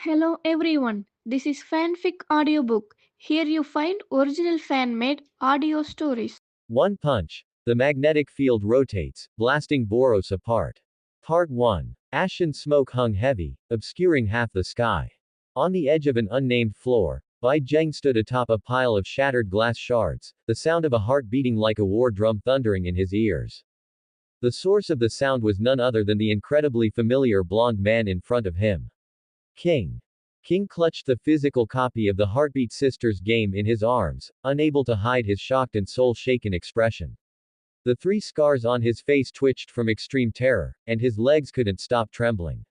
Hello everyone, this is Fanfic Audiobook. Here you find original fan made audio stories. One punch. The magnetic field rotates, blasting Boros apart. Part 1. Ashen smoke hung heavy, obscuring half the sky. On the edge of an unnamed floor, Bai Zheng stood atop a pile of shattered glass shards, the sound of a heart beating like a war drum thundering in his ears. The source of the sound was none other than the incredibly familiar blonde man in front of him. King. King clutched the physical copy of the Heartbeat Sisters game in his arms, unable to hide his shocked and soul-shaken expression. The three scars on his face twitched from extreme terror, and his legs couldn't stop trembling.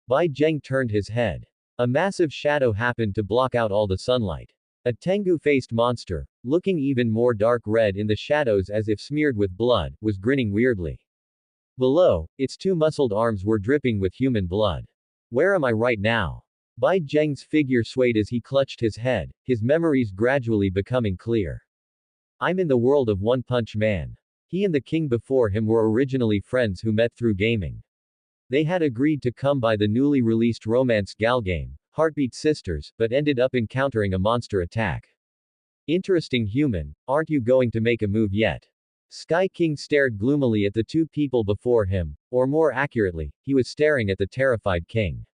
Bai Zheng turned his head. A massive shadow happened to block out all the sunlight. A Tengu-faced monster, looking even more dark red in the shadows as if smeared with blood, was grinning weirdly. Below, its two muscled arms were dripping with human blood. Where am I right now? Bai Zheng's figure swayed as he clutched his head, his memories gradually becoming clear. I'm in the world of One Punch Man. He and the king before him were originally friends who met through gaming. They had agreed to come by the newly released romance gal game, Heartbeat Sisters, but ended up encountering a monster attack. Interesting human, aren't you going to make a move yet? Sky King stared gloomily at the two people before him, or more accurately, he was staring at the terrified king.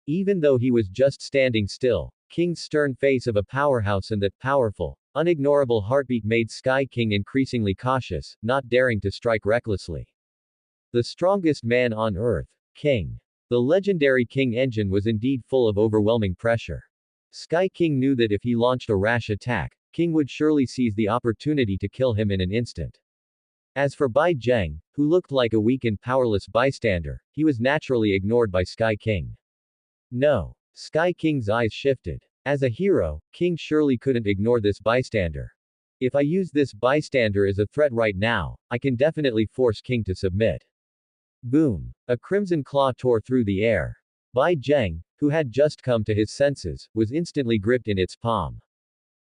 Even though he was just standing still, King's stern face of a powerhouse and that powerful, unignorable heartbeat made Sky King increasingly cautious, not daring to strike recklessly. The strongest man on Earth, King. The legendary King engine was indeed full of overwhelming pressure. Sky King knew that if he launched a rash attack, King would surely seize the opportunity to kill him in an instant. As for Bai Zheng, who looked like a weak and powerless bystander, he was naturally ignored by Sky King. No. Sky King's eyes shifted. As a hero, King surely couldn't ignore this bystander. If I use this bystander as a threat right now, I can definitely force King to submit. Boom. A crimson claw tore through the air. Bai Zheng, who had just come to his senses, was instantly gripped in its palm.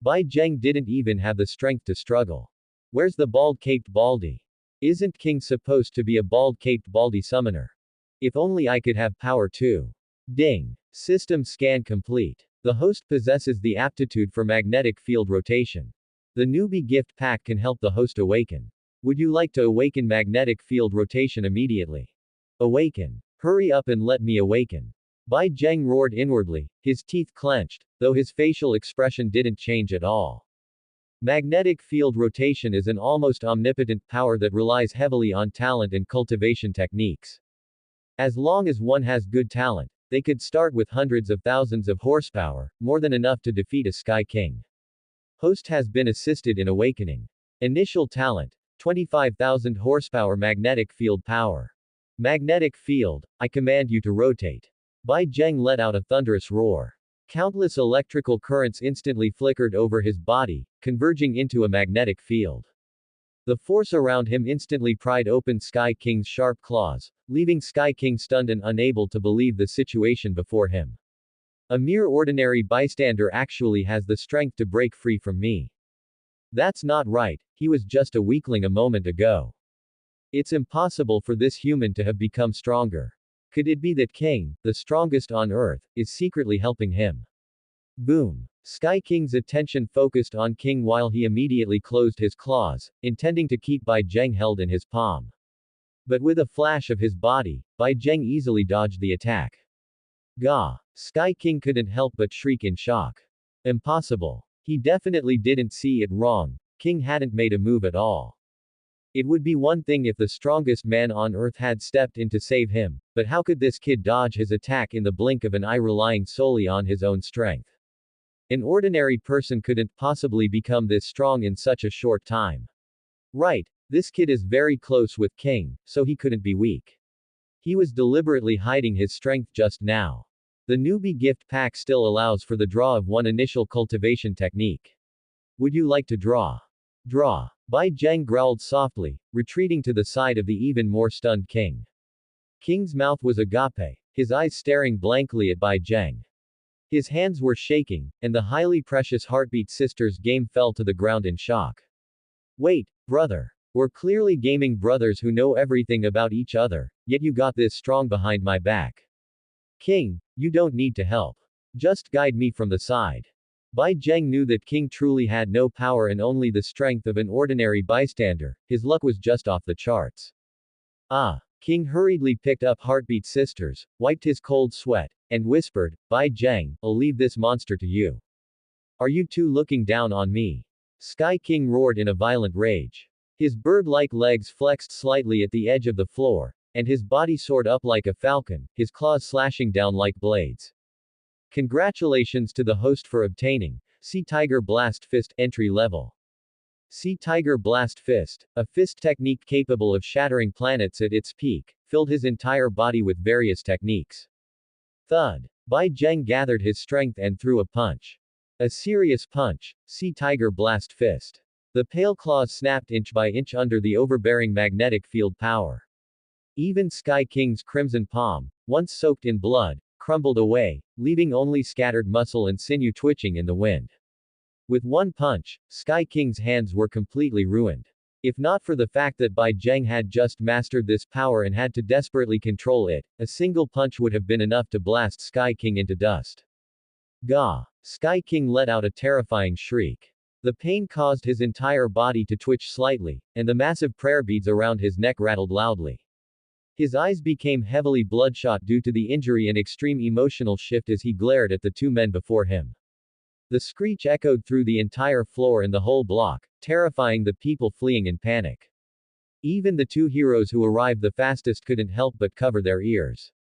Bai Zheng didn't even have the strength to struggle. Where's the bald-caped baldy? Isn't King supposed to be a bald-caped baldy summoner? If only I could have power too. Ding. System scan complete. The host possesses the aptitude for magnetic field rotation. The newbie gift pack can help the host awaken. Would you like to awaken magnetic field rotation immediately? Awaken. Hurry up and let me awaken. Bai Zheng roared inwardly, his teeth clenched, though his facial expression didn't change at all. Magnetic field rotation is an almost omnipotent power that relies heavily on talent and cultivation techniques. As long as one has good talent, they could start with hundreds of thousands of horsepower, more than enough to defeat a Sky King. Host has been assisted in awakening. Initial talent, 25,000 horsepower magnetic field power. Magnetic field, I command you to rotate. Bai Zheng let out a thunderous roar. Countless electrical currents instantly flickered over his body, converging into a magnetic field. The force around him instantly pried open Sky King's sharp claws, leaving Sky King stunned and unable to believe the situation before him. A mere ordinary bystander actually has the strength to break free from me. That's not right, he was just a weakling a moment ago. It's impossible for this human to have become stronger. Could it be that King, the strongest on Earth, is secretly helping him? Boom. Sky King's attention focused on King while he immediately closed his claws, intending to keep Bai Zheng held in his palm. But with a flash of his body, Bai Zheng easily dodged the attack. Gah! Sky King couldn't help but shriek in shock. Impossible. He definitely didn't see it wrong, King hadn't made a move at all. It would be one thing if the strongest man on Earth had stepped in to save him, but how could this kid dodge his attack in the blink of an eye relying solely on his own strength? An ordinary person couldn't possibly become this strong in such a short time. Right, this kid is very close with King, so he couldn't be weak. He was deliberately hiding his strength just now. The newbie gift pack still allows for the draw of one initial cultivation technique. Would you like to draw? Draw. Bai Zheng growled softly, retreating to the side of the even more stunned King. King's mouth was agape, his eyes staring blankly at Bai Zheng. His hands were shaking, and the highly precious Heartbeat Sisters game fell to the ground in shock. Wait, brother. We're clearly gaming brothers who know everything about each other, yet you got this strong behind my back. King, You don't need to help. Just guide me from the side. Bai Zheng knew that King truly had no power and only the strength of an ordinary bystander. His luck was just off the charts. Ah. King hurriedly picked up Heartbeat Sisters, wiped his cold sweat, and whispered, Bai Zheng, I'll leave this monster to you. Are you two looking down on me? Sky King roared in a violent rage. His bird-like legs flexed slightly at the edge of the floor, and his body soared up like a falcon, his claws slashing down like blades. Congratulations to the host for obtaining Sea Tiger Blast Fist entry level. Sea Tiger Blast Fist, a fist technique capable of shattering planets at its peak, filled his entire body with various techniques. Thud. Bai Zheng gathered his strength and threw a punch. A serious punch, Sea Tiger Blast Fist. The pale claws snapped inch by inch under the overbearing magnetic field power. Even Sky King's crimson palm, once soaked in blood, crumbled away, leaving only scattered muscle and sinew twitching in the wind. With one punch, Sky King's hands were completely ruined. If not for the fact that Bai Zheng had just mastered this power and had to desperately control it, a single punch would have been enough to blast Sky King into dust. Gah! Sky King let out a terrifying shriek. The pain caused his entire body to twitch slightly, and the massive prayer beads around his neck rattled loudly. His eyes became heavily bloodshot due to the injury and extreme emotional shift as he glared at the two men before him. The screech echoed through the entire floor and the whole block, terrifying the people fleeing in panic. Even the two heroes who arrived the fastest couldn't help but cover their ears.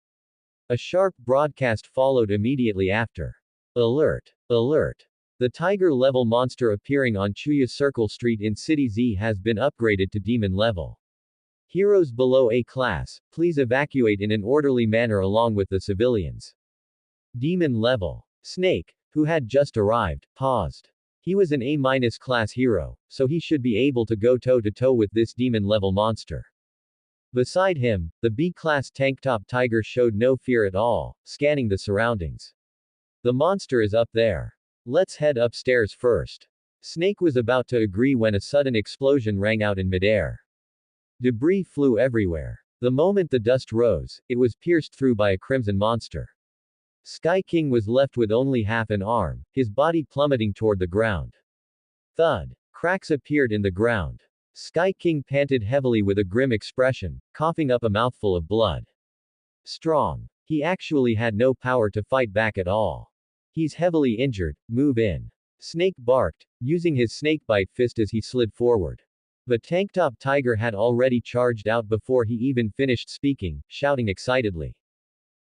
A sharp broadcast followed immediately after. Alert! Alert! The tiger-level monster appearing on Chuya Circle Street in City Z has been upgraded to demon level. Heroes below A class, please evacuate in an orderly manner along with the civilians. Demon level. Snake, who had just arrived, paused. He was an A- class hero, so he should be able to go toe-to-toe with this demon-level monster. Beside him, the B-class tank-top tiger showed no fear at all, scanning the surroundings. The monster is up there. Let's head upstairs first. Snake was about to agree when a sudden explosion rang out in midair. Debris flew everywhere. The moment the dust rose, it was pierced through by a crimson monster. Sky King was left with only half an arm, his body plummeting toward the ground. Thud. Cracks appeared in the ground. Sky King panted heavily with a grim expression, coughing up a mouthful of blood. Strong. He actually had no power to fight back at all. He's heavily injured, move in. Snake barked, using his snakebite fist as he slid forward. But Tanktop Tiger had already charged out before he even finished speaking, shouting excitedly.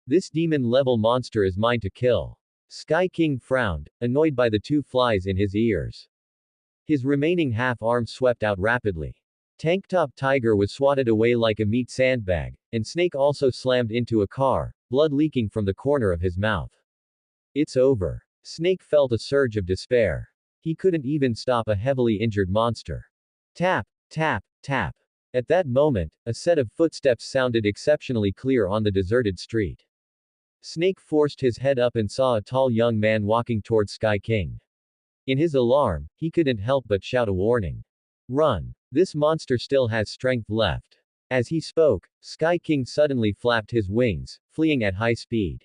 This demon-level monster is mine to kill. Sky King frowned, annoyed by the two flies in his ears. His remaining half-arm swept out rapidly. Tanktop Tiger was swatted away like a meat sandbag, and Snake also slammed into a car, blood leaking from the corner of his mouth. It's over. Snake felt a surge of despair. He couldn't even stop a heavily injured monster. Tap, tap, tap. At that moment, a set of footsteps sounded exceptionally clear on the deserted street. Snake forced his head up and saw a tall young man walking towards Sky King. In his alarm, he couldn't help but shout a warning. Run! This monster still has strength left. As he spoke, Sky King suddenly flapped his wings, fleeing at high speed.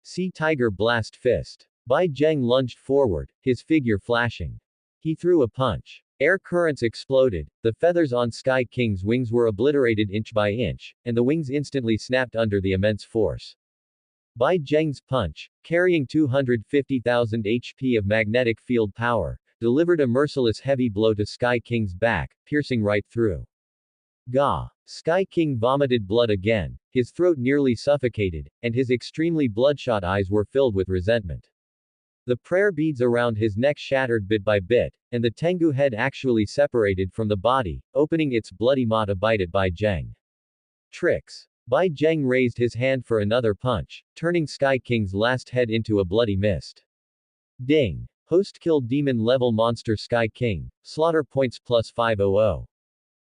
Sea Tiger Blast Fist. Bai Zheng lunged forward, his figure flashing. He threw a punch. Air currents exploded, the feathers on Sky King's wings were obliterated inch by inch, and the wings instantly snapped under the immense force. Bai Zheng's punch, carrying 250,000 HP of magnetic field power, delivered a merciless heavy blow to Sky King's back, piercing right through. Gah! Sky King vomited blood again, his throat nearly suffocated, and his extremely bloodshot eyes were filled with resentment. The prayer beads around his neck shattered bit by bit, and the Tengu head actually separated from the body, opening its bloody maw to bite at Bai Zheng. Tricks. Bai Zheng raised his hand for another punch, turning Sky King's last head into a bloody mist. Ding! Host killed demon-level monster Sky King, slaughter points plus 500.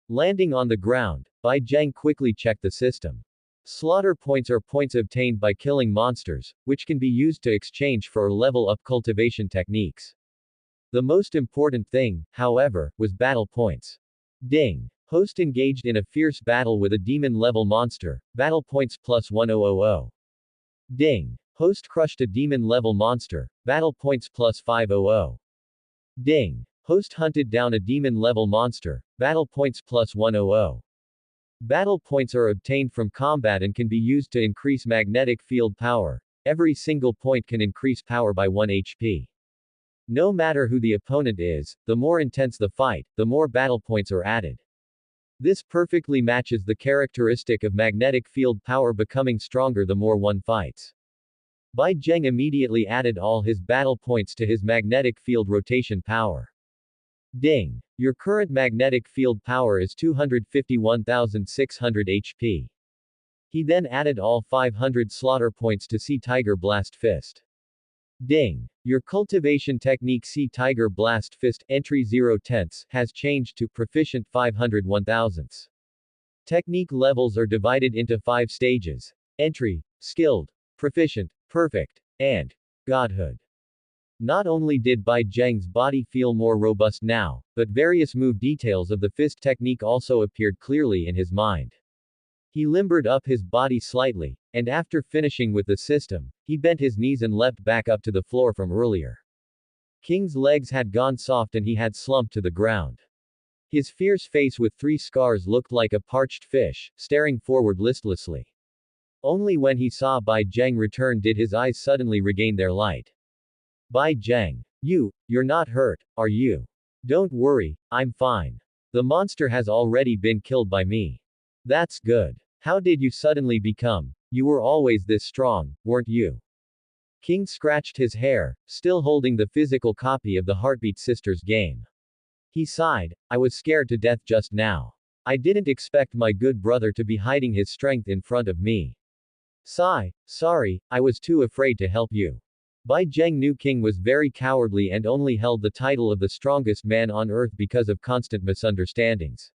Landing on the ground, Bai Zheng quickly checked the system. Slaughter points are points obtained by killing monsters, which can be used to exchange for or level up cultivation techniques. The most important thing, however, was battle points. Ding! Host engaged in a fierce battle with a demon-level monster, battle points plus 1000. Ding! Host crushed a demon-level monster. Battle points plus 500. Ding. Host hunted down a demon-level monster. Battle points plus 100. Battle points are obtained from combat and can be used to increase magnetic field power. Every single point can increase power by 1 HP. No matter who the opponent is, the more intense the fight, the more battle points are added. This perfectly matches the characteristic of magnetic field power becoming stronger the more one fights. Bai Zheng immediately added all his battle points to his magnetic field rotation power. Ding. Your current magnetic field power is 251,600 HP. He then added all 500 slaughter points to Sea Tiger Blast Fist. Ding. Your cultivation technique Sea Tiger Blast Fist entry 0/10 has changed to proficient 501,000. Technique levels are divided into 5 stages: entry, skilled, proficient, perfect, and godhood. Not only did Bai Zheng's body feel more robust now, but various move details of the fist technique also appeared clearly in his mind. He limbered up his body slightly, and after finishing with the system, he bent his knees and leapt back up to the floor from earlier. King's legs had gone soft and he had slumped to the ground. His fierce face with 3 scars looked like a parched fish, staring forward listlessly. Only when he saw Bai Zheng return did his eyes suddenly regain their light. Bai Zheng. You're not hurt, are you? Don't worry, I'm fine. The monster has already been killed by me. That's good. How did you suddenly become? You were always this strong, weren't you? King scratched his hair, still holding the physical copy of the Heartbeat Sisters game. He sighed, I was scared to death just now. I didn't expect my good brother to be hiding his strength in front of me. Sorry, I was too afraid to help you. Bai Zheng knew King was very cowardly and only held the title of the strongest man on earth because of constant misunderstandings.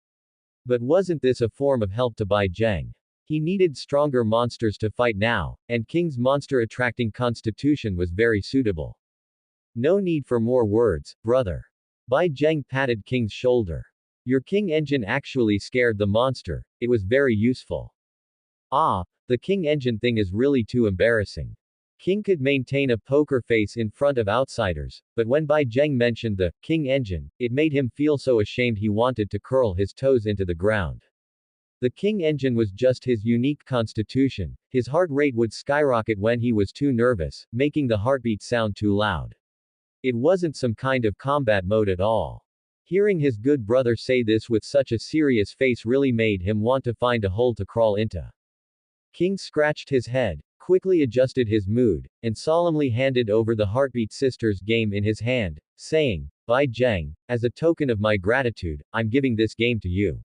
But wasn't this a form of help to Bai Zheng? He needed stronger monsters to fight now, and King's monster-attracting constitution was very suitable. No need for more words, brother. Bai Zheng patted King's shoulder. Your King engine actually scared the monster, it was very useful. Ah, the King engine thing is really too embarrassing. King could maintain a poker face in front of outsiders, but when Bai Zheng mentioned the King engine, it made him feel so ashamed he wanted to curl his toes into the ground. The King engine was just his unique constitution. His heart rate would skyrocket when he was too nervous, making the heartbeat sound too loud. It wasn't some kind of combat mode at all. Hearing his good brother say this with such a serious face really made him want to find a hole to crawl into. King scratched his head, quickly adjusted his mood, and solemnly handed over the Heartbeat Sisters game in his hand, saying, Bai Zheng, as a token of my gratitude, I'm giving this game to you.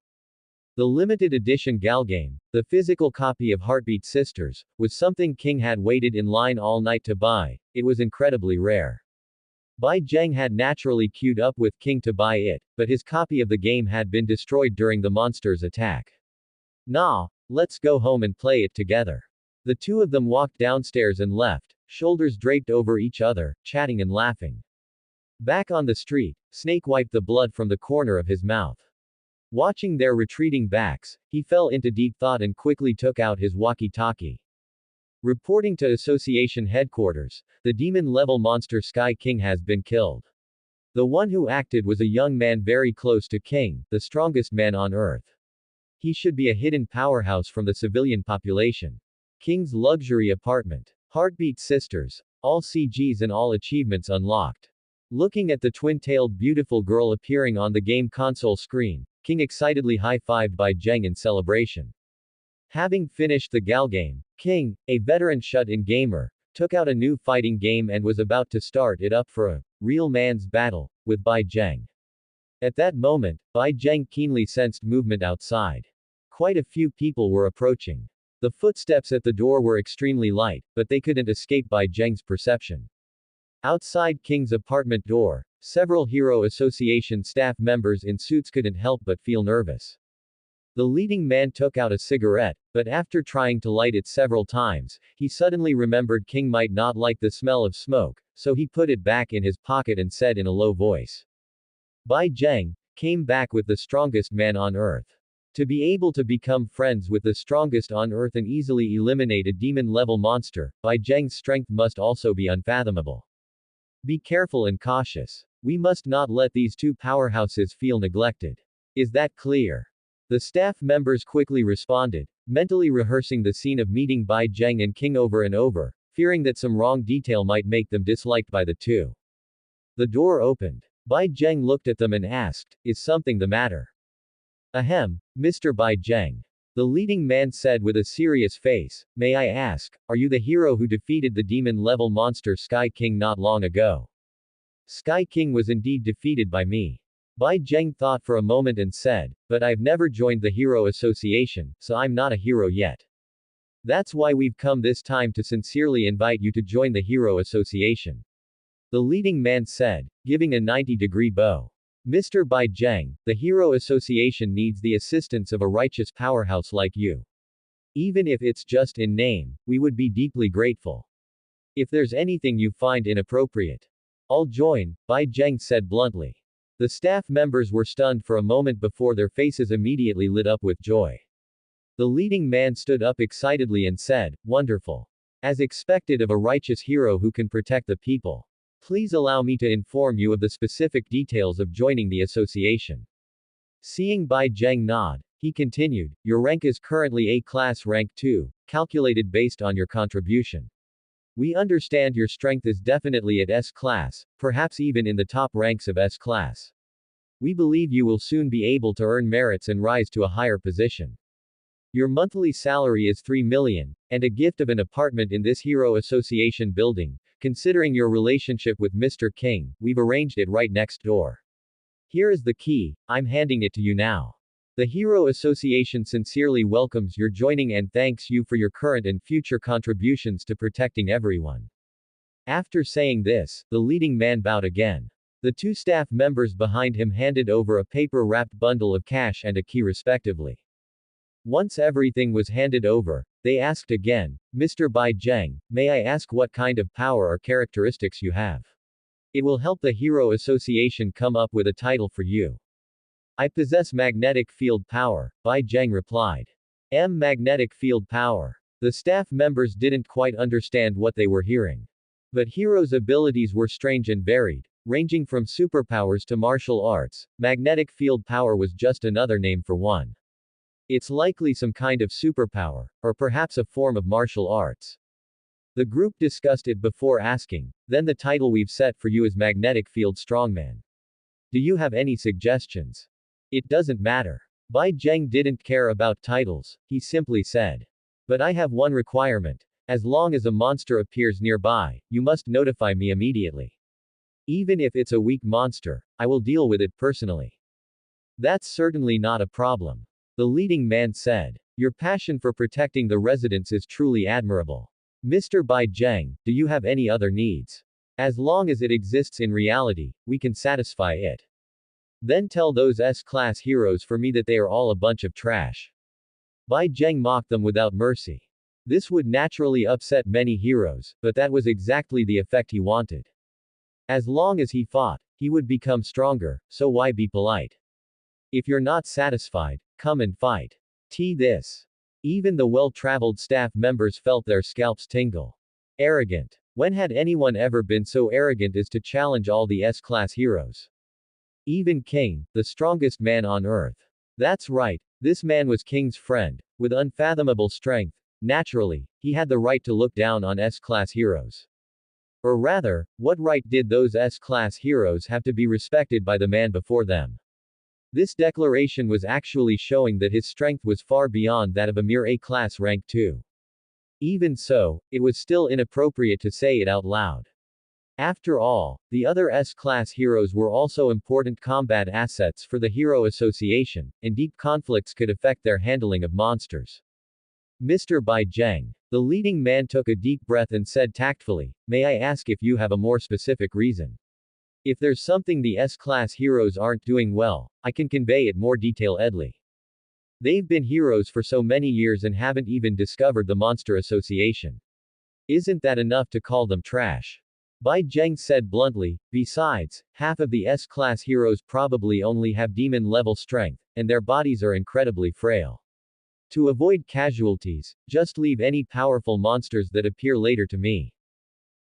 The limited edition GAL game, the physical copy of Heartbeat Sisters, was something King had waited in line all night to buy. It was incredibly rare. Bai Zheng had naturally queued up with King to buy it, but his copy of the game had been destroyed during the monster's attack. Nah, let's go home and play it together. The two of them walked downstairs and left, shoulders draped over each other, chatting and laughing. Back on the street, Snake wiped the blood from the corner of his mouth. Watching their retreating backs, he fell into deep thought and quickly took out his walkie-talkie. Reporting to Association headquarters, the demon-level monster Sky King has been killed. The one who acted was a young man very close to King, the strongest man on Earth. He should be a hidden powerhouse from the civilian population. King's luxury apartment. Heartbeat Sisters. All CGs and all achievements unlocked. Looking at the twin-tailed beautiful girl appearing on the game console screen, King excitedly high-fived Bai Zheng in celebration. Having finished the GAL game, King, a veteran shut-in gamer, took out a new fighting game and was about to start it up for a real man's battle with Bai Zheng. At that moment, Bai Zheng keenly sensed movement outside. Quite a few people were approaching. The footsteps at the door were extremely light, but they couldn't escape Bai Zheng's perception. Outside King's apartment door, several Hero Association staff members in suits couldn't help but feel nervous. The leading man took out a cigarette, but after trying to light it several times, he suddenly remembered King might not like the smell of smoke, so he put it back in his pocket and said in a low voice. Bai Zheng came back with the strongest man on earth. To be able to become friends with the strongest on Earth and easily eliminate a demon-level monster, Bai Zheng's strength must also be unfathomable. Be careful and cautious. We must not let these two powerhouses feel neglected. Is that clear? The staff members quickly responded, mentally rehearsing the scene of meeting Bai Zheng and King over and over, fearing that some wrong detail might make them disliked by the two. The door opened. Bai Zheng looked at them and asked, "Is something the matter?" "Ahem, Mr. Bai Zheng." The leading man said with a serious face, "May I ask, are you the hero who defeated the demon-level monster Sky King not long ago?" "Sky King was indeed defeated by me." Bai Zheng thought for a moment and said, "But I've never joined the Hero Association, so I'm not a hero yet. That's why we've come this time to sincerely invite you to join the Hero Association." The leading man said, giving a 90-degree bow. "Mr. Bai Zheng, the Hero Association needs the assistance of a righteous powerhouse like you. Even if it's just in name, we would be deeply grateful. If there's anything you find inappropriate, I'll join," Bai Zheng said bluntly. The staff members were stunned for a moment before their faces immediately lit up with joy. The leading man stood up excitedly and said, "Wonderful. As expected of a righteous hero who can protect the people. Please allow me to inform you of the specific details of joining the association." Seeing Bai Zheng nod, he continued, "Your rank is currently A-class rank 2, calculated based on your contribution. We understand your strength is definitely at S-class, perhaps even in the top ranks of S-class. We believe you will soon be able to earn merits and rise to a higher position. Your monthly salary is 3 million, and a gift of an apartment in this Hero Association building. Considering your relationship with Mr. King, we've arranged it right next door. Here is the key, I'm handing it to you now. The Hero Association sincerely welcomes your joining and thanks you for your current and future contributions to protecting everyone." After saying this, the leading man bowed again. The two staff members behind him handed over a paper-wrapped bundle of cash and a key respectively. Once everything was handed over, they asked again, "Mr. Bai Zheng, may I ask what kind of power or characteristics you have? It will help the Hero Association come up with a title for you." "I possess magnetic field power," Bai Zheng replied. Magnetic field power. The staff members didn't quite understand what they were hearing. But Hero's abilities were strange and varied, ranging from superpowers to martial arts. Magnetic field power was just another name for one. It's likely some kind of superpower, or perhaps a form of martial arts. The group discussed it before asking, "Then the title we've set for you is Magnetic Field Strongman. Do you have any suggestions?" "It doesn't matter." Bai Zheng didn't care about titles, he simply said. "But I have one requirement. As long as a monster appears nearby, you must notify me immediately. Even if it's a weak monster, I will deal with it personally." "That's certainly not a problem," the leading man said. "Your passion for protecting the residents is truly admirable. Mr. Bai Zheng, do you have any other needs? As long as it exists in reality, we can satisfy it. Then tell those S-class heroes for me that they are all a bunch of trash." Bai Zheng mocked them without mercy. This would naturally upset many heroes, but that was exactly the effect he wanted. As long as he fought, he would become stronger, so why be polite? If you're not satisfied, come and fight. This. Even the well-traveled staff members felt their scalps tingle. Arrogant. When had anyone ever been so arrogant as to challenge all the S-class heroes? Even King, the strongest man on Earth. That's right, this man was King's friend, with unfathomable strength. Naturally, he had the right to look down on S-class heroes. Or rather, what right did those S-class heroes have to be respected by the man before them? This declaration was actually showing that his strength was far beyond that of a mere A-class rank 2. Even so, it was still inappropriate to say it out loud. After all, the other S-class heroes were also important combat assets for the Hero Association, and deep conflicts could affect their handling of monsters. "Mr. Bai Zheng." The leading man took a deep breath and said tactfully, "May I ask if you have a more specific reason? If there's something the S-class heroes aren't doing well, I can convey it more detailedly. They've been heroes for so many years and haven't even discovered the Monster Association. Isn't that enough to call them trash?" Bai Zheng said bluntly. Besides, half of the S-class heroes probably only have demon-level strength, and their bodies are incredibly frail. To avoid casualties, just leave any powerful monsters that appear later to me.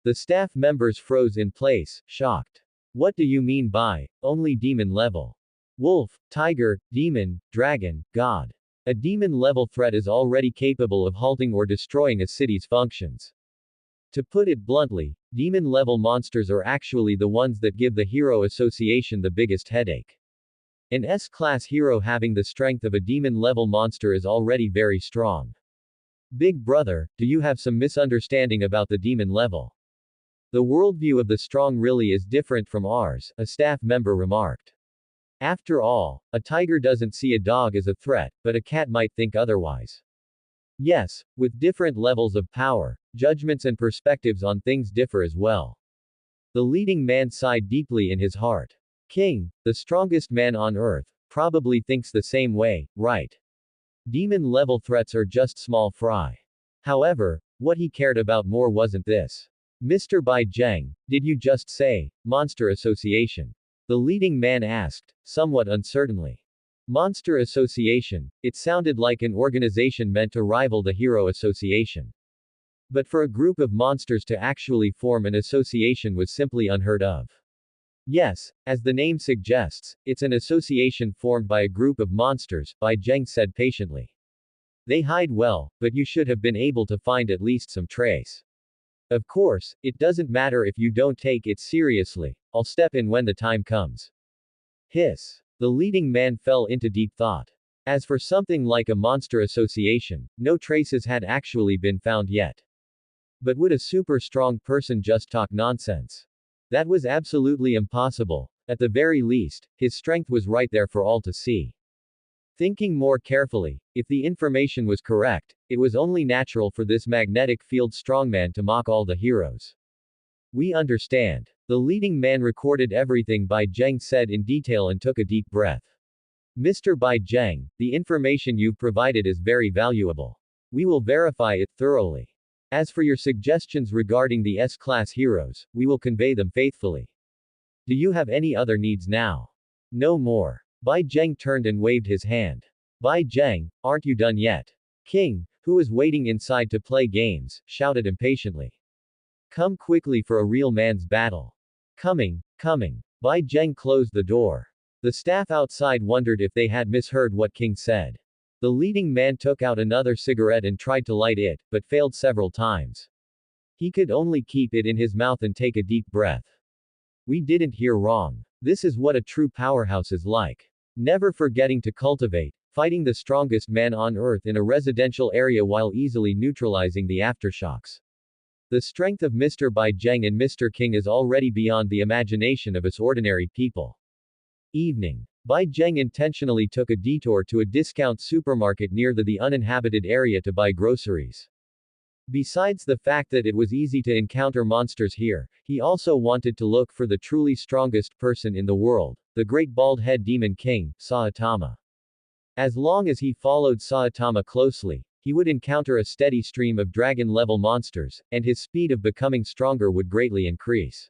The staff members froze in place, shocked. What do you mean by, only demon level? Wolf, tiger, demon, dragon, god. A demon level threat is already capable of halting or destroying a city's functions. To put it bluntly, demon level monsters are actually the ones that give the hero association the biggest headache. An S-class hero having the strength of a demon level monster is already very strong. Big brother, do you have some misunderstanding about the demon level? The worldview of the strong really is different from ours, a staff member remarked. After all, a tiger doesn't see a dog as a threat, but a cat might think otherwise. Yes, with different levels of power, judgments and perspectives on things differ as well. The leading man sighed deeply in his heart. King, the strongest man on earth, probably thinks the same way, right? Demon-level threats are just small fry. However, what he cared about more wasn't this. Mr. Bai Zheng, did you just say, Monster Association? The leading man asked, somewhat uncertainly. Monster Association, it sounded like an organization meant to rival the Hero Association. But for a group of monsters to actually form an association was simply unheard of. Yes, as the name suggests, it's an association formed by a group of monsters, Bai Zheng said patiently. They hide well, but you should have been able to find at least some trace. Of course, it doesn't matter if you don't take it seriously, I'll step in when the time comes. Hiss. The leading man fell into deep thought. As for something like a monster association, no traces had actually been found yet. But would a super strong person just talk nonsense? That was absolutely impossible. At the very least, his strength was right there for all to see. Thinking more carefully, if the information was correct, it was only natural for this magnetic field strongman to mock all the heroes. We understand. The leading man recorded everything Bai Zheng said in detail and took a deep breath. Mr. Bai Zheng, the information you've provided is very valuable. We will verify it thoroughly. As for your suggestions regarding the S-class heroes, we will convey them faithfully. Do you have any other needs now? No more. Bai Zheng turned and waved his hand. Bai Zheng, aren't you done yet? King, who was waiting inside to play games, shouted impatiently. Come quickly for a real man's battle. Coming. Bai Zheng closed the door. The staff outside wondered if they had misheard what King said. The leading man took out another cigarette and tried to light it, but failed several times. He could only keep it in his mouth and take a deep breath. We didn't hear wrong. This is what a true powerhouse is like. Never forgetting to cultivate, fighting the strongest man on earth in a residential area while easily neutralizing the aftershocks. The strength of Mr. Bai Zheng and Mr. King is already beyond the imagination of us ordinary people. Evening. Bai Zheng intentionally took a detour to a discount supermarket near the uninhabited area to buy groceries. Besides the fact that it was easy to encounter monsters here, he also wanted to look for the truly strongest person in the world, the great bald-head demon king, Saitama. As long as he followed Saitama closely, he would encounter a steady stream of dragon-level monsters, and his speed of becoming stronger would greatly increase.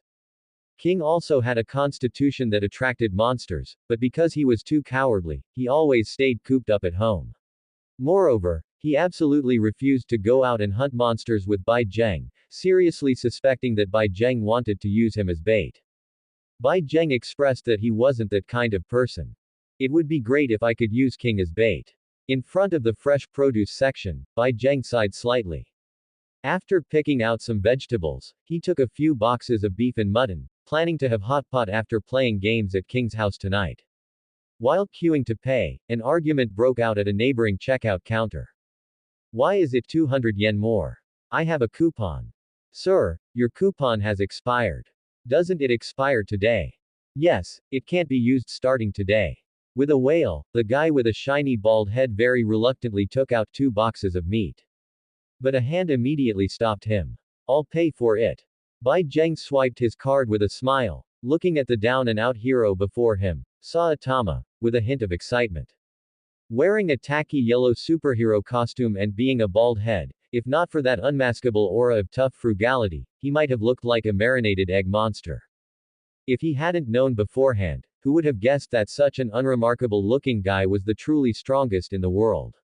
King also had a constitution that attracted monsters, but because he was too cowardly, he always stayed cooped up at home. Moreover, he absolutely refused to go out and hunt monsters with Bai Zheng, seriously suspecting that Bai Zheng wanted to use him as bait. Bai Zheng expressed that he wasn't that kind of person. It would be great if I could use King as bait. In front of the fresh produce section, Bai Zheng sighed slightly. After picking out some vegetables, he took a few boxes of beef and mutton, planning to have hot pot after playing games at King's house tonight. While queuing to pay, an argument broke out at a neighboring checkout counter. Why is it 200 yen more? I have a coupon. Sir, your coupon has expired. Doesn't it expire today? Yes, it can't be used starting today. With a wail, the guy with a shiny bald head very reluctantly took out 2 boxes of meat. But a hand immediately stopped him. I'll pay for it. Bai Zheng swiped his card with a smile, looking at the down-and-out hero before him, Saitama, with a hint of excitement. Wearing a tacky yellow superhero costume and being a bald head, If not for that unmaskable aura of tough frugality, he might have looked like a marinated egg monster. If he hadn't known beforehand, who would have guessed that such an unremarkable looking guy was the truly strongest in the world?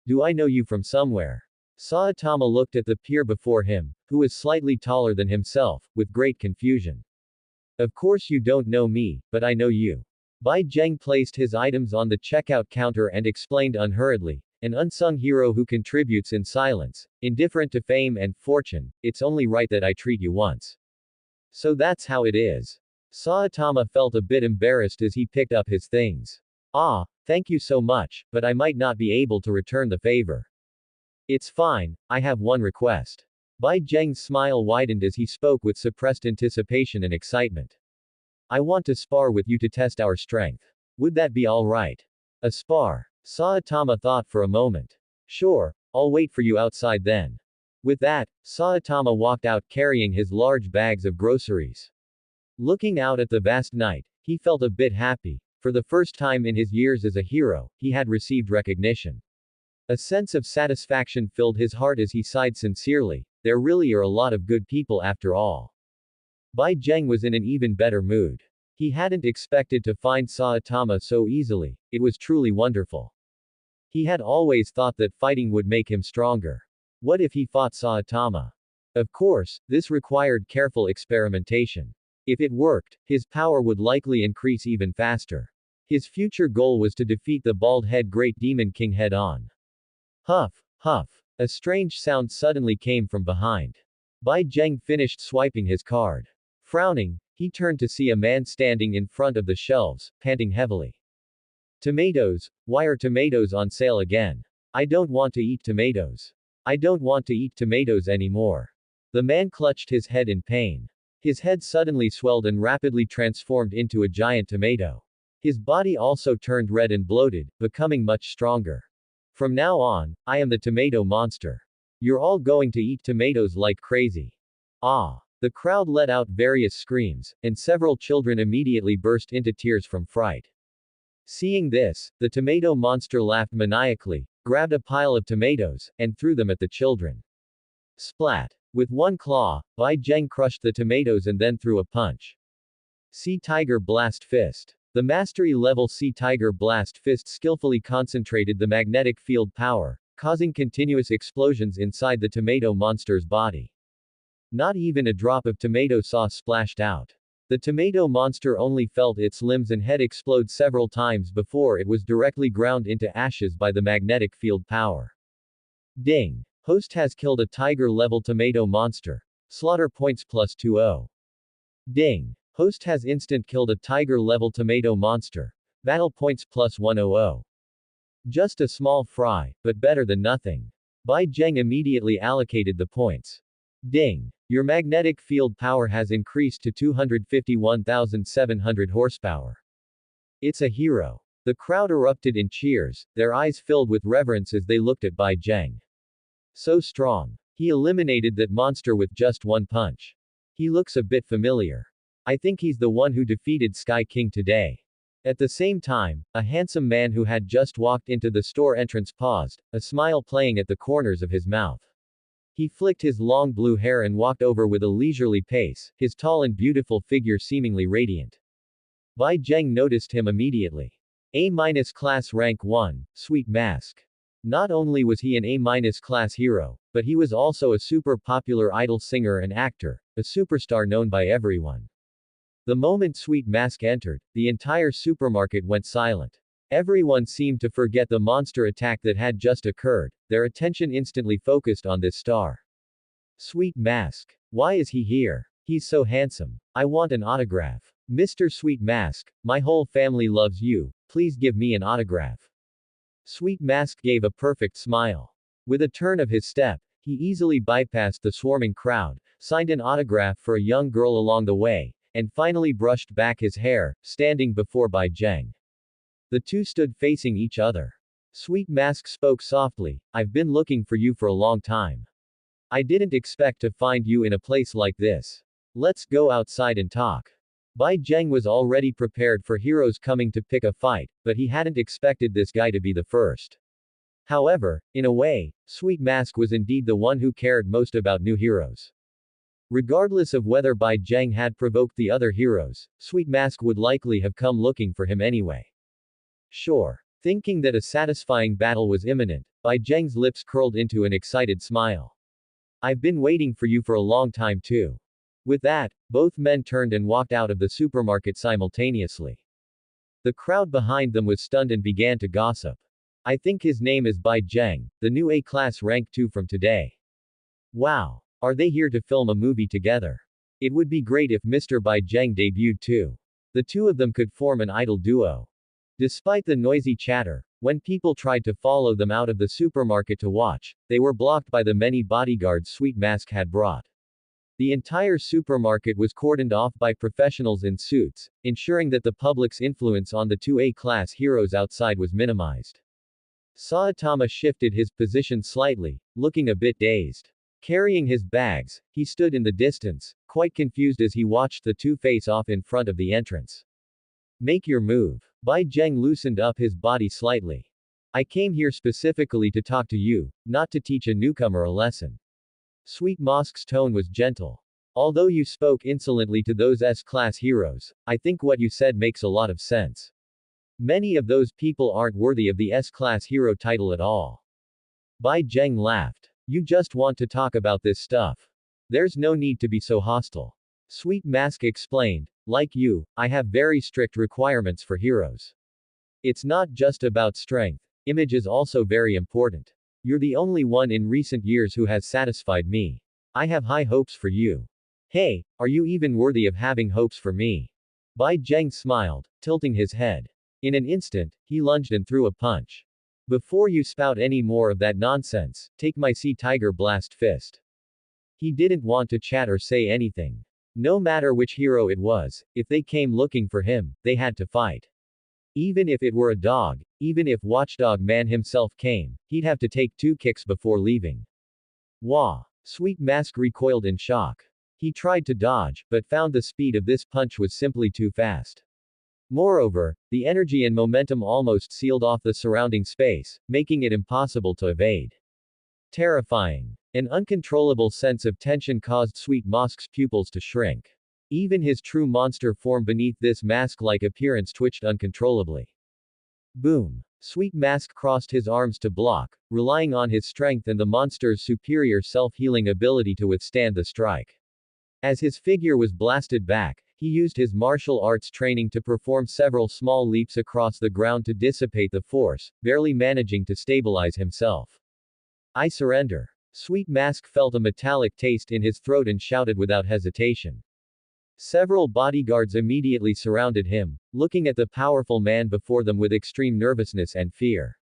Do I know you from somewhere? Saitama looked at the peer before him, who was slightly taller than himself, with great confusion. Of course you don't know me, but I know you. Bai Zheng placed his items on the checkout counter and explained unhurriedly, an unsung hero who contributes in silence, indifferent to fame and fortune, it's only right that I treat you once. So that's how it is. Saitama felt a bit embarrassed as he picked up his things. Ah, thank you so much, but I might not be able to return the favor. It's fine, I have one request. Bai Zheng's smile widened as he spoke with suppressed anticipation and excitement. I want to spar with you to test our strength. Would that be alright? A spar. Saitama thought for a moment. Sure, I'll wait for you outside then. With that, Saitama walked out carrying his large bags of groceries. Looking out at the vast night, he felt a bit happy. For the first time in his years as a hero, he had received recognition. A sense of satisfaction filled his heart as he sighed sincerely, there really are a lot of good people after all. Bai Zheng was in an even better mood. He hadn't expected to find Saitama so easily, it was truly wonderful. He had always thought that fighting would make him stronger. What if he fought Saitama? Of course, this required careful experimentation. If it worked, his power would likely increase even faster. His future goal was to defeat the bald-head Great Demon King head-on. Huff, huff. A strange sound suddenly came from behind. Bai Zheng finished swiping his card. Frowning, he turned to see a man standing in front of the shelves, panting heavily. Tomatoes, why are tomatoes on sale again? I don't want to eat tomatoes. I don't want to eat tomatoes anymore. The man clutched his head in pain. His head suddenly swelled and rapidly transformed into a giant tomato. His body also turned red and bloated, becoming much stronger. From now on, I am the tomato monster. You're all going to eat tomatoes like crazy. Ah! The crowd let out various screams, and several children immediately burst into tears from fright. Seeing this, the tomato monster laughed maniacally, grabbed a pile of tomatoes, and threw them at the children. Splat! With one claw, Bai Zheng crushed the tomatoes and then threw a punch. Sea Tiger Blast Fist. The mastery-level Sea Tiger Blast Fist skillfully concentrated the magnetic field power, causing continuous explosions inside the tomato monster's body. Not even a drop of tomato sauce splashed out. The tomato monster only felt its limbs and head explode several times before it was directly ground into ashes by the magnetic field power. Ding! Host has killed a tiger-level tomato monster. Slaughter points plus 20. Ding! Host has instant killed a tiger-level tomato monster. Battle points plus 100. Just a small fry, but better than nothing. Bai Zheng immediately allocated the points. Ding! Your magnetic field power has increased to 251,700 horsepower. It's a hero. The crowd erupted in cheers, their eyes filled with reverence as they looked at Bai Zheng. So strong. He eliminated that monster with just one punch. He looks a bit familiar. I think he's the one who defeated Sky King today. At the same time, a handsome man who had just walked into the store entrance paused, a smile playing at the corners of his mouth. He flicked his long blue hair and walked over with a leisurely pace, his tall and beautiful figure seemingly radiant. Bai Zheng noticed him immediately. A-class rank 1, Sweet Mask. Not only was he an A-class hero, but he was also a super popular idol singer and actor, a superstar known by everyone. The moment Sweet Mask entered, the entire supermarket went silent. Everyone seemed to forget the monster attack that had just occurred, their attention instantly focused on this star. Sweet Mask. Why is he here? He's so handsome. I want an autograph. Mr. Sweet Mask, my whole family loves you, please give me an autograph. Sweet Mask gave a perfect smile. With a turn of his step, he easily bypassed the swarming crowd, signed an autograph for a young girl along the way, and finally brushed back his hair, standing before Bai Zheng. The two stood facing each other. Sweet Mask spoke softly, I've been looking for you for a long time. I didn't expect to find you in a place like this. Let's go outside and talk. Bai Zheng was already prepared for heroes coming to pick a fight, but he hadn't expected this guy to be the first. However, in a way, Sweet Mask was indeed the one who cared most about new heroes. Regardless of whether Bai Zheng had provoked the other heroes, Sweet Mask would likely have come looking for him anyway. Sure. Thinking that a satisfying battle was imminent, Bai Zheng's lips curled into an excited smile. I've been waiting for you for a long time too. With that, both men turned and walked out of the supermarket simultaneously. The crowd behind them was stunned and began to gossip. I think his name is Bai Zheng, the new A-class rank 2 from today. Wow. Are they here to film a movie together? It would be great if Mr. Bai Zheng debuted too. The two of them could form an idol duo. Despite the noisy chatter, when people tried to follow them out of the supermarket to watch, they were blocked by the many bodyguards Sweet Mask had brought. The entire supermarket was cordoned off by professionals in suits, ensuring that the public's influence on the two A-class heroes outside was minimized. Saitama shifted his position slightly, looking a bit dazed. Carrying his bags, he stood in the distance, quite confused as he watched the two face off in front of the entrance. Make your move. Bai Zheng loosened up his body slightly. I came here specifically to talk to you, not to teach a newcomer a lesson. Sweet Mask's tone was gentle. Although you spoke insolently to those S-class heroes, I think what you said makes a lot of sense. Many of those people aren't worthy of the S-class hero title at all. Bai Zheng laughed. You just want to talk about this stuff. There's no need to be so hostile. Sweet Mask explained, like you, I have very strict requirements for heroes. It's not just about strength, image is also very important. You're the only one in recent years who has satisfied me. I have high hopes for you. Hey, are you even worthy of having hopes for me? Bai Zheng smiled, tilting his head. In an instant, he lunged and threw a punch. Before you spout any more of that nonsense, take my Sea Tiger Blast Fist. He didn't want to chat or say anything. No matter which hero it was, if they came looking for him, they had to fight. Even if it were a dog, even if Watchdog Man himself came, he'd have to take 2 kicks before leaving. Wah! Sweet Mask recoiled in shock. He tried to dodge, but found the speed of this punch was simply too fast. Moreover, the energy and momentum almost sealed off the surrounding space, making it impossible to evade. Terrifying. An uncontrollable sense of tension caused Sweet Mask's pupils to shrink. Even his true monster form beneath this mask-like appearance twitched uncontrollably. Boom. Sweet Mask crossed his arms to block, relying on his strength and the monster's superior self-healing ability to withstand the strike. As his figure was blasted back, he used his martial arts training to perform several small leaps across the ground to dissipate the force, barely managing to stabilize himself. I surrender. Sweet Mask felt a metallic taste in his throat and shouted without hesitation. Several bodyguards immediately surrounded him, looking at the powerful man before them with extreme nervousness and fear.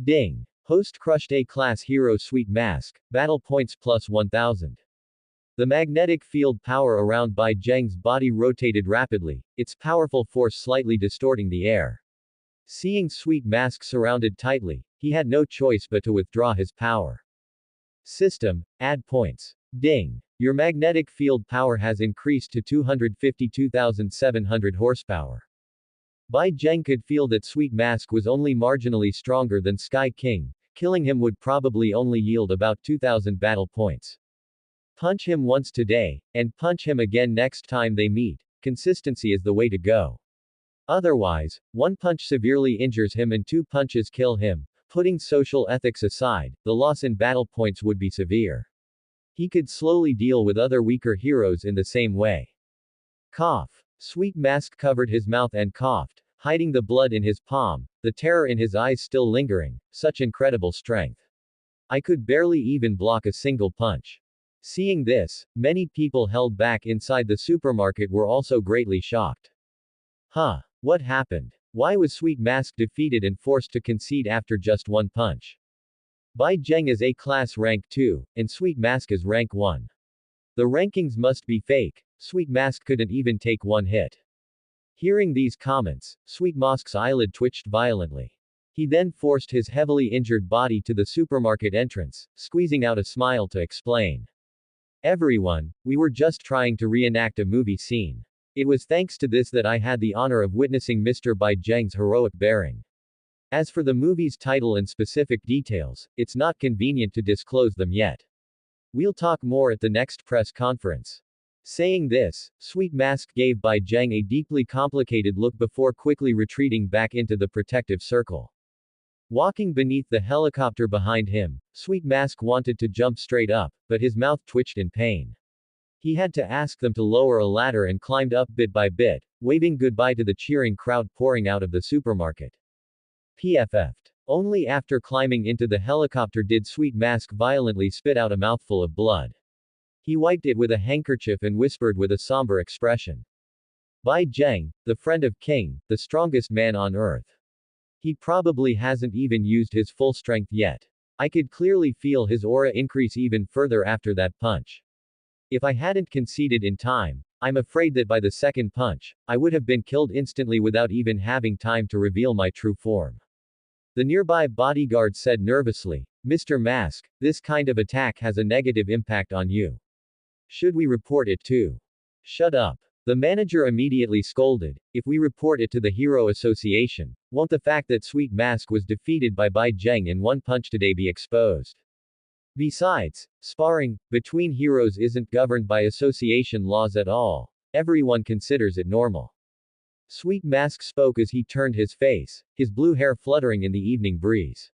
Ding! Host crushed A-class hero Sweet Mask, battle points plus 1000. The magnetic field power around Bai Zheng's body rotated rapidly, its powerful force slightly distorting the air. Seeing Sweet Mask surrounded tightly, he had no choice but to withdraw his power. System, add points. Ding! Your magnetic field power has increased to 252,700 horsepower. Bai Zheng could feel that Sweet Mask was only marginally stronger than Sky King, killing him would probably only yield about 2,000 battle points. Punch him once today, and punch him again next time they meet. Consistency is the way to go. Otherwise, 1 punch severely injures him and 2 punches kill him. Putting social ethics aside, the loss in battle points would be severe. He could slowly deal with other weaker heroes in the same way. Cough. Sweet Mask covered his mouth and coughed, hiding the blood in his palm, the terror in his eyes still lingering. Such incredible strength. I could barely even block a single punch. Seeing this, many people held back inside the supermarket were also greatly shocked. Huh? What happened? Why was Sweet Mask defeated and forced to concede after just 1 punch? Bai Zheng is A-class rank 2, and Sweet Mask is rank 1. The rankings must be fake. Sweet Mask couldn't even take 1 hit. Hearing these comments, Sweet Mask's eyelid twitched violently. He then forced his heavily injured body to the supermarket entrance, squeezing out a smile to explain. Everyone, we were just trying to reenact a movie scene. It was thanks to this that I had the honor of witnessing Mr. Bai Zheng's heroic bearing. As for the movie's title and specific details, it's not convenient to disclose them yet. We'll talk more at the next press conference. Saying this, Sweet Mask gave Bai Zheng a deeply complicated look before quickly retreating back into the protective circle. Walking beneath the helicopter behind him, Sweet Mask wanted to jump straight up, but his mouth twitched in pain. He had to ask them to lower a ladder and climbed up bit by bit, waving goodbye to the cheering crowd pouring out of the supermarket. PFF'd. Only after climbing into the helicopter did Sweet Mask violently spit out a mouthful of blood. He wiped it with a handkerchief and whispered with a somber expression. Bai Zheng, the friend of King, the strongest man on earth. He probably hasn't even used his full strength yet. I could clearly feel his aura increase even further after that punch. If I hadn't conceded in time, I'm afraid that by the second punch, I would have been killed instantly without even having time to reveal my true form. The nearby bodyguard said nervously, Mr. Mask, this kind of attack has a negative impact on you. Should we report it to? Shut up. The manager immediately scolded, if we report it to the Hero Association, won't the fact that Sweet Mask was defeated by Bai Zheng in one punch today be exposed? Besides, sparring between heroes isn't governed by association laws at all. Everyone considers it normal. Sweet Mask spoke as he turned his face, his blue hair fluttering in the evening breeze.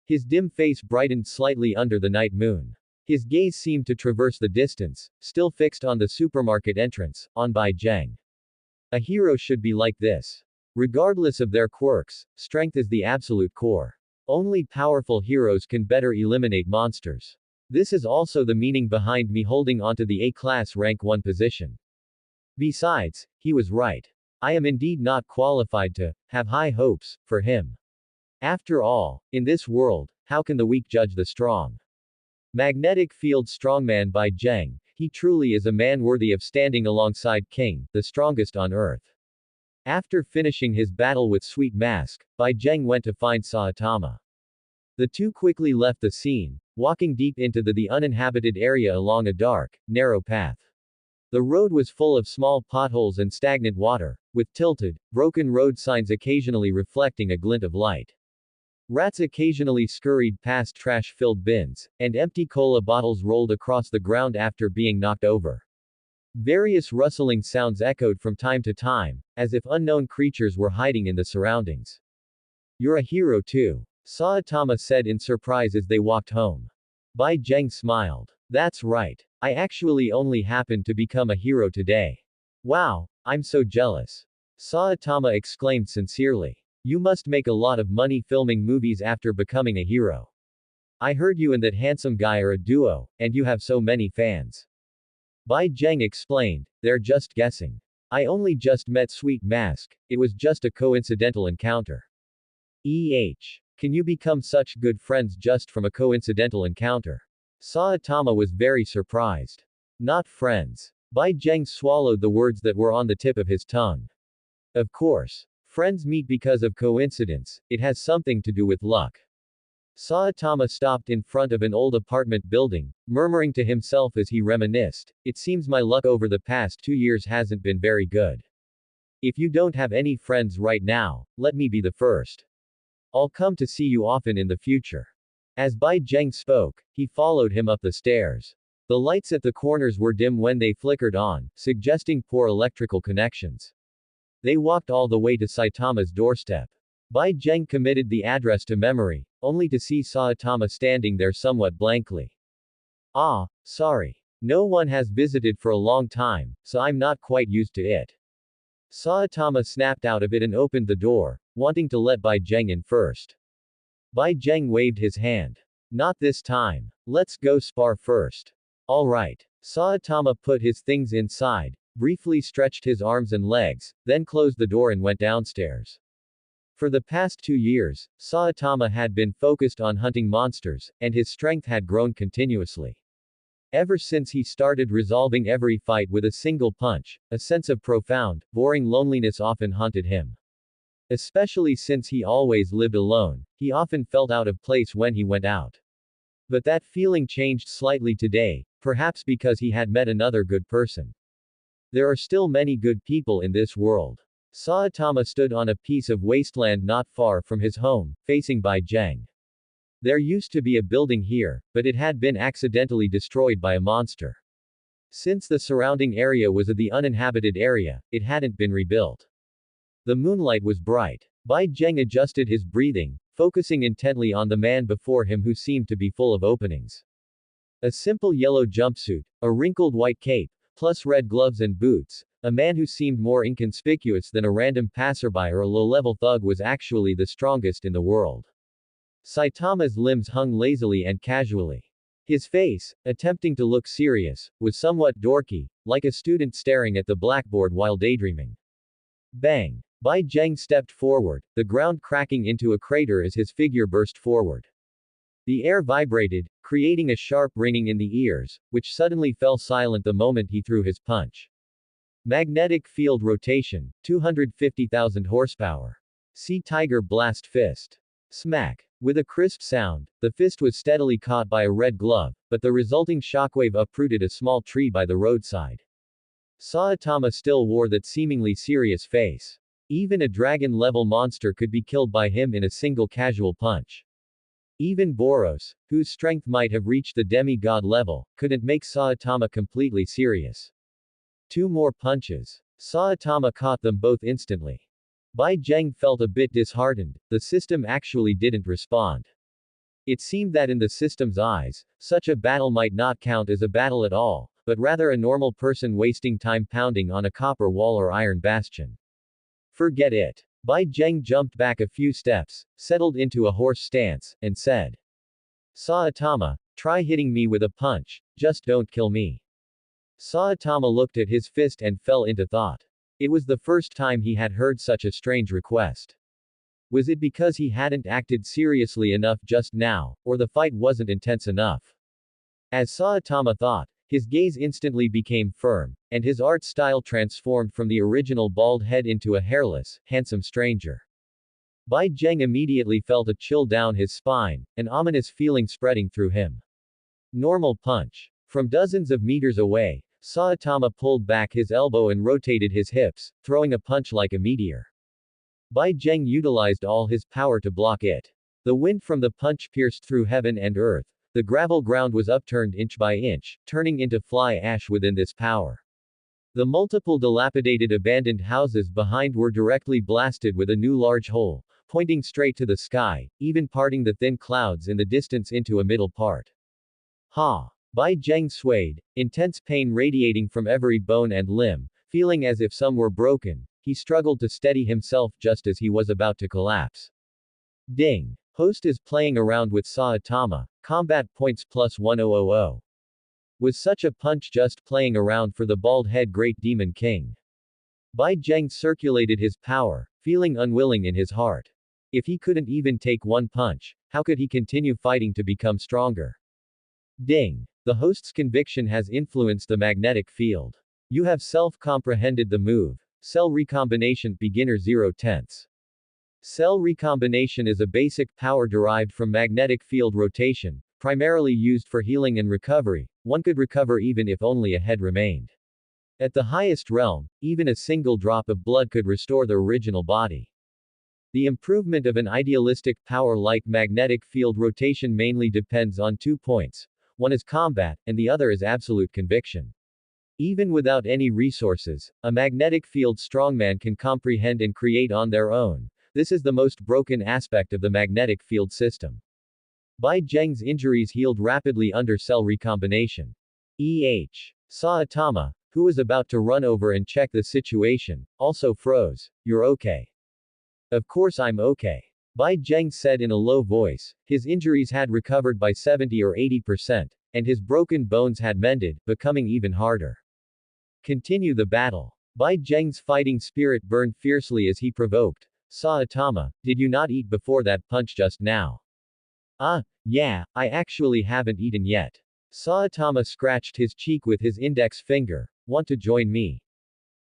His dim face brightened slightly under the night moon. His gaze seemed to traverse the distance, still fixed on the supermarket entrance, on Bai Zheng. A hero should be like this. Regardless of their quirks, strength is the absolute core. Only powerful heroes can better eliminate monsters. This is also the meaning behind me holding onto the A-class rank 1 position. Besides, he was right. I am indeed not qualified to have high hopes for him. After all, in this world, how can the weak judge the strong? Magnetic Field Strongman Bai Zheng, he truly is a man worthy of standing alongside King, the strongest on earth. After finishing his battle with Sweet Mask, Bai Zheng went to find Saitama. The two quickly left the scene, walking deep into the uninhabited area along a dark, narrow path. The road was full of small potholes and stagnant water, with tilted, broken road signs occasionally reflecting a glint of light. Rats occasionally scurried past trash-filled bins, and empty cola bottles rolled across the ground after being knocked over. Various rustling sounds echoed from time to time, as if unknown creatures were hiding in the surroundings. You're a hero too, Saitama said in surprise as they walked home. Bai Zheng smiled. That's right. I actually only happened to become a hero today. Wow, I'm so jealous. Saitama exclaimed sincerely. You must make a lot of money filming movies after becoming a hero. I heard you and that handsome guy are a duo, and you have so many fans. Bai Zheng explained, they're just guessing. I only just met Sweet Mask, it was just a coincidental encounter. Can you become such good friends just from a coincidental encounter? Saitama was very surprised. Not friends. Bai Zheng swallowed the words that were on the tip of his tongue. Of course. Friends meet because of coincidence, it has something to do with luck. Saitama stopped in front of an old apartment building, murmuring to himself as he reminisced, it seems my luck over the past 2 years hasn't been very good. If you don't have any friends right now, let me be the first. I'll come to see you often in the future. As Bai Zheng spoke, he followed him up the stairs. The lights at the corners were dim when they flickered on, suggesting poor electrical connections. They walked all the way to Saitama's doorstep. Bai Zheng committed the address to memory, only to see Saitama standing there somewhat blankly. Ah, sorry. No one has visited for a long time, so I'm not quite used to it. Saitama snapped out of it and opened the door, wanting to let Bai Zheng in first. Bai Zheng waved his hand. Not this time. Let's go spar first. Alright. Saitama put his things inside, briefly stretched his arms and legs, then closed the door and went downstairs. For the past 2 years, Saitama had been focused on hunting monsters, and his strength had grown continuously. Ever since he started resolving every fight with a single punch, a sense of profound, boring loneliness often haunted him. Especially since he always lived alone, he often felt out of place when he went out. But that feeling changed slightly today, perhaps because he had met another good person. There are still many good people in this world. Saitama stood on a piece of wasteland not far from his home, facing Bai Zheng. There used to be a building here, but it had been accidentally destroyed by a monster. Since the surrounding area was the uninhabited area, it hadn't been rebuilt. The moonlight was bright. Bai Zheng adjusted his breathing, focusing intently on the man before him who seemed to be full of openings. A simple yellow jumpsuit, a wrinkled white cape, plus red gloves and boots, a man who seemed more inconspicuous than a random passerby or a low-level thug was actually the strongest in the world. Saitama's limbs hung lazily and casually. His face, attempting to look serious, was somewhat dorky, like a student staring at the blackboard while daydreaming. Bang! Bai Zheng stepped forward, the ground cracking into a crater as his figure burst forward. The air vibrated, creating a sharp ringing in the ears, which suddenly fell silent the moment he threw his punch. Magnetic field rotation, 250,000 horsepower. Sea Tiger Blast Fist. Smack. With a crisp sound, the fist was steadily caught by a red glove, but the resulting shockwave uprooted a small tree by the roadside. Saitama still wore that seemingly serious face. Even a dragon-level monster could be killed by him in a single casual punch. Even Boros, whose strength might have reached the demigod level, couldn't make Saitama completely serious. 2 more punches. Saitama caught them both instantly. Bai Zheng felt a bit disheartened, the system actually didn't respond. It seemed that in the system's eyes, such a battle might not count as a battle at all, but rather a normal person wasting time pounding on a copper wall or iron bastion. Forget it. Bai Zheng jumped back a few steps, settled into a horse stance, and said, Saitama, try hitting me with a punch, just don't kill me. Saitama looked at his fist and fell into thought. It was the first time he had heard such a strange request. Was it because he hadn't acted seriously enough just now, or the fight wasn't intense enough? As Saitama thought, his gaze instantly became firm, and his art style transformed from the original bald head into a hairless, handsome stranger. Bai Zheng immediately felt a chill down his spine, an ominous feeling spreading through him. Normal punch. From dozens of meters away, Saitama pulled back his elbow and rotated his hips, throwing a punch like a meteor. Bai Zheng utilized all his power to block it. The wind from the punch pierced through heaven and earth. The gravel ground was upturned inch by inch, turning into fly ash within this power. The multiple dilapidated abandoned houses behind were directly blasted with a new large hole, pointing straight to the sky, even parting the thin clouds in the distance into a middle part. Ha! Bai Zheng swayed, intense pain radiating from every bone and limb, feeling as if some were broken. He struggled to steady himself just as he was about to collapse. Ding! Host is playing around with Saitama, combat points plus 1000. Was such a punch just playing around for the bald head Great Demon King? Bai Zheng circulated his power, feeling unwilling in his heart. If he couldn't even take one punch, how could he continue fighting to become stronger? Ding! The host's conviction has influenced the magnetic field. You have self-comprehended the move. Cell recombination beginner 0/10. Cell recombination is a basic power derived from magnetic field rotation, primarily used for healing and recovery. One could recover even if only a head remained. At the highest realm, even a single drop of blood could restore the original body. The improvement of an idealistic power like magnetic field rotation mainly depends on 2 points. One is combat, and the other is absolute conviction. Even without any resources, a magnetic field strongman can comprehend and create on their own. This is the most broken aspect of the magnetic field system. Bai Zheng's injuries healed rapidly under cell recombination. Saitama, who was about to run over and check the situation, also froze. You're okay. Of course I'm okay. Bai Zheng said in a low voice. His injuries had recovered by 70 or 80%, and his broken bones had mended, becoming even harder. Continue the battle. Bai Zheng's fighting spirit burned fiercely as he provoked. Saitama, did you not eat before that punch just now? Yeah, I actually haven't eaten yet. Saitama scratched his cheek with his index finger. Want to join me?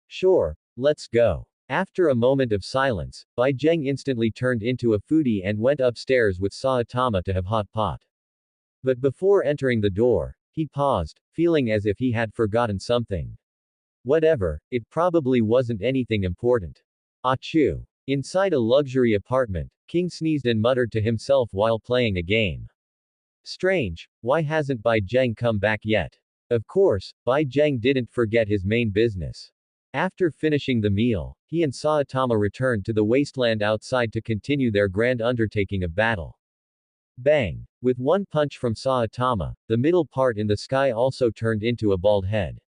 Sure, let's go. After a moment of silence, Bai Zheng instantly turned into a foodie and went upstairs with Saitama to have hot pot. But before entering the door, he paused, feeling as if he had forgotten something. Whatever, it probably wasn't anything important. Achoo. Inside a luxury apartment, King sneezed and muttered to himself while playing a game. Strange, why hasn't Bai Zheng come back yet? Of course, Bai Zheng didn't forget his main business. After finishing the meal, he and Saitama returned to the wasteland outside to continue their grand undertaking of battle. Bang! With one punch from Saitama, the middle part in the sky also turned into a bald head.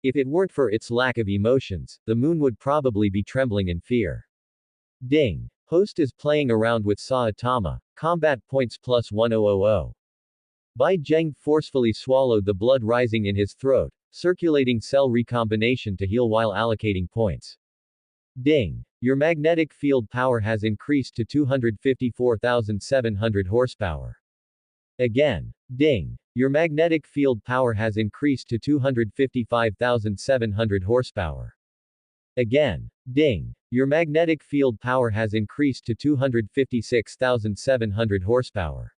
If it weren't for its lack of emotions, the moon would probably be trembling in fear. Ding! Host is playing around with Saitama, combat points plus 1000. Bai Zheng forcefully swallowed the blood rising in his throat, circulating cell recombination to heal while allocating points. Ding! Your magnetic field power has increased to 254,700 horsepower. Again. Ding! Your magnetic field power has increased to 255,700 horsepower. Again. Ding! Your magnetic field power has increased to 256,700 horsepower.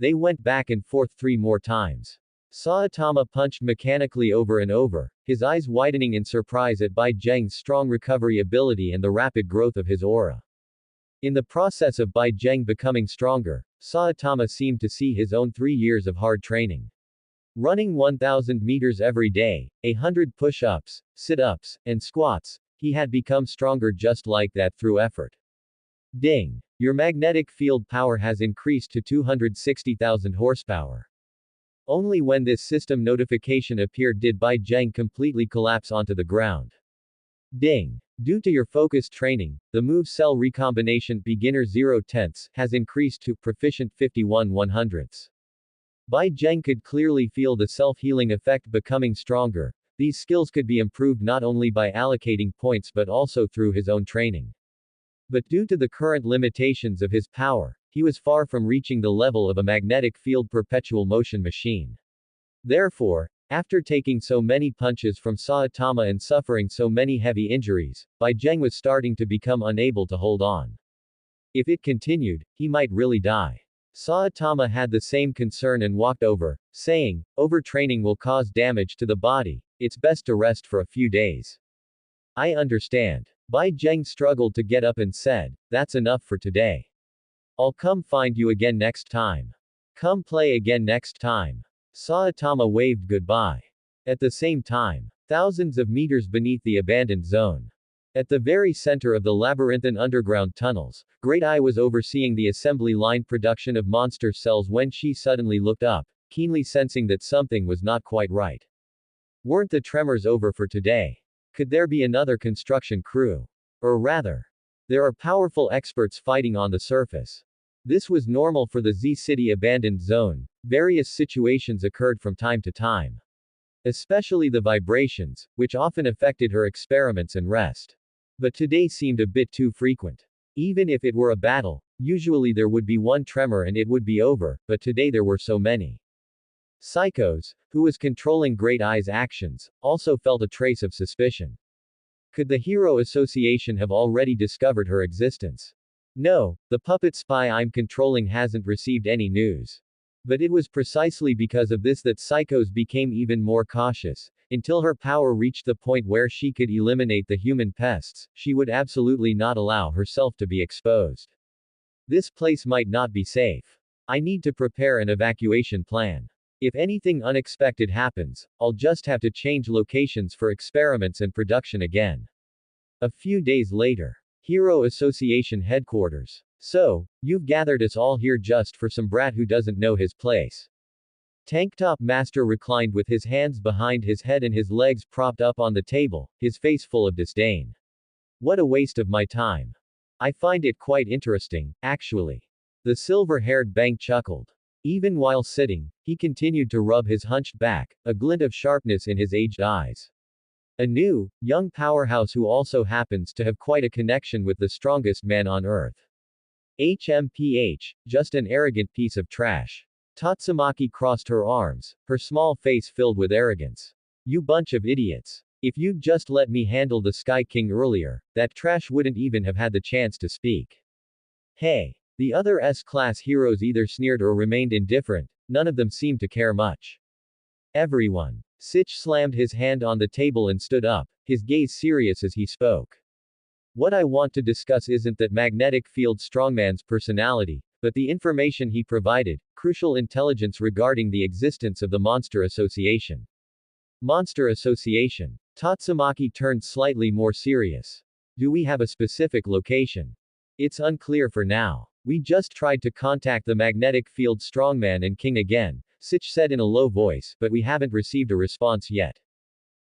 They went back and forth 3 more times. Saitama punched mechanically over and over, his eyes widening in surprise at Bai Zheng's strong recovery ability and the rapid growth of his aura. In the process of Bai Zheng becoming stronger, Saitama seemed to see his own 3 years of hard training. Running 1,000 meters every day, 100 push-ups, sit-ups, and squats, he had become stronger just like that through effort. Ding! Your magnetic field power has increased to 260,000 horsepower. Only when this system notification appeared did Bai Zheng completely collapse onto the ground. Ding! Due to your focused training, the move cell recombination beginner 0/10 has increased to proficient 51/100. Bai Zheng could clearly feel the self-healing effect becoming stronger. These skills could be improved not only by allocating points but also through his own training. But due to the current limitations of his power, he was far from reaching the level of a magnetic field perpetual motion machine. Therefore, after taking so many punches from Saitama and suffering so many heavy injuries, Bai Zheng was starting to become unable to hold on. If it continued, he might really die. Saitama had the same concern and walked over, saying, overtraining will cause damage to the body, it's best to rest for a few days. I understand. Bai Zheng struggled to get up and said, that's enough for today. I'll come find you again next time. Come play again next time. Saitama waved goodbye. At the same time, thousands of meters beneath the abandoned zone. At the very center of the labyrinthine underground tunnels, Great Eye was overseeing the assembly line production of monster cells when she suddenly looked up, keenly sensing that something was not quite right. Weren't the tremors over for today? Could there be another construction crew? Or rather, there are powerful experts fighting on the surface. This was normal for the Z-City abandoned zone. Various situations occurred from time to time. Especially the vibrations, which often affected her experiments and rest. But today seemed a bit too frequent. Even if it were a battle, usually there would be one tremor and it would be over, but today there were so many. Psychos, who was controlling Great Eye's actions, also felt a trace of suspicion. Could the Hero Association have already discovered her existence? No, the puppet spy I'm controlling hasn't received any news. But it was precisely because of this that Psychos became even more cautious. Until her power reached the point where she could eliminate the human pests, she would absolutely not allow herself to be exposed. This place might not be safe. I need to prepare an evacuation plan. If anything unexpected happens, I'll just have to change locations for experiments and production again. A few days later. Hero Association headquarters. So, you've gathered us all here just for some brat who doesn't know his place. Tanktop Master reclined with his hands behind his head and his legs propped up on the table, his face full of disdain. What a waste of my time. I find it quite interesting, actually. The silver-haired Bank chuckled. Even while sitting, he continued to rub his hunched back, a glint of sharpness in his aged eyes. A new, young powerhouse who also happens to have quite a connection with the strongest man on earth. HMPH, just an arrogant piece of trash. Tatsumaki crossed her arms, her small face filled with arrogance. You bunch of idiots. If you'd just let me handle the Sky King earlier, that trash wouldn't even have had the chance to speak. Hey. The other S-class heroes either sneered or remained indifferent, none of them seemed to care much. Everyone. Sitch slammed his hand on the table and stood up, his gaze serious as he spoke. What I want to discuss isn't that magnetic field strongman's personality, but the information he provided, crucial intelligence regarding the existence of the monster association. Monster association. Tatsumaki turned slightly more serious. Do we have a specific location? It's unclear for now. We just tried to contact the magnetic field strongman and king again, Sitch said in a low voice, but we haven't received a response yet.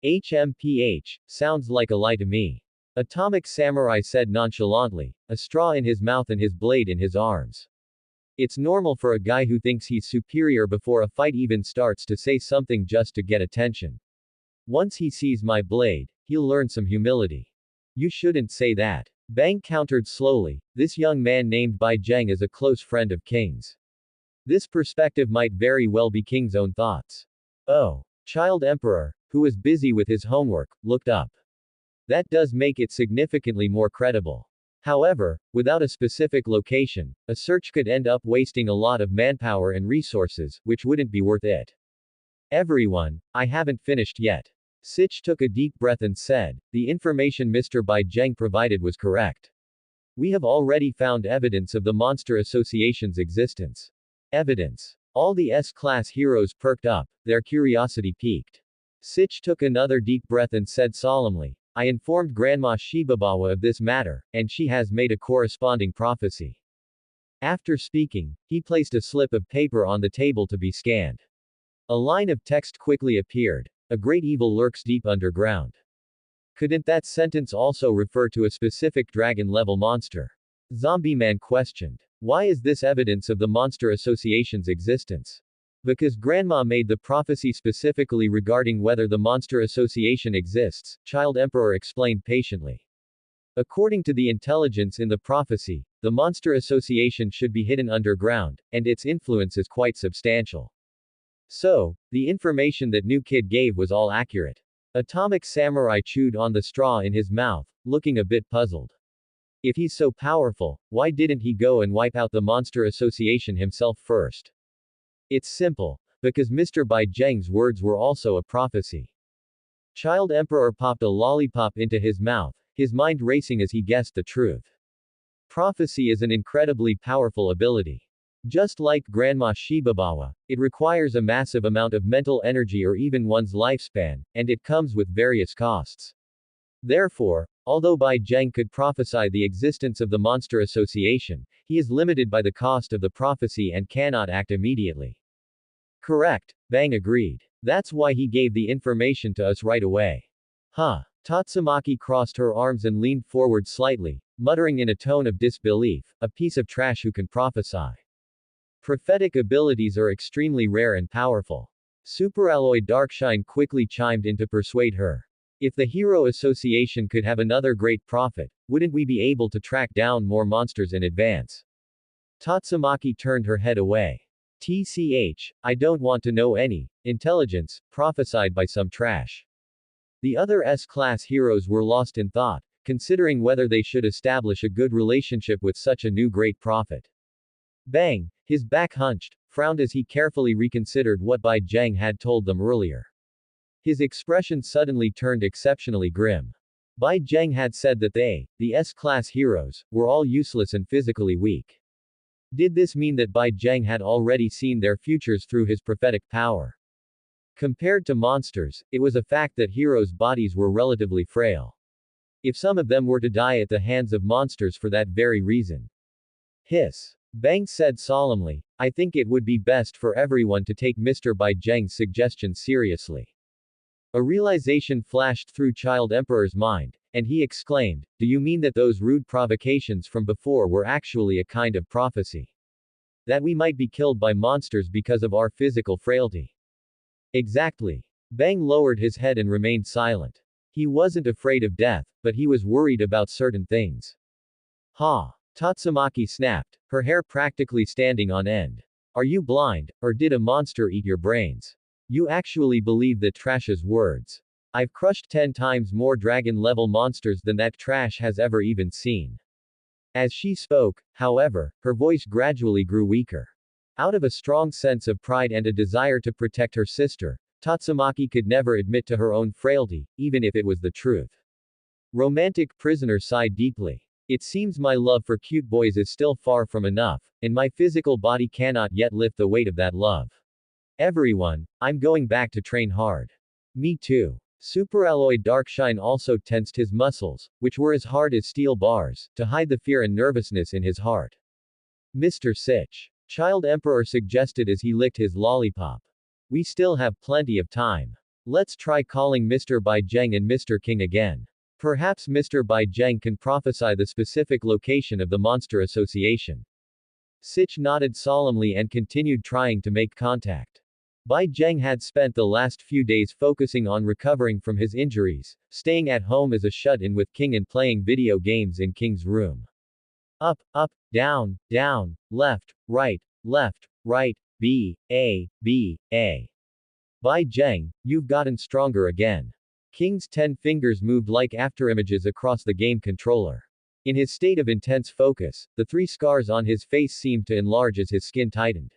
HMPH, sounds like a lie to me. Atomic Samurai said nonchalantly, a straw in his mouth and his blade in his arms. It's normal for a guy who thinks he's superior before a fight even starts to say something just to get attention. Once he sees my blade, he'll learn some humility. You shouldn't say that. Bang countered slowly, this young man named Bai Zheng is a close friend of King's. This perspective might very well be King's own thoughts. Oh. Child Emperor, who was busy with his homework, looked up. That does make it significantly more credible. However, without a specific location, a search could end up wasting a lot of manpower and resources, which wouldn't be worth it. Everyone, I haven't finished yet. Sitch took a deep breath and said, the information Mr. Bai Zheng provided was correct. We have already found evidence of the Monster Association's existence. Evidence. All the S-class heroes perked up, their curiosity piqued. Sitch took another deep breath and said solemnly, I informed Grandma Shibabawa of this matter, and she has made a corresponding prophecy. After speaking, he placed a slip of paper on the table to be scanned. A line of text quickly appeared. A great evil lurks deep underground. Couldn't that sentence also refer to a specific dragon-level monster? Zombie Man questioned. Why is this evidence of the Monster Association's existence? Because Grandma made the prophecy specifically regarding whether the Monster Association exists, Child Emperor explained patiently. According to the intelligence in the prophecy, the Monster Association should be hidden underground, and its influence is quite substantial. So, the information that New Kid gave was all accurate. Atomic Samurai chewed on the straw in his mouth, looking a bit puzzled. If he's so powerful, why didn't he go and wipe out the Monster Association himself first? It's simple. Because Mr. Bai Zheng's words were also a prophecy. Child Emperor popped a lollipop into his mouth, his mind racing as he guessed the truth. Prophecy is an incredibly powerful ability. Just like Grandma Shibabawa, it requires a massive amount of mental energy or even one's lifespan, and it comes with various costs. Therefore, although Bai Zheng could prophesy the existence of the Monster Association, he is limited by the cost of the prophecy and cannot act immediately. Correct, Bang agreed. That's why he gave the information to us right away. Huh. Tatsumaki crossed her arms and leaned forward slightly, muttering in a tone of disbelief, a piece of trash who can prophesy. Prophetic abilities are extremely rare and powerful. Superalloy Darkshine quickly chimed in to persuade her. If the Hero Association could have another great prophet, wouldn't we be able to track down more monsters in advance? Tatsumaki turned her head away. TCH, I don't want to know any intelligence prophesied by some trash. The other S-class heroes were lost in thought, considering whether they should establish a good relationship with such a new great prophet. Bang, his back hunched, frowned as he carefully reconsidered what Bai Zheng had told them earlier. His expression suddenly turned exceptionally grim. Bai Zheng had said that they, the S-class heroes, were all useless and physically weak. Did this mean that Bai Zheng had already seen their futures through his prophetic power? Compared to monsters, it was a fact that heroes' bodies were relatively frail. If some of them were to die at the hands of monsters for that very reason. Hiss. Bang said solemnly, I think it would be best for everyone to take Mr. Bai Zheng's suggestion seriously. A realization flashed through Child Emperor's mind, and he exclaimed, do you mean that those rude provocations from before were actually a kind of prophecy? That we might be killed by monsters because of our physical frailty? Exactly. Bang lowered his head and remained silent. He wasn't afraid of death, but he was worried about certain things. Ha! Tatsumaki snapped, her hair practically standing on end. Are you blind, or did a monster eat your brains? You actually believe that trash's words. I've crushed 10 times more dragon-level monsters than that trash has ever even seen. As she spoke, however, her voice gradually grew weaker. Out of a strong sense of pride and a desire to protect her sister, Tatsumaki could never admit to her own frailty, even if it was the truth. Romantic prisoner sighed deeply. It seems my love for cute boys is still far from enough, and my physical body cannot yet lift the weight of that love. Everyone, I'm going back to train hard. Me too. Superalloy Darkshine also tensed his muscles, which were as hard as steel bars, to hide the fear and nervousness in his heart. Mr. Sitch. Child Emperor suggested as he licked his lollipop. We still have plenty of time. Let's try calling Mr. Baizheng and Mr. King again. Perhaps Mr. Baizheng can prophesy the specific location of the Monster Association. Sitch nodded solemnly and continued trying to make contact. Bai Zheng had spent the last few days focusing on recovering from his injuries, staying at home as a shut-in with King and playing video games in King's room. Up, down, left, right, B, A. Bai Zheng, you've gotten stronger again. King's 10 fingers moved like afterimages across the game controller. In his state of intense focus, the 3 scars on his face seemed to enlarge as his skin tightened.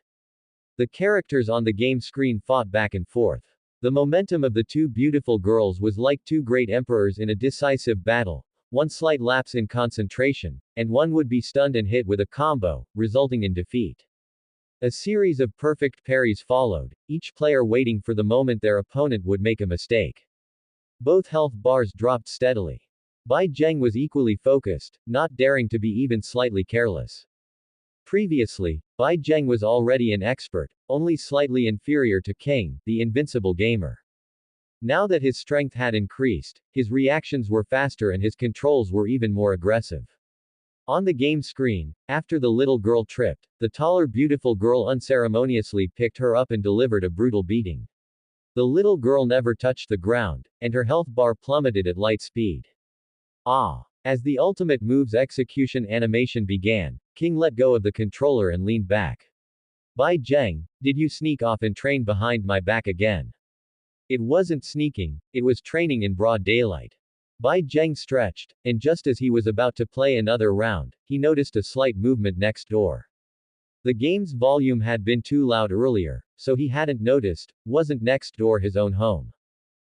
The characters on the game screen fought back and forth. The momentum of the 2 beautiful girls was like 2 great emperors in a decisive battle, one slight lapse in concentration, and one would be stunned and hit with a combo, resulting in defeat. A series of perfect parries followed, each player waiting for the moment their opponent would make a mistake. Both health bars dropped steadily. Bai Zheng was equally focused, not daring to be even slightly careless. Previously, Bai Zheng was already an expert, only slightly inferior to King, the invincible gamer. Now that his strength had increased, his reactions were faster and his controls were even more aggressive. On the game screen, after the little girl tripped, the taller beautiful girl unceremoniously picked her up and delivered a brutal beating. The little girl never touched the ground, and her health bar plummeted at light speed. As the ultimate move's execution animation began, King let go of the controller and leaned back. Bai Zheng, did you sneak off and train behind my back again? It wasn't sneaking, it was training in broad daylight. Bai Zheng stretched, and just as he was about to play another round, he noticed a slight movement next door. The game's volume had been too loud earlier, so he hadn't noticed, wasn't next door his own home.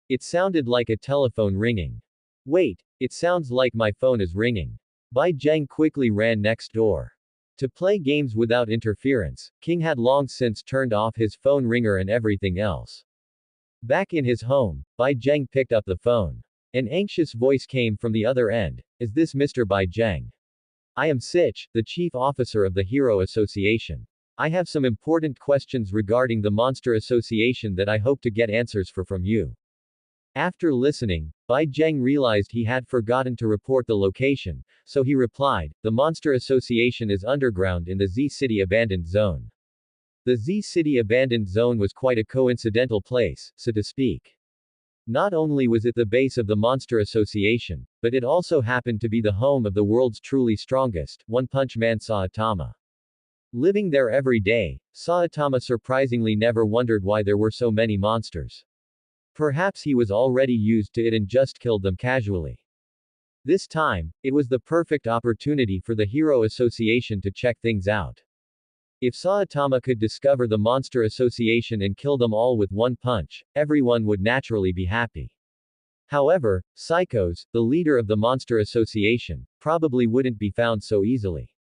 It sounded like a telephone ringing. Wait, it sounds like my phone is ringing. Bai Zheng quickly ran next door. To play games without interference, King had long since turned off his phone ringer and everything else. Back in his home, Bai Zheng picked up the phone. An anxious voice came from the other end. Is this Mr. Bai Zheng? I am Sitch, the chief officer of the Hero Association. I have some important questions regarding the Monster Association that I hope to get answers from you. After listening, Bai Zheng realized he had forgotten to report the location, so he replied, the Monster Association is underground in the Z-City Abandoned Zone. The Z-City Abandoned Zone was quite a coincidental place, so to speak. Not only was it the base of the Monster Association, but it also happened to be the home of the world's truly strongest, One-Punch Man Saitama. Living there every day, Saitama surprisingly never wondered why there were so many monsters. Perhaps he was already used to it and just killed them casually. This time, it was the perfect opportunity for the Hero Association to check things out. If Saitama could discover the Monster Association and kill them all with one punch, everyone would naturally be happy. However, Psychos, the leader of the Monster Association, probably wouldn't be found so easily.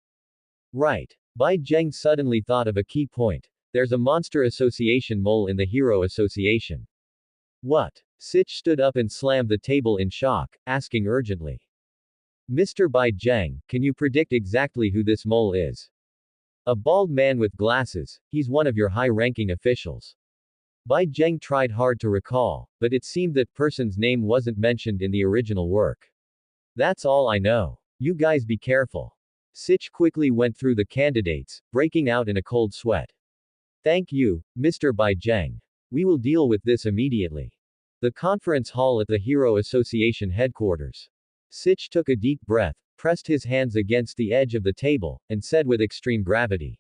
Right. Bai Zheng suddenly thought of a key point. There's a Monster Association mole in the Hero Association. What? Sitch stood up and slammed the table in shock, asking urgently. Mr. Bai Zheng, can you predict exactly who this mole is? A bald man with glasses, he's one of your high-ranking officials. Bai Zheng tried hard to recall, but it seemed that person's name wasn't mentioned in the original work. That's all I know. You guys be careful. Sitch quickly went through the candidates, breaking out in a cold sweat. Thank you, Mr. Bai Zheng. We will deal with this immediately. The conference hall at the Hero Association headquarters. Sitch took a deep breath, pressed his hands against the edge of the table, and said with extreme gravity.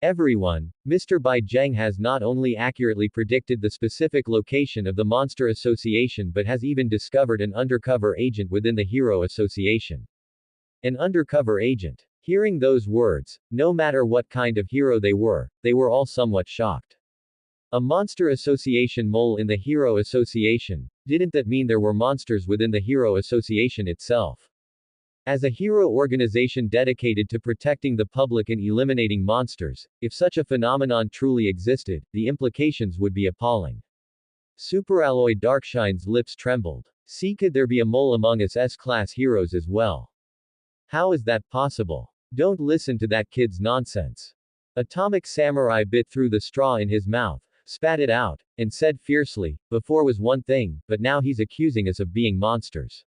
Everyone, Mr. Bai Zheng has not only accurately predicted the specific location of the Monster Association but has even discovered an undercover agent within the Hero Association. An undercover agent. Hearing those words, no matter what kind of hero they were all somewhat shocked. A Monster Association mole in the Hero Association. didn't that mean there were monsters within the Hero Association itself? As a hero organization dedicated to protecting the public and eliminating monsters, if such a phenomenon truly existed, the implications would be appalling. Superalloy Darkshine's lips trembled. See, could there be a mole among us S-class heroes as well? How is that possible? Don't listen to that kid's nonsense. Atomic Samurai bit through the straw in his mouth, spat it out, and said fiercely, before was one thing, but now he's accusing us of being monsters.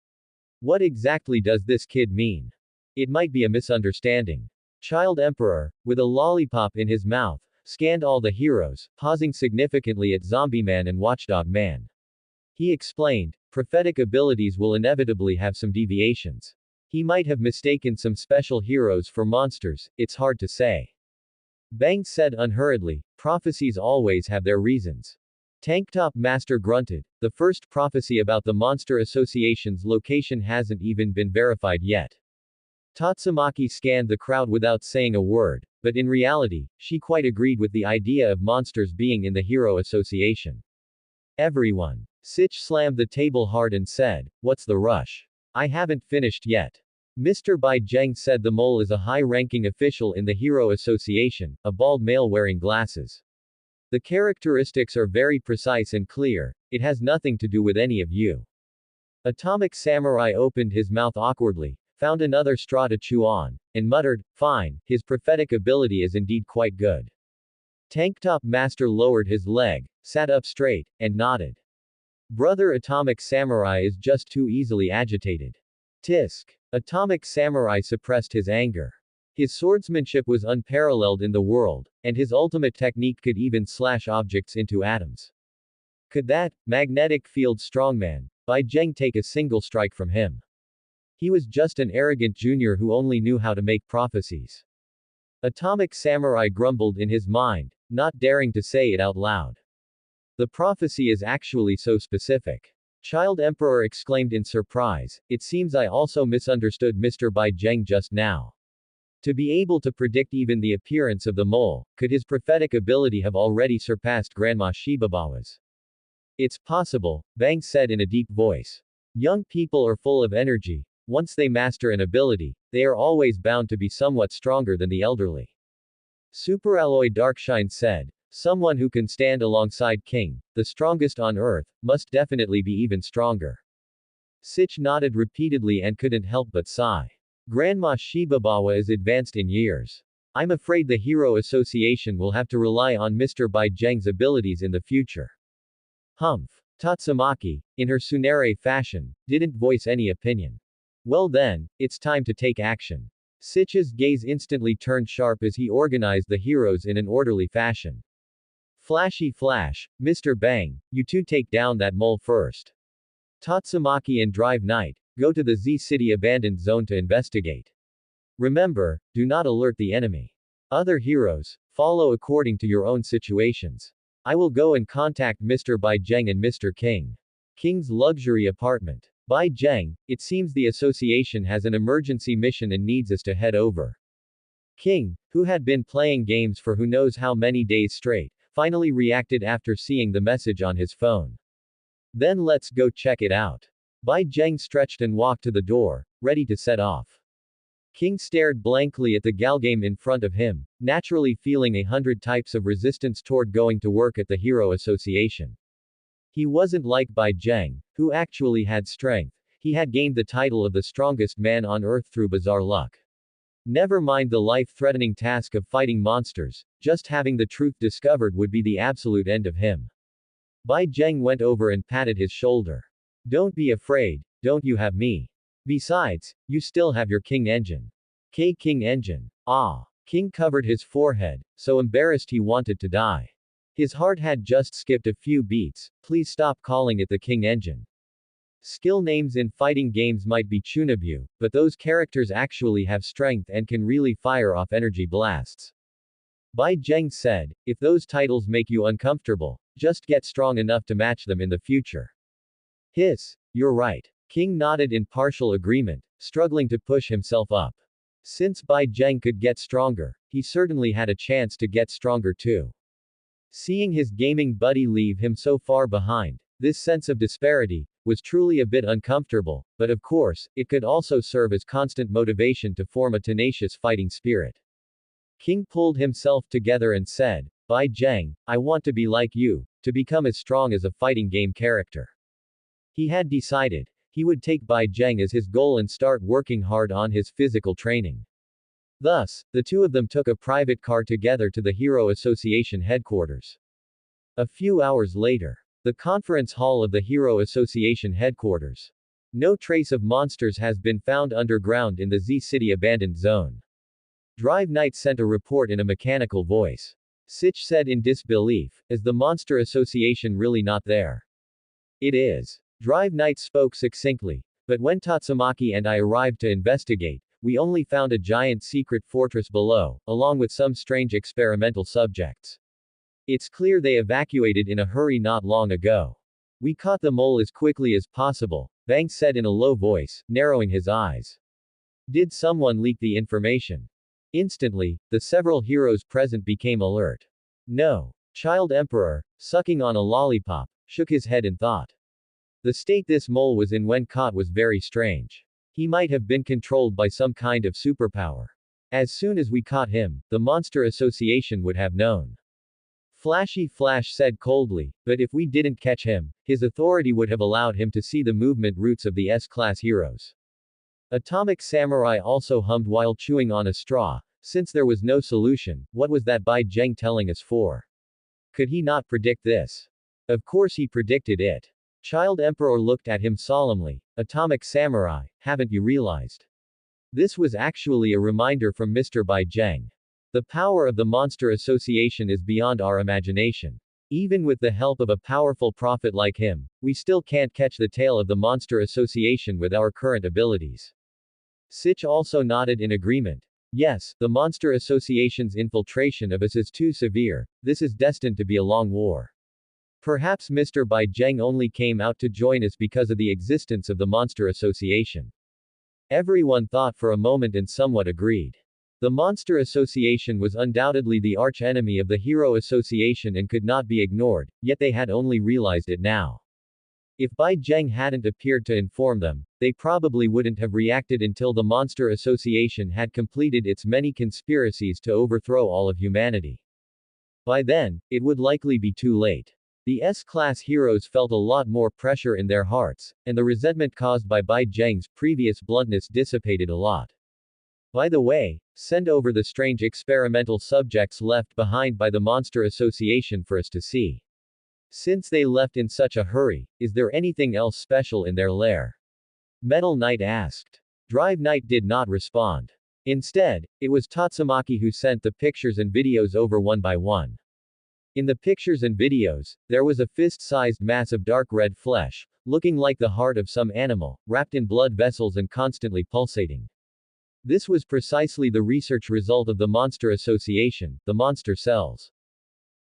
What exactly does this kid mean? It might be a misunderstanding. Child Emperor, with a lollipop in his mouth, scanned all the heroes, pausing significantly at Zombie Man and Watchdog Man. He explained, prophetic abilities will inevitably have some deviations. He might have mistaken some special heroes for monsters, it's hard to say. Bang said unhurriedly, prophecies always have their reasons. Tanktop Master grunted, the first prophecy about the Monster Association's location hasn't even been verified yet. Tatsumaki scanned the crowd without saying a word, but in reality, she quite agreed with the idea of monsters being in the Hero Association. Everyone. Sitch slammed the table hard and said, what's the rush? I haven't finished yet. Mr. Bai Zheng said the mole is a high-ranking official in the Hero Association, a bald male wearing glasses. The characteristics are very precise and clear, it has nothing to do with any of you. Atomic Samurai opened his mouth awkwardly, found another straw to chew on, and muttered, fine, his prophetic ability is indeed quite good. Tanktop Master lowered his leg, sat up straight, and nodded. Brother Atomic Samurai is just too easily agitated. Tisk. Atomic Samurai suppressed his anger. His swordsmanship was unparalleled in the world, and his ultimate technique could even slash objects into atoms. Could that magnetic field strongman, Bai Zheng, take a single strike from him? He was just an arrogant junior who only knew how to make prophecies. Atomic Samurai grumbled in his mind, not daring to say it out loud. The prophecy is actually so specific. Child Emperor exclaimed in surprise, it seems I also misunderstood Mr. Bai Zheng just now. To be able to predict even the appearance of the mole, could his prophetic ability have already surpassed Grandma Shibabawa's? It's possible, Bang said in a deep voice. Young people are full of energy. Once they master an ability, they are always bound to be somewhat stronger than the elderly. Superalloy Darkshine said, someone who can stand alongside King, the strongest on Earth, must definitely be even stronger. Sitch nodded repeatedly and couldn't help but sigh. Grandma Shibabawa is advanced in years. I'm afraid the Hero Association will have to rely on Mr. Bai Zheng's abilities in the future. Humph. Tatsumaki, in her tsundere fashion, didn't voice any opinion. Well then, it's time to take action. Sitch's gaze instantly turned sharp as he organized the heroes in an orderly fashion. Flashy flash, Mr. Bang, you two take down that mole first. Tatsumaki and Drive Knight, go to the Z-City abandoned zone to investigate. Remember, do not alert the enemy. Other heroes, follow according to your own situations. I will go and contact Mr. Bai Zheng and Mr. King. King's luxury apartment. Bai Zheng, it seems the association has an emergency mission and needs us to head over. King, who had been playing games for who knows how many days straight, finally reacted after seeing the message on his phone. Then let's go check it out. Bai Zheng stretched and walked to the door, ready to set off. King stared blankly at the galgame in front of him, naturally feeling 100 types of resistance toward going to work at the Hero Association. He wasn't like Bai Zheng, who actually had strength. He had gained the title of the strongest man on Earth through bizarre luck. Never mind the life-threatening task of fighting monsters, just having the truth discovered would be the absolute end of him. Bai Zheng went over and patted his shoulder. Don't be afraid, don't you have me? Besides, you still have your King engine. King engine. Ah. King covered his forehead, so embarrassed he wanted to die. His heart had just skipped a few beats, please stop calling it the King engine. Skill names in fighting games might be Chunabu, but those characters actually have strength and can really fire off energy blasts. Bai Zheng said, if those titles make you uncomfortable, just get strong enough to match them in the future. Hiss. You're right. King nodded in partial agreement, struggling to push himself up. Since Bai Zheng could get stronger, he certainly had a chance to get stronger too. Seeing his gaming buddy leave him so far behind, this sense of disparity was truly a bit uncomfortable, but of course, it could also serve as constant motivation to form a tenacious fighting spirit. King pulled himself together and said, Bai Zheng, I want to be like you, to become as strong as a fighting game character. He had decided, he would take Bai Zheng as his goal and start working hard on his physical training. Thus, the two of them took a private car together to the Hero Association headquarters. A few hours later, the conference hall of the Hero Association headquarters. No trace of monsters has been found underground in the Z City abandoned zone. Drive Knight sent a report in a mechanical voice. Sitch said in disbelief, is the Monster Association really not there? It is. Drive Knight spoke succinctly, but when Tatsumaki and I arrived to investigate, we only found a giant secret fortress below, along with some strange experimental subjects. It's clear they evacuated in a hurry not long ago. We caught the mole as quickly as possible, Bang said in a low voice, narrowing his eyes. Did someone leak the information? Instantly, the several heroes present became alert. No. Child Emperor, sucking on a lollipop, shook his head in thought. The state this mole was in when caught was very strange. He might have been controlled by some kind of superpower. As soon as we caught him, the Monster Association would have known. Flashy Flash said coldly, but if we didn't catch him, his authority would have allowed him to see the movement routes of the S-class heroes. Atomic Samurai also hummed while chewing on a straw. Since there was no solution, what was that Bai Zheng telling us for? Could he not predict this? Of course he predicted it. Child Emperor looked at him solemnly. Atomic Samurai, haven't you realized? This was actually a reminder from Mr. Bai Zheng. The power of the Monster Association is beyond our imagination. Even with the help of a powerful prophet like him, we still can't catch the tail of the Monster Association with our current abilities. Sitch also nodded in agreement. Yes, the Monster Association's infiltration of us is too severe. This is destined to be a long war. Perhaps Mr. Bai Zheng only came out to join us because of the existence of the Monster Association. Everyone thought for a moment and somewhat agreed. The Monster Association was undoubtedly the arch-enemy of the Hero Association and could not be ignored, yet they had only realized it now. If Bai Zheng hadn't appeared to inform them, they probably wouldn't have reacted until the Monster Association had completed its many conspiracies to overthrow all of humanity. By then, it would likely be too late. The S-class heroes felt a lot more pressure in their hearts, and the resentment caused by Bai Zheng's previous bluntness dissipated a lot. By the way, send over the strange experimental subjects left behind by the Monster Association for us to see. Since they left in such a hurry, is there anything else special in their lair? Metal Knight asked. Drive Knight did not respond. Instead, it was Tatsumaki who sent the pictures and videos over one by one. In the pictures and videos, there was a fist-sized mass of dark red flesh, looking like the heart of some animal, wrapped in blood vessels and constantly pulsating. This was precisely the research result of the Monster Association, the monster cells.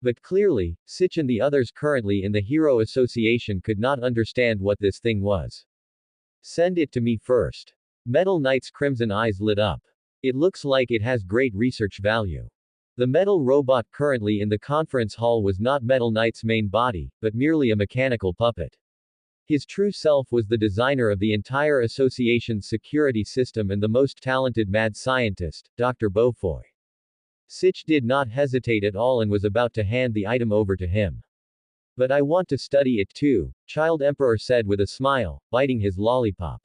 But clearly, Sitch and the others currently in the Hero Association could not understand what this thing was. Send it to me first. Metal Knight's crimson eyes lit up. It looks like it has great research value. The metal robot currently in the conference hall was not Metal Knight's main body, but merely a mechanical puppet. His true self was the designer of the entire association's security system and the most talented mad scientist, Dr. Beaufoy. Sitch did not hesitate at all and was about to hand the item over to him. But I want to study it too, Child Emperor said with a smile, biting his lollipop.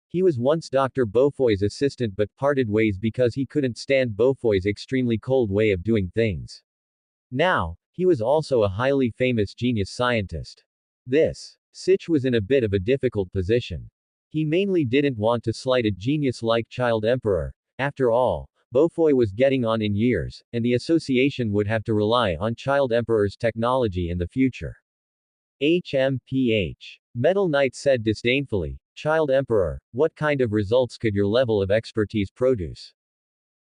He was once Dr. Beaufoy's assistant but parted ways because he couldn't stand Beaufoy's extremely cold way of doing things. Now, he was also a highly famous genius scientist. Sitch was in a bit of a difficult position. He mainly didn't want to slight a genius like Child Emperor. After all, Beaufoy was getting on in years, and the association would have to rely on Child Emperor's technology in the future. HMPH. Metal Knight said disdainfully, Child Emperor, what kind of results could your level of expertise produce?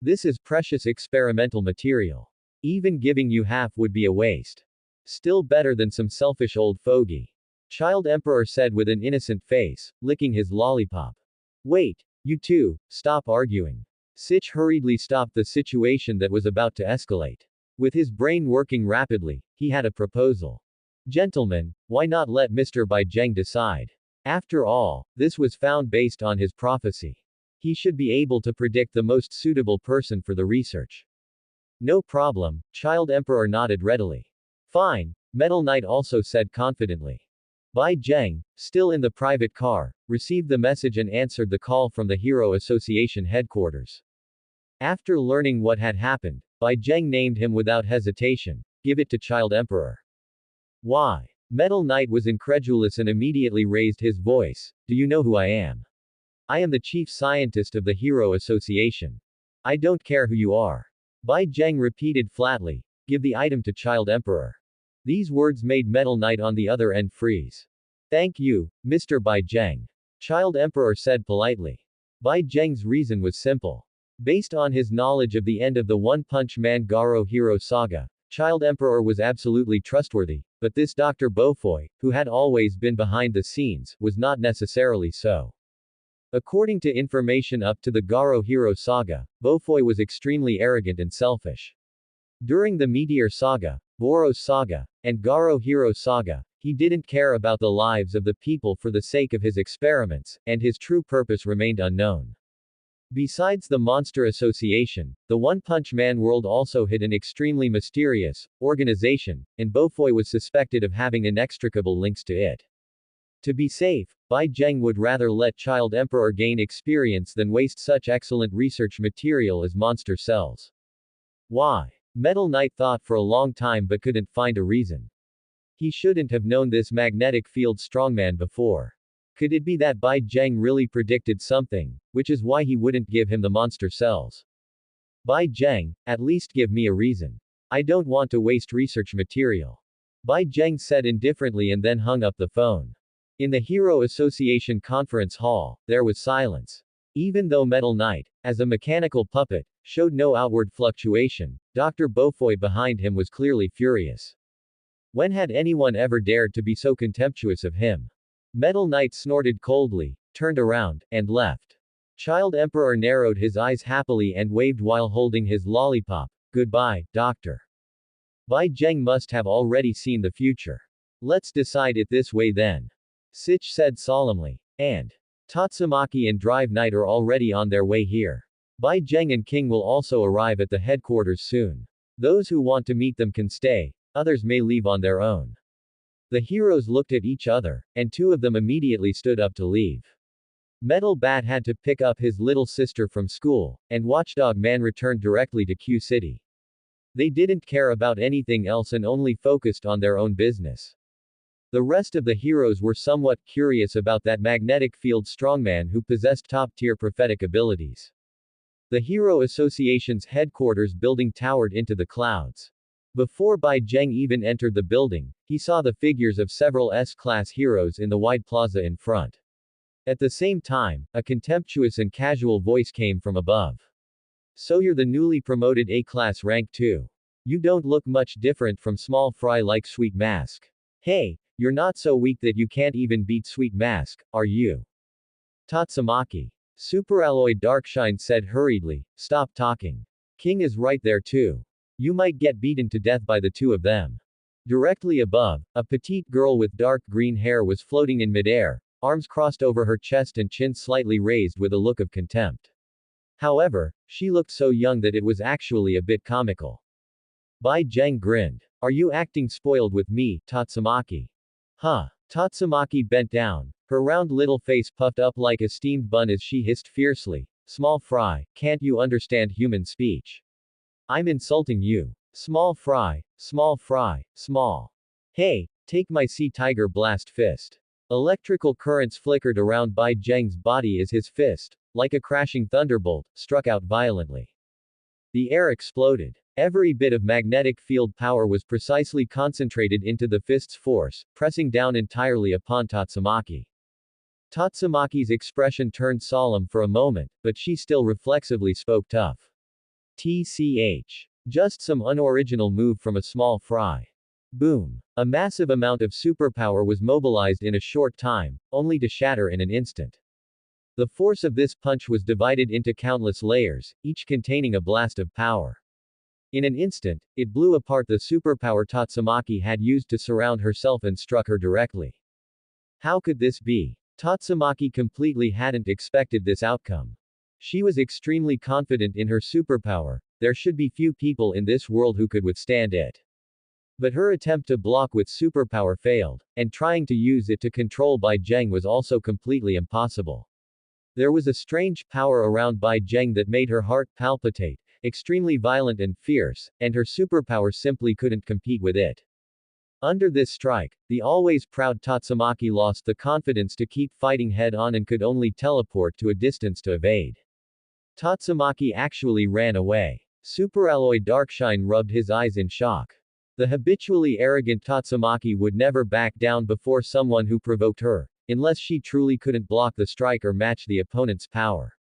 This is precious experimental material. Even giving you half would be a waste. Still better than some selfish old fogey. Child Emperor said with an innocent face, licking his lollipop. Wait, you two, stop arguing. Sitch hurriedly stopped the situation that was about to escalate. With his brain working rapidly, he had a proposal. Gentlemen, why not let Mr. Bai Zheng decide? After all, this was found based on his prophecy. He should be able to predict the most suitable person for the research. No problem, Child Emperor nodded readily. Fine, Metal Knight also said confidently. Bai Zheng, still in the private car, received the message and answered the call from the Hero Association headquarters. After learning what had happened, Bai Zheng named him without hesitation. Give it to Child Emperor. Why? Metal Knight was incredulous and immediately raised his voice. Do you know who I am? I am the chief scientist of the Hero Association. I don't care who you are. Bai Zheng repeated flatly. Give the item to Child Emperor. These words made Metal Knight on the other end freeze. Thank you, Mr. Bai Zheng. Child Emperor said politely. Bai Zheng's reason was simple. Based on his knowledge of the end of the One Punch Man Garo Hero saga, Child Emperor was absolutely trustworthy, but this Dr. Beaufoy, who had always been behind the scenes, was not necessarily so. According to information up to the Garo Hero saga, Beaufoy was extremely arrogant and selfish. During the Meteor saga, Boros saga, and Garo Hero saga, he didn't care about the lives of the people for the sake of his experiments, and his true purpose remained unknown. Besides the Monster Association, the One Punch Man world also hid an extremely mysterious organization, and Beaufoy was suspected of having inextricable links to it. To be safe, Bai Zheng would rather let Child Emperor gain experience than waste such excellent research material as monster cells. Why? Metal Knight thought for a long time but couldn't find a reason. He shouldn't have known this magnetic field strongman before. Could it be that Bai Zheng really predicted something, which is why he wouldn't give him the monster cells? Bai Zheng, at least give me a reason. I don't want to waste research material. Bai Zheng said indifferently and then hung up the phone. In the Hero Association conference hall, there was silence. Even though Metal Knight, as a mechanical puppet, showed no outward fluctuation, Dr. Beaufoy behind him was clearly furious. When had anyone ever dared to be so contemptuous of him? Metal Knight snorted coldly, turned around, and left. Child Emperor narrowed his eyes happily and waved while holding his lollipop. Goodbye, Doctor. Bai Zheng must have already seen the future. Let's decide it this way then. Sitch said solemnly. And Tatsumaki and Drive Knight are already on their way here. Bai Zheng and King will also arrive at the headquarters soon. Those who want to meet them can stay, others may leave on their own. The heroes looked at each other, and two of them immediately stood up to leave. Metal Bat had to pick up his little sister from school, and Watchdog Man returned directly to Q City. They didn't care about anything else and only focused on their own business. The rest of the heroes were somewhat curious about that magnetic field strongman who possessed top-tier prophetic abilities. The Hero Association's headquarters building towered into the clouds. Before Bai Zheng even entered the building, he saw the figures of several S-class heroes in the wide plaza in front. At the same time, a contemptuous and casual voice came from above. So you're the newly promoted A-class rank 2. You don't look much different from Small Fry like Sweet Mask. Hey, you're not so weak that you can't even beat Sweet Mask, are you? Tatsumaki. Superalloy Darkshine said hurriedly, stop talking. King is right there too. You might get beaten to death by the two of them. Directly above, a petite girl with dark green hair was floating in midair, arms crossed over her chest and chin slightly raised with a look of contempt. However, she looked so young that it was actually a bit comical. Bai Zheng grinned. Are you acting spoiled with me, Tatsumaki? Huh. Tatsumaki bent down, her round little face puffed up like a steamed bun as she hissed fiercely, Small Fry, can't you understand human speech? I'm insulting you. Small Fry, Small Fry, Small. Hey, take my Sea Tiger Blast fist. Electrical currents flickered around Bai Zheng's body as his fist, like a crashing thunderbolt, struck out violently. The air exploded. Every bit of magnetic field power was precisely concentrated into the fist's force, pressing down entirely upon Tatsumaki. Tatsumaki's expression turned solemn for a moment, but she still reflexively spoke tough. TCH. Just some unoriginal move from a Small Fry. Boom. A massive amount of superpower was mobilized in a short time, only to shatter in an instant. The force of this punch was divided into countless layers, each containing a blast of power. In an instant, it blew apart the superpower Tatsumaki had used to surround herself and struck her directly. How could this be? Tatsumaki completely hadn't expected this outcome. She was extremely confident in her superpower, there should be few people in this world who could withstand it. But her attempt to block with superpower failed, and trying to use it to control Bai Zheng was also completely impossible. There was a strange power around Bai Zheng that made her heart palpitate, extremely violent and fierce, and her superpower simply couldn't compete with it. Under this strike, the always proud Tatsumaki lost the confidence to keep fighting head-on and could only teleport to a distance to evade. Tatsumaki actually ran away. Superalloy Darkshine rubbed his eyes in shock. The habitually arrogant Tatsumaki would never back down before someone who provoked her, unless she truly couldn't block the strike or match the opponent's power.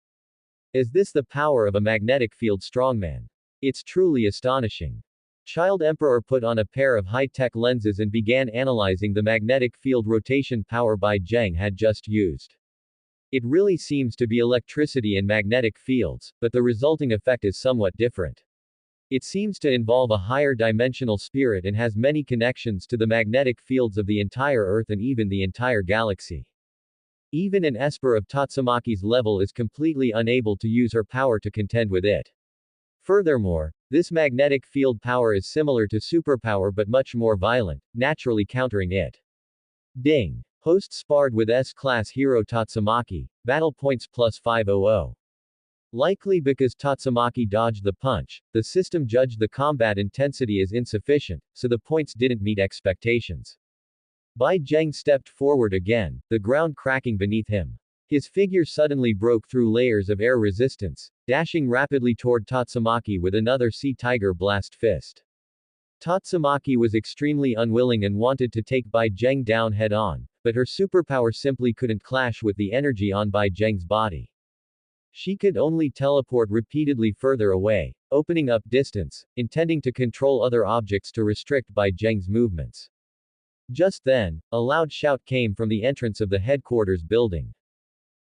Is this the power of a magnetic field strongman? It's truly astonishing. Child Emperor put on a pair of high-tech lenses and began analyzing the magnetic field rotation power Bai Zheng had just used. It really seems to be electricity and magnetic fields, but the resulting effect is somewhat different. It seems to involve a higher dimensional spirit and has many connections to the magnetic fields of the entire Earth and even the entire galaxy. Even an Esper of Tatsumaki's level is completely unable to use her power to contend with it. Furthermore, this magnetic field power is similar to superpower but much more violent, naturally countering it. Ding. Host sparred with S-class hero Tatsumaki, battle points plus 500. Likely because Tatsumaki dodged the punch, the system judged the combat intensity as insufficient, so the points didn't meet expectations. Bai Zheng stepped forward again, the ground cracking beneath him. His figure suddenly broke through layers of air resistance, dashing rapidly toward Tatsumaki with another Sea Tiger Blast Fist. Tatsumaki was extremely unwilling and wanted to take Bai Zheng down head-on, but her superpower simply couldn't clash with the energy on Bai Zheng's body. She could only teleport repeatedly further away, opening up distance, intending to control other objects to restrict Bai Zheng's movements. Just then, a loud shout came from the entrance of the headquarters building.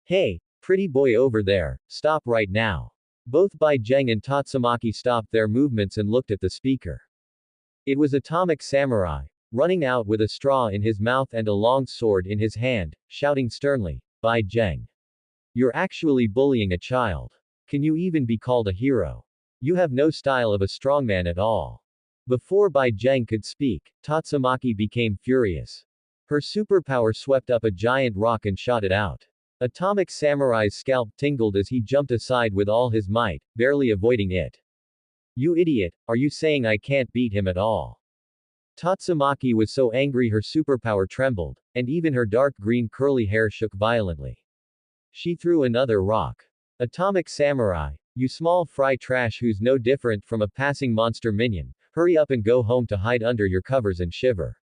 Hey, pretty boy over there, stop right now. Both Bai Zheng and Tatsumaki stopped their movements and looked at the speaker. It was Atomic Samurai, running out with a straw in his mouth and a long sword in his hand, shouting sternly, Bai Zheng. You're actually bullying a child. Can you even be called a hero? You have no style of a strongman at all. Before Bai Zheng could speak, Tatsumaki became furious. Her superpower swept up a giant rock and shot it out. Atomic Samurai's scalp tingled as he jumped aside with all his might, barely avoiding it. You idiot, are you saying I can't beat him at all? Tatsumaki was so angry her superpower trembled, and even her dark green curly hair shook violently. She threw another rock. Atomic Samurai, you small fry trash who's no different from a passing monster minion, hurry up and go home to hide under your covers and shiver.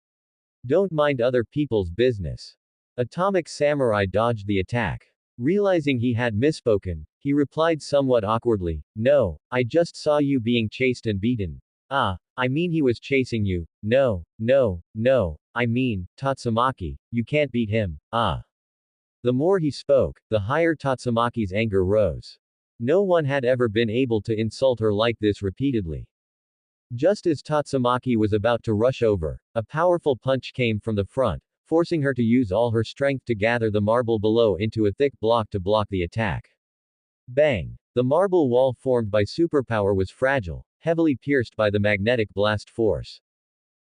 Don't mind other people's business. Atomic Samurai dodged the attack. Realizing he had misspoken, he replied somewhat awkwardly, No, I just saw you being chased and beaten. I mean he was chasing you. No, I mean, Tatsumaki, you can't beat him. The more he spoke, the higher Tatsumaki's anger rose. No one had ever been able to insult her like this repeatedly. Just as Tatsumaki was about to rush over, a powerful punch came from the front, forcing her to use all her strength to gather the marble below into a thick block to block the attack. Bang! The marble wall formed by superpower was fragile, heavily pierced by the magnetic blast force.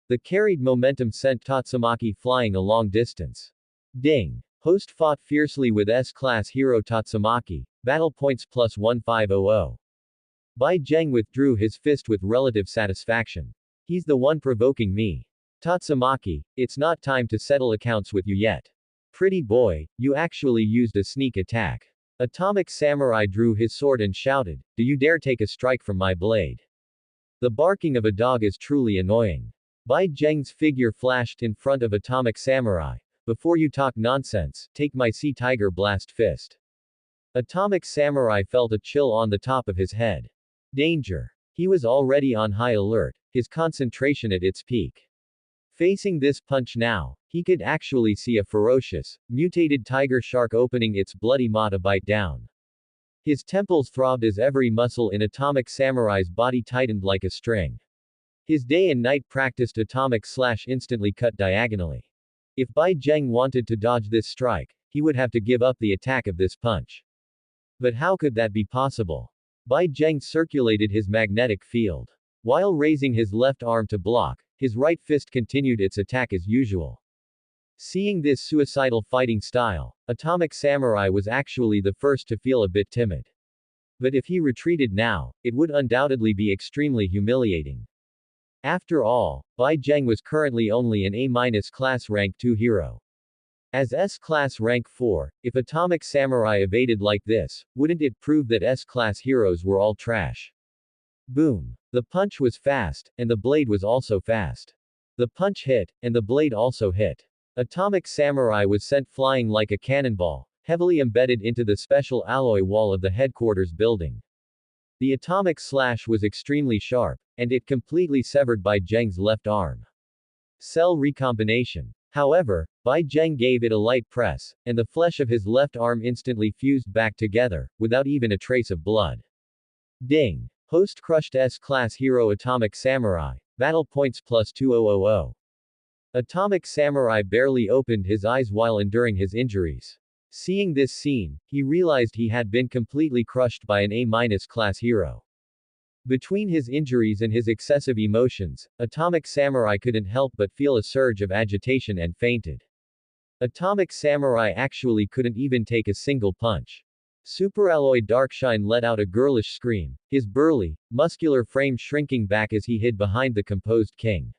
The carried momentum sent Tatsumaki flying a long distance. Ding! Host fought fiercely with S-class hero Tatsumaki, battle points plus 1500. Bai Zheng withdrew his fist with relative satisfaction. He's the one provoking me. Tatsumaki, it's not time to settle accounts with you yet. Pretty boy, you actually used a sneak attack. Atomic Samurai drew his sword and shouted, Do you dare take a strike from my blade? The barking of a dog is truly annoying. Bai Zheng's figure flashed in front of Atomic Samurai. Before you talk nonsense, take my Sea Tiger Blast Fist. Atomic Samurai felt a chill on the top of his head. Danger. He was already on high alert, his concentration at its peak. Facing this punch now, he could actually see a ferocious, mutated tiger shark opening its bloody maw to bite down. His temples throbbed as every muscle in Atomic Samurai's body tightened like a string. His day and night practiced atomic slash instantly cut diagonally. If Bai Zheng wanted to dodge this strike, he would have to give up the attack of this punch. But how could that be possible? Bai Zheng circulated his magnetic field. While raising his left arm to block, his right fist continued its attack as usual. Seeing this suicidal fighting style, Atomic Samurai was actually the first to feel a bit timid. But if he retreated now, it would undoubtedly be extremely humiliating. After all, Bai Zheng was currently only an A- class rank 2 hero. As S-class rank 4, if Atomic Samurai evaded like this, wouldn't it prove that S-class heroes were all trash? Boom. The punch was fast, and the blade was also fast. The punch hit, and the blade also hit. Atomic Samurai was sent flying like a cannonball, heavily embedded into the special alloy wall of the headquarters building. The atomic slash was extremely sharp, and it completely severed Bai Zheng's left arm. Cell recombination. However, Bai Zheng gave it a light press, and the flesh of his left arm instantly fused back together, without even a trace of blood. Ding. Host crushed S-class hero Atomic Samurai. Battle points plus 2000. Atomic Samurai barely opened his eyes while enduring his injuries. Seeing this scene, he realized he had been completely crushed by an A-class hero. Between his injuries and his excessive emotions, Atomic Samurai couldn't help but feel a surge of agitation and fainted. Atomic Samurai actually couldn't even take a single punch. Superalloy Darkshine let out a girlish scream, his burly, muscular frame shrinking back as he hid behind the composed king.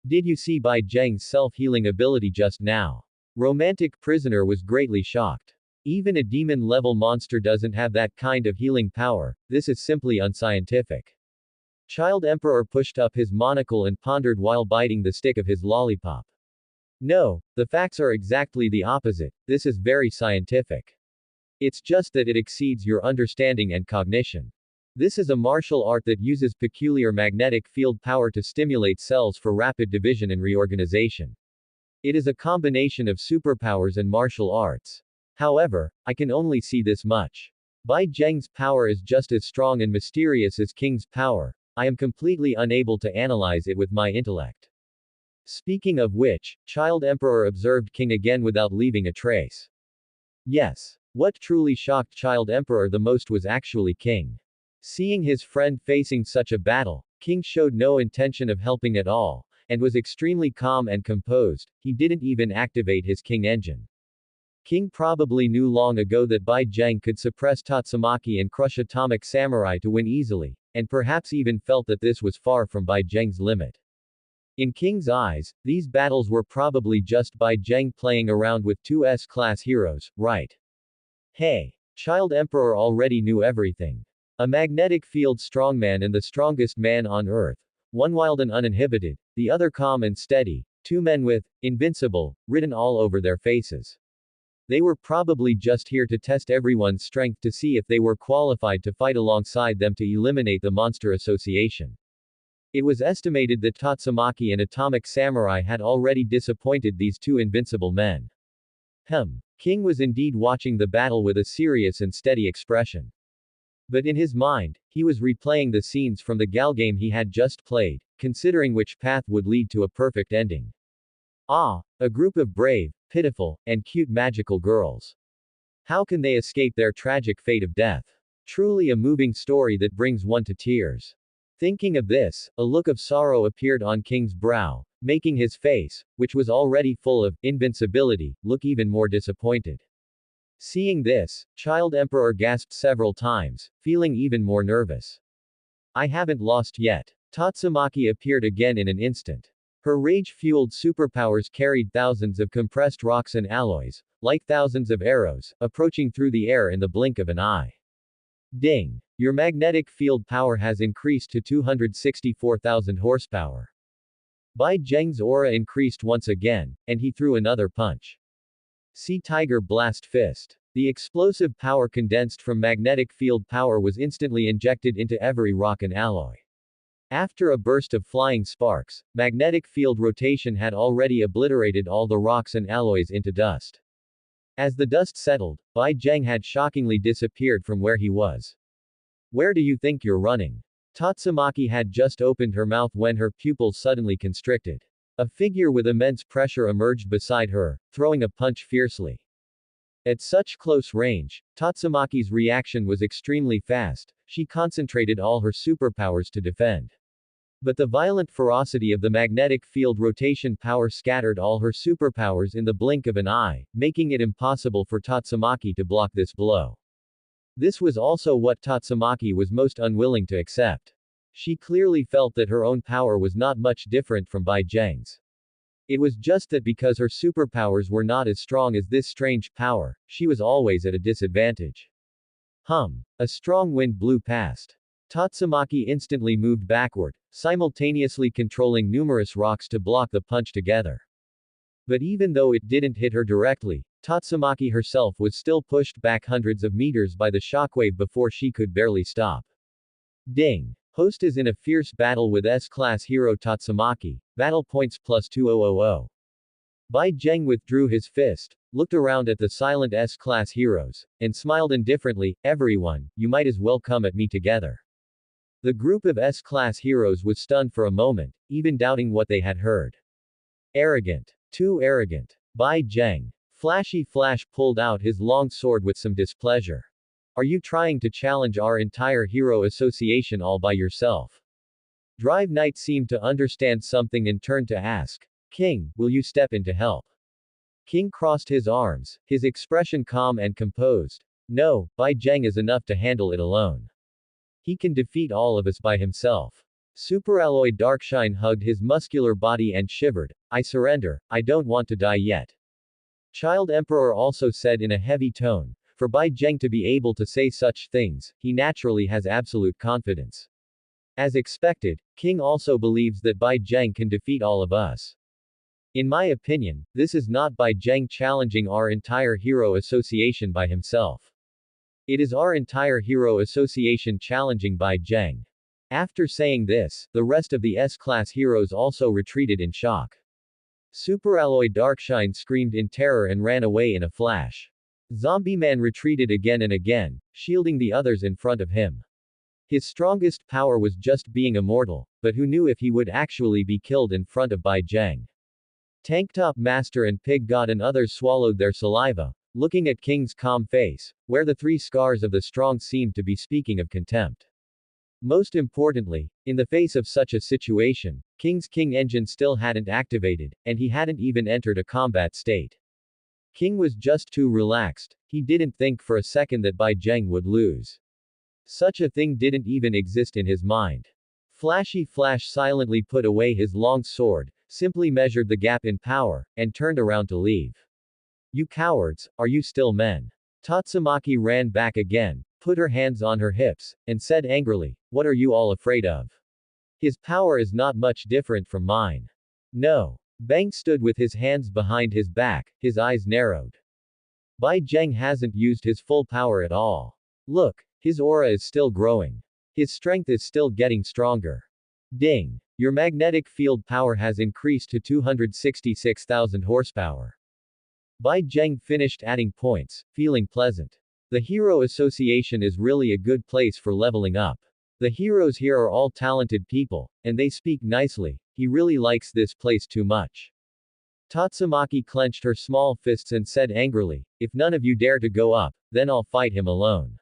Did you see Bai Zheng's self-healing ability just now? Romantic Prisoner was greatly shocked. Even a demon-level monster doesn't have that kind of healing power, this is simply unscientific. Child Emperor pushed up his monocle and pondered while biting the stick of his lollipop. No, the facts are exactly the opposite, this is very scientific. It's just that it exceeds your understanding and cognition. This is a martial art that uses peculiar magnetic field power to stimulate cells for rapid division and reorganization. It is a combination of superpowers and martial arts. However, I can only see this much. Bai Zheng's power is just as strong and mysterious as King's power. I am completely unable to analyze it with my intellect. Speaking of which, Child Emperor observed King again without leaving a trace. Yes. What truly shocked Child Emperor the most was actually King. Seeing his friend facing such a battle, King showed no intention of helping at all, and was extremely calm and composed. He didn't even activate his King engine. King probably knew long ago that Bai Zheng could suppress Tatsumaki and crush Atomic Samurai to win easily, and perhaps even felt that this was far from Bai Zheng's limit. In King's eyes, these battles were probably just Bai Zheng playing around with two S-class heroes, right? Hey! Child Emperor already knew everything. A magnetic field strongman and the strongest man on Earth. One wild and uninhibited, the other calm and steady, two men with, invincible, written all over their faces. They were probably just here to test everyone's strength to see if they were qualified to fight alongside them to eliminate the Monster Association. It was estimated that Tatsumaki and Atomic Samurai had already disappointed these two invincible men. King was indeed watching the battle with a serious and steady expression. But in his mind, he was replaying the scenes from the gal game he had just played, considering which path would lead to a perfect ending. A group of brave, pitiful, and cute magical girls. How can they escape their tragic fate of death? Truly a moving story that brings one to tears. Thinking of this, a look of sorrow appeared on King's brow, making his face, which was already full of invincibility, look even more disappointed. Seeing this, Child Emperor gasped several times, feeling even more nervous. I haven't lost yet. Tatsumaki appeared again in an instant. Her rage-fueled superpowers carried thousands of compressed rocks and alloys, like thousands of arrows, approaching through the air in the blink of an eye. Ding! Your magnetic field power has increased to 264,000 horsepower. Bai Zheng's aura increased once again, and he threw another punch. See Tiger Blast Fist. The explosive power condensed from magnetic field power was instantly injected into every rock and alloy. After a burst of flying sparks, magnetic field rotation had already obliterated all the rocks and alloys into dust. As the dust settled, Bai Zheng had shockingly disappeared from where he was. Where do you think you're running? Tatsumaki had just opened her mouth when her pupils suddenly constricted. A figure with immense pressure emerged beside her, throwing a punch fiercely. At such close range, Tatsumaki's reaction was extremely fast. She concentrated all her superpowers to defend. But the violent ferocity of the magnetic field rotation power scattered all her superpowers in the blink of an eye, making it impossible for Tatsumaki to block this blow. This was also what Tatsumaki was most unwilling to accept. She clearly felt that her own power was not much different from Bai Zheng's. It was just that because her superpowers were not as strong as this strange power, she was always at a disadvantage. A strong wind blew past. Tatsumaki instantly moved backward, simultaneously controlling numerous rocks to block the punch together. But even though it didn't hit her directly, Tatsumaki herself was still pushed back hundreds of meters by the shockwave before she could barely stop. Ding! Host is in a fierce battle with S-class hero Tatsumaki, battle points plus 2000. Bai Zheng withdrew his fist, looked around at the silent S-class heroes, and smiled indifferently. Everyone, you might as well come at me together. The group of S-class heroes was stunned for a moment, even doubting what they had heard. Arrogant. Too arrogant. Bai Zheng. Flashy Flash pulled out his long sword with some displeasure. Are you trying to challenge our entire hero association all by yourself? Drive Knight seemed to understand something and turned to ask, King, will you step in to help? King crossed his arms, his expression calm and composed. No, Bai Zheng is enough to handle it alone. He can defeat all of us by himself. Superalloy Darkshine hugged his muscular body and shivered. I surrender, I don't want to die yet. Child Emperor also said in a heavy tone, for Bai Zheng to be able to say such things, he naturally has absolute confidence. As expected, King also believes that Bai Zheng can defeat all of us. In my opinion, this is not Bai Zheng challenging our entire hero association by himself. It is our entire hero association challenging Bai Zheng. After saying this, the rest of the S-class heroes also retreated in shock. Superalloy Darkshine screamed in terror and ran away in a flash. Zombie Man retreated again and again, shielding the others in front of him. His strongest power was just being immortal, but who knew if he would actually be killed in front of Bai Zheng. Tanktop Master and Pig God and others swallowed their saliva, looking at King's calm face, where the three scars of the strong seemed to be speaking of contempt. Most importantly, in the face of such a situation, King's King engine still hadn't activated, and he hadn't even entered a combat state. King was just too relaxed, he didn't think for a second that Bai Zheng would lose. Such a thing didn't even exist in his mind. Flashy Flash silently put away his long sword, simply measured the gap in power, and turned around to leave. You cowards, are you still men? Tatsumaki ran back again, put her hands on her hips, and said angrily, what are you all afraid of? His power is not much different from mine. No. Bang stood with his hands behind his back, his eyes narrowed. Bai Zheng hasn't used his full power at all. Look, his aura is still growing. His strength is still getting stronger. Ding. Your magnetic field power has increased to 266,000 horsepower. Bai Zheng finished adding points, feeling pleasant. The Hero Association is really a good place for leveling up. The heroes here are all talented people, and they speak nicely. He really likes this place too much. Tatsumaki clenched her small fists and said angrily, if none of you dare to go up, then I'll fight him alone.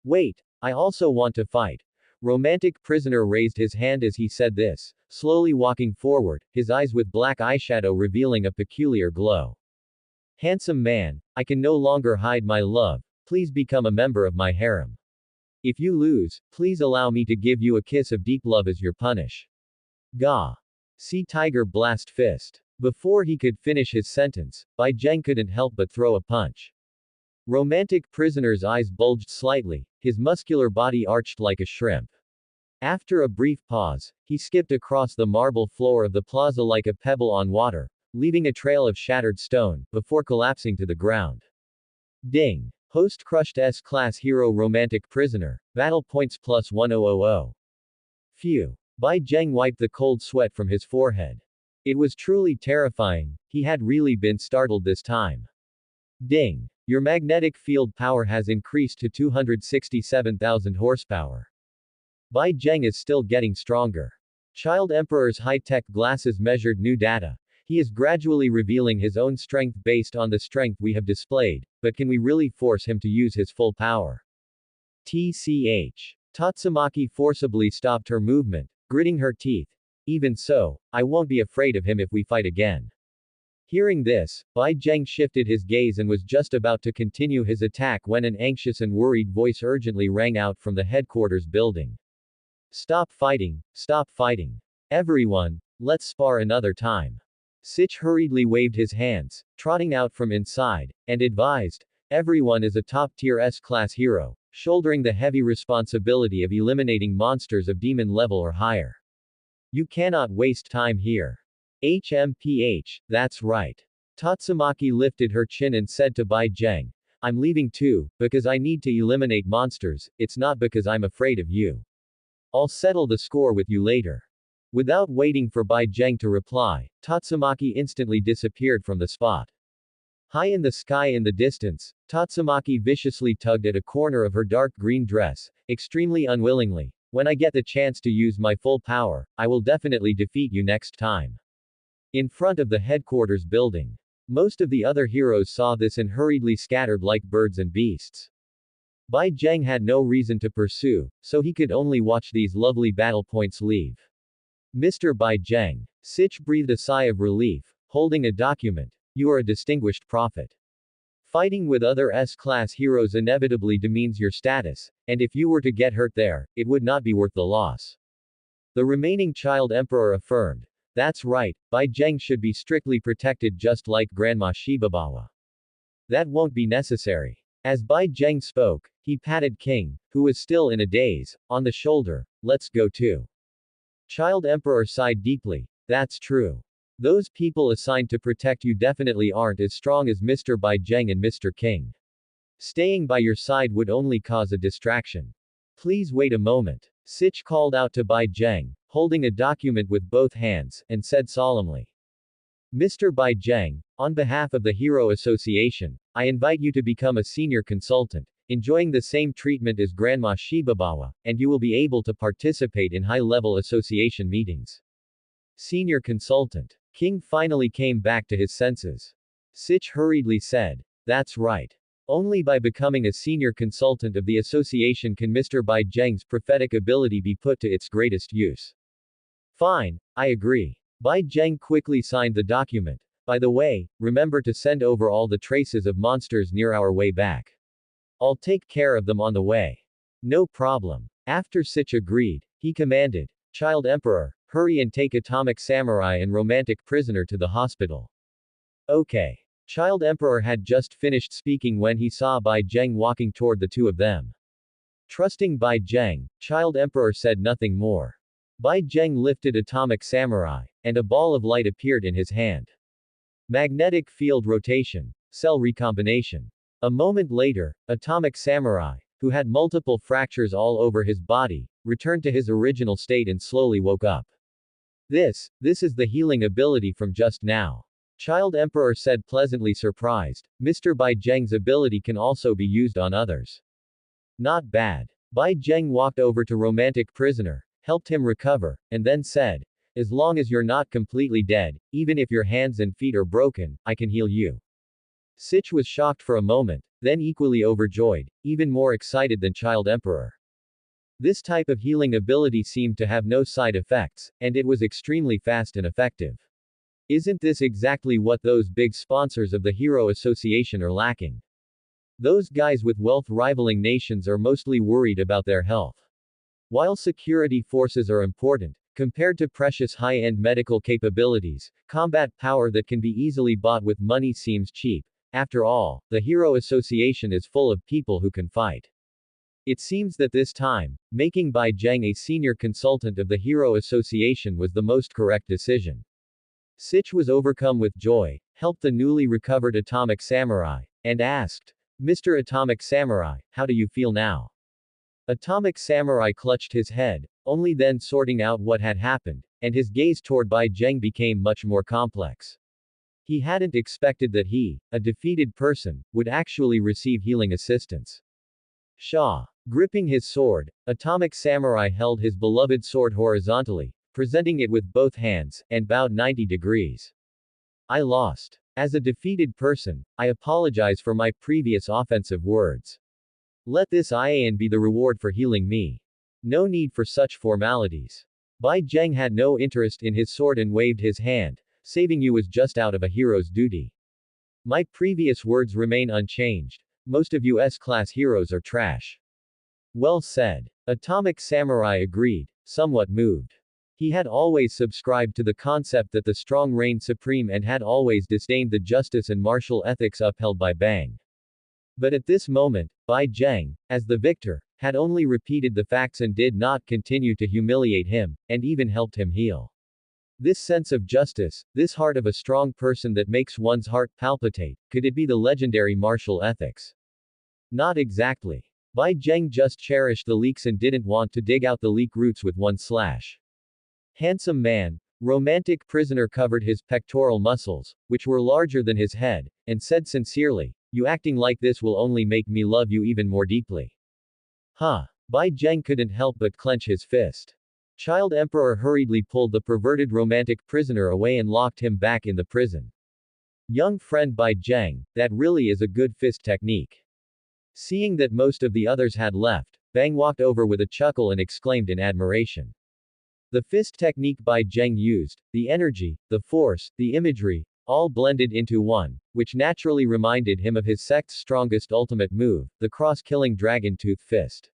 Wait, I also want to fight. Romantic Prisoner raised his hand as he said this, slowly walking forward, his eyes with black eyeshadow revealing a peculiar glow. Handsome man, I can no longer hide my love, please become a member of my harem. If you lose, please allow me to give you a kiss of deep love as your punish. Gah. See Tiger Blast Fist. Before he could finish his sentence, Bai Zheng couldn't help but throw a punch. Romantic Prisoner's eyes bulged slightly, his muscular body arched like a shrimp. After a brief pause, he skipped across the marble floor of the plaza like a pebble on water, leaving a trail of shattered stone, before collapsing to the ground. Ding. Host crushed S-class hero Romantic Prisoner, battle points plus 1000. Phew. Bai Zheng wiped the cold sweat from his forehead. It was truly terrifying, he had really been startled this time. Ding. Your magnetic field power has increased to 267,000 horsepower. Bai Zheng is still getting stronger. Child Emperor's high-tech glasses measured new data. He is gradually revealing his own strength based on the strength we have displayed, but can we really force him to use his full power? TCH. Tatsumaki forcibly stopped her movement, gritting her teeth. Even so, I won't be afraid of him if we fight again. Hearing this, Bai Zheng shifted his gaze and was just about to continue his attack when an anxious and worried voice urgently rang out from the headquarters building. Stop fighting, stop fighting. Everyone, let's spar another time. Sitch hurriedly waved his hands, trotting out from inside, and advised, everyone is a top-tier S-class hero, shouldering the heavy responsibility of eliminating monsters of demon level or higher. You cannot waste time here. HMPH, that's right. Tatsumaki lifted her chin and said to Bai Zheng, I'm leaving too, because I need to eliminate monsters, it's not because I'm afraid of you. I'll settle the score with you later. Without waiting for Bai Zheng to reply, Tatsumaki instantly disappeared from the spot. High in the sky in the distance, Tatsumaki viciously tugged at a corner of her dark green dress, extremely unwillingly. When I get the chance to use my full power, I will definitely defeat you next time. In front of the headquarters building. Most of the other heroes saw this and hurriedly scattered like birds and beasts. Bai Zheng had no reason to pursue, so he could only watch these lovely battle points leave. Mr. Bai Zheng. Sitch breathed a sigh of relief, holding a document. You are a distinguished prophet. Fighting with other S-class heroes inevitably demeans your status, and if you were to get hurt there, it would not be worth the loss. The remaining child emperor affirmed. That's right, Bai Zheng should be strictly protected just like Grandma Shibabawa. That won't be necessary. As Bai Zheng spoke, he patted King, who was still in a daze, on the shoulder. Let's go too. Child emperor sighed deeply. That's true. Those people assigned to protect you definitely aren't as strong as Mr. Bai Zheng and Mr. King. Staying by your side would only cause a distraction. Please wait a moment. Sitch called out to Bai Zheng, holding a document with both hands, and said solemnly. Mr. Bai Zheng, on behalf of the Hero Association, I invite you to become a senior consultant, enjoying the same treatment as Grandma Shibabawa, and you will be able to participate in high-level association meetings. Senior consultant. King finally came back to his senses. Sitch hurriedly said. That's right. Only by becoming a senior consultant of the association can Mr. Bai Zheng's prophetic ability be put to its greatest use. Fine, I agree. Bai Zheng quickly signed the document. By the way, remember to send over all the traces of monsters near our way back. I'll take care of them on the way. No problem. After Sitch agreed, he commanded, Child Emperor, hurry and take Atomic Samurai and Romantic Prisoner to the hospital. Okay. Child Emperor had just finished speaking when he saw Bai Zheng walking toward the two of them. Trusting Bai Zheng, Child Emperor said nothing more. Bai Zheng lifted Atomic Samurai, and a ball of light appeared in his hand. Magnetic field rotation. Cell recombination. A moment later, Atomic Samurai, who had multiple fractures all over his body, returned to his original state and slowly woke up. This is the healing ability from just now. Child Emperor said pleasantly surprised. Mr. Bai Zheng's ability can also be used on others. Not bad. Bai Zheng walked over to Romantic Prisoner, helped him recover, and then said, as long as you're not completely dead, even if your hands and feet are broken, I can heal you. Sitch was shocked for a moment, then equally overjoyed, even more excited than Child Emperor. This type of healing ability seemed to have no side effects, and it was extremely fast and effective. Isn't this exactly what those big sponsors of the Hero Association are lacking? Those guys with wealth rivaling nations are mostly worried about their health. While security forces are important, compared to precious high-end medical capabilities, combat power that can be easily bought with money seems cheap. After all, the Hero Association is full of people who can fight. It seems that this time, making Bai Zheng a senior consultant of the Hero Association was the most correct decision. Sitch was overcome with joy, helped the newly recovered Atomic Samurai, and asked, Mr. Atomic Samurai, how do you feel now? Atomic Samurai clutched his head, only then sorting out what had happened, and his gaze toward Bai Zheng became much more complex. He hadn't expected that he, a defeated person, would actually receive healing assistance. Shaw. Gripping his sword, Atomic Samurai held his beloved sword horizontally, presenting it with both hands, and bowed 90 degrees. I lost. As a defeated person, I apologize for my previous offensive words. Let this Ian be the reward for healing me. No need for such formalities. Bai Zheng had no interest in his sword and waved his hand. Saving you was just out of a hero's duty. My previous words remain unchanged. Most of US class heroes are trash. Well said. Atomic Samurai agreed, somewhat moved. He had always subscribed to the concept that the strong reign supreme and had always disdained the justice and martial ethics upheld by Bang. But at this moment, Bai Zheng, as the victor, had only repeated the facts and did not continue to humiliate him, and even helped him heal. This sense of justice, this heart of a strong person that makes one's heart palpitate, could it be the legendary martial ethics? Not exactly. Bai Zheng just cherished the leeks and didn't want to dig out the leek roots with one slash. Handsome man, romantic prisoner covered his pectoral muscles, which were larger than his head, and said sincerely, "You acting like this will only make me love you even more deeply." Huh. Bai Zheng couldn't help but clench his fist. Child Emperor hurriedly pulled the perverted romantic prisoner away and locked him back in the prison. Young friend Bai Zheng, that really is a good fist technique. Seeing that most of the others had left, Bang walked over with a chuckle and exclaimed in admiration. The fist technique Bai Zheng used, the energy, the force, the imagery, all blended into one, which naturally reminded him of his sect's strongest ultimate move, the cross-killing dragon tooth fist.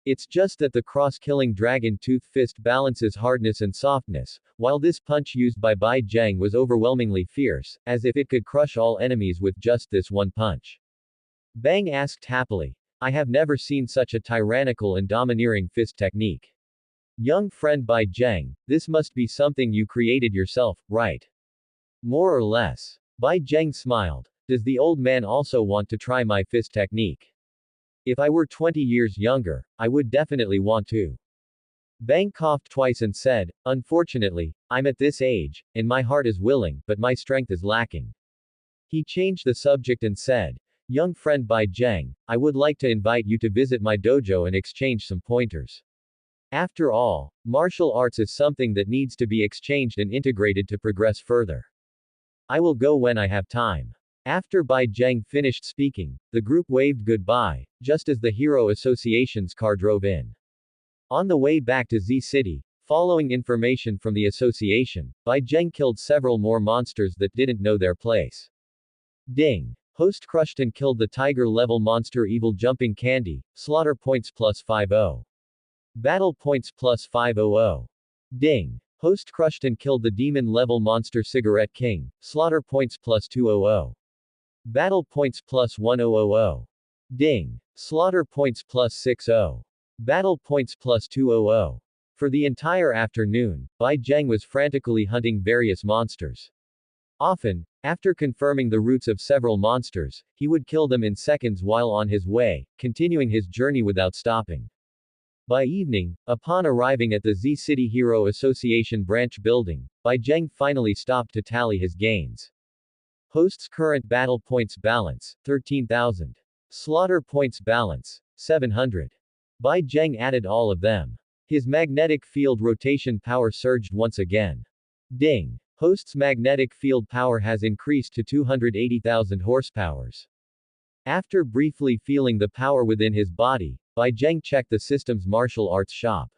It's just that the cross-killing dragon tooth fist balances hardness and softness, while this punch used by Bai Zheng was overwhelmingly fierce, as if it could crush all enemies with just this one punch. Bang asked happily, "I have never seen such a tyrannical and domineering fist technique. Young friend Bai Zheng, this must be something you created yourself, right?" "More or less." Bai Zheng smiled. "Does the old man also want to try my fist technique? If I were 20 years younger, I would definitely want to." Bang coughed twice and said, "Unfortunately, I'm at this age, and my heart is willing, but my strength is lacking." He changed the subject and said, "Young friend Bai Zheng, I would like to invite you to visit my dojo and exchange some pointers. After all, martial arts is something that needs to be exchanged and integrated to progress further. I will go when I have time." After Bai Zheng finished speaking, the group waved goodbye, just as the Hero Association's car drove in. On the way back to Z City, following information from the association, Bai Zheng killed several more monsters that didn't know their place. Ding! Host crushed and killed the tiger-level monster Evil Jumping Candy, slaughter points plus 50. Battle points plus 500. Ding! Host crushed and killed the demon-level monster Cigarette King, slaughter points plus 200. Battle points plus 1000. Ding! Slaughter points plus 60. Battle points plus 200. For the entire afternoon, Bai Zheng was frantically hunting various monsters. Often, after confirming the routes of several monsters, he would kill them in seconds while on his way, continuing his journey without stopping. By evening, upon arriving at the Z City Hero Association branch building, Bai Zheng finally stopped to tally his gains. Host's current battle points balance, 13,000. Slaughter points balance, 700. Bai Zheng added all of them. His magnetic field rotation power surged once again. Ding! Host's magnetic field power has increased to 280,000 horsepowers. After briefly feeling the power within his body, Bai Zheng checked the system's martial arts shop.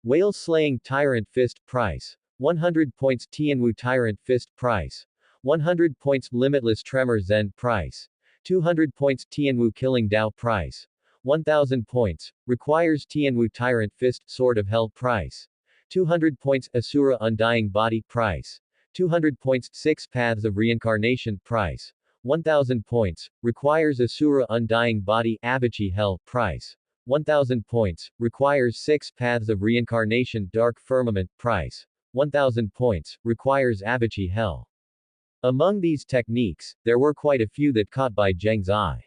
Whale Slaying Tyrant Fist, price. 100 points. Tianwu Tyrant Fist, price. 100 points. Limitless Tremor Zen, price. 200 points. Tianwu Killing Dao, price. 1000 points. Requires Tianwu Tyrant Fist, Sword of Hell, price. 200 points. Asura Undying Body, price. 200 points. 6 Paths of Reincarnation, price. 1000 points. Requires Asura Undying Body, Avicii Hell, price. 1000 points. Requires 6 Paths of Reincarnation, Dark Firmament, price. 1000 points. Requires Avicii Hell. Among these techniques, there were quite a few that caught Bai Zheng's eye.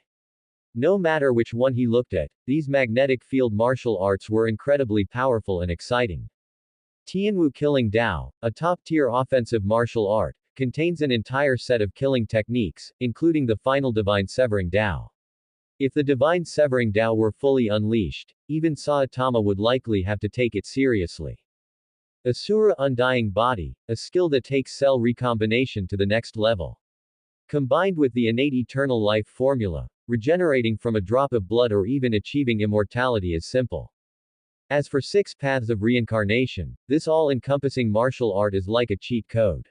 No matter which one he looked at, these magnetic field martial arts were incredibly powerful and exciting. Tianwu Killing Dao, a top-tier offensive martial art, contains an entire set of killing techniques, including the final Divine Severing Dao. If the Divine Severing Dao were fully unleashed, even Saitama would likely have to take it seriously. Asura Undying Body, a skill that takes cell recombination to the next level. Combined with the innate eternal life formula, regenerating from a drop of blood or even achieving immortality is simple. As for 6 paths of reincarnation, this all-encompassing martial art is like a cheat code.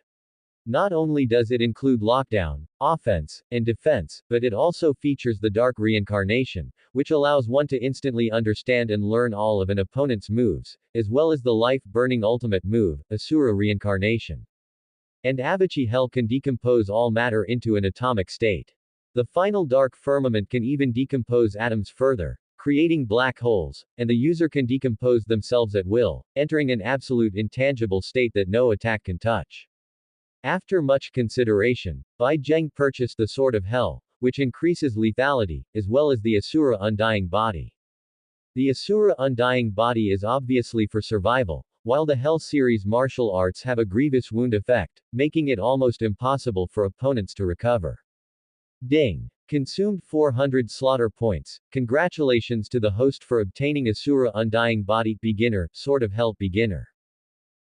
Not only does it include lockdown, offense, and defense, but it also features the dark reincarnation, which allows one to instantly understand and learn all of an opponent's moves, as well as the life-burning ultimate move, Asura reincarnation. And Avicii Hell can decompose all matter into an atomic state. The final dark firmament can even decompose atoms further, creating black holes, and the user can decompose themselves at will, entering an absolute intangible state that no attack can touch. After much consideration, Bai Zheng purchased the Sword of Hell, which increases lethality, as well as the Asura Undying Body. The Asura Undying Body is obviously for survival, while the Hell series martial arts have a grievous wound effect, making it almost impossible for opponents to recover. Ding! Consumed 400 slaughter points. Congratulations to the host for obtaining Asura Undying Body Beginner, Sword of Hell Beginner.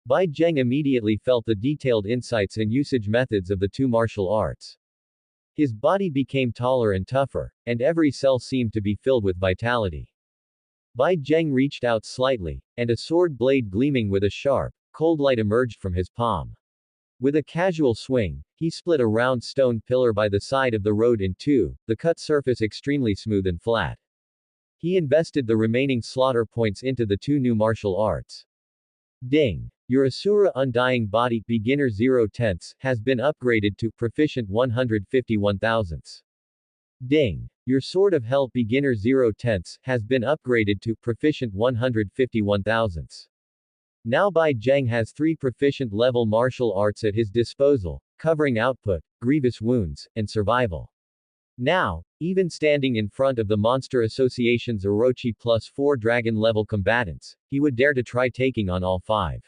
Bai Zheng immediately felt the detailed insights and usage methods of the two martial arts. His body became taller and tougher, and every cell seemed to be filled with vitality. Bai Zheng reached out slightly, and a sword blade gleaming with a sharp, cold light emerged from his palm. With a casual swing, he split a round stone pillar by the side of the road in two, the cut surface extremely smooth and flat. He invested the remaining slaughter points into the two new martial arts. Ding! Your Asura Undying Body Beginner 0/10 has been upgraded to Proficient 151,000. Ding! Your Sword of Hell Beginner 0/10 has been upgraded to Proficient 151,000. Now Bai Zheng has 3 proficient level martial arts at his disposal, covering output, grievous wounds, and survival. Now, even standing in front of the Monster Association's Orochi plus 4 dragon level combatants, he would dare to try taking on all 5.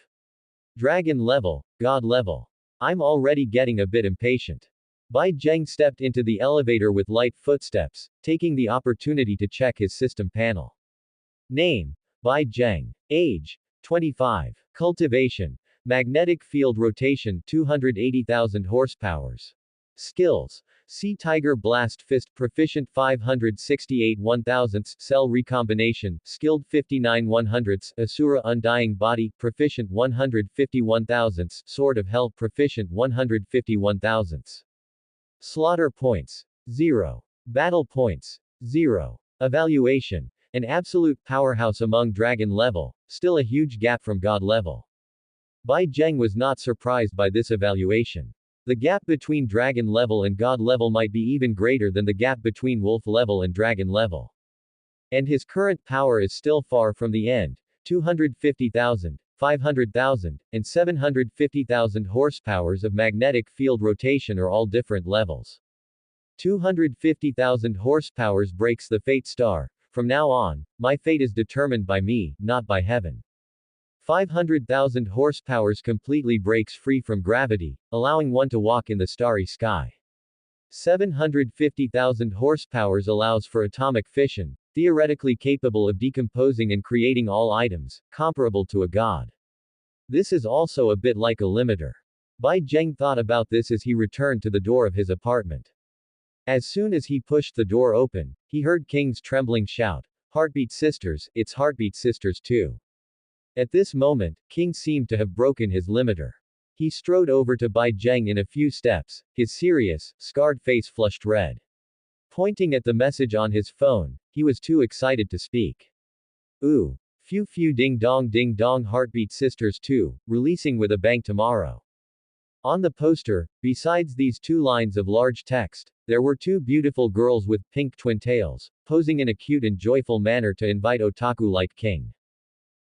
Dragon level, God level. I'm already getting a bit impatient. Bai Zheng stepped into the elevator with light footsteps, taking the opportunity to check his system panel. Name: Bai Zheng. Age: 25. Cultivation: Magnetic Field Rotation 280,000 horsepowers. Skills: Sea Tiger Blast Fist Proficient 568 1,000ths Cell Recombination, Skilled 59 100ths Asura Undying Body Proficient 151 1,000ths Sword of Hell Proficient 151 1,000ths. Slaughter Points: 0. Battle Points: 0. Evaluation: An absolute powerhouse among Dragon level, still a huge gap from God level. Bai Zheng was not surprised by this evaluation. The gap between Dragon level and God level might be even greater than the gap between Wolf level and Dragon level. And his current power is still far from the end. 250,000, 500,000, and 750,000 horsepowers of magnetic field rotation are all different levels. 250,000 horsepowers breaks the fate star. From now on, my fate is determined by me, not by heaven. 500,000 horsepowers completely breaks free from gravity, allowing one to walk in the starry sky. 750,000 horsepowers allows for atomic fission, theoretically capable of decomposing and creating all items, comparable to a god. This is also a bit like a limiter. Bai Zheng thought about this as he returned to the door of his apartment. As soon as he pushed the door open, he heard King's trembling shout, "Heartbeat Sisters, it's Heartbeat Sisters too." At this moment, King seemed to have broken his limiter. He strode over to Bai Zheng in a few steps, his serious, scarred face flushed red. Pointing at the message on his phone, he was too excited to speak. Ooh. Phew ding dong Heartbeat Sisters 2, releasing with a bang tomorrow. On the poster, besides these 2 lines of large text, there were 2 beautiful girls with pink twin tails, posing in a cute and joyful manner to invite otaku like King.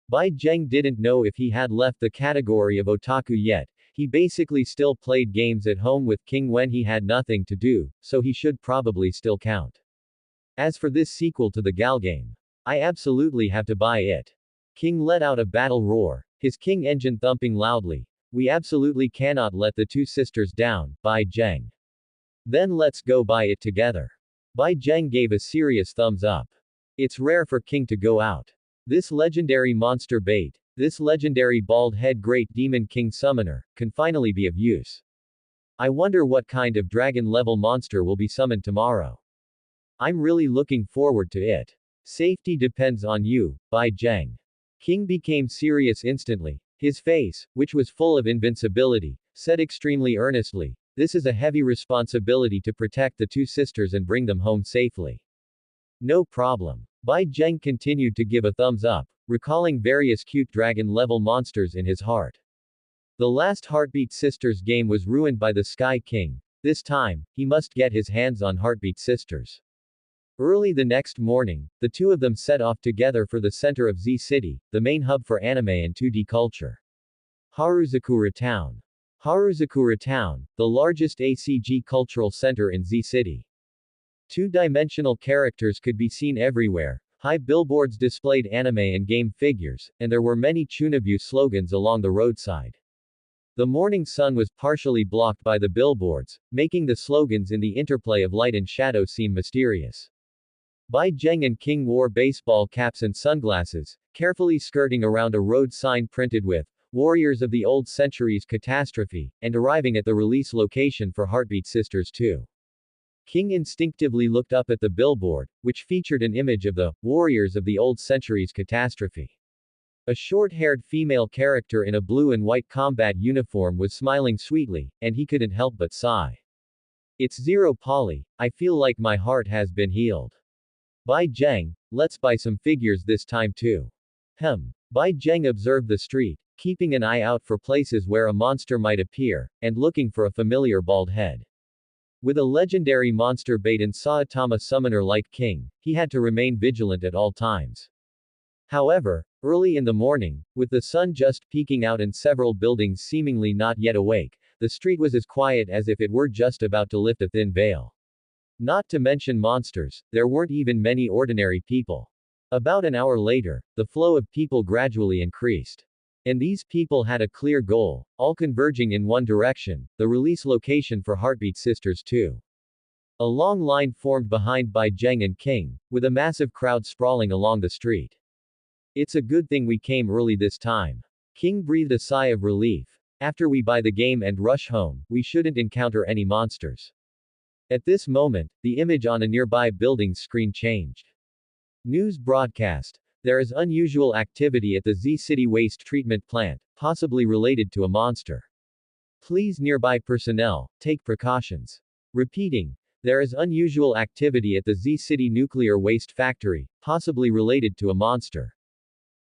Bai Zheng didn't know if he had left the category of otaku yet. He basically still played games at home with King when he had nothing to do, so he should probably still count. As for this sequel to the Gal game, I absolutely have to buy it. King let out a battle roar, his King engine thumping loudly. We absolutely cannot let the 2 sisters down, Bai Zheng. Then let's go buy it together. Bai Zheng gave a serious thumbs up. It's rare for King to go out. This legendary monster bait, This legendary bald-head Great Demon King Summoner can finally be of use. I wonder what kind of dragon-level monster will be summoned tomorrow. I'm really looking forward to it. Safety depends on you, Bai Zheng. King became serious instantly. His face, which was full of invincibility, said extremely earnestly, "This is a heavy responsibility to protect the two sisters and bring them home safely." No problem. Bai Zheng continued to give a thumbs up, recalling various cute dragon-level monsters in his heart. The last Heartbeat Sisters game was ruined by the Sky King. This time, he must get his hands on Heartbeat Sisters. Early the next morning, the two of them set off together for the center of Z City, the main hub for anime and 2D culture. Haruzakura Town. Haruzakura Town, the largest ACG cultural center in Z City. Two-dimensional characters could be seen everywhere, high billboards displayed anime and game figures, and there were many Chunabu slogans along the roadside. The morning sun was partially blocked by the billboards, making the slogans in the interplay of light and shadow seem mysterious. Bai Zheng and King wore baseball caps and sunglasses, carefully skirting around a road sign printed with "Warriors of the Old Century's Catastrophe," and arriving at the release location for Heartbeat Sisters 2. King instinctively looked up at the billboard, which featured an image of the Warriors of the Old Century's Catastrophe. A short-haired female character in a blue and white combat uniform was smiling sweetly, and he couldn't help but sigh. "It's Zero Poly, I feel like my heart has been healed. Bai Zheng, let's buy some figures this time too." Bai Zheng observed the street, keeping an eye out for places where a monster might appear, and looking for a familiar bald head. With a legendary monster bait and Saitama summoner like King, he had to remain vigilant at all times. However, early in the morning, with the sun just peeking out and several buildings seemingly not yet awake, the street was as quiet as if it were just about to lift a thin veil. Not to mention monsters, there weren't even many ordinary people. About an hour later, the flow of people gradually increased. And these people had a clear goal, all converging in one direction, the release location for Heartbeat Sisters 2. A long line formed behind Bai Zheng and King, with a massive crowd sprawling along the street. "It's a good thing we came early this time." King breathed a sigh of relief. "After we buy the game and rush home, we shouldn't encounter any monsters." At this moment, the image on a nearby building's screen changed. News broadcast. There is unusual activity at the Z City waste treatment plant, possibly related to a monster. Please nearby personnel, take precautions. Repeating. There is unusual activity at the Z City nuclear waste factory, possibly related to a monster.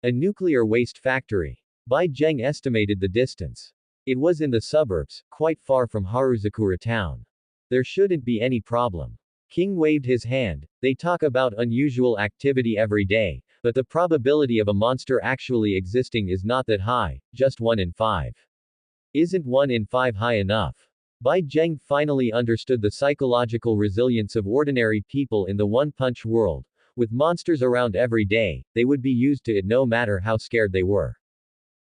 A nuclear waste factory. Bai Zheng estimated the distance. It was in the suburbs, quite far from Haruzakura town. There shouldn't be any problem. King waved his hand. They talk about unusual activity every day, but the probability of a monster actually existing is not that high, just 1 in 5. Isn't 1 in 5 high enough? Bai Zheng finally understood the psychological resilience of ordinary people in the one-punch world. With monsters around every day, they would be used to it no matter how scared they were.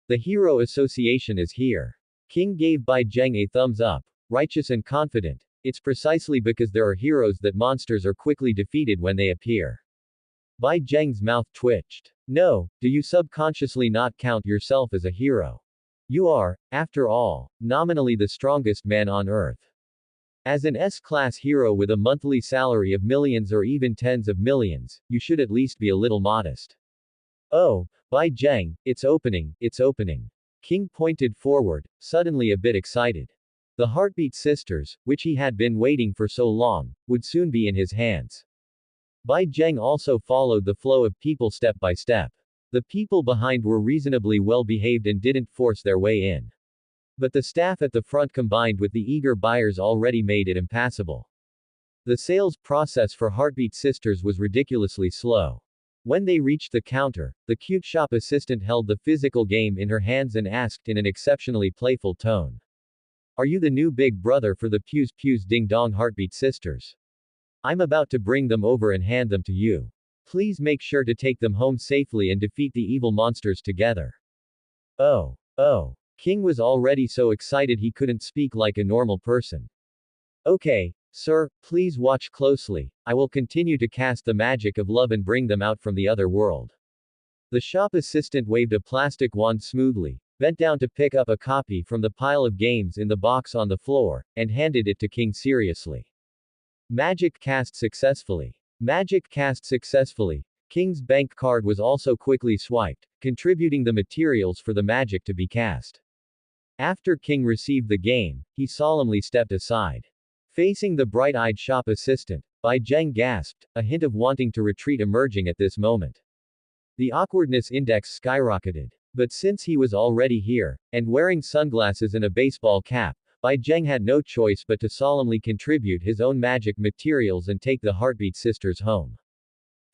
The Hero Association is here. King gave Bai Zheng a thumbs up. Righteous and confident. It's precisely because there are heroes that monsters are quickly defeated when they appear. Bai Zheng's mouth twitched. No, do you subconsciously not count yourself as a hero? You are, after all, nominally the strongest man on earth. As an S-class hero with a monthly salary of millions or even tens of millions, you should at least be a little modest. Oh, Bai Zheng, it's opening, it's opening. King pointed forward, suddenly a bit excited. The Heartbeat Sisters, which he had been waiting for so long, would soon be in his hands. Bai Zheng also followed the flow of people step by step. The people behind were reasonably well behaved and didn't force their way in. But the staff at the front combined with the eager buyers already made it impassable. The sales process for Heartbeat Sisters was ridiculously slow. When they reached the counter, the cute shop assistant held the physical game in her hands and asked in an exceptionally playful tone. "Are you the new big brother for the Pews Pews Ding Dong Heartbeat Sisters? I'm about to bring them over and hand them to you. Please make sure to take them home safely and defeat the evil monsters together." Oh. King was already so excited he couldn't speak like a normal person. "Okay, sir, please watch closely. I will continue to cast the magic of love and bring them out from the other world." The shop assistant waved a plastic wand smoothly, bent down to pick up a copy from the pile of games in the box on the floor, and handed it to King seriously. Magic cast successfully. Magic cast successfully. King's bank card was also quickly swiped, contributing the materials for the magic to be cast. After King received the game, he solemnly stepped aside. Facing the bright-eyed shop assistant, Bai Zheng gasped, a hint of wanting to retreat emerging at this moment. The awkwardness index skyrocketed. But since he was already here, and wearing sunglasses and a baseball cap, Bai Zheng had no choice but to solemnly contribute his own magic materials and take the Heartbeat sisters home.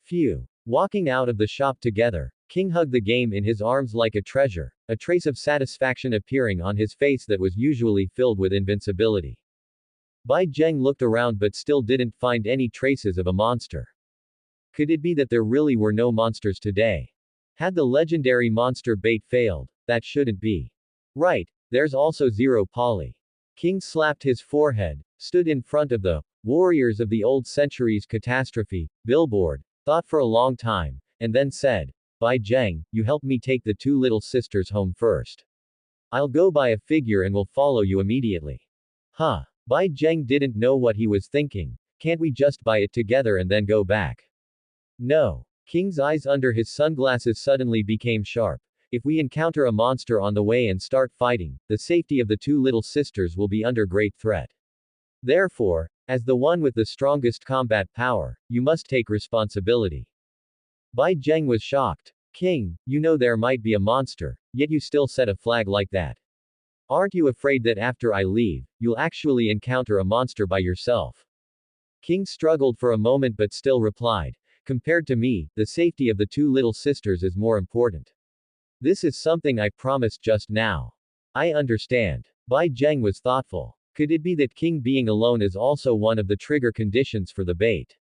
Phew. Walking out of the shop together, King hugged the game in his arms like a treasure, a trace of satisfaction appearing on his face that was usually filled with invincibility. Bai Zheng looked around but still didn't find any traces of a monster. Could it be that there really were no monsters today? Had the legendary monster bait failed? That shouldn't be. Right, there's also zero Polly. King slapped his forehead, stood in front of the Warriors of the Old Century's Catastrophe billboard, thought for a long time, and then said, Bai Zheng, you help me take the two little sisters home first. I'll go buy a figure and will follow you immediately. Huh. Bai Zheng didn't know what he was thinking. Can't we just buy it together and then go back? No. King's eyes under his sunglasses suddenly became sharp. If we encounter a monster on the way and start fighting, the safety of the two little sisters will be under great threat. Therefore, as the one with the strongest combat power, you must take responsibility. Bai Zheng was shocked. King, you know there might be a monster, yet you still set a flag like that. Aren't you afraid that after I leave, you'll actually encounter a monster by yourself? King struggled for a moment but still replied, compared to me, the safety of the two little sisters is more important. This is something I promised just now. I understand. Bai Zheng was thoughtful. Could it be that King being alone is also one of the trigger conditions for the bait?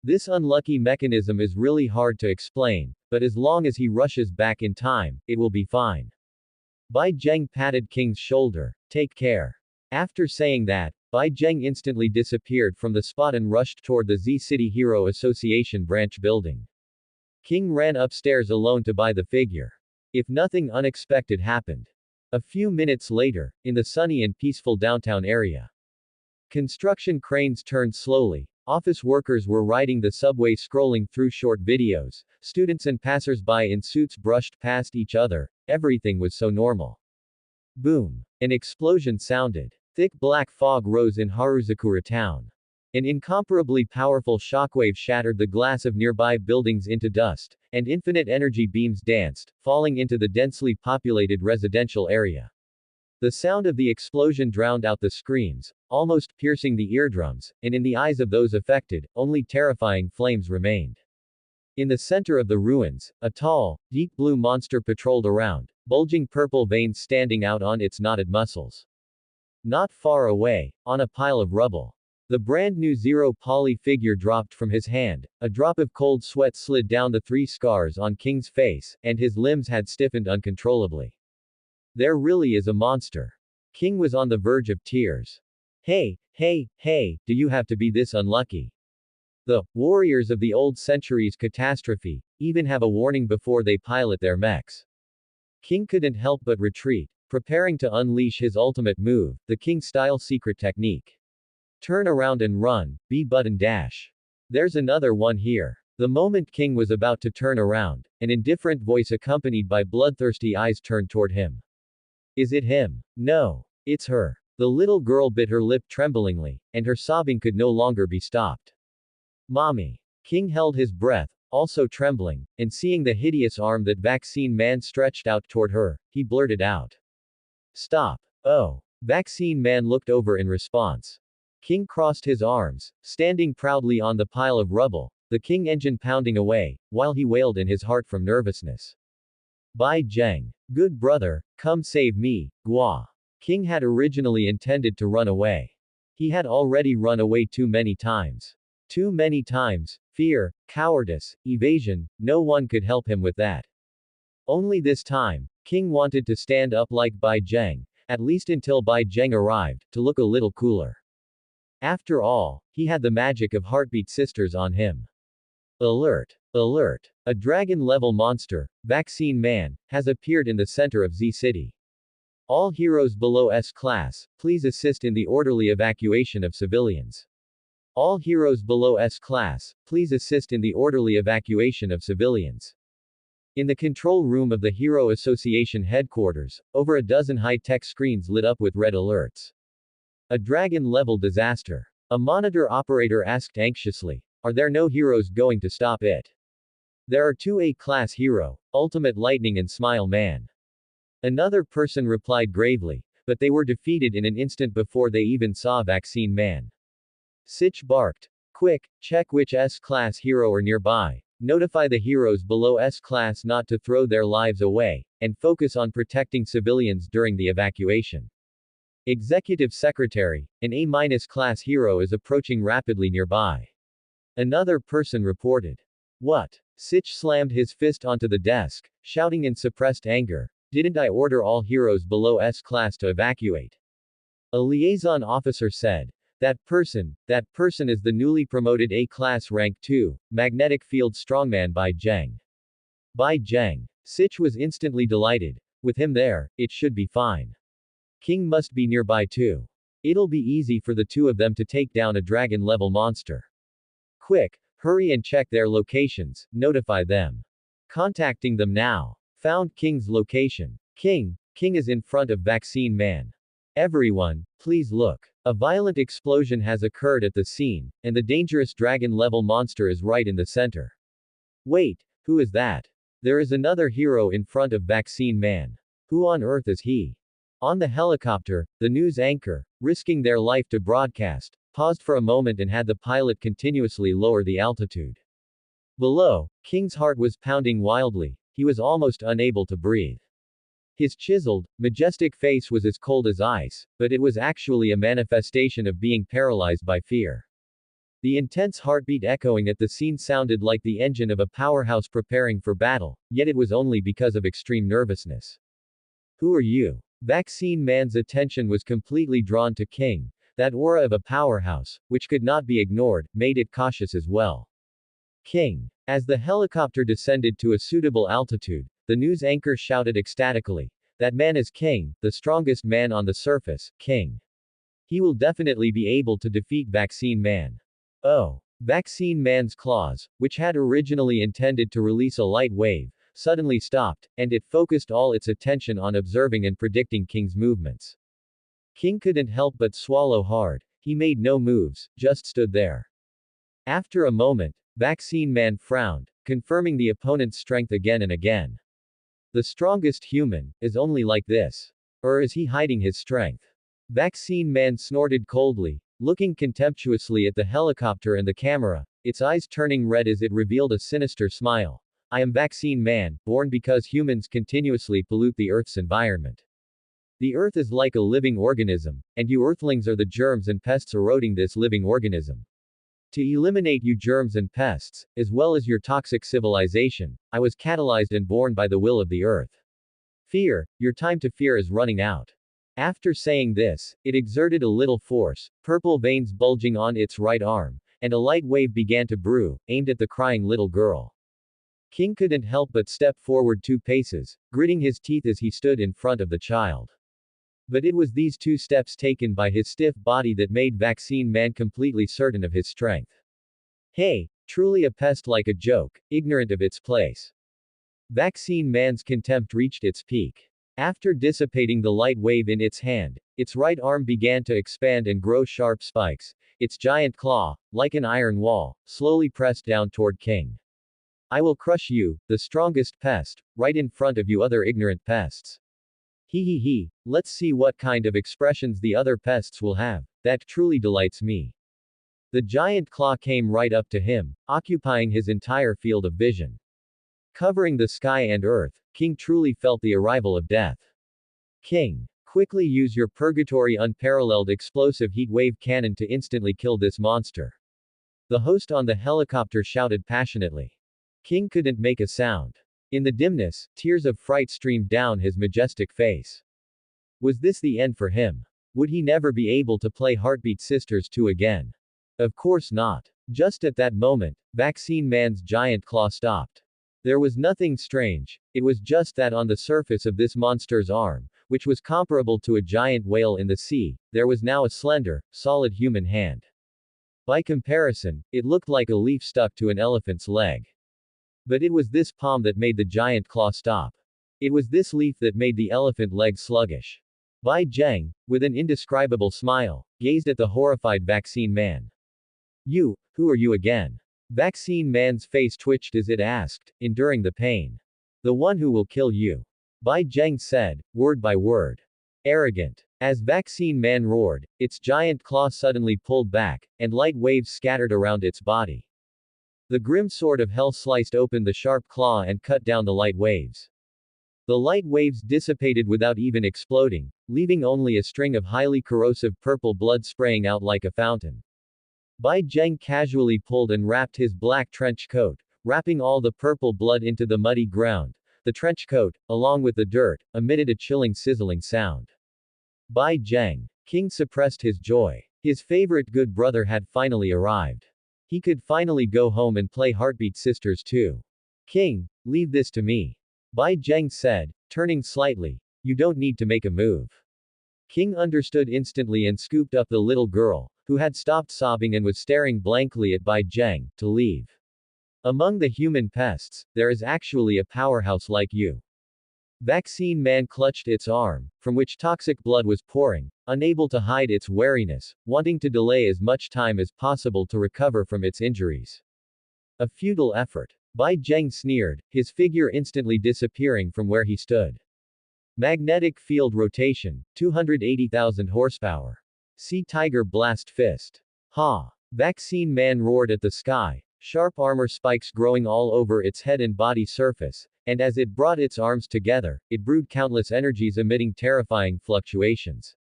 This unlucky mechanism is really hard to explain, but as long as he rushes back in time, it will be fine. Bai Zheng patted King's shoulder. Take care. After saying that, Bai Zheng instantly disappeared from the spot and rushed toward the Z-City Hero Association branch building. King ran upstairs alone to buy the figure. If nothing unexpected happened. A few minutes later, in the sunny and peaceful downtown area. Construction cranes turned slowly, office workers were riding the subway scrolling through short videos, students and passers-by in suits brushed past each other, everything was so normal. Boom. An explosion sounded. Thick black fog rose in Haruzakura town. An incomparably powerful shockwave shattered the glass of nearby buildings into dust, and infinite energy beams danced, falling into the densely populated residential area. The sound of the explosion drowned out the screams, almost piercing the eardrums, and in the eyes of those affected, only terrifying flames remained. In the center of the ruins, a tall, deep blue monster patrolled around, bulging purple veins standing out on its knotted muscles. Not far away, on a pile of rubble, the brand new Zero Poly figure dropped from his hand, a drop of cold sweat slid down the 3 scars on King's face, and his limbs had stiffened uncontrollably. There really is a monster. King was on the verge of tears. Hey, do you have to be this unlucky? The Warriors of the Old Century's Catastrophe even have a warning before they pilot their mechs. King couldn't help but retreat, preparing to unleash his ultimate move, the King-style secret technique. Turn around and run, B button dash. There's another one here. The moment King was about to turn around, an indifferent voice accompanied by bloodthirsty eyes turned toward him. Is it him? No. It's her. The little girl bit her lip tremblingly, and her sobbing could no longer be stopped. Mommy. King held his breath, also trembling, and seeing the hideous arm that Vaccine Man stretched out toward her, he blurted out. Stop. Oh. Vaccine Man looked over in response. King crossed his arms, standing proudly on the pile of rubble, the King engine pounding away, while he wailed in his heart from nervousness. Bai Zheng. Good brother, come save me, Gua. King had originally intended to run away. He had already run away too many times. Too many times. Fear, cowardice, evasion, no one could help him with that. Only this time, King wanted to stand up like Bai Zheng, at least until Bai Zheng arrived, to look a little cooler. After all, he had the magic of Heartbeat Sisters on him. Alert. Alert! A dragon-level monster, Vaccine Man, has appeared in the center of Z City. All heroes below S class, please assist in the orderly evacuation of civilians. All heroes below S class, please assist in the orderly evacuation of civilians. In the control room of the Hero Association headquarters, over a dozen high-tech screens lit up with red alerts. A dragon-level disaster. A monitor operator asked anxiously, "Are there no heroes going to stop it?" "There are two A-class hero, Ultimate Lightning and Smile Man." Another person replied gravely, "But they were defeated in an instant before they even saw Vaccine Man." Sitch barked, "Quick, check which S-class hero are nearby, notify the heroes below S-class not to throw their lives away, and focus on protecting civilians during the evacuation." Executive Secretary, an A-class hero is approaching rapidly nearby. Another person reported. "What?" Sitch slammed his fist onto the desk, shouting in suppressed anger, "Didn't I order all heroes below S-class to evacuate?" A liaison officer said, that person is the newly promoted A-class rank 2, magnetic field strongman Bai Zheng." Bai Zheng. Sitch was instantly delighted. With him there, it should be fine. King must be nearby too. It'll be easy for the two of them to take down a dragon-level monster. Quick, hurry and check their locations, notify them. Contacting them now. Found King's location. King is in front of Vaccine Man. Everyone, please look. A violent explosion has occurred at the scene, and the dangerous dragon-level monster is right in the center. Wait, who is that? There is another hero in front of Vaccine Man. Who on earth is he? On the helicopter, the news anchor, risking their life to broadcast, paused for a moment and had the pilot continuously lower the altitude. Below, King's heart was pounding wildly. He was almost unable to breathe. His chiseled, majestic face was as cold as ice, but it was actually a manifestation of being paralyzed by fear. The intense heartbeat echoing at the scene sounded like the engine of a powerhouse preparing for battle, yet it was only because of extreme nervousness. Who are you? Vaccine Man's attention was completely drawn to King. That aura of a powerhouse, which could not be ignored, made it cautious as well. King. As the helicopter descended to a suitable altitude, the news anchor shouted ecstatically, "That man is King, the strongest man on the surface, King. He will definitely be able to defeat Vaccine Man." Oh. Vaccine Man's claws, which had originally intended to release a light wave, suddenly stopped, and it focused all its attention on observing and predicting King's movements. King couldn't help but swallow hard. He made no moves, just stood there. After a moment, Vaccine Man frowned, confirming the opponent's strength again and again. The strongest human is only like this. Or is he hiding his strength? Vaccine Man snorted coldly, looking contemptuously at the helicopter and the camera, its eyes turning red as it revealed a sinister smile. "I am Vaccine Man, born because humans continuously pollute the Earth's environment. The Earth is like a living organism, and you Earthlings are the germs and pests eroding this living organism. To eliminate you germs and pests, as well as your toxic civilization, I was catalyzed and born by the will of the Earth. Fear, your time to fear is running out." After saying this, it exerted a little force, purple veins bulging on its right arm, and a light wave began to brew, aimed at the crying little girl. King couldn't help but step forward 2 paces, gritting his teeth as he stood in front of the child. But it was these 2 steps taken by his stiff body that made Vaccine Man completely certain of his strength. Hey, truly a pest like a joke, ignorant of its place. Vaccine Man's contempt reached its peak. After dissipating the light wave in its hand, its right arm began to expand and grow sharp spikes, its giant claw, like an iron wall, slowly pressed down toward King. "I will crush you, the strongest pest, right in front of you other ignorant pests. He, let's see what kind of expressions the other pests will have. That truly delights me." The giant claw came right up to him, occupying his entire field of vision. Covering the sky and earth, King truly felt the arrival of death. "King, quickly use your purgatory unparalleled explosive heat wave cannon to instantly kill this monster." The host on the helicopter shouted passionately. King couldn't make a sound. In the dimness, tears of fright streamed down his majestic face. Was this the end for him? Would he never be able to play Heartbeat Sisters 2 again? Of course not. Just at that moment, Vaccine Man's giant claw stopped. There was nothing strange, it was just that on the surface of this monster's arm, which was comparable to a giant whale in the sea, there was now a slender, solid human hand. By comparison, it looked like a leaf stuck to an elephant's leg. But it was this palm that made the giant claw stop. It was this leaf that made the elephant leg sluggish. Bai Zheng, with an indescribable smile, gazed at the horrified Vaccine Man. You, who are you again? Vaccine Man's face twitched as it asked, enduring the pain. The one who will kill you. Bai Zheng said, word by word. Arrogant. As Vaccine Man roared, its giant claw suddenly pulled back, and light waves scattered around its body. The grim sword of hell sliced open the sharp claw and cut down the light waves. The light waves dissipated without even exploding, leaving only a string of highly corrosive purple blood spraying out like a fountain. Bai Zheng casually pulled and wrapped his black trench coat, wrapping all the purple blood into the muddy ground. The trench coat, along with the dirt, emitted a chilling sizzling sound. Bai Zheng. King suppressed his joy. His favorite good brother had finally arrived. He could finally go home and play Heartbeat Sisters too. King, leave this to me. Bai Zheng said, turning slightly. You don't need to make a move. King understood instantly and scooped up the little girl, who had stopped sobbing and was staring blankly at Bai Zheng, to leave. Among the human pests, there is actually a powerhouse like you. Vaccine Man clutched its arm, from which toxic blood was pouring, unable to hide its wariness, wanting to delay as much time as possible to recover from its injuries. A futile effort. Bai Zheng sneered, his figure instantly disappearing from where he stood. Magnetic field rotation, 280,000 horsepower. Sea Tiger Blast Fist. Ha! Vaccine Man roared at the sky, sharp armor spikes growing all over its head and body surface, and as it brought its arms together, it brewed countless energies emitting terrifying fluctuations.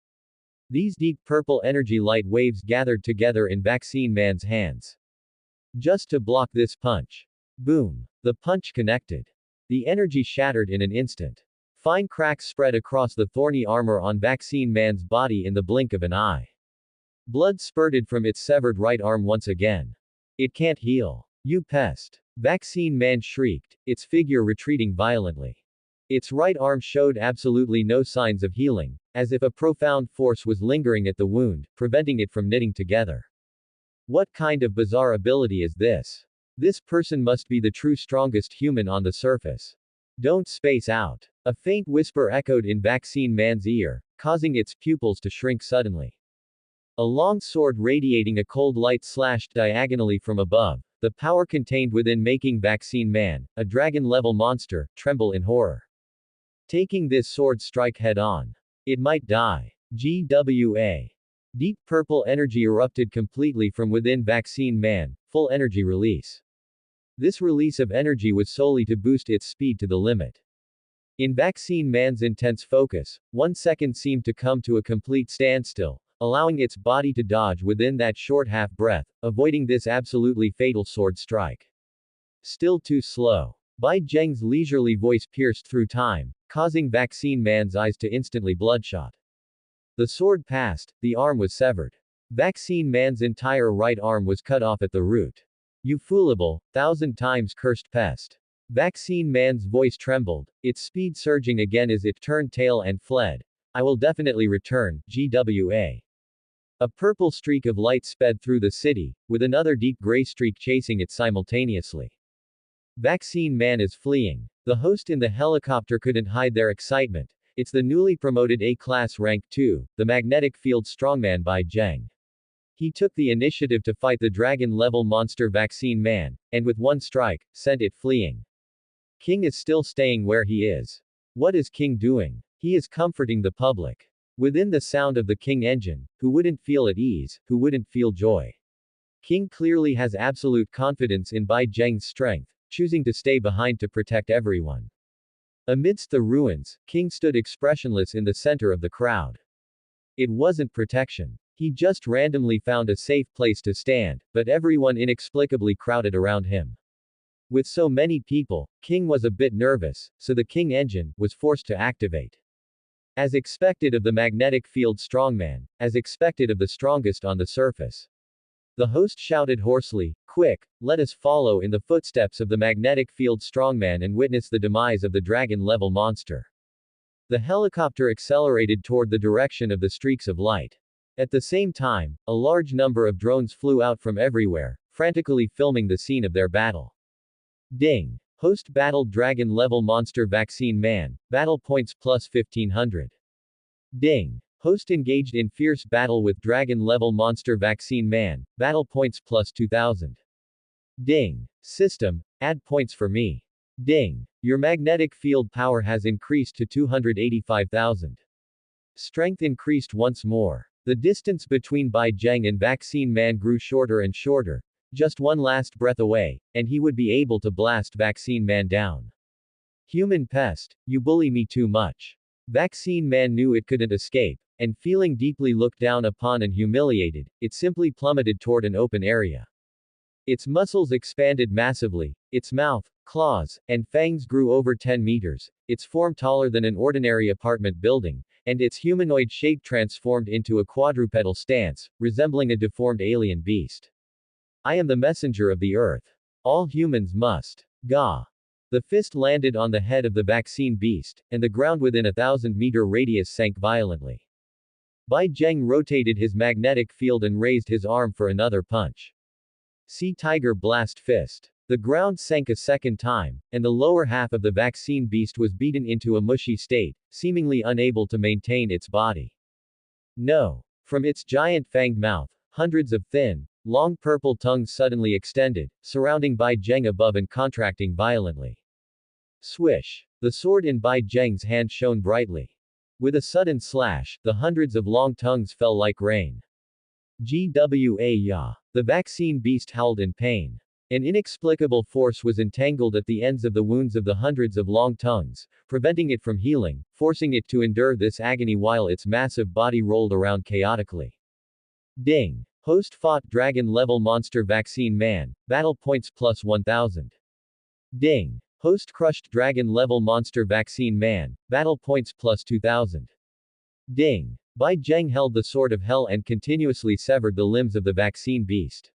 These deep purple energy light waves gathered together in Vaccine Man's hands. Just to block this punch. Boom. The punch connected. The energy shattered in an instant. Fine cracks spread across the thorny armor on Vaccine Man's body in the blink of an eye. Blood spurted from its severed right arm once again. It can't heal. You pest. Vaccine Man shrieked, its figure retreating violently. Its right arm showed absolutely no signs of healing, as if a profound force was lingering at the wound, preventing it from knitting together. What kind of bizarre ability is this? This person must be the true strongest human on the surface. Don't space out. A faint whisper echoed in Vaccine Man's ear, causing its pupils to shrink suddenly. A long sword radiating a cold light slashed diagonally from above, the power contained within making Vaccine Man, a dragon-level monster, tremble in horror. Taking this sword strike head-on. It might die. GWA. Deep purple energy erupted completely from within Vaccine Man, full energy release. This release of energy was solely to boost its speed to the limit. In Vaccine Man's intense focus, 1 second seemed to come to a complete standstill, allowing its body to dodge within that short half-breath, avoiding this absolutely fatal sword strike. Still too slow. Bai Zheng's leisurely voice pierced through time, causing Vaccine Man's eyes to instantly bloodshot. The sword passed, the arm was severed. Vaccine Man's entire right arm was cut off at the root. You foolable, 1,000 times cursed pest. Vaccine Man's voice trembled, its speed surging again as it turned tail and fled. I will definitely return, GWA. A purple streak of light sped through the city, with another deep gray streak chasing it simultaneously. Vaccine Man is fleeing. The host in the helicopter couldn't hide their excitement. It's the newly promoted A-Class Rank 2, the magnetic field strongman Bai Zheng. He took the initiative to fight the dragon-level monster Vaccine Man, and with one strike, sent it fleeing. King is still staying where he is. What is King doing? He is comforting the public. Within the sound of the King engine, who wouldn't feel at ease, who wouldn't feel joy? King clearly has absolute confidence in Bai Zheng's strength, choosing to stay behind to protect everyone. Amidst the ruins, King stood expressionless in the center of the crowd. It wasn't protection. He just randomly found a safe place to stand, but everyone inexplicably crowded around him. With so many people, King was a bit nervous, so the King engine was forced to activate. As expected of the magnetic field strongman, as expected of the strongest on the surface. The host shouted hoarsely, "Quick, let us follow in the footsteps of the magnetic field strongman and witness the demise of the dragon-level monster." The helicopter accelerated toward the direction of the streaks of light. At the same time, a large number of drones flew out from everywhere, frantically filming the scene of their battle. Ding. Host battled dragon-level monster vaccine man, battle points plus 1500. Ding. Host engaged in fierce battle with dragon-level monster vaccine man, battle points plus 2000. Ding. System, add points for me. Ding. Your magnetic field power has increased to 285,000. Strength increased once more. The distance between Bai Zheng and Vaccine Man grew shorter and shorter. Just one last breath away, and he would be able to blast Vaccine Man down. Human pest, you bully me too much. Vaccine Man knew it couldn't escape, and feeling deeply looked down upon and humiliated, it simply plummeted toward an open area. Its muscles expanded massively, its mouth, claws, and fangs grew over 10 meters, its form taller than an ordinary apartment building, and its humanoid shape transformed into a quadrupedal stance, resembling a deformed alien beast. I am the messenger of the earth. All humans must. Gah. The fist landed on the head of the vaccine beast, and the ground within a 1,000-meter radius sank violently. Bai Zheng rotated his magnetic field and raised his arm for another punch. Sea Tiger Blast Fist. The ground sank a second time, and the lower half of the vaccine beast was beaten into a mushy state, seemingly unable to maintain its body. No. From its giant fanged mouth, hundreds of thin, long purple tongues suddenly extended, surrounding Bai Zheng above and contracting violently. Swish. The sword in Bai Zheng's hand shone brightly. With a sudden slash, the hundreds of long tongues fell like rain. GWA ya. The vaccine beast howled in pain. An inexplicable force was entangled at the ends of the wounds of the hundreds of long tongues, preventing it from healing, forcing it to endure this agony while its massive body rolled around chaotically. Ding. Host fought dragon-level monster vaccine man, battle points plus 1000. Ding. Host crushed dragon-level monster vaccine man, battle points plus 2000. Ding. Bai Zheng held the sword of hell and continuously severed the limbs of the vaccine beast.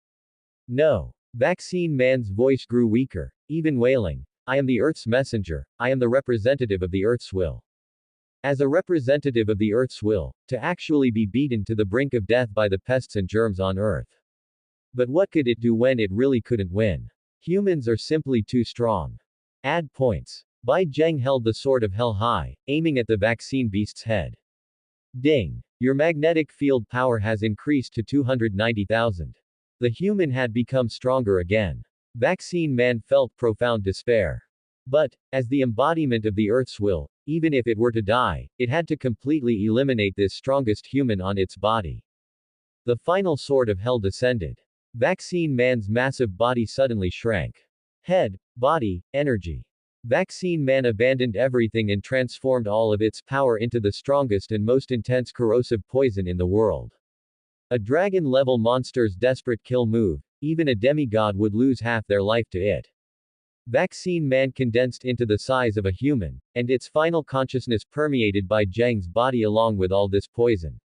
No. Vaccine man's voice grew weaker, even wailing, I am the Earth's messenger, I am the representative of the Earth's will. As a representative of the Earth's will, to actually be beaten to the brink of death by the pests and germs on Earth. But what could it do when it really couldn't win? Humans are simply too strong. Add points. Bai Zheng held the sword of hell high, aiming at the vaccine beast's head. Ding. Your magnetic field power has increased to 290,000. The human had become stronger again. Vaccine man felt profound despair. But, as the embodiment of the Earth's will, even if it were to die, it had to completely eliminate this strongest human on its body. The final sword of hell descended. Vaccine man's massive body suddenly shrank. Head, body, energy. Vaccine man abandoned everything and transformed all of its power into the strongest and most intense corrosive poison in the world. A dragon-level monster's desperate kill move, even a demigod would lose half their life to it. Vaccine man condensed into the size of a human, and its final consciousness permeated Bai Zheng's body along with all this poison.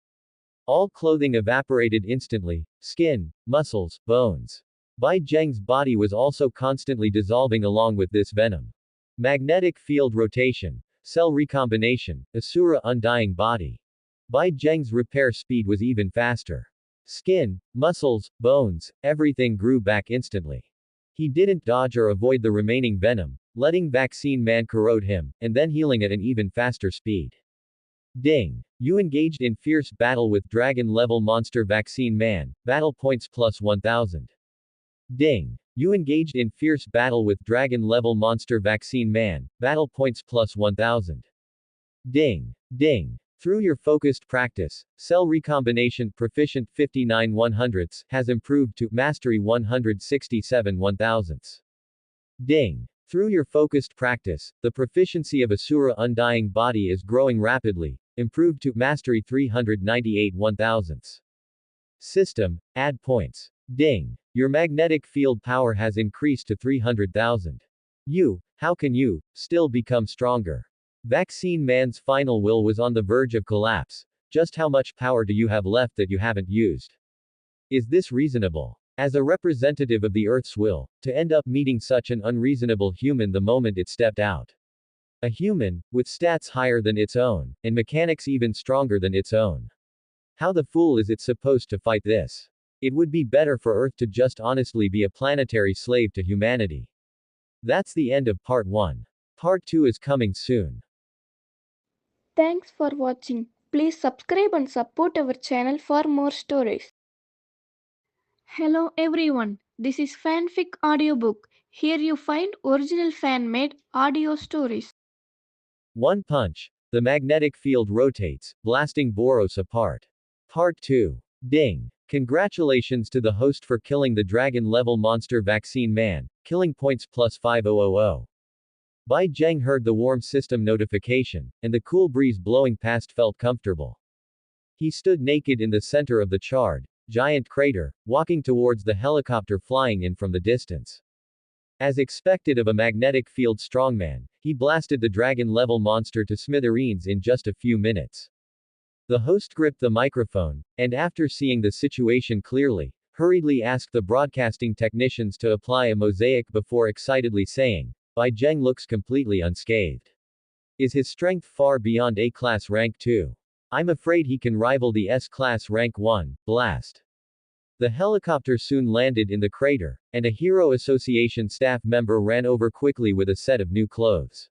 All clothing evaporated instantly, skin, muscles, bones. Bai Zheng's body was also constantly dissolving along with this venom. Magnetic field rotation, cell recombination, Asura undying body. Bai Zheng's repair speed was even faster. Skin, muscles, bones, everything grew back instantly. He didn't dodge or avoid the remaining venom, letting vaccine man corrode him, and then healing at an even faster speed. Ding. You engaged in fierce battle with dragon-level monster vaccine man, battle points plus 1000. Ding. You engaged in fierce battle with dragon-level monster vaccine man, battle points plus 1000. Ding. Ding. Through your focused practice, cell recombination proficient 59 100ths has improved to mastery 167 1000ths. Ding. Through your focused practice, the proficiency of Asura undying body is growing rapidly, improved to mastery 398 1000ths. System, add points. Ding. Your magnetic field power has increased to 300,000. How can you, still become stronger? Vaccine man's final will was on the verge of collapse. Just how much power do you have left that you haven't used? Is this reasonable? as a representative of the Earth's will, to end up meeting such an unreasonable human the moment it stepped out. A human, with stats higher than its own, and mechanics even stronger than its own. How the fool is it supposed to fight this? It would be better for Earth to just honestly be a planetary slave to humanity. That's the end of part 1. Part 2 is coming soon. Thanks for watching. Please subscribe and support our channel for more stories. Hello everyone, this is Fanfic Audiobook. Here you find original fan-made audio stories. One punch. The magnetic field rotates, blasting Boros apart. Part 2. Ding. Congratulations to the host for killing the dragon-level monster Vaccine Man, killing points plus 5000. Bai Zheng heard the warm system notification, and the cool breeze blowing past felt comfortable. He stood naked in the center of the charred, giant crater, walking towards the helicopter flying in from the distance. As expected of a magnetic field strongman, he blasted the dragon-level monster to smithereens in just a few minutes. The host gripped the microphone, and after seeing the situation clearly, hurriedly asked the broadcasting technicians to apply a mosaic before excitedly saying, Bai Zheng looks completely unscathed. Is his strength far beyond A-class rank 2? I'm afraid he can rival the S-class rank 1, blast. The helicopter soon landed in the crater, and a Hero Association staff member ran over quickly with a set of new clothes.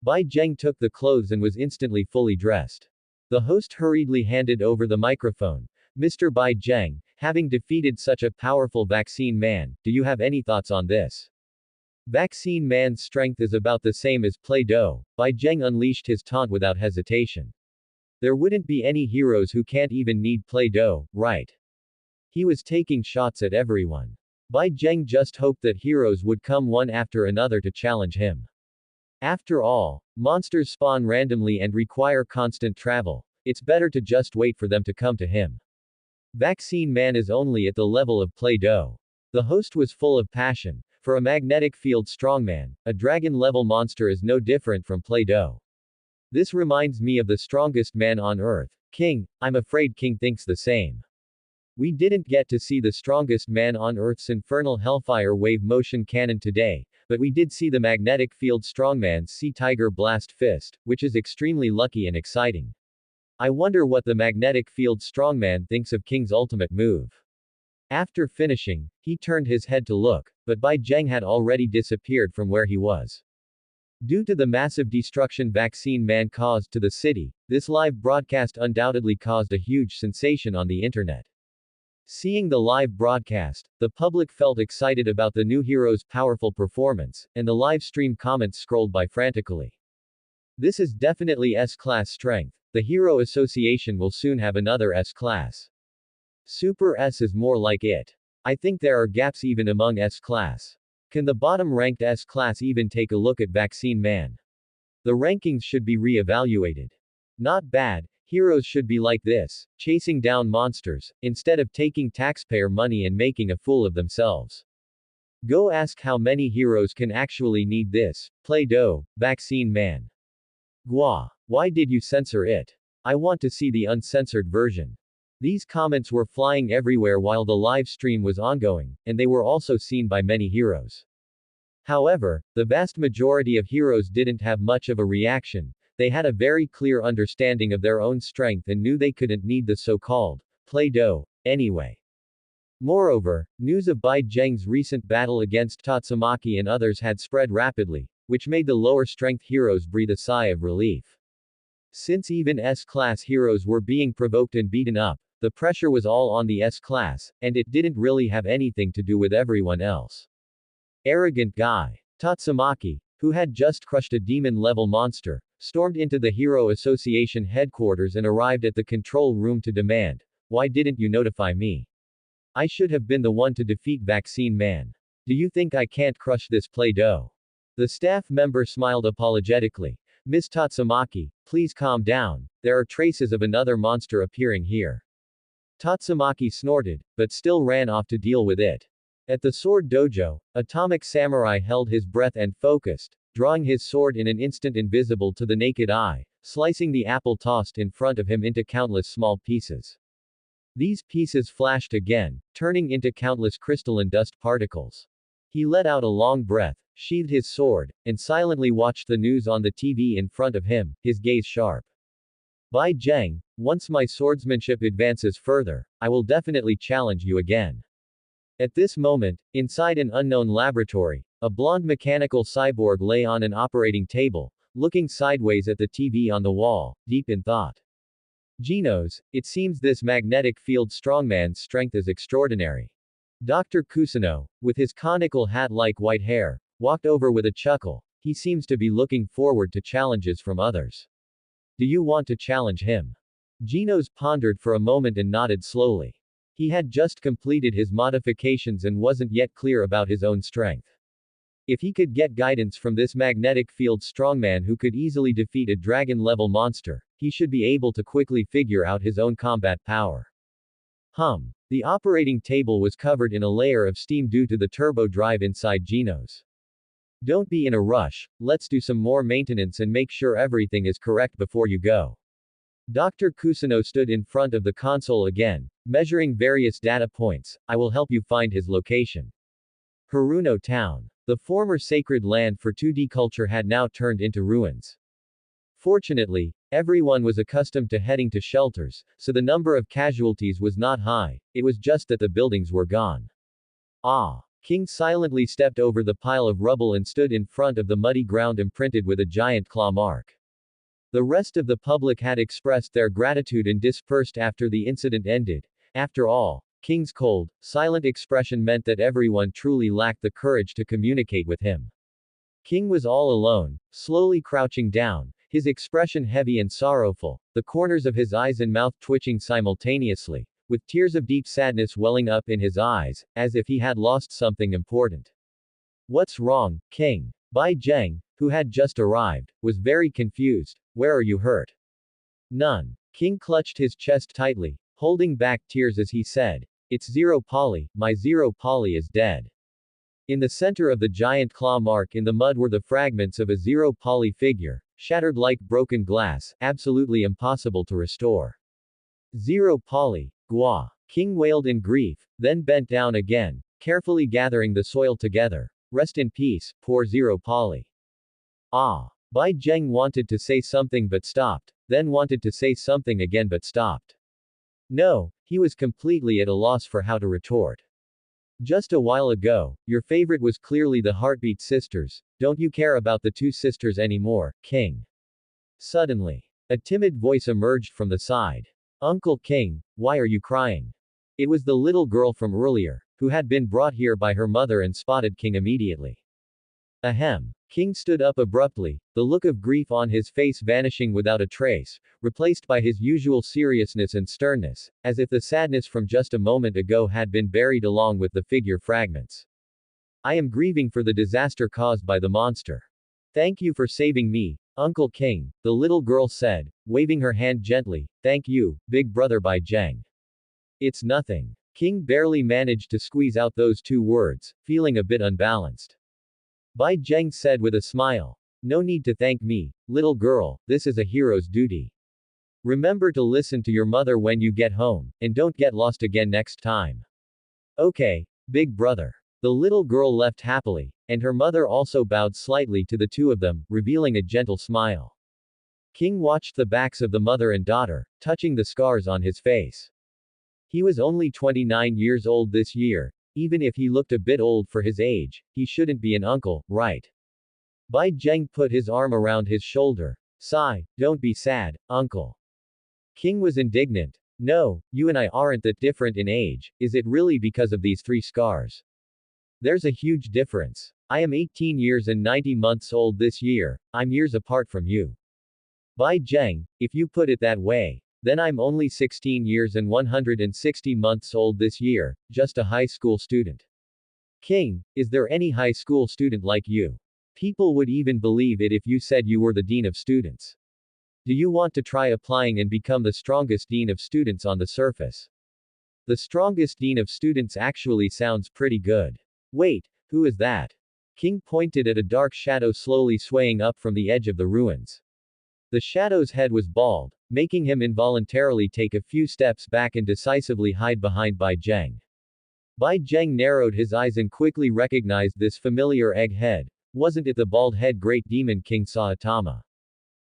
Bai Zheng took the clothes and was instantly fully dressed. The host hurriedly handed over the microphone. Mr. Bai Zheng, having defeated such a powerful Vaccine Man, do you have any thoughts on this? Vaccine Man's strength is about the same as Play-Doh. Bai Zheng unleashed his taunt without hesitation. There wouldn't be any heroes who can't even need Play-Doh, right? He was taking shots at everyone. Bai Zheng just hoped that heroes would come one after another to challenge him. After all, monsters spawn randomly and require constant travel. It's better to just wait for them to come to him. Vaccine Man is only at the level of Play-Doh. The host was full of passion. For a magnetic field strongman, a dragon-level monster is no different from Play-Doh. This reminds me of the strongest man on Earth, King. I'm afraid King thinks the same. We didn't get to see the strongest man on Earth's infernal Hellfire Wave motion cannon today, but we did see the magnetic field strongman's Sea Tiger Blast Fist, which is extremely lucky and exciting. I wonder what the magnetic field strongman thinks of King's ultimate move. After finishing, he turned his head to look, but Bai Zheng had already disappeared from where he was. Due to the massive destruction Vaccine Man caused to the city, this live broadcast undoubtedly caused a huge sensation on the internet. Seeing the live broadcast, the public felt excited about the new hero's powerful performance, and the live stream comments scrolled by frantically. This is definitely S-class strength. The Hero Association will soon have another S-class. Super S is more like it. I think there are gaps even among S-class. Can the bottom-ranked S-class even take a look at Vaccine Man? The rankings should be re-evaluated. Not bad. Heroes should be like this, chasing down monsters, instead of taking taxpayer money and making a fool of themselves. Go ask how many heroes can actually need this, Play-Doh, Vaccine Man. Gua. Why did you censor it? I want to see the uncensored version. These comments were flying everywhere while the live stream was ongoing, and they were also seen by many heroes. However, the vast majority of heroes didn't have much of a reaction. They had a very clear understanding of their own strength and knew they couldn't need the so-called Play-Doh anyway. Moreover, news of Bai Zheng's recent battle against Tatsumaki and others had spread rapidly, which made the lower-strength heroes breathe a sigh of relief. Since even S-class heroes were being provoked and beaten up, the pressure was all on the S-class, and it didn't really have anything to do with everyone else. Arrogant guy. Tatsumaki, who had just crushed a demon-level monster, stormed into the Hero Association headquarters and arrived at the control room to demand, "Why didn't you notify me? I should have been the one to defeat Vaccine Man. Do you think I can't crush this Play-Doh?" The staff member smiled apologetically. "Miss Tatsumaki, please calm down, there are traces of another monster appearing here." Tatsumaki snorted, but still ran off to deal with it. At the sword dojo, Atomic Samurai held his breath and focused, drawing his sword in an instant invisible to the naked eye, slicing the apple tossed in front of him into countless small pieces. These pieces flashed again, turning into countless crystalline dust particles. He let out a long breath, sheathed his sword, and silently watched the news on the TV in front of him, his gaze sharp. Bai Zheng, once my swordsmanship advances further, I will definitely challenge you again. At this moment, inside an unknown laboratory, a blonde mechanical cyborg lay on an operating table, looking sideways at the TV on the wall, deep in thought. Genos, it seems this magnetic field strongman's strength is extraordinary. Dr. Kusano, with his conical hat-like white hair, walked over with a chuckle. He seems to be looking forward to challenges from others. Do you want to challenge him? Genos pondered for a moment and nodded slowly. He had just completed his modifications and wasn't yet clear about his own strength. If he could get guidance from this magnetic field strongman who could easily defeat a dragon-level monster, he should be able to quickly figure out his own combat power. The operating table was covered in a layer of steam due to the turbo drive inside Genos. Don't be in a rush, let's do some more maintenance and make sure everything is correct before you go. Dr. Kusano stood in front of the console again, measuring various data points. I will help you find his location. Haruno Town. The former sacred land for 2D culture had now turned into ruins. Fortunately, everyone was accustomed to heading to shelters, so the number of casualties was not high, it was just that the buildings were gone. King silently stepped over the pile of rubble and stood in front of the muddy ground imprinted with a giant claw mark. The rest of the public had expressed their gratitude and dispersed after the incident ended. After all, King's cold, silent expression meant that everyone truly lacked the courage to communicate with him. King was all alone, slowly crouching down, his expression heavy and sorrowful, the corners of his eyes and mouth twitching simultaneously, with tears of deep sadness welling up in his eyes, as if he had lost something important. What's wrong, King? Bai Zheng, who had just arrived, was very confused. Where are you hurt? None. King clutched his chest tightly, holding back tears as he said, it's Zero Poly, my Zero Poly is dead. In the center of the giant claw mark in the mud were the fragments of a Zero Poly figure, shattered like broken glass, absolutely impossible to restore. Zero Poly, Gua. King wailed in grief, then bent down again, carefully gathering the soil together. Rest in peace, poor Zero Poly. Bai Zheng wanted to say something but stopped, then wanted to say something again but stopped. No, he was completely at a loss for how to retort. Just a while ago, your favorite was clearly the Heartbeat sisters. Don't you care about the two sisters anymore, King? Suddenly, a timid voice emerged from the side. Uncle King, why are you crying? It was the little girl from earlier, who had been brought here by her mother and spotted King immediately. Ahem. King stood up abruptly, the look of grief on his face vanishing without a trace, replaced by his usual seriousness and sternness, as if the sadness from just a moment ago had been buried along with the figure fragments. I am grieving for the disaster caused by the monster. Thank you for saving me, Uncle King, the little girl said, waving her hand gently. Thank you, big brother Bai Zheng. It's nothing. King barely managed to squeeze out those two words, feeling a bit unbalanced. Bai Zheng said with a smile. No need to thank me, little girl, this is a hero's duty. Remember to listen to your mother when you get home, and don't get lost again next time. Okay, big brother. The little girl left happily, and her mother also bowed slightly to the two of them, revealing a gentle smile. King watched the backs of the mother and daughter, touching the scars on his face. He was only 29 years old this year. Even if he looked a bit old for his age, he shouldn't be an uncle, right? Bai Zheng put his arm around his shoulder. Sigh, don't be sad, uncle. King was indignant. No, you and I aren't that different in age, is it really because of these 3 scars? There's a huge difference. I am 18 years and 90 months old this year, I'm years apart from you. Bai Zheng, if you put it that way, then I'm only 16 years and 160 months old this year, just a high school student. King, is there any high school student like you? People would even believe it if you said you were the dean of students. Do you want to try applying and become the strongest dean of students on the surface? The strongest dean of students actually sounds pretty good. Wait, who is that? King pointed at a dark shadow slowly swaying up from the edge of the ruins. The shadow's head was bald, making him involuntarily take a few steps back and decisively hide behind Bai Zheng. Bai Zheng narrowed his eyes and quickly recognized this familiar egg head. Wasn't it the bald-head Great Demon King Saitama?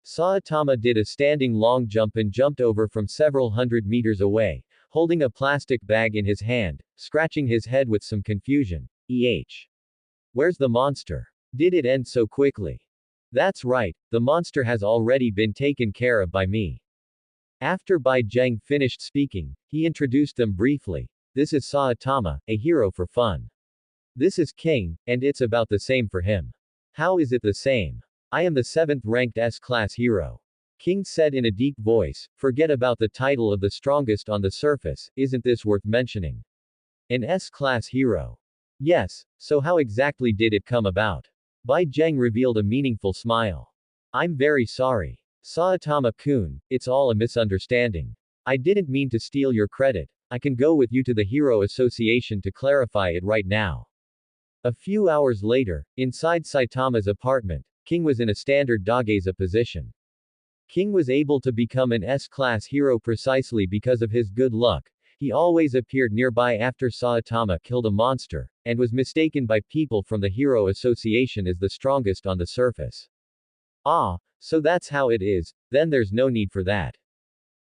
Saitama did a standing long jump and jumped over from several hundred meters away, holding a plastic bag in his hand, scratching his head with some confusion. Where's the monster? Did it end so quickly? That's right, the monster has already been taken care of by me. After Bai Zheng finished speaking, he introduced them briefly. This is Saitama, a hero for fun. This is King, and it's about the same for him. How is it the same? I am the 7th ranked S-class hero. King said in a deep voice, forget about the title of the strongest on the surface, isn't this worth mentioning? An S-class hero. Yes, so how exactly did it come about? Bai Zheng revealed a meaningful smile. I'm very sorry. Saitama-kun, it's all a misunderstanding. I didn't mean to steal your credit. I can go with you to the Hero Association to clarify it right now. A few hours later, inside Saitama's apartment, King was in a standard Dageza position. King was able to become an S-class hero precisely because of his good luck. He always appeared nearby after Saitama killed a monster, and was mistaken by people from the Hero Association as the strongest on the surface. Ah, so that's how it is, then there's no need for that.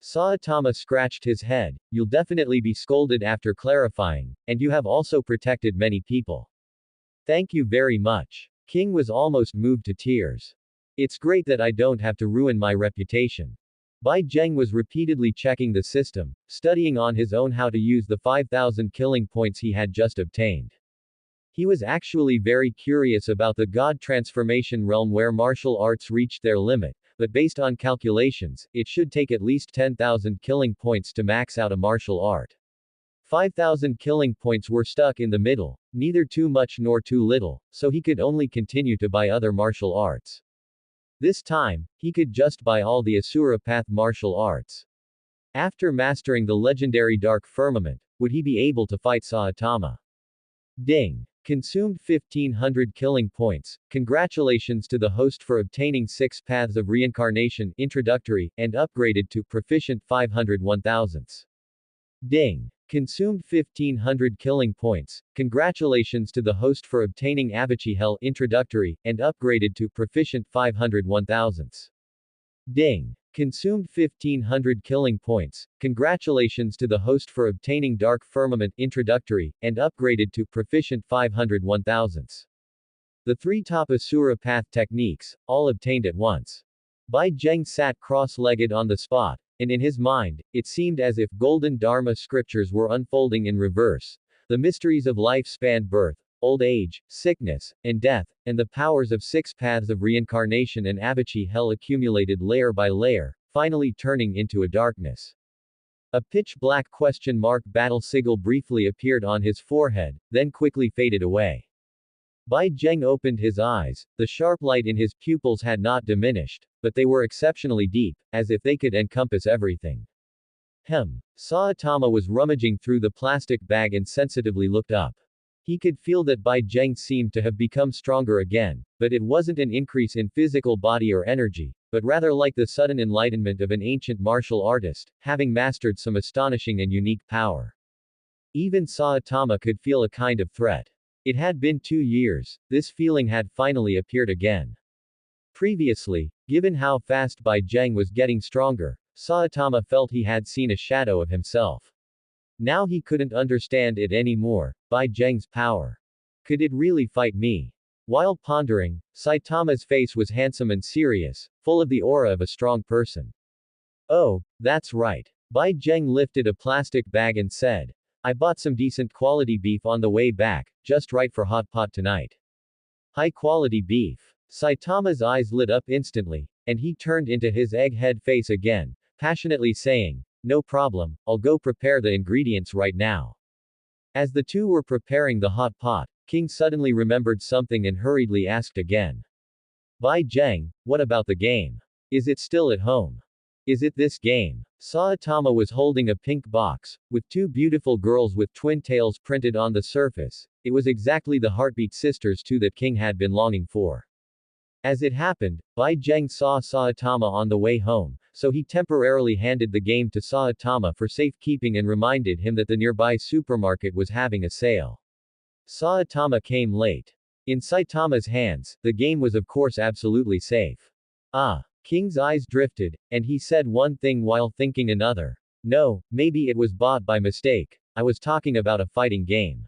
Saitama scratched his head, you'll definitely be scolded after clarifying, and you have also protected many people. Thank you very much. King was almost moved to tears. It's great that I don't have to ruin my reputation. Bai Zheng was repeatedly checking the system, studying on his own how to use the 5,000 killing points he had just obtained. He was actually very curious about the God transformation realm where martial arts reached their limit, but based on calculations, it should take at least 10,000 killing points to max out a martial art. 5,000 killing points were stuck in the middle, neither too much nor too little, so he could only continue to buy other martial arts. This time, he could just buy all the Asura Path martial arts. After mastering the legendary Dark Firmament, would he be able to fight Saitama? Ding! Consumed 1500 killing points. Congratulations to the host for obtaining 6 Paths of Reincarnation introductory, and upgraded to proficient 501,000. Ding! Consumed 1500 killing points. Congratulations to the host for obtaining Avachi Hell introductory, and upgraded to proficient 501,000. Ding! Consumed 1500 killing points. Congratulations to the host for obtaining Dark Firmament introductory, and upgraded to proficient 501,000. The 3 top Asura Path techniques, all obtained at once. Bai Zheng sat cross-legged on the spot, and in his mind, it seemed as if golden Dharma scriptures were unfolding in reverse. The mysteries of life spanned birth, old age, sickness, and death, and the powers of 6 paths of reincarnation and Avachi Hell accumulated layer by layer, finally turning into a darkness. A pitch-black question mark battle sigil briefly appeared on his forehead, then quickly faded away. Bai Zheng opened his eyes, the sharp light in his pupils had not diminished, but they were exceptionally deep, as if they could encompass everything. Saitama was rummaging through the plastic bag and sensitively looked up. He could feel that Bai Zheng seemed to have become stronger again, but it wasn't an increase in physical body or energy, but rather like the sudden enlightenment of an ancient martial artist, having mastered some astonishing and unique power. Even Saitama could feel a kind of threat. It had been 2 years, this feeling had finally appeared again. Previously, given how fast Bai Zheng was getting stronger, Saitama felt he had seen a shadow of himself. Now he couldn't understand it anymore, Bai Zheng's power. Could it really fight me? While pondering, Saitama's face was handsome and serious, full of the aura of a strong person. Oh, that's right. Bai Zheng lifted a plastic bag and said, I bought some decent quality beef on the way back, just right for hot pot tonight. High quality beef. Saitama's eyes lit up instantly, and he turned into his egghead face again, passionately saying, no problem, I'll go prepare the ingredients right now. As the two were preparing the hot pot, King suddenly remembered something and hurriedly asked again. Bai Zheng, what about the game? Is it still at home? Is it this game? Saitama was holding a pink box, with 2 beautiful girls with twin tails printed on the surface. It was exactly the Heartbeat Sisters 2 that King had been longing for. As it happened, Bai Zheng saw Saitama on the way home, so he temporarily handed the game to Saitama for safekeeping and reminded him that the nearby supermarket was having a sale. Saitama came late. In Saitama's hands, the game was of course absolutely safe. Ah. King's eyes drifted, and he said one thing while thinking another. No, maybe it was bought by mistake. I was talking about a fighting game.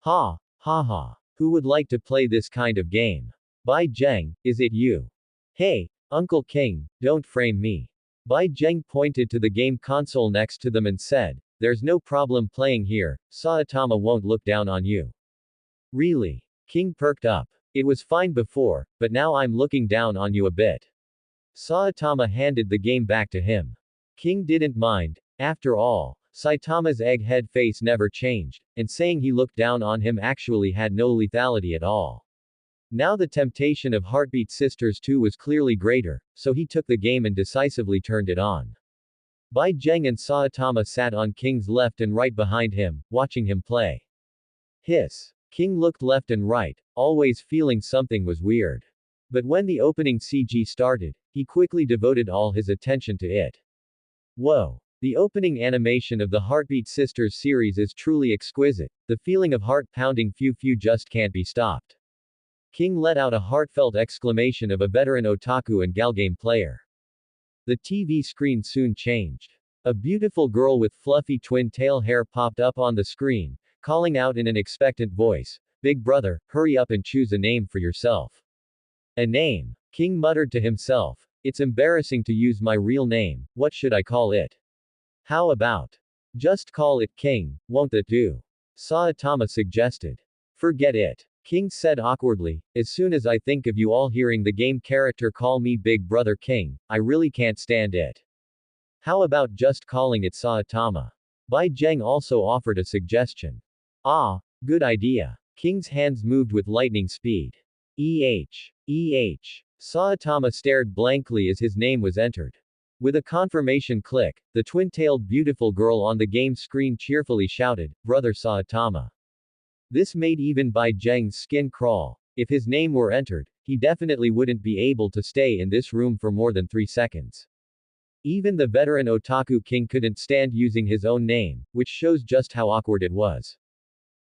Ha, ha ha. Who would like to play this kind of game? Bai Zheng, is it you? Hey, Uncle King, don't frame me. Bai Zheng pointed to the game console next to them and said, there's no problem playing here, Saitama won't look down on you. Really? King perked up. It was fine before, but now I'm looking down on you a bit. Saitama handed the game back to him. King didn't mind. After all, Saitama's egghead face never changed, and saying he looked down on him actually had no lethality at all. Now the temptation of Heartbeat Sisters 2 was clearly greater, so he took the game and decisively turned it on. Bai Zheng and Saitama sat on King's left and right behind him, watching him play. Hiss. King looked left and right, always feeling something was weird. But when the opening CG started, he quickly devoted all his attention to it. Whoa! The opening animation of the Heartbeat Sisters series is truly exquisite, the feeling of heart-pounding few just can't be stopped. King let out a heartfelt exclamation of a veteran otaku and galgame player. The TV screen soon changed. A beautiful girl with fluffy twin-tail hair popped up on the screen, calling out in an expectant voice, "Big brother, hurry up and choose a name for yourself." A name. King muttered to himself. It's embarrassing to use my real name, what should I call it? How about? Just call it King, won't that do? Saitama suggested. Forget it. King said awkwardly, as soon as I think of you all hearing the game character call me Big Brother King, I really can't stand it. How about just calling it Saitama? Bai Zheng also offered a suggestion. Ah, good idea. King's hands moved with lightning speed. Saitama stared blankly as his name was entered. With a confirmation click, the twin-tailed beautiful girl on the game screen cheerfully shouted, Brother Saitama. This made even Bai Zheng's skin crawl. If his name were entered, he definitely wouldn't be able to stay in this room for more than 3 seconds. Even the veteran otaku king couldn't stand using his own name, which shows just how awkward it was.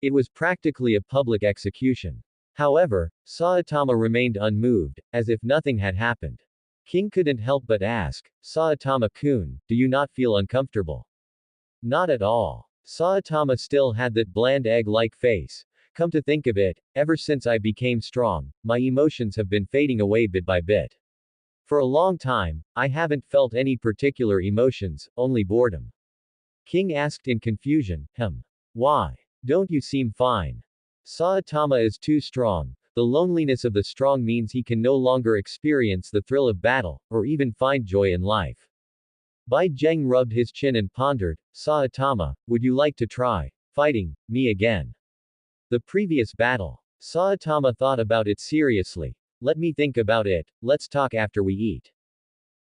It was practically a public execution. However, Saitama remained unmoved, as if nothing had happened. King couldn't help but ask, Saitama-kun, do you not feel uncomfortable? Not at all. Saitama still had that bland egg-like face. Come to think of it, ever since I became strong, my emotions have been fading away bit by bit. For a long time, I haven't felt any particular emotions, only boredom. King asked in confusion, Why? Don't you seem fine? Saitama is too strong. The loneliness of the strong means he can no longer experience the thrill of battle, or even find joy in life. Bai Zheng rubbed his chin and pondered, Saitama, would you like to try fighting me again? The previous battle. Saitama thought about it seriously. Let me think about it, let's talk after we eat.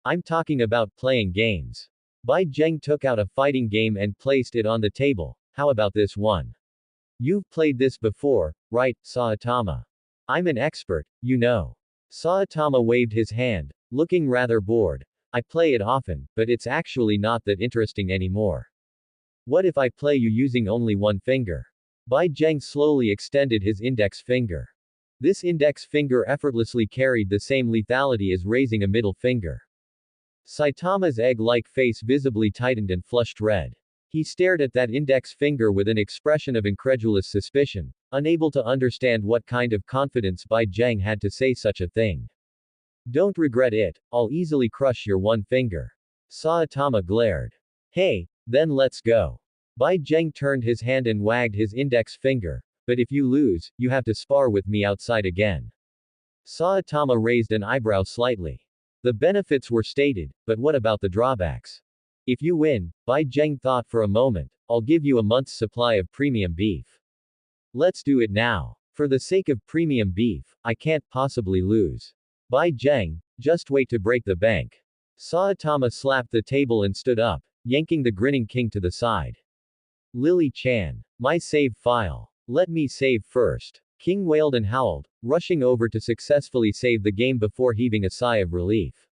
I'm talking about playing games. Bai Zheng took out a fighting game and placed it on the table. How about this one? You've played this before, right, Saitama? I'm an expert, you know. Saitama waved his hand, looking rather bored. I play it often, but it's actually not that interesting anymore. What if I play you using only one finger? Bai Zheng slowly extended his index finger. This index finger effortlessly carried the same lethality as raising a middle finger. Saitama's egg-like face visibly tightened and flushed red. He stared at that index finger with an expression of incredulous suspicion, unable to understand what kind of confidence Bai Zheng had to say such a thing. Don't regret it, I'll easily crush your one finger. Saitama glared. Hey, then let's go. Bai Zheng turned his hand and wagged his index finger, but if you lose, you have to spar with me outside again. Saitama raised an eyebrow slightly. The benefits were stated, but what about the drawbacks? If you win, Bai Zheng thought for a moment, I'll give you a month's supply of premium beef. Let's do it now. For the sake of premium beef, I can't possibly lose. Bai Zheng, just wait to break the bank. Saitama slapped the table and stood up, yanking the grinning king to the side. Lily Chan. My save file. Let me save first. King wailed and howled, rushing over to successfully save the game before heaving a sigh of relief.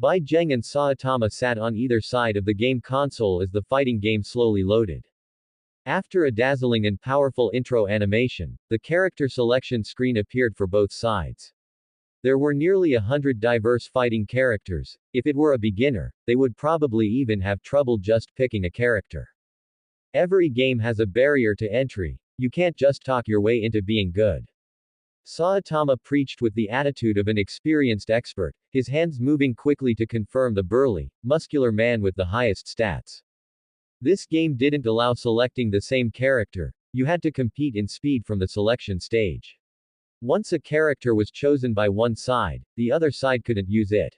Bai Zheng and Saitama sat on either side of the game console as the fighting game slowly loaded. After a dazzling and powerful intro animation, the character selection screen appeared for both sides. There were nearly 100 diverse fighting characters. If it were a beginner, they would probably even have trouble just picking a character. Every game has a barrier to entry. You can't just talk your way into being good. Saitama preached with the attitude of an experienced expert, his hands moving quickly to confirm the burly, muscular man with the highest stats. This game didn't allow selecting the same character, you had to compete in speed from the selection stage. Once a character was chosen by one side, the other side couldn't use it.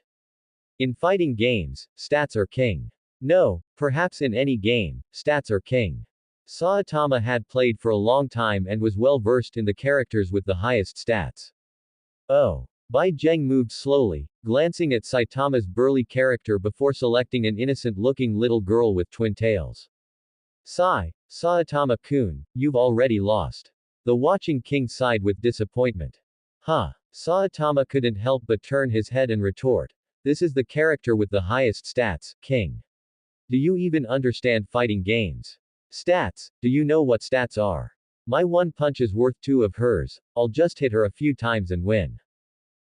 In fighting games, stats are king. No, perhaps in any game, stats are king. Saitama had played for a long time and was well versed in the characters with the highest stats. Oh. Bai Zheng moved slowly, glancing at Saitama's burly character before selecting an innocent-looking little girl with twin tails. Saitama-kun, you've already lost. The watching king sighed with disappointment. Huh. Saitama couldn't help but turn his head and retort. This is the character with the highest stats, king. Do you even understand fighting games? Stats, do you know what stats are? My one punch is worth two of hers, I'll just hit her a few times and win.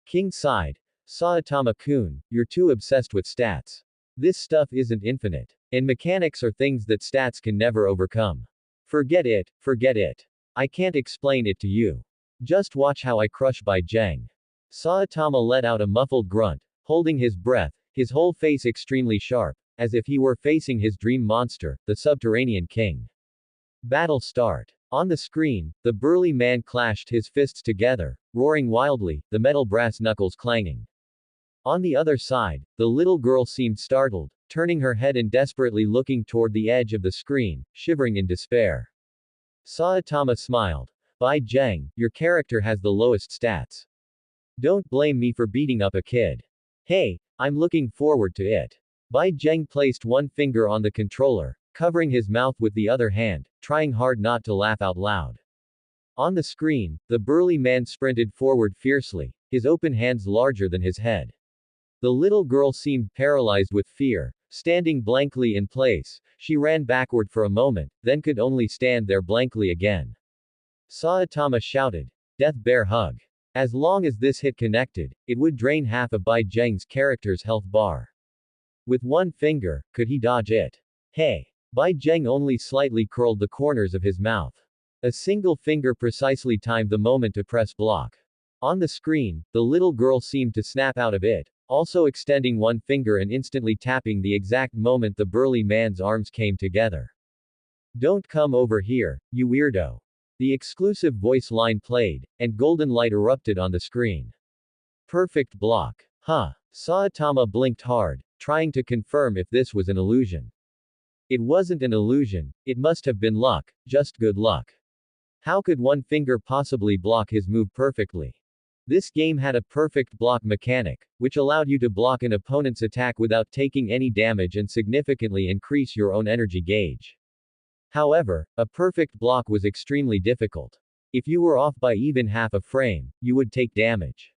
King sighed. Saitama-kun, you're too obsessed with stats. This stuff isn't infinite. And mechanics are things that stats can never overcome. Forget it, forget it. I can't explain it to you. Just watch how I crush Bai Zheng. Saitama let out a muffled grunt, holding his breath, his whole face extremely sharp, as if he were facing his dream monster, the subterranean king. Battle start. On the screen, the burly man clashed his fists together, roaring wildly, the metal brass knuckles clanging. On the other side, the little girl seemed startled, turning her head and desperately looking toward the edge of the screen, shivering in despair. Saitama smiled. Bai Zheng, your character has the lowest stats. Don't blame me for beating up a kid. Hey, I'm looking forward to it. Bai Zheng placed one finger on the controller, covering his mouth with the other hand, trying hard not to laugh out loud. On the screen, the burly man sprinted forward fiercely, his open hands larger than his head. The little girl seemed paralyzed with fear, standing blankly in place. She ran backward for a moment, then could only stand there blankly again. Saitama shouted. Death bear hug. As long as this hit connected, it would drain half of Bai Zheng's character's health bar. With one finger, could he dodge it? Hey! Bai Zheng only slightly curled the corners of his mouth. A single finger precisely timed the moment to press block. On the screen, the little girl seemed to snap out of it, also extending one finger and instantly tapping the exact moment the burly man's arms came together. Don't come over here, you weirdo. The exclusive voice line played, and golden light erupted on the screen. Perfect block. Huh. Saitama blinked hard, trying to confirm if this was an illusion. It wasn't an illusion, it must have been luck, just good luck. How could one finger possibly block his move perfectly? This game had a perfect block mechanic, which allowed you to block an opponent's attack without taking any damage and significantly increase your own energy gauge. However, a perfect block was extremely difficult. If you were off by even half a frame, you would take damage.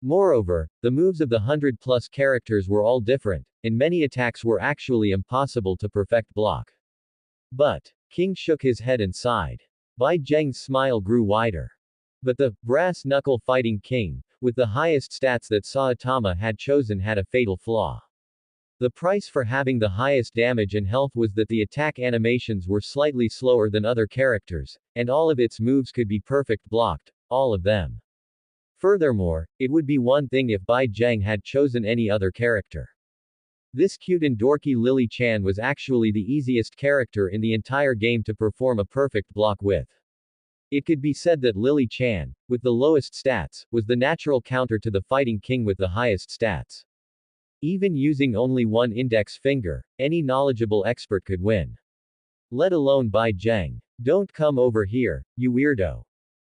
Moreover, the moves of the 100+ characters were all different, and many attacks were actually impossible to perfect block. But, King shook his head and sighed. Bai Zheng's smile grew wider. But the brass knuckle fighting king, with the highest stats that Saitama had chosen, had a fatal flaw. The price for having the highest damage and health was that the attack animations were slightly slower than other characters, and all of its moves could be perfect blocked, all of them. Furthermore, it would be one thing if Bai Zheng had chosen any other character. This cute and dorky Lily Chan was actually the easiest character in the entire game to perform a perfect block with. It could be said that Lily Chan, with the lowest stats, was the natural counter to the fighting king with the highest stats. Even using only one index finger, any knowledgeable expert could win. Let alone Bai Zheng. Don't come over here, you weirdo.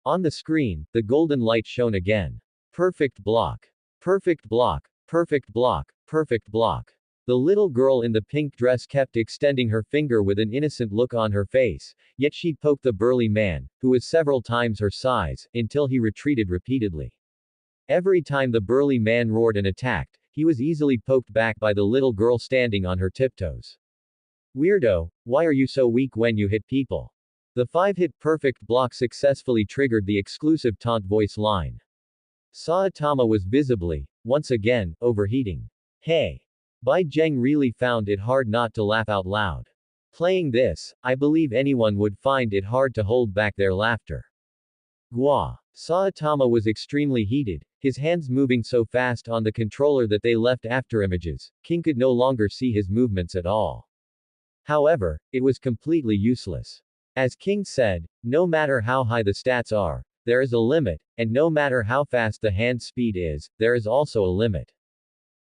On the screen, the golden light shone again. Perfect block. Perfect block. Perfect block. Perfect block. The little girl in the pink dress kept extending her finger with an innocent look on her face, yet she poked the burly man, who was several times her size, until he retreated repeatedly. Every time the burly man roared and attacked, he was easily poked back by the little girl standing on her tiptoes. Weirdo, why are you so weak when you hit people? The 5-hit perfect block successfully triggered the exclusive taunt voice line. Saitama was visibly, once again, overheating. Hey! Bai Zheng really found it hard not to laugh out loud. Playing this, I believe anyone would find it hard to hold back their laughter. Gua. Saitama was extremely heated, his hands moving so fast on the controller that they left after images. King could no longer see his movements at all. However, it was completely useless. As King said, no matter how high the stats are, there is a limit, and no matter how fast the hand speed is, there is also a limit.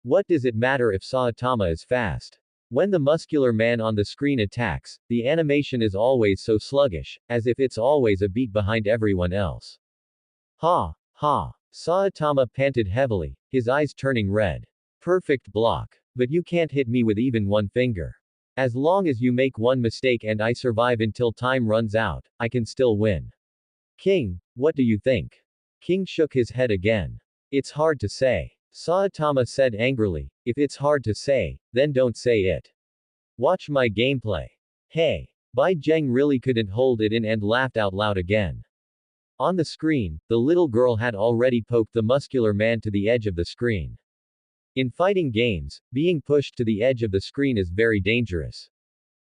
What does it matter if Saitama is fast? When the muscular man on the screen attacks, the animation is always so sluggish, as if it's always a beat behind everyone else. Ha! Ha! Saitama panted heavily, his eyes turning red. Perfect block. But you can't hit me with even one finger. As long as you make one mistake and I survive until time runs out, I can still win. King, what do you think? King shook his head again. It's hard to say. Saitama said angrily, if it's hard to say, then don't say it. Watch my gameplay. Hey! Bai Zheng really couldn't hold it in and laughed out loud again. On the screen, the little girl had already poked the muscular man to the edge of the screen. In fighting games, being pushed to the edge of the screen is very dangerous.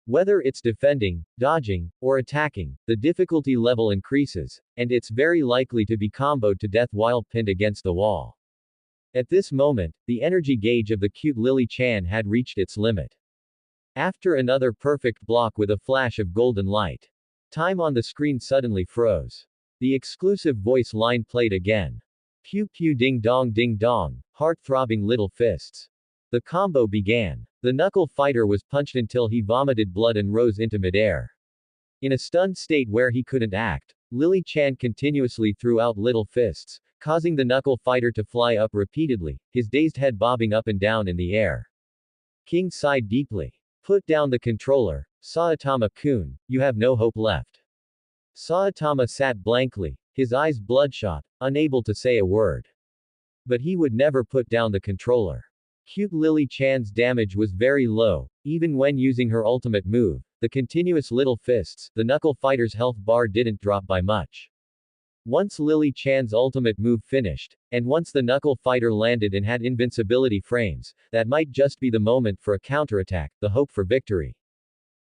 Whether it's defending, dodging, or attacking, the difficulty level increases, and it's very likely to be comboed to death while pinned against the wall. At this moment, the energy gauge of the cute Lily Chan had reached its limit. After another perfect block with a flash of golden light, time on the screen suddenly froze. The exclusive voice line played again. Pew pew ding dong, heart-throbbing little fists. The combo began. The knuckle fighter was punched until he vomited blood and rose into midair. In a stunned state where he couldn't act, Lily Chan continuously threw out little fists, causing the knuckle fighter to fly up repeatedly, his dazed head bobbing up and down in the air. King sighed deeply. Put down the controller, Saitama-kun, you have no hope left. Saitama sat blankly, his eyes bloodshot, unable to say a word. But he would never put down the controller. Cute Lily Chan's damage was very low, even when using her ultimate move, the continuous little fists, the knuckle fighter's health bar didn't drop by much. Once Lily Chan's ultimate move finished, and once the knuckle fighter landed and had invincibility frames, that might just be the moment for a counterattack, the hope for victory.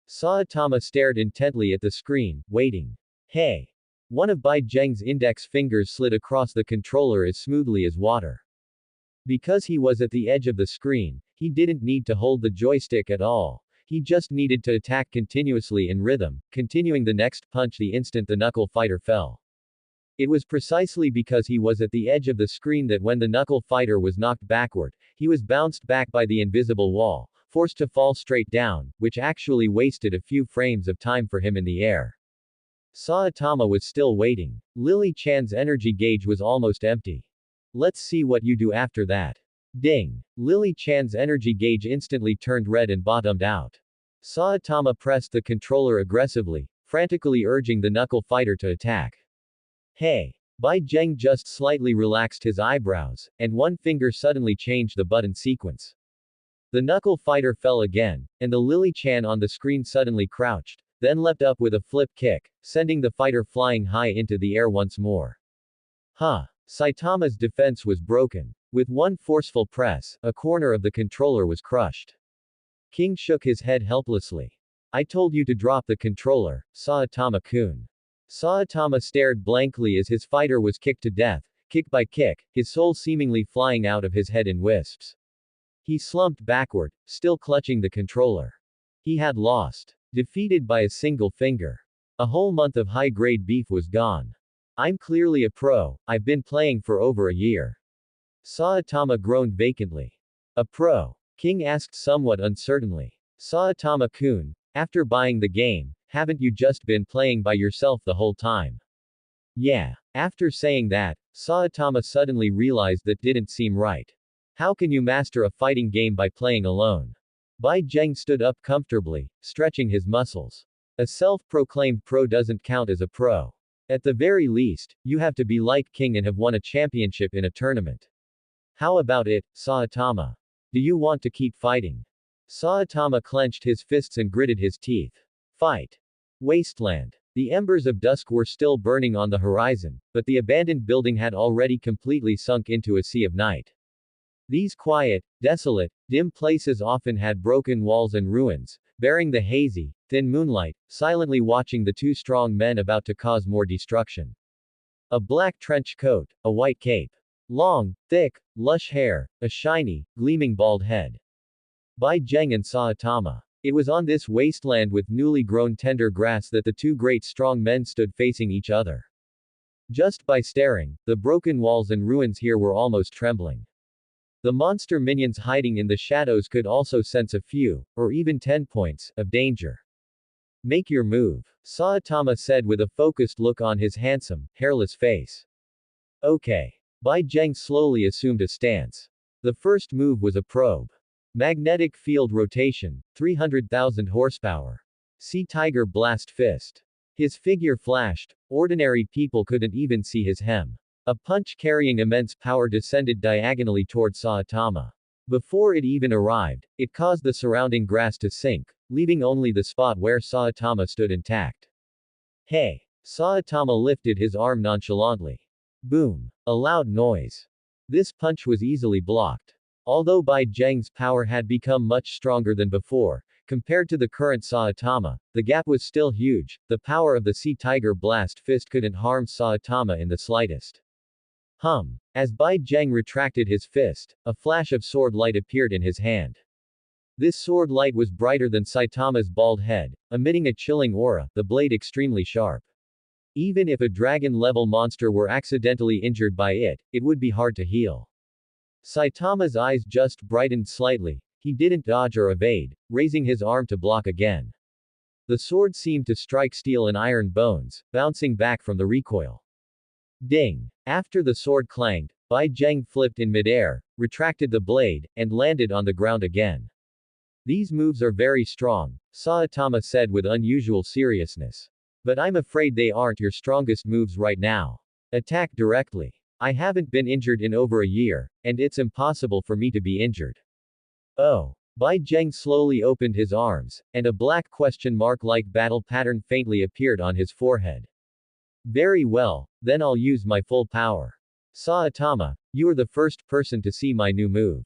Saitama stared intently at the screen, waiting. Hey! One of Bai Zheng's index fingers slid across the controller as smoothly as water. Because he was at the edge of the screen, he didn't need to hold the joystick at all. He just needed to attack continuously in rhythm, continuing the next punch the instant the knuckle fighter fell. It was precisely because he was at the edge of the screen that when the knuckle fighter was knocked backward, he was bounced back by the invisible wall, forced to fall straight down, which actually wasted a few frames of time for him in the air. Saitama was still waiting. Lily Chan's energy gauge was almost empty. Let's see what you do after that. Ding! Lily Chan's energy gauge instantly turned red and bottomed out. Saitama pressed the controller aggressively, frantically urging the knuckle fighter to attack. Hey! Bai Zheng just slightly relaxed his eyebrows, and one finger suddenly changed the button sequence. The knuckle fighter fell again, and the Lily Chan on the screen suddenly crouched, then leapt up with a flip kick, sending the fighter flying high into the air once more. Huh! Saitama's defense was broken. With one forceful press, a corner of the controller was crushed. King shook his head helplessly. I told you to drop the controller, Saitama-kun. Saitama stared blankly as his fighter was kicked to death, kick by kick, his soul seemingly flying out of his head in wisps. He slumped backward, still clutching the controller. He had lost. Defeated by a single finger. A whole month of high-grade beef was gone. I'm clearly a pro, I've been playing for over a year. Saitama groaned vacantly. A pro? King asked somewhat uncertainly. Saitama-kun, after buying the game, haven't you just been playing by yourself the whole time? Yeah. After saying that, Saitama suddenly realized that didn't seem right. How can you master a fighting game by playing alone? Bai Zheng stood up comfortably, stretching his muscles. A self-proclaimed pro doesn't count as a pro. At the very least, you have to be like King and have won a championship in a tournament. How about it, Saitama? Do you want to keep fighting? Saitama clenched his fists and gritted his teeth. Fight. Wasteland. The embers of dusk were still burning on the horizon, but the abandoned building had already completely sunk into a sea of night. These quiet, desolate, dim places often had broken walls and ruins, bearing the hazy, thin moonlight, silently watching the two strong men about to cause more destruction. A black trench coat, a white cape. Long, thick, lush hair, a shiny, gleaming bald head. Bai Zheng and Saitama. It was on this wasteland with newly grown tender grass that the two great strong men stood facing each other. Just by staring, the broken walls and ruins here were almost trembling. The monster minions hiding in the shadows could also sense a few, or even 10 points, of danger. Make your move, Saitama said with a focused look on his handsome, hairless face. Okay. Bai Zheng slowly assumed a stance. The first move was a probe. Magnetic field rotation, 300,000 horsepower. Sea Tiger Blast Fist. His figure flashed, ordinary people couldn't even see his hem. A punch carrying immense power descended diagonally toward Saitama. Before it even arrived, it caused the surrounding grass to sink, leaving only the spot where Saitama stood intact. Hey! Saitama lifted his arm nonchalantly. Boom! A loud noise. This punch was easily blocked. Although Bai Zheng's power had become much stronger than before, compared to the current Saitama, the gap was still huge. The power of the Sea Tiger Blast Fist couldn't harm Saitama in the slightest. As Bai Zheng retracted his fist, a flash of sword light appeared in his hand. This sword light was brighter than Saitama's bald head, emitting a chilling aura, the blade extremely sharp. Even if a dragon-level monster were accidentally injured by it, it would be hard to heal. Saitama's eyes just brightened slightly. He didn't dodge or evade, raising his arm to block again. The sword seemed to strike steel and iron bones, bouncing back from the recoil. Ding! After the sword clanged, Bai Zheng flipped in midair, retracted the blade, and landed on the ground again. These moves are very strong, Saitama said with unusual seriousness. But I'm afraid they aren't your strongest moves right now. Attack directly. I haven't been injured in over a year, and it's impossible for me to be injured. Oh. Bai Zheng slowly opened his arms, and a black question mark-like battle pattern faintly appeared on his forehead. Very well, then I'll use my full power. Saitama, you are the first person to see my new move.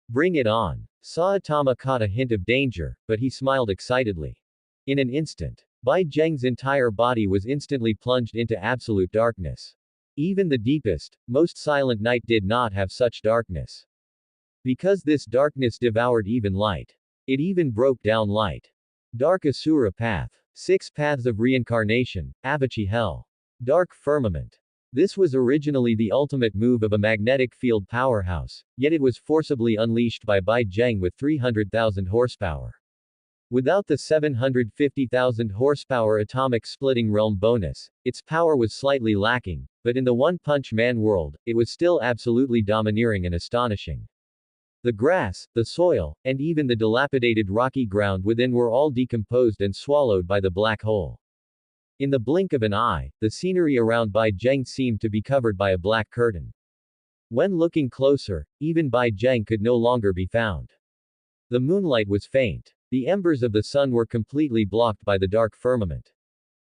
Bring it on. Saitama caught a hint of danger, but he smiled excitedly. In an instant, Bai Zheng's entire body was instantly plunged into absolute darkness. Even the deepest, most silent night did not have such darkness. Because this darkness devoured even light. It even broke down light. Dark Asura Path. 6 Paths of Reincarnation, Avachi Hell. Dark Firmament. This was originally the ultimate move of a magnetic field powerhouse, yet it was forcibly unleashed by Bai Zheng with 300,000 horsepower. Without the 750,000 horsepower atomic splitting realm bonus, its power was slightly lacking, but in the One-Punch Man world, it was still absolutely domineering and astonishing. The grass, the soil, and even the dilapidated rocky ground within were all decomposed and swallowed by the black hole. In the blink of an eye, the scenery around Bai Zheng seemed to be covered by a black curtain. When looking closer, even Bai Zheng could no longer be found. The moonlight was faint. The embers of the sun were completely blocked by the dark firmament.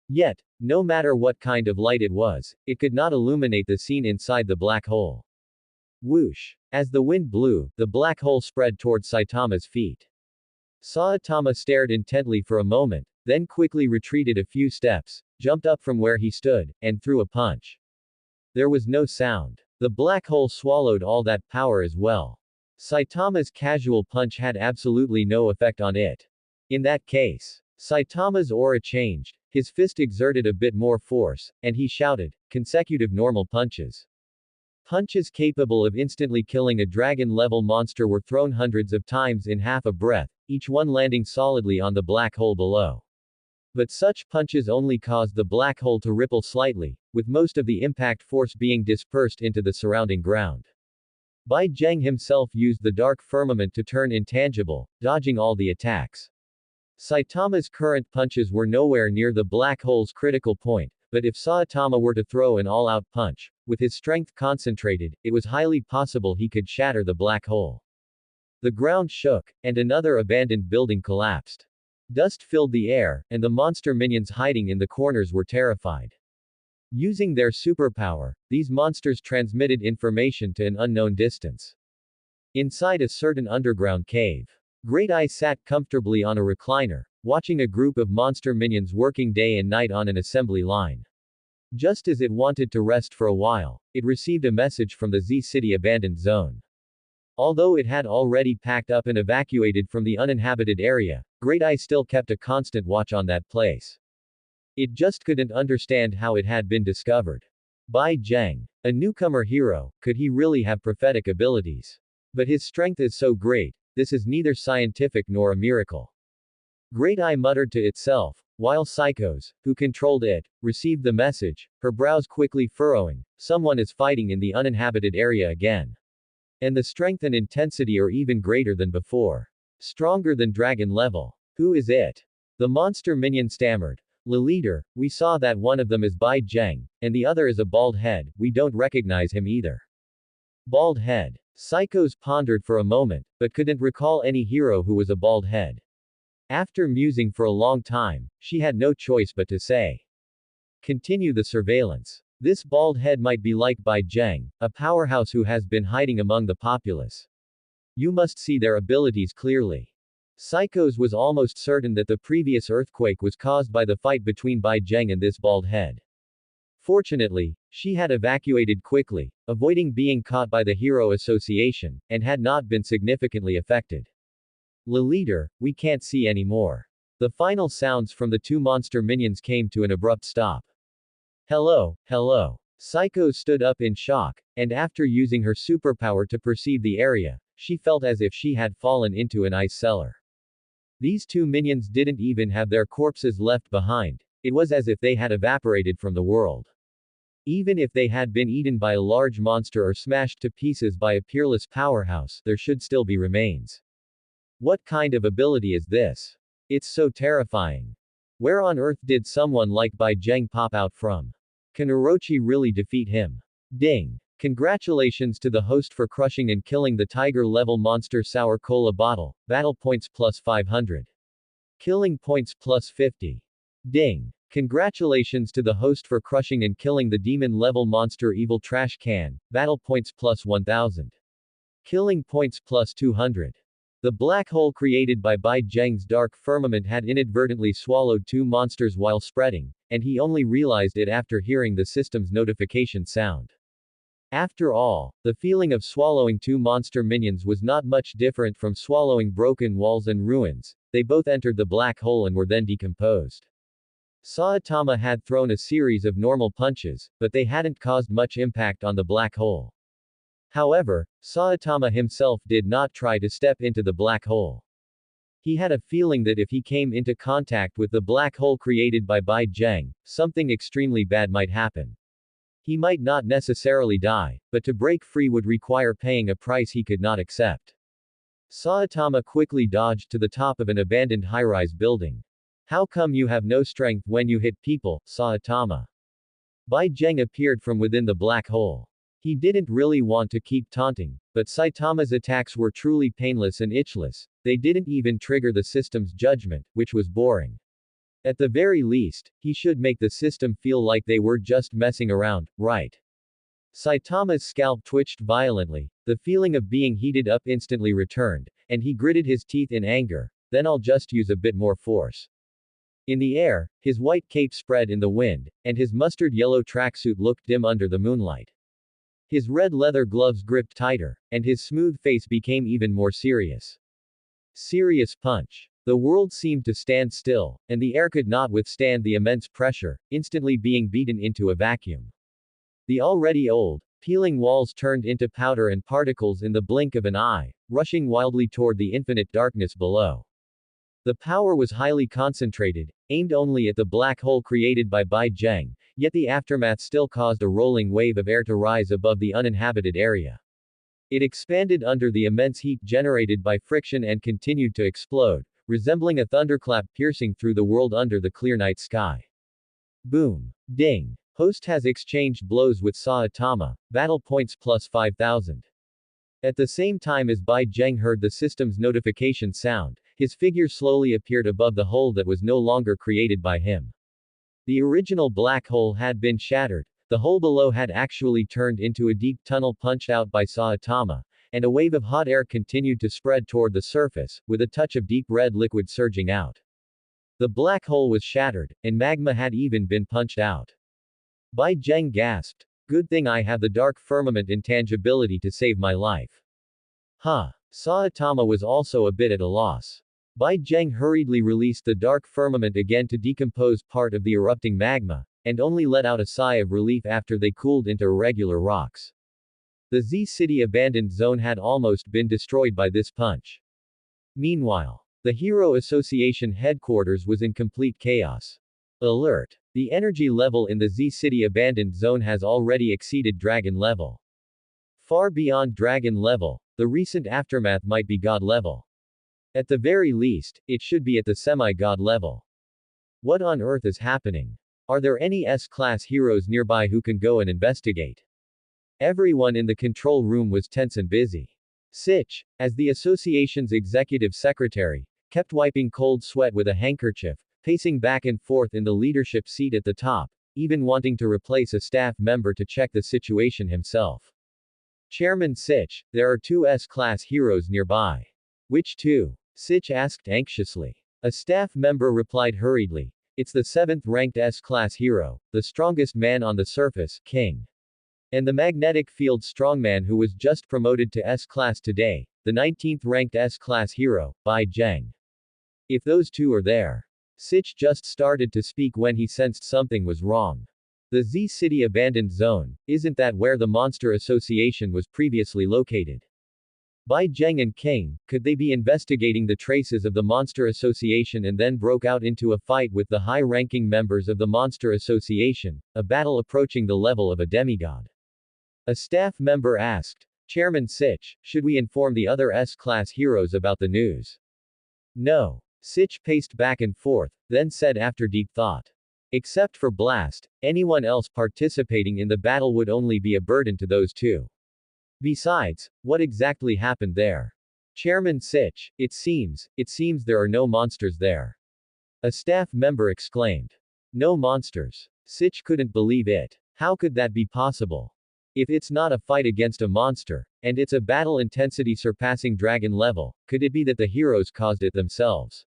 Yet, no matter what kind of light it was, it could not illuminate the scene inside the black hole. Whoosh! As the wind blew, the black hole spread toward Saitama's feet. Saitama stared intently for a moment, then quickly retreated a few steps, jumped up from where he stood, and threw a punch. There was no sound. The black hole swallowed all that power as well. Saitama's casual punch had absolutely no effect on it. In that case, Saitama's aura changed, his fist exerted a bit more force, and he shouted, consecutive normal punches. Punches capable of instantly killing a dragon-level monster were thrown hundreds of times in half a breath, each one landing solidly on the black hole below. But such punches only caused the black hole to ripple slightly, with most of the impact force being dispersed into the surrounding ground. Bai Zheng himself used the dark firmament to turn intangible, dodging all the attacks. Saitama's current punches were nowhere near the black hole's critical point, but if Saitama were to throw an all-out punch, with his strength concentrated, it was highly possible he could shatter the black hole. The ground shook, and another abandoned building collapsed. Dust filled the air, and the monster minions hiding in the corners were terrified. Using their superpower, these monsters transmitted information to an unknown distance. Inside a certain underground cave, Great Eye sat comfortably on a recliner, watching a group of monster minions working day and night on an assembly line. Just as it wanted to rest for a while, it received a message from the Z-City abandoned zone. Although it had already packed up and evacuated from the uninhabited area, Great Eye still kept a constant watch on that place. It just couldn't understand how it had been discovered. Bai Zheng, a newcomer hero, could he really have prophetic abilities? But his strength is so great, this is neither scientific nor a miracle. Great Eye muttered to itself, while Psychos, who controlled it, received the message, her brows quickly furrowing, someone is fighting in the uninhabited area again. And the strength and intensity are even greater than before. Stronger than dragon level. Who is it? The monster minion stammered. "Le leader, we saw that one of them is Bai Zheng, and the other is a bald head, we don't recognize him either." Bald head. Psychos pondered for a moment, but couldn't recall any hero who was a bald head. After musing for a long time, she had no choice but to say, "Continue the surveillance. This bald head might be like Bai Zheng, a powerhouse who has been hiding among the populace. You must see their abilities clearly." Psychos was almost certain that the previous earthquake was caused by the fight between Bai Zheng and this bald head. Fortunately, she had evacuated quickly, avoiding being caught by the Hero Association, and had not been significantly affected. "Le leader, we can't see anymore." The final sounds from the two monster minions came to an abrupt stop. "Hello, hello." Psycho stood up in shock, and after using her superpower to perceive the area, she felt as if she had fallen into an ice cellar. These two minions didn't even have their corpses left behind. It was as if they had evaporated from the world. Even if they had been eaten by a large monster or smashed to pieces by a peerless powerhouse, there should still be remains. What kind of ability is this? It's so terrifying. Where on earth did someone like Bai Zheng pop out from? Can Orochi really defeat him? Ding! Congratulations to the host for crushing and killing the tiger-level monster Sour Cola bottle. Battle points plus 500. Killing points plus 50. Ding! Congratulations to the host for crushing and killing the demon-level monster Evil Trash Can. Battle points plus 1000. Killing points plus 200. The black hole created by Bai Zheng's dark firmament had inadvertently swallowed two monsters while spreading, and he only realized it after hearing the system's notification sound. After all, the feeling of swallowing two monster minions was not much different from swallowing broken walls and ruins. They both entered the black hole and were then decomposed. Saitama had thrown a series of normal punches, but they hadn't caused much impact on the black hole. However, Saitama himself did not try to step into the black hole. He had a feeling that if he came into contact with the black hole created by Bai Zheng, something extremely bad might happen. He might not necessarily die, but to break free would require paying a price he could not accept. Saitama quickly dodged to the top of an abandoned high-rise building. "How come you have no strength when you hit people, Saitama?" Bai Zheng appeared from within the black hole. He didn't really want to keep taunting, but Saitama's attacks were truly painless and itchless. They didn't even trigger the system's judgment, which was boring. At the very least, he should make the system feel like they were just messing around, right? Saitama's scalp twitched violently, the feeling of being heated up instantly returned, and he gritted his teeth in anger. "Then I'll just use a bit more force." In the air, his white cape spread in the wind, and his mustard yellow tracksuit looked dim under the moonlight. His red leather gloves gripped tighter, and his smooth face became even more serious. Serious punch. The world seemed to stand still, and the air could not withstand the immense pressure, instantly being beaten into a vacuum. The already old, peeling walls turned into powder and particles in the blink of an eye, rushing wildly toward the infinite darkness below. The power was highly concentrated, aimed only at the black hole created by Bai Zheng, yet the aftermath still caused a rolling wave of air to rise above the uninhabited area. It expanded under the immense heat generated by friction and continued to explode, resembling a thunderclap piercing through the world under the clear night sky. Boom. Ding. Host has exchanged blows with Saitama, battle points plus 5,000. At the same time as Bai Zheng heard the system's notification sound, his figure slowly appeared above the hole that was no longer created by him. The original black hole had been shattered, the hole below had actually turned into a deep tunnel punched out by Saitama, and a wave of hot air continued to spread toward the surface, with a touch of deep red liquid surging out. The black hole was shattered, and magma had even been punched out. Bai Zheng gasped. Good thing I have the dark firmament intangibility to save my life. Huh. Saitama was also a bit at a loss. Bai Zheng hurriedly released the dark firmament again to decompose part of the erupting magma, and only let out a sigh of relief after they cooled into irregular rocks. The Z City abandoned zone had almost been destroyed by this punch. Meanwhile, the Hero Association headquarters was in complete chaos. Alert! The energy level in the Z City abandoned zone has already exceeded dragon level. Far beyond dragon level, the recent aftermath might be god level. At the very least, it should be at the semi-god level. What on earth is happening? Are there any S-class heroes nearby who can go and investigate? Everyone in the control room was tense and busy. Sitch, as the association's executive secretary, kept wiping cold sweat with a handkerchief, pacing back and forth in the leadership seat at the top, even wanting to replace a staff member to check the situation himself. Chairman Sitch, there are two S-class heroes nearby. Which two? Sitch asked anxiously. A staff member replied hurriedly. It's the 7th ranked S-class hero, the strongest man on the surface, King. And the magnetic field strongman who was just promoted to S-class today, the 19th ranked S-class hero, Bai Zheng. If those two are there. Sitch just started to speak when he sensed something was wrong. The Z City abandoned zone, isn't that where the Monster Association was previously located? Bai Zheng and King, could they be investigating the traces of the Monster Association and then broke out into a fight with the high-ranking members of the Monster Association, a battle approaching the level of a demigod? A staff member asked. Chairman Sitch, should we inform the other S-class heroes about the news? No. Sitch paced back and forth, then said after deep thought. Except for Blast, anyone else participating in the battle would only be a burden to those two. Besides, what exactly happened there? Chairman Sitch, it seems there are no monsters there. A staff member exclaimed. No monsters. Sitch couldn't believe it. How could that be possible? If it's not a fight against a monster, and it's a battle intensity surpassing dragon level, could it be that the heroes caused it themselves?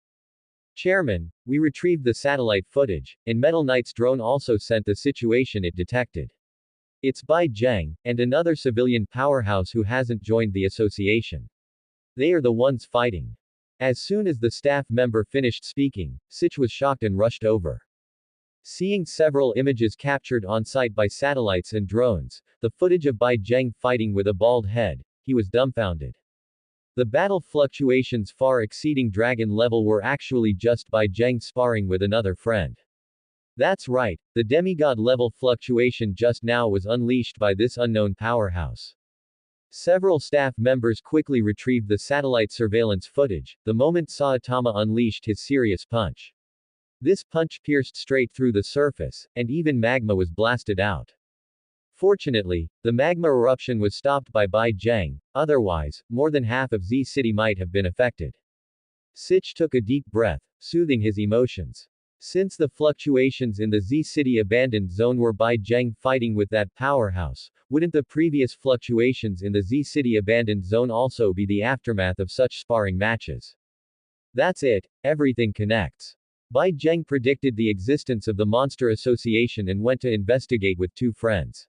Chairman, we retrieved the satellite footage, and Metal Knight's drone also sent the situation it detected. It's Bai Zheng, and another civilian powerhouse who hasn't joined the association. They are the ones fighting. As soon as the staff member finished speaking, Sitch was shocked and rushed over. Seeing several images captured on site by satellites and drones, the footage of Bai Zheng fighting with a bald head, he was dumbfounded. The battle fluctuations far exceeding dragon level were actually just Bai Zheng sparring with another friend. That's right, the demigod level fluctuation just now was unleashed by this unknown powerhouse. Several staff members quickly retrieved the satellite surveillance footage, the moment Saitama unleashed his serious punch. This punch pierced straight through the surface, and even magma was blasted out. Fortunately, the magma eruption was stopped by Bai Zheng, otherwise, more than half of Z City might have been affected. Sitch took a deep breath, soothing his emotions. Since the fluctuations in the Z City abandoned zone were Bai Zheng fighting with that powerhouse, wouldn't the previous fluctuations in the Z City abandoned zone also be the aftermath of such sparring matches? That's it, everything connects. Bai Zheng predicted the existence of the Monster Association and went to investigate with two friends.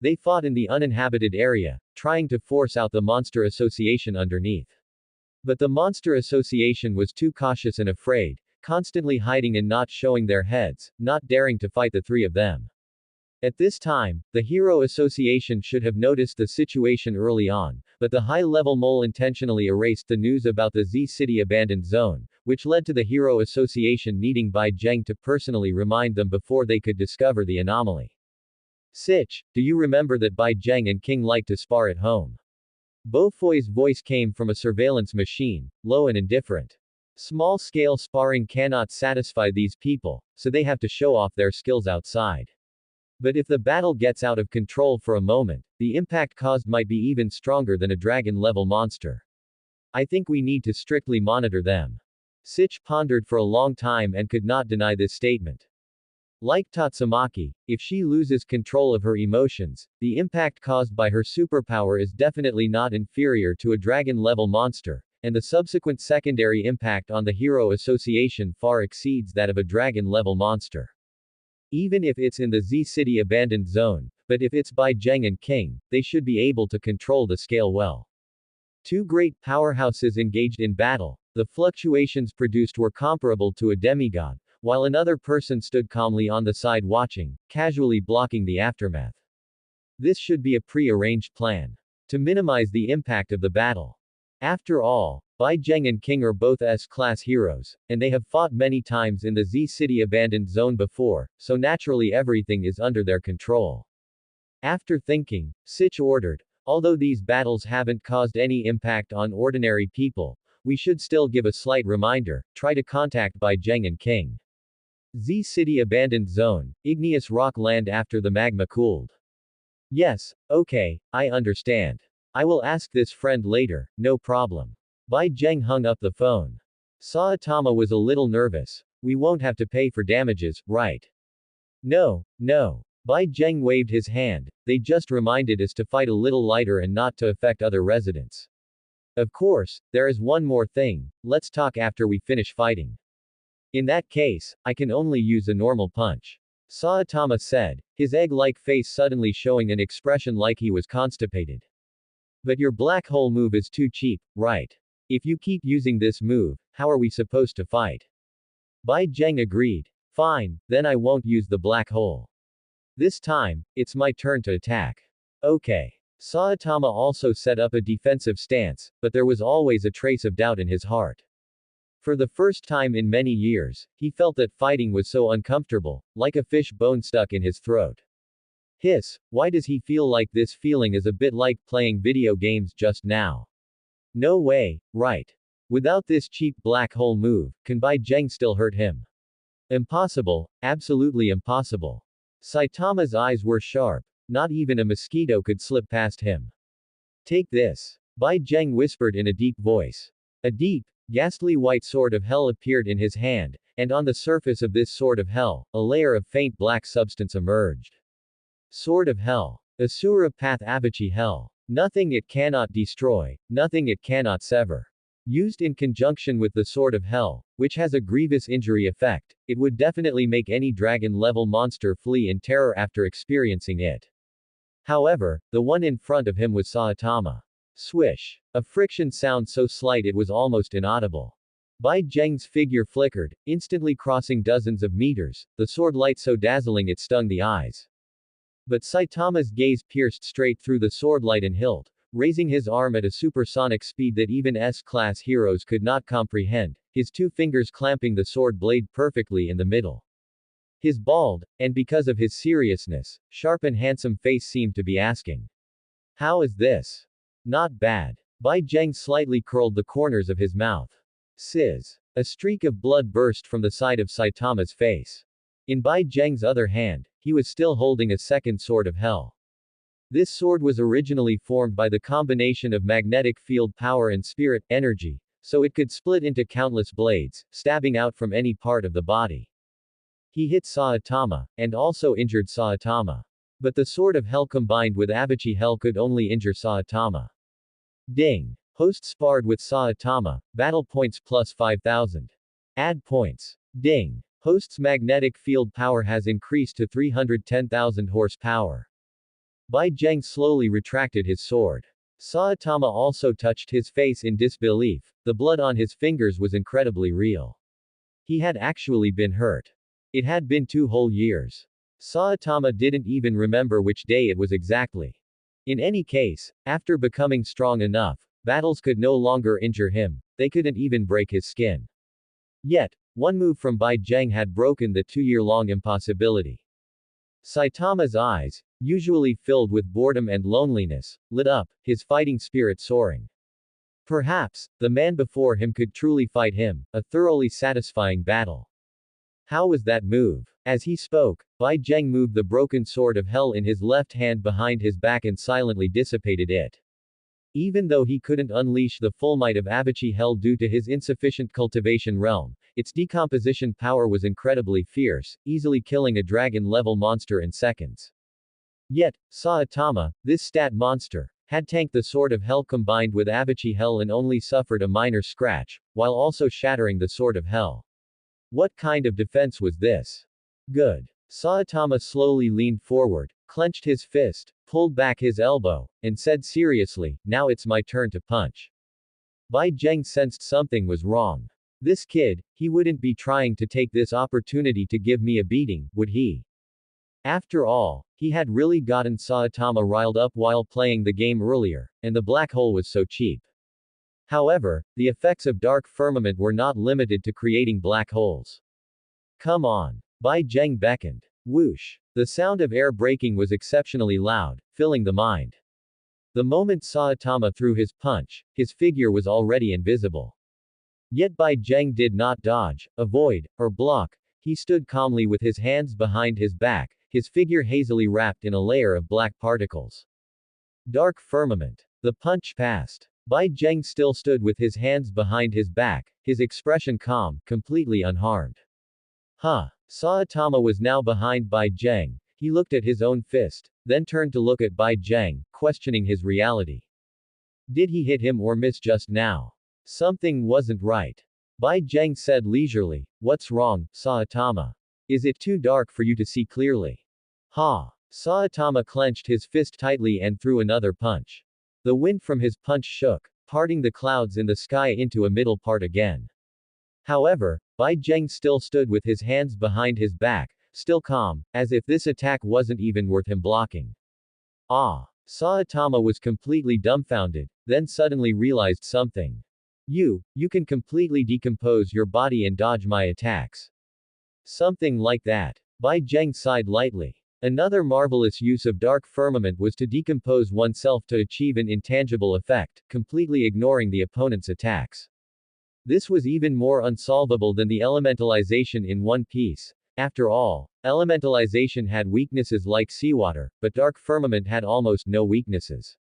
They fought in the uninhabited area, trying to force out the Monster Association underneath. But the Monster Association was too cautious and afraid, constantly hiding and not showing their heads, not daring to fight the three of them. At this time, the Hero Association should have noticed the situation early on, but the high-level mole intentionally erased the news about the Z City abandoned zone, which led to the Hero Association needing Bai Zheng to personally remind them before they could discover the anomaly. Sitch, do you remember that Bai Zheng and King like to spar at home? Bofoi's voice came from a surveillance machine, low and indifferent. Small-scale sparring cannot satisfy these people, so they have to show off their skills outside. But if the battle gets out of control for a moment, the impact caused might be even stronger than a dragon-level monster. I think we need to strictly monitor them. Sitch pondered for a long time and could not deny this statement. Like Tatsumaki, if she loses control of her emotions, the impact caused by her superpower is definitely not inferior to a dragon-level monster, and the subsequent secondary impact on the hero association far exceeds that of a dragon-level monster. Even if it's in the Z-City abandoned zone, but if it's by Zheng and King, they should be able to control the scale well. Two great powerhouses engaged in battle, the fluctuations produced were comparable to a demigod, while another person stood calmly on the side watching, casually blocking the aftermath. This should be a pre-arranged plan to minimize the impact of the battle. After all, Bai Zheng and King are both S-class heroes, and they have fought many times in the Z-City abandoned zone before, so naturally everything is under their control. After thinking, Sitch ordered, although these battles haven't caused any impact on ordinary people, we should still give a slight reminder, try to contact Bai Zheng and King. Z-City abandoned zone, igneous rock land after the magma cooled. Yes, okay, I understand. I will ask this friend later, no problem. Bai Zheng hung up the phone. Saitama was a little nervous. We won't have to pay for damages, right? No, no. Bai Zheng waved his hand, they just reminded us to fight a little lighter and not to affect other residents. Of course, there is one more thing, let's talk after we finish fighting. In that case, I can only use a normal punch. Saitama said, his egg-like face suddenly showing an expression like he was constipated. But your black hole move is too cheap, right? If you keep using this move, how are we supposed to fight? Bai Zheng agreed. Fine, then I won't use the black hole. This time, it's my turn to attack. Okay. Saitama also set up a defensive stance, but there was always a trace of doubt in his heart. For the first time in many years, he felt that fighting was so uncomfortable, like a fish bone stuck in his throat. Hiss, why does he feel like this feeling is a bit like playing video games just now? No way, right? Without this cheap black hole move, can Bai Zheng still hurt him? Impossible, absolutely impossible. Saitama's eyes were sharp. Not even a mosquito could slip past him. Take this. Bai Zheng whispered in a deep voice. A deep, ghastly white sword of hell appeared in his hand, and on the surface of this sword of hell, a layer of faint black substance emerged. Sword of hell. Asura Path Avachi Hell. Nothing it cannot destroy, nothing it cannot sever. Used in conjunction with the Sword of Hell, which has a grievous injury effect, it would definitely make any dragon-level monster flee in terror after experiencing it. However, the one in front of him was Saitama. Swish. A friction sound so slight it was almost inaudible. Bai Zheng's figure flickered, instantly crossing dozens of meters, the sword light so dazzling it stung the eyes. But Saitama's gaze pierced straight through the sword light and hilt, raising his arm at a supersonic speed that even S-class heroes could not comprehend, his two fingers clamping the sword blade perfectly in the middle. His bald, and because of his seriousness, sharp and handsome face seemed to be asking. How is this? Not bad. Bai Zheng slightly curled the corners of his mouth. Sizz. A streak of blood burst from the side of Saitama's face. In Bai Zheng's other hand, he was still holding a second sword of hell. This sword was originally formed by the combination of magnetic field power and spirit energy, so it could split into countless blades, stabbing out from any part of the body. He hit Saitama, and also injured Saitama. But the sword of hell combined with Avachi hell could only injure Saitama. Ding. Host sparred with Saitama, battle points plus 5,000. Add points. Ding. Host's magnetic field power has increased to 310,000 horsepower. Bai Zheng slowly retracted his sword. Saitama also touched his face in disbelief, the blood on his fingers was incredibly real. He had actually been hurt. It had been 2 whole years. Saitama didn't even remember which day it was exactly. In any case, after becoming strong enough, battles could no longer injure him, they couldn't even break his skin. Yet, one move from Bai Zheng had broken the 2-year-long impossibility. Saitama's eyes, usually filled with boredom and loneliness, lit up, his fighting spirit soaring. Perhaps, the man before him could truly fight him, a thoroughly satisfying battle. How was that move? As he spoke, Bai Zheng moved the broken sword of hell in his left hand behind his back and silently dissipated it. Even though he couldn't unleash the full might of Abachi Hell due to his insufficient cultivation realm, its decomposition power was incredibly fierce, easily killing a dragon-level monster in seconds. Yet, Saitama, this stat monster, had tanked the Sword of Hell combined with Abachi Hell and only suffered a minor scratch, while also shattering the Sword of Hell. What kind of defense was this? Good. Saitama slowly leaned forward, clenched his fist, pulled back his elbow, and said seriously, now it's my turn to punch. Bai Zheng sensed something was wrong. This kid, he wouldn't be trying to take this opportunity to give me a beating, would he? After all, he had really gotten Saitama riled up while playing the game earlier, and the black hole was so cheap. However, the effects of dark firmament were not limited to creating black holes. Come on. Bai Zheng beckoned. Whoosh. The sound of air breaking was exceptionally loud, filling the mind. The moment Saitama threw his punch, his figure was already invisible. Yet Bai Zheng did not dodge, avoid, or block. He stood calmly with his hands behind his back, his figure hazily wrapped in a layer of black particles. Dark firmament. The punch passed. Bai Zheng still stood with his hands behind his back, his expression calm, completely unharmed. Huh. Saitama was now behind Bai Zheng. He looked at his own fist, then turned to look at Bai Zheng, questioning his reality. Did he hit him or miss just now? Something wasn't right. Bai Zheng said leisurely, what's wrong, Saitama? Is it too dark for you to see clearly? Ha! Saitama clenched his fist tightly and threw another punch. The wind from his punch shook, parting the clouds in the sky into a middle part again. However, Bai Zheng still stood with his hands behind his back, still calm, as if this attack wasn't even worth him blocking. Ah! Saitama was completely dumbfounded, then suddenly realized something. You can completely decompose your body and dodge my attacks. Something like that. Bai Zheng sighed lightly. Another marvelous use of dark firmament was to decompose oneself to achieve an intangible effect, completely ignoring the opponent's attacks. This was even more unsolvable than the elementalization in One Piece. After all, elementalization had weaknesses like seawater, but dark firmament had almost no weaknesses.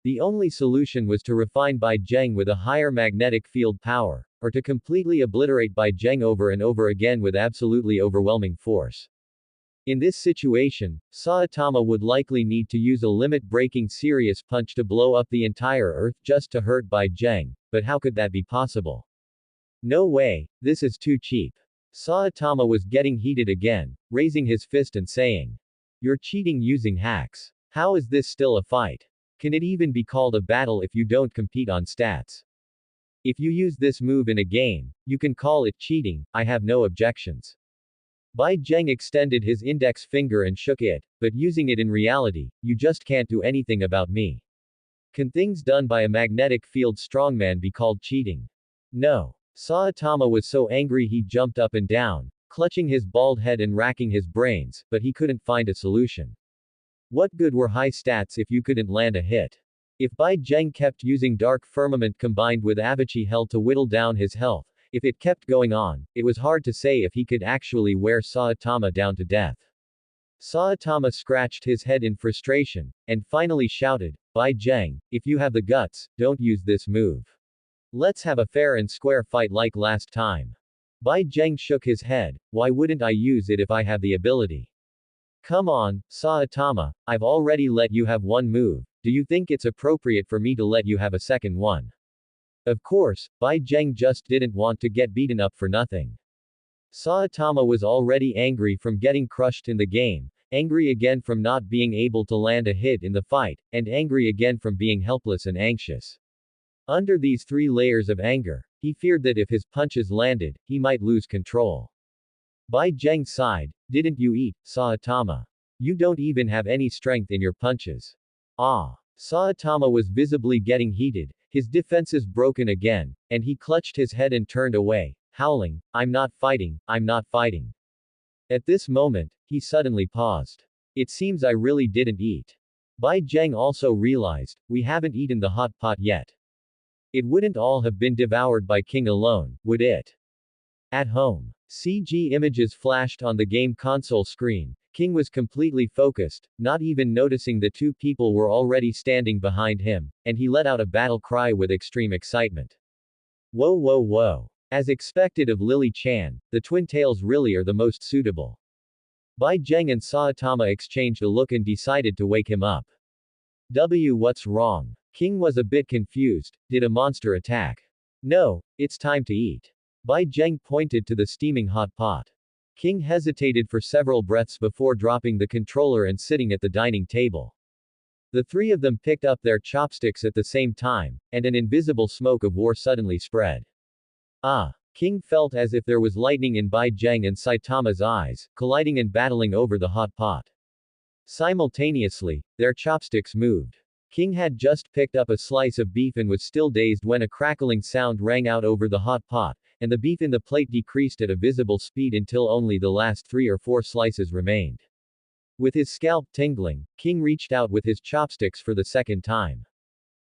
The only solution was to refine Bai Zheng with a higher magnetic field power, or to completely obliterate Bai Zheng over and over again with absolutely overwhelming force. In this situation, Saitama would likely need to use a limit-breaking serious punch to blow up the entire Earth just to hurt Bai Zheng, but how could that be possible? No way, this is too cheap. Saitama was getting heated again, raising his fist and saying, you're cheating using hacks. How is this still a fight? Can it even be called a battle if you don't compete on stats? If you use this move in a game, you can call it cheating, I have no objections. Bai Zheng extended his index finger and shook it, but using it in reality, you just can't do anything about me. Can things done by a magnetic field strongman be called cheating? No. Saitama was so angry he jumped up and down, clutching his bald head and racking his brains, but he couldn't find a solution. What good were high stats if you couldn't land a hit? If Bai Zheng kept using dark firmament combined with Abachi Hell to whittle down his health, if it kept going on, it was hard to say if he could actually wear Saitama down to death. Saitama scratched his head in frustration, and finally shouted, Bai Zheng, if you have the guts, don't use this move. Let's have a fair and square fight like last time. Bai Zheng shook his head, why wouldn't I use it if I have the ability? Come on, Saitama, I've already let you have one move, do you think it's appropriate for me to let you have a second one? Of course, Bai Zheng just didn't want to get beaten up for nothing. Saitama was already angry from getting crushed in the game, angry again from not being able to land a hit in the fight, and angry again from being helpless and anxious. Under these three layers of anger, he feared that if his punches landed, he might lose control. Bai Zheng sighed, didn't you eat, Saitama? You don't even have any strength in your punches. Ah. Saitama was visibly getting heated, his defenses broken again, and he clutched his head and turned away, howling, I'm not fighting, I'm not fighting. At this moment, he suddenly paused. It seems I really didn't eat. Bai Zheng also realized, we haven't eaten the hot pot yet. It wouldn't all have been devoured by King alone, would it? At home. CG images flashed on the game console screen. King was completely focused, not even noticing the two people were already standing behind him, and he let out a battle cry with extreme excitement. Whoa whoa whoa. As expected of Lily Chan, the twin tails really are the most suitable. Bai Zheng and Saitama exchanged a look and decided to wake him up. What's wrong? King was a bit confused. Did a monster attack? No, it's time to eat. Bai Zheng pointed to the steaming hot pot. King hesitated for several breaths before dropping the controller and sitting at the dining table. The three of them picked up their chopsticks at the same time, and an invisible smoke of war suddenly spread. Ah! King felt as if there was lightning in Bai Zheng and Saitama's eyes, colliding and battling over the hot pot. Simultaneously, their chopsticks moved. King had just picked up a slice of beef and was still dazed when a crackling sound rang out over the hot pot, and the beef in the plate decreased at a visible speed until only the last 3 or 4 slices remained. With his scalp tingling, King reached out with his chopsticks for the second time.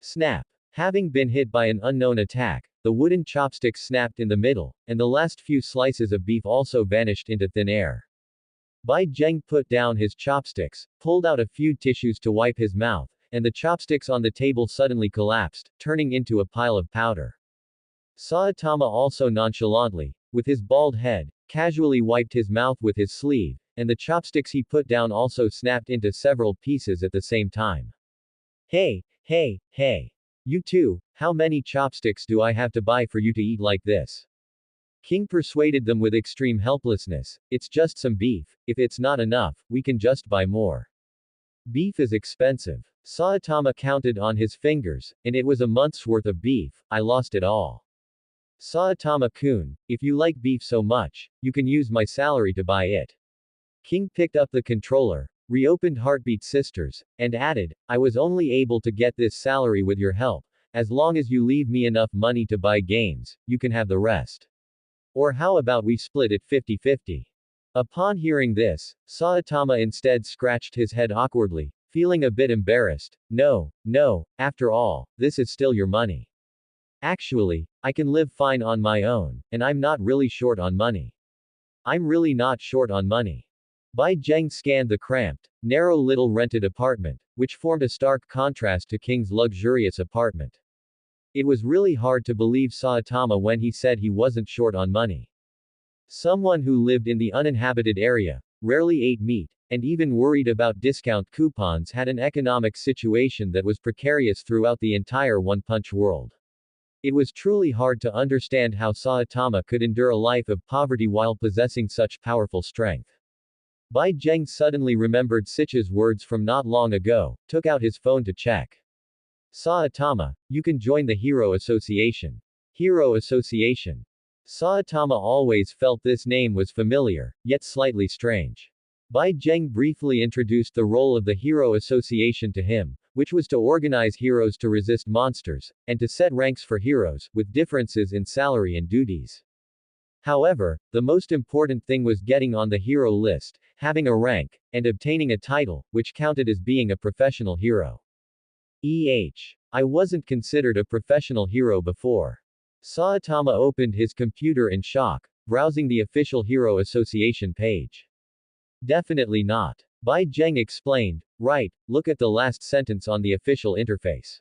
Snap! Having been hit by an unknown attack, the wooden chopsticks snapped in the middle, and the last few slices of beef also vanished into thin air. Bai Zheng put down his chopsticks, pulled out a few tissues to wipe his mouth, and the chopsticks on the table suddenly collapsed, turning into a pile of powder. Saitama also nonchalantly, with his bald head, casually wiped his mouth with his sleeve, and the chopsticks he put down also snapped into several pieces at the same time. Hey, hey, hey. You two, how many chopsticks do I have to buy for you to eat like this? King persuaded them with extreme helplessness. It's just some beef, if it's not enough, we can just buy more. Beef is expensive. Saitama counted on his fingers, and it was a month's worth of beef. I lost it all. Saitama-kun, if you like beef so much, you can use my salary to buy it. King picked up the controller, reopened Heartbeat Sisters, and added, I was only able to get this salary with your help. As long as you leave me enough money to buy games, you can have the rest. Or how about we split it 50-50? Upon hearing this, Saitama instead scratched his head awkwardly, feeling a bit embarrassed. No, after all, this is still your money. Actually, I can live fine on my own, and I'm not really short on money. I'm really not short on money. Bai Zheng scanned the cramped, narrow little rented apartment, which formed a stark contrast to King's luxurious apartment. It was really hard to believe Saitama when he said he wasn't short on money. Someone who lived in the uninhabited area, rarely ate meat, and even worried about discount coupons had an economic situation that was precarious throughout the entire One-Punch world. It was truly hard to understand how Saitama could endure a life of poverty while possessing such powerful strength. Bai Zheng suddenly remembered Sicha's words from not long ago, took out his phone to check. Saitama, you can join the Hero Association. Hero Association. Saitama always felt this name was familiar, yet slightly strange. Bai Zheng briefly introduced the role of the Hero Association to him, which was to organize heroes to resist monsters, and to set ranks for heroes, with differences in salary and duties. However, the most important thing was getting on the hero list, having a rank, and obtaining a title, which counted as being a professional hero. I wasn't considered a professional hero before. Saitama opened his computer in shock, browsing the official Hero Association page. Definitely not. Bai Zheng explained, right, look at the last sentence on the official interface.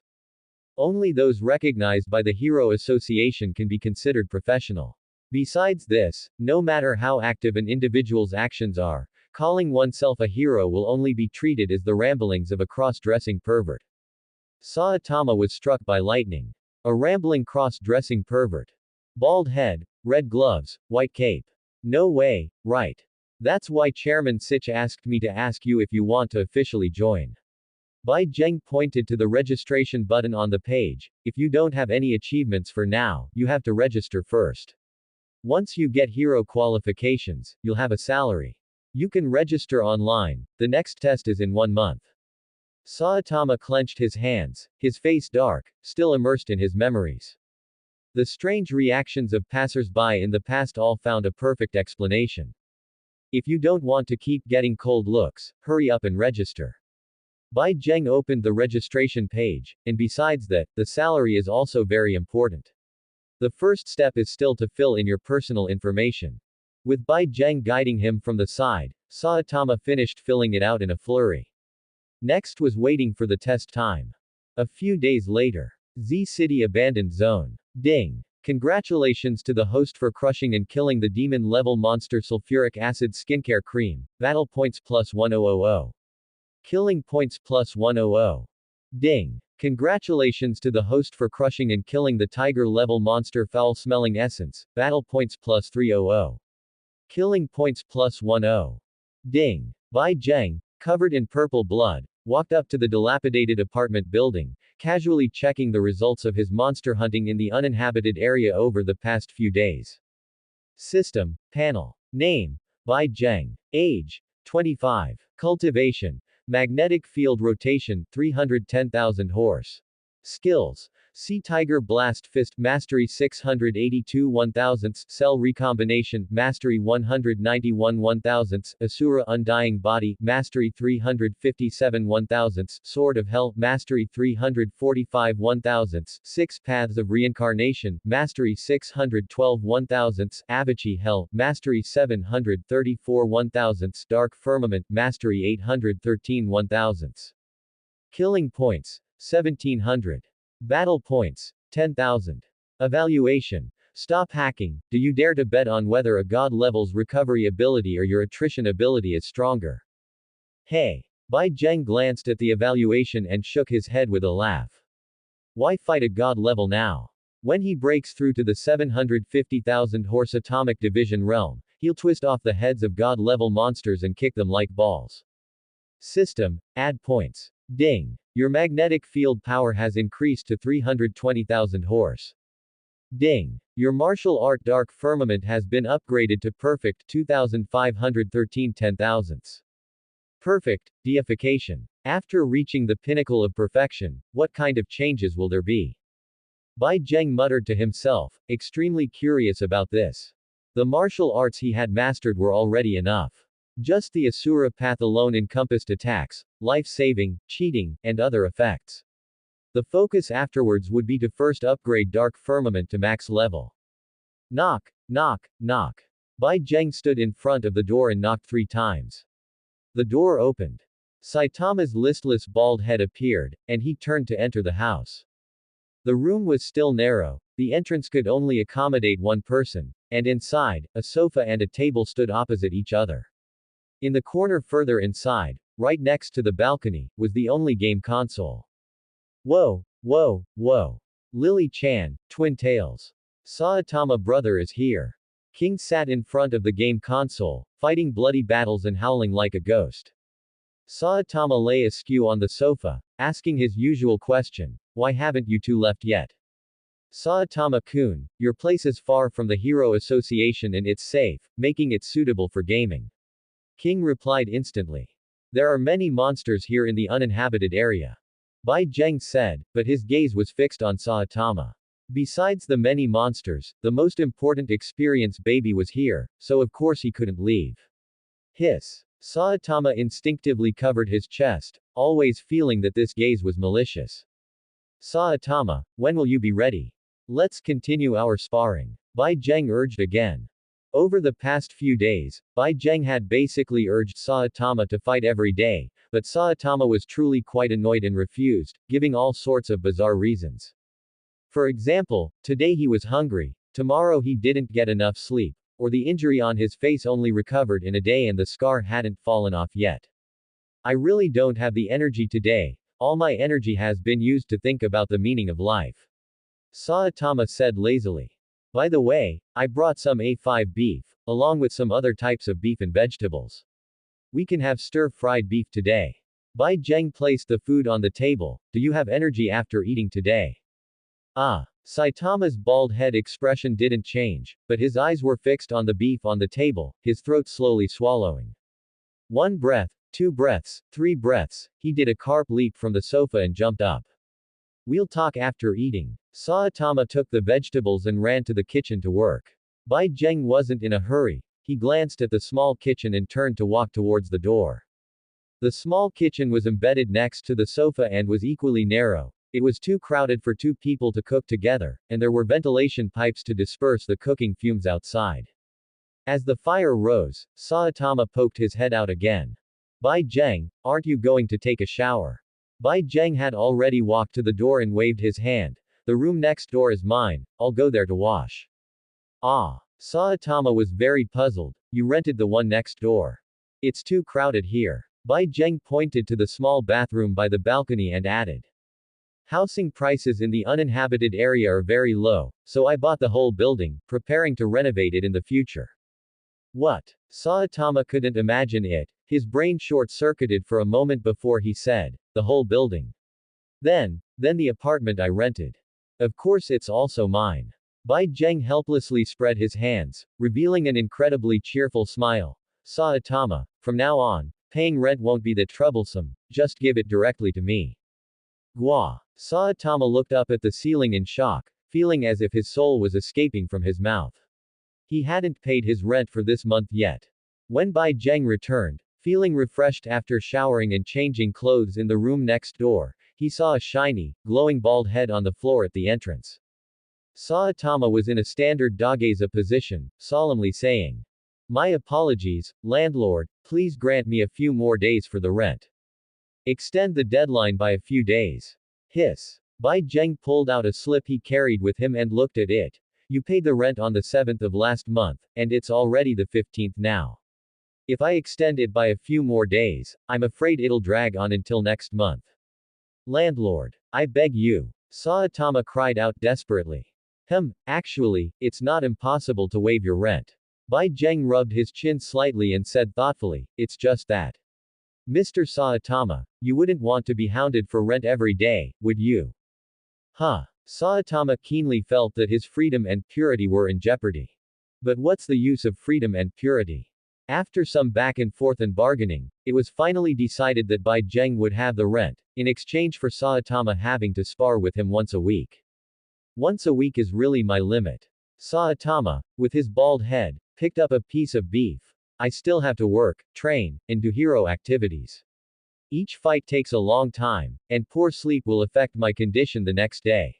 Only those recognized by the Hero Association can be considered professional. Besides this, no matter how active an individual's actions are, calling oneself a hero will only be treated as the ramblings of a cross-dressing pervert. Saitama was struck by lightning. A rambling cross-dressing pervert. Bald head, red gloves, white cape. No way, right. That's why Chairman Sich asked me to ask you if you want to officially join. Bai Zheng pointed to the registration button on the page. If you don't have any achievements for now, you have to register first. Once you get hero qualifications, you'll have a salary. You can register online. The next test is in 1 month. Saitama clenched his hands, his face dark, still immersed in his memories. The strange reactions of passers-by in the past all found a perfect explanation. If you don't want to keep getting cold looks, hurry up and register. Bai Zheng opened the registration page, and besides that, the salary is also very important. The first step is still to fill in your personal information. With Bai Zheng guiding him from the side, Saitama finished filling it out in a flurry. Next was waiting for the test time. A few days later. Z City Abandoned Zone. Ding. Congratulations to the host for crushing and killing the demon-level monster sulfuric acid skincare cream. Battle points plus 1000. Killing points plus 100. Ding. Congratulations to the host for crushing and killing the tiger-level monster foul-smelling essence. Battle points plus 300. Killing points plus 10. Ding. Bai Zheng, covered in purple blood, walked up to the dilapidated apartment building, casually checking the results of his monster hunting in the uninhabited area over the past few days. System, panel. Name, Bai Zheng. Age, 25. Cultivation, magnetic field rotation, 310,000 horse. Skills, Sea Tiger Blast Fist Mastery 682 1000ths, Cell Recombination Mastery 191 1000ths, Asura Undying Body Mastery 357 1000ths, Sword of Hell Mastery 345 1000ths, Six Paths of Reincarnation Mastery 612 1000ths, Avicii Hell Mastery 734 1000ths, Dark Firmament Mastery 813 1000ths. Killing points, 1700. Battle points, 10,000. Evaluation. Stop hacking. Do you dare to bet on whether a god level's recovery ability or your attrition ability is stronger? Hey. Bai Zheng glanced at the evaluation and shook his head with a laugh. Why fight a god level now? When he breaks through to the 750,000 horse atomic division realm, he'll twist off the heads of god level monsters and kick them like balls. System, add points. Ding. Your magnetic field power has increased to 320,000 horse. Ding. Your martial art Dark Firmament has been upgraded to Perfect 2513 10,000ths. Perfect, deification. After reaching the pinnacle of perfection, what kind of changes will there be? Bai Zheng muttered to himself, extremely curious about this. The martial arts he had mastered were already enough. Just the Asura path alone encompassed attacks, life-saving, cheating, and other effects. The focus afterwards would be to first upgrade Dark Firmament to max level. Knock, knock, knock. Bai Zheng stood in front of the door and knocked 3 times. The door opened. Saitama's listless bald head appeared, and he turned to enter the house. The room was still narrow, the entrance could only accommodate one person, and inside, a sofa and a table stood opposite each other. In the corner further inside, right next to the balcony, was the only game console. Whoa, whoa, whoa. Lily Chan, Twin Tails. Saitama brother is here. King sat in front of the game console, fighting bloody battles and howling like a ghost. Saitama lay askew on the sofa, asking his usual question, why haven't you two left yet? Saitama-kun, your place is far from the Hero Association and it's safe, making it suitable for gaming. King replied instantly. There are many monsters here in the uninhabited area. Bai Zheng said, but his gaze was fixed on Saitama. Besides the many monsters, the most important experience baby was here, so of course he couldn't leave. Hiss. Saitama instinctively covered his chest, always feeling that this gaze was malicious. Saitama, when will you be ready? Let's continue our sparring. Bai Zheng urged again. Over the past few days, Bai Zheng had basically urged Saitama to fight every day, but Saitama was truly quite annoyed and refused, giving all sorts of bizarre reasons. For example, today he was hungry, tomorrow he didn't get enough sleep, or the injury on his face only recovered in a day and the scar hadn't fallen off yet. I really don't have the energy today, all my energy has been used to think about the meaning of life. Saitama said lazily. By the way, I brought some A5 beef, along with some other types of beef and vegetables. We can have stir-fried beef today. Bai Zheng placed the food on the table. Do you have energy after eating today? Ah. Saitama's bald head expression didn't change, but his eyes were fixed on the beef on the table, his throat slowly swallowing. 1 breath, 2 breaths, 3 breaths, he did a carp leap from the sofa and jumped up. We'll talk after eating. Saitama took the vegetables and ran to the kitchen to work. Bai Zheng wasn't in a hurry, he glanced at the small kitchen and turned to walk towards the door. The small kitchen was embedded next to the sofa and was equally narrow. It was too crowded for two people to cook together, and there were ventilation pipes to disperse the cooking fumes outside. As the fire rose, Saitama poked his head out again. Bai Zheng, aren't you going to take a shower? Bai Zheng had already walked to the door and waved his hand. The room next door is mine, I'll go there to wash. Ah. Saitama was very puzzled. You rented the one next door. It's too crowded here. Bai Zheng pointed to the small bathroom by the balcony and added. Housing prices in the uninhabited area are very low, so I bought the whole building, preparing to renovate it in the future. What? Saitama couldn't imagine it. His brain short-circuited for a moment before he said, the whole building. Then the apartment I rented. Of course it's also mine. Bai Zheng helplessly spread his hands, revealing an incredibly cheerful smile. Saitama, from now on, paying rent won't be that troublesome, just give it directly to me. Gua. Saitama looked up at the ceiling in shock, feeling as if his soul was escaping from his mouth. He hadn't paid his rent for this month yet. When Bai Zheng returned, feeling refreshed after showering and changing clothes in the room next door, he saw a shiny, glowing bald head on the floor at the entrance. Saitama was in a standard dagaza position, solemnly saying, my apologies, landlord, please grant me a few more days for the rent. Extend the deadline by a few days. Hiss. Bai Zheng pulled out a slip he carried with him and looked at it. You paid the rent on the 7th of last month, and it's already the 15th now. If I extend it by a few more days, I'm afraid it'll drag on until next month. Landlord. I beg you. Saitama cried out desperately. Actually, it's not impossible to waive your rent. Bai Zheng rubbed his chin slightly and said thoughtfully, it's just that. Mr. Saitama, you wouldn't want to be hounded for rent every day, would you? Saitama keenly felt that his freedom and purity were in jeopardy. But what's the use of freedom and purity? After some back and forth and bargaining, it was finally decided that Bai Zheng would have the rent, in exchange for Saitama having to spar with him once a week. Once a week is really my limit. Saitama, with his bald head, picked up a piece of beef. I still have to work, train, and do hero activities. Each fight takes a long time, and poor sleep will affect my condition the next day.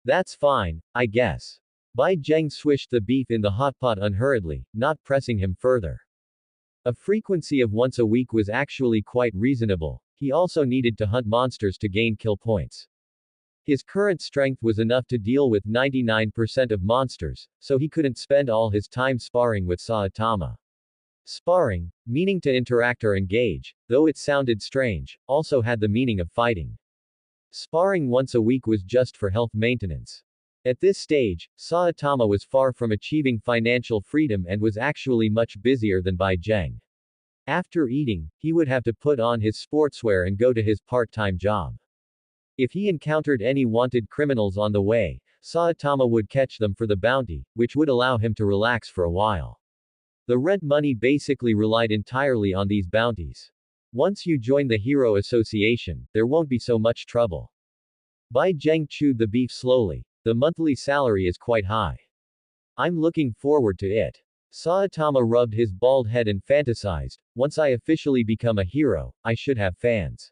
That's fine, I guess. Bai Zheng swished the beef in the hot pot unhurriedly, not pressing him further. A frequency of once a week was actually quite reasonable. He also needed to hunt monsters to gain kill points. His current strength was enough to deal with 99% of monsters, so he couldn't spend all his time sparring with Saitama. Sparring, meaning to interact or engage, though it sounded strange, also had the meaning of fighting. Sparring once a week was just for health maintenance. At this stage, Saitama was far from achieving financial freedom and was actually much busier than Bai Zheng. After eating, he would have to put on his sportswear and go to his part-time job. If he encountered any wanted criminals on the way, Saitama would catch them for the bounty, which would allow him to relax for a while. The rent money basically relied entirely on these bounties. Once you join the Hero Association, there won't be so much trouble. Bai Zheng chewed the beef slowly. The monthly salary is quite high. I'm looking forward to it. Saitama rubbed his bald head and fantasized, once I officially become a hero, I should have fans.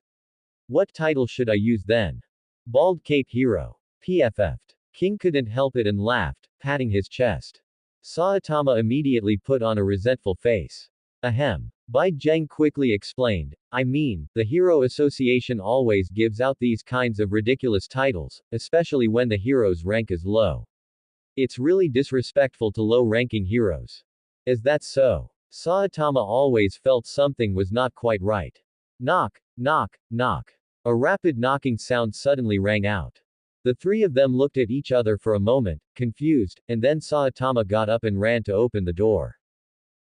What title should I use then? Bald Cape Hero. PFF'd. King couldn't help it and laughed, patting his chest. Saitama immediately put on a resentful face. Ahem. Bai Zheng quickly explained, I mean, the Hero Association always gives out these kinds of ridiculous titles, especially when the hero's rank is low. It's really disrespectful to low-ranking heroes. Is that so? Saitama always felt something was not quite right. Knock, knock, knock. A rapid knocking sound suddenly rang out. The three of them looked at each other for a moment, confused, and then Saitama got up and ran to open the door.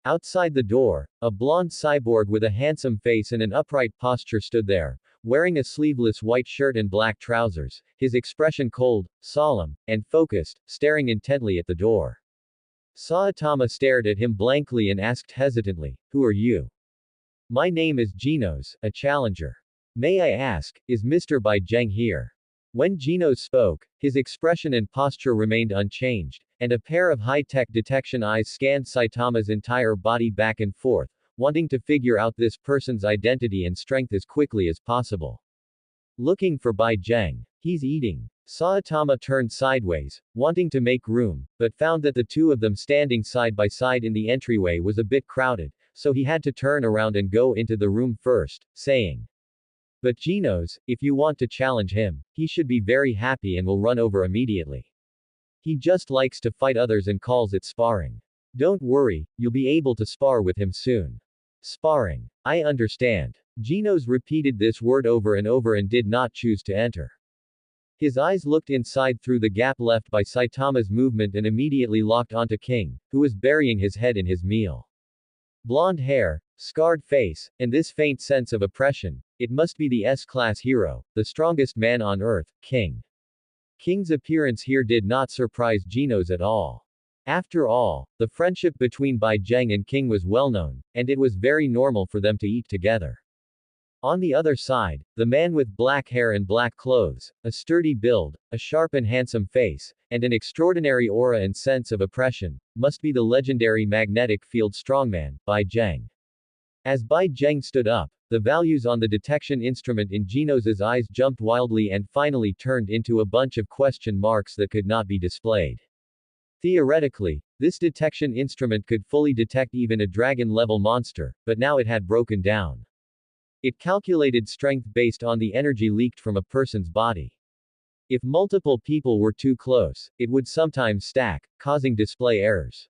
Outside the door, a blonde cyborg with a handsome face and an upright posture stood there, wearing a sleeveless white shirt and black trousers, his expression cold, solemn, and focused, staring intently at the door. Saitama stared at him blankly and asked hesitantly, Who are you? My name is Genos, a challenger. May I ask, is Mr. Bai Zheng here? When Genos spoke, his expression and posture remained unchanged, and a pair of high-tech detection eyes scanned Saitama's entire body back and forth, wanting to figure out this person's identity and strength as quickly as possible. Looking for Bai Zheng. He's eating. Saitama turned sideways, wanting to make room, but found that the two of them standing side by side in the entryway was a bit crowded, so he had to turn around and go into the room first, saying, "But Genos, if you want to challenge him, he should be very happy and will run over immediately. He just likes to fight others and calls it sparring. Don't worry, you'll be able to spar with him soon." Sparring. I understand. Genos repeated this word over and over and did not choose to enter. His eyes looked inside through the gap left by Saitama's movement and immediately locked onto King, who was burying his head in his meal. Blonde hair, scarred face, and this faint sense of oppression, it must be the S-class hero, the strongest man on earth, King. King's appearance here did not surprise Genos at all. After all, the friendship between Bai Zheng and King was well known, and it was very normal for them to eat together. On the other side, the man with black hair and black clothes, a sturdy build, a sharp and handsome face, and an extraordinary aura and sense of oppression, must be the legendary magnetic field strongman, Bai Zheng. As Bai Zheng stood up, the values on the detection instrument in Genos's eyes jumped wildly and finally turned into a bunch of question marks that could not be displayed. Theoretically, this detection instrument could fully detect even a dragon-level monster, but now it had broken down. It calculated strength based on the energy leaked from a person's body. If multiple people were too close, it would sometimes stack, causing display errors.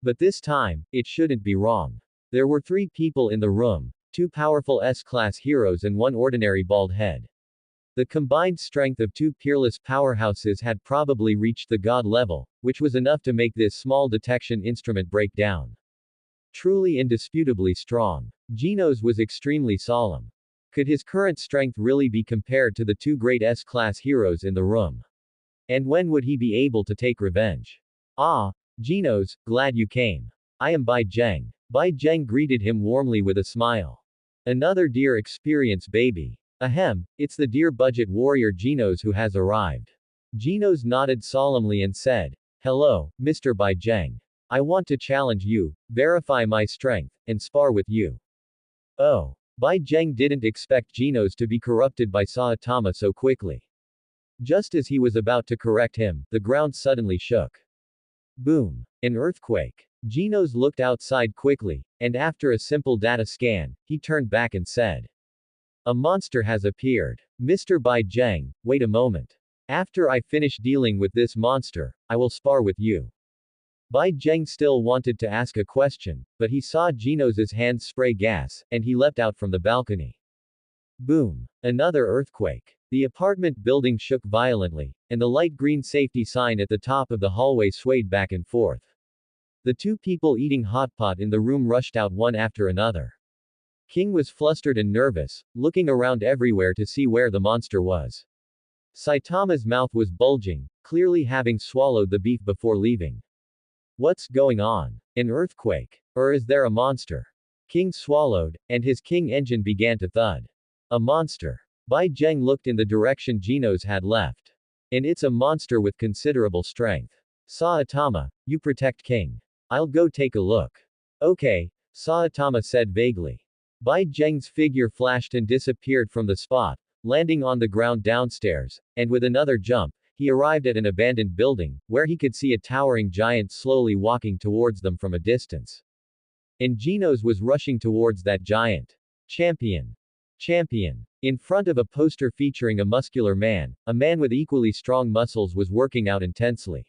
But this time, it shouldn't be wrong. There were 3 people in the room, 2 powerful S-class heroes and 1 ordinary bald head. The combined strength of 2 peerless powerhouses had probably reached the god level, which was enough to make this small detection instrument break down. Truly indisputably strong. Genos was extremely solemn. Could his current strength really be compared to the 2 great S-class heroes in the room? And when would he be able to take revenge? Ah, Genos, glad you came. I am Bai Zheng. Bai Zheng greeted him warmly with a smile. Another dear experience, baby. Ahem, it's the dear budget warrior Genos who has arrived. Genos nodded solemnly and said, "Hello, Mr. Bai Zheng. I want to challenge you, verify my strength, and spar with you." Oh. Bai Zheng didn't expect Genos to be corrupted by Saitama so quickly. Just as he was about to correct him, the ground suddenly shook. Boom. An earthquake. Genos looked outside quickly, and after a simple data scan, he turned back and said, "A monster has appeared. Mr. Bai Zheng, wait a moment. After I finish dealing with this monster, I will spar with you." Bai Zheng still wanted to ask a question, but he saw Genos's hands spray gas, and he leapt out from the balcony. Boom. Another earthquake. The apartment building shook violently, and the light green safety sign at the top of the hallway swayed back and forth. The 2 people eating hot pot in the room rushed out one after another. King was flustered and nervous, looking around everywhere to see where the monster was. Saitama's mouth was bulging, clearly having swallowed the beef before leaving. What's going on? An earthquake? Or is there a monster? King swallowed, and his king engine began to thud. A monster. Bai Zheng looked in the direction Genos had left. And it's a monster with considerable strength. Saitama, you protect King. I'll go take a look. Okay, Saitama said vaguely. Bai Zheng's figure flashed and disappeared from the spot, landing on the ground downstairs, and with another jump, he arrived at an abandoned building, where he could see a towering giant slowly walking towards them from a distance. And Genos was rushing towards that giant. Champion. Champion. In front of a poster featuring a muscular man, a man with equally strong muscles was working out intensely.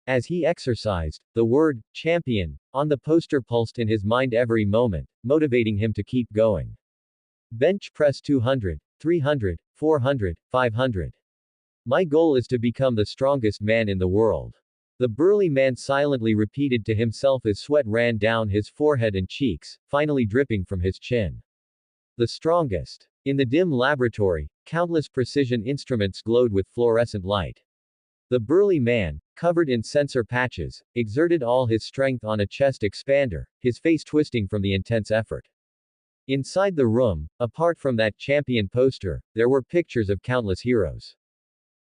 As he exercised, the word, champion, on the poster pulsed in his mind every moment, motivating him to keep going. Bench press 200, 300, 400, 500. My goal is to become the strongest man in the world. The burly man silently repeated to himself as sweat ran down his forehead and cheeks, finally dripping from his chin. The strongest. In the dim laboratory, countless precision instruments glowed with fluorescent light. The burly man, covered in sensor patches, exerted all his strength on a chest expander, his face twisting from the intense effort. Inside the room, apart from that champion poster, there were pictures of countless heroes.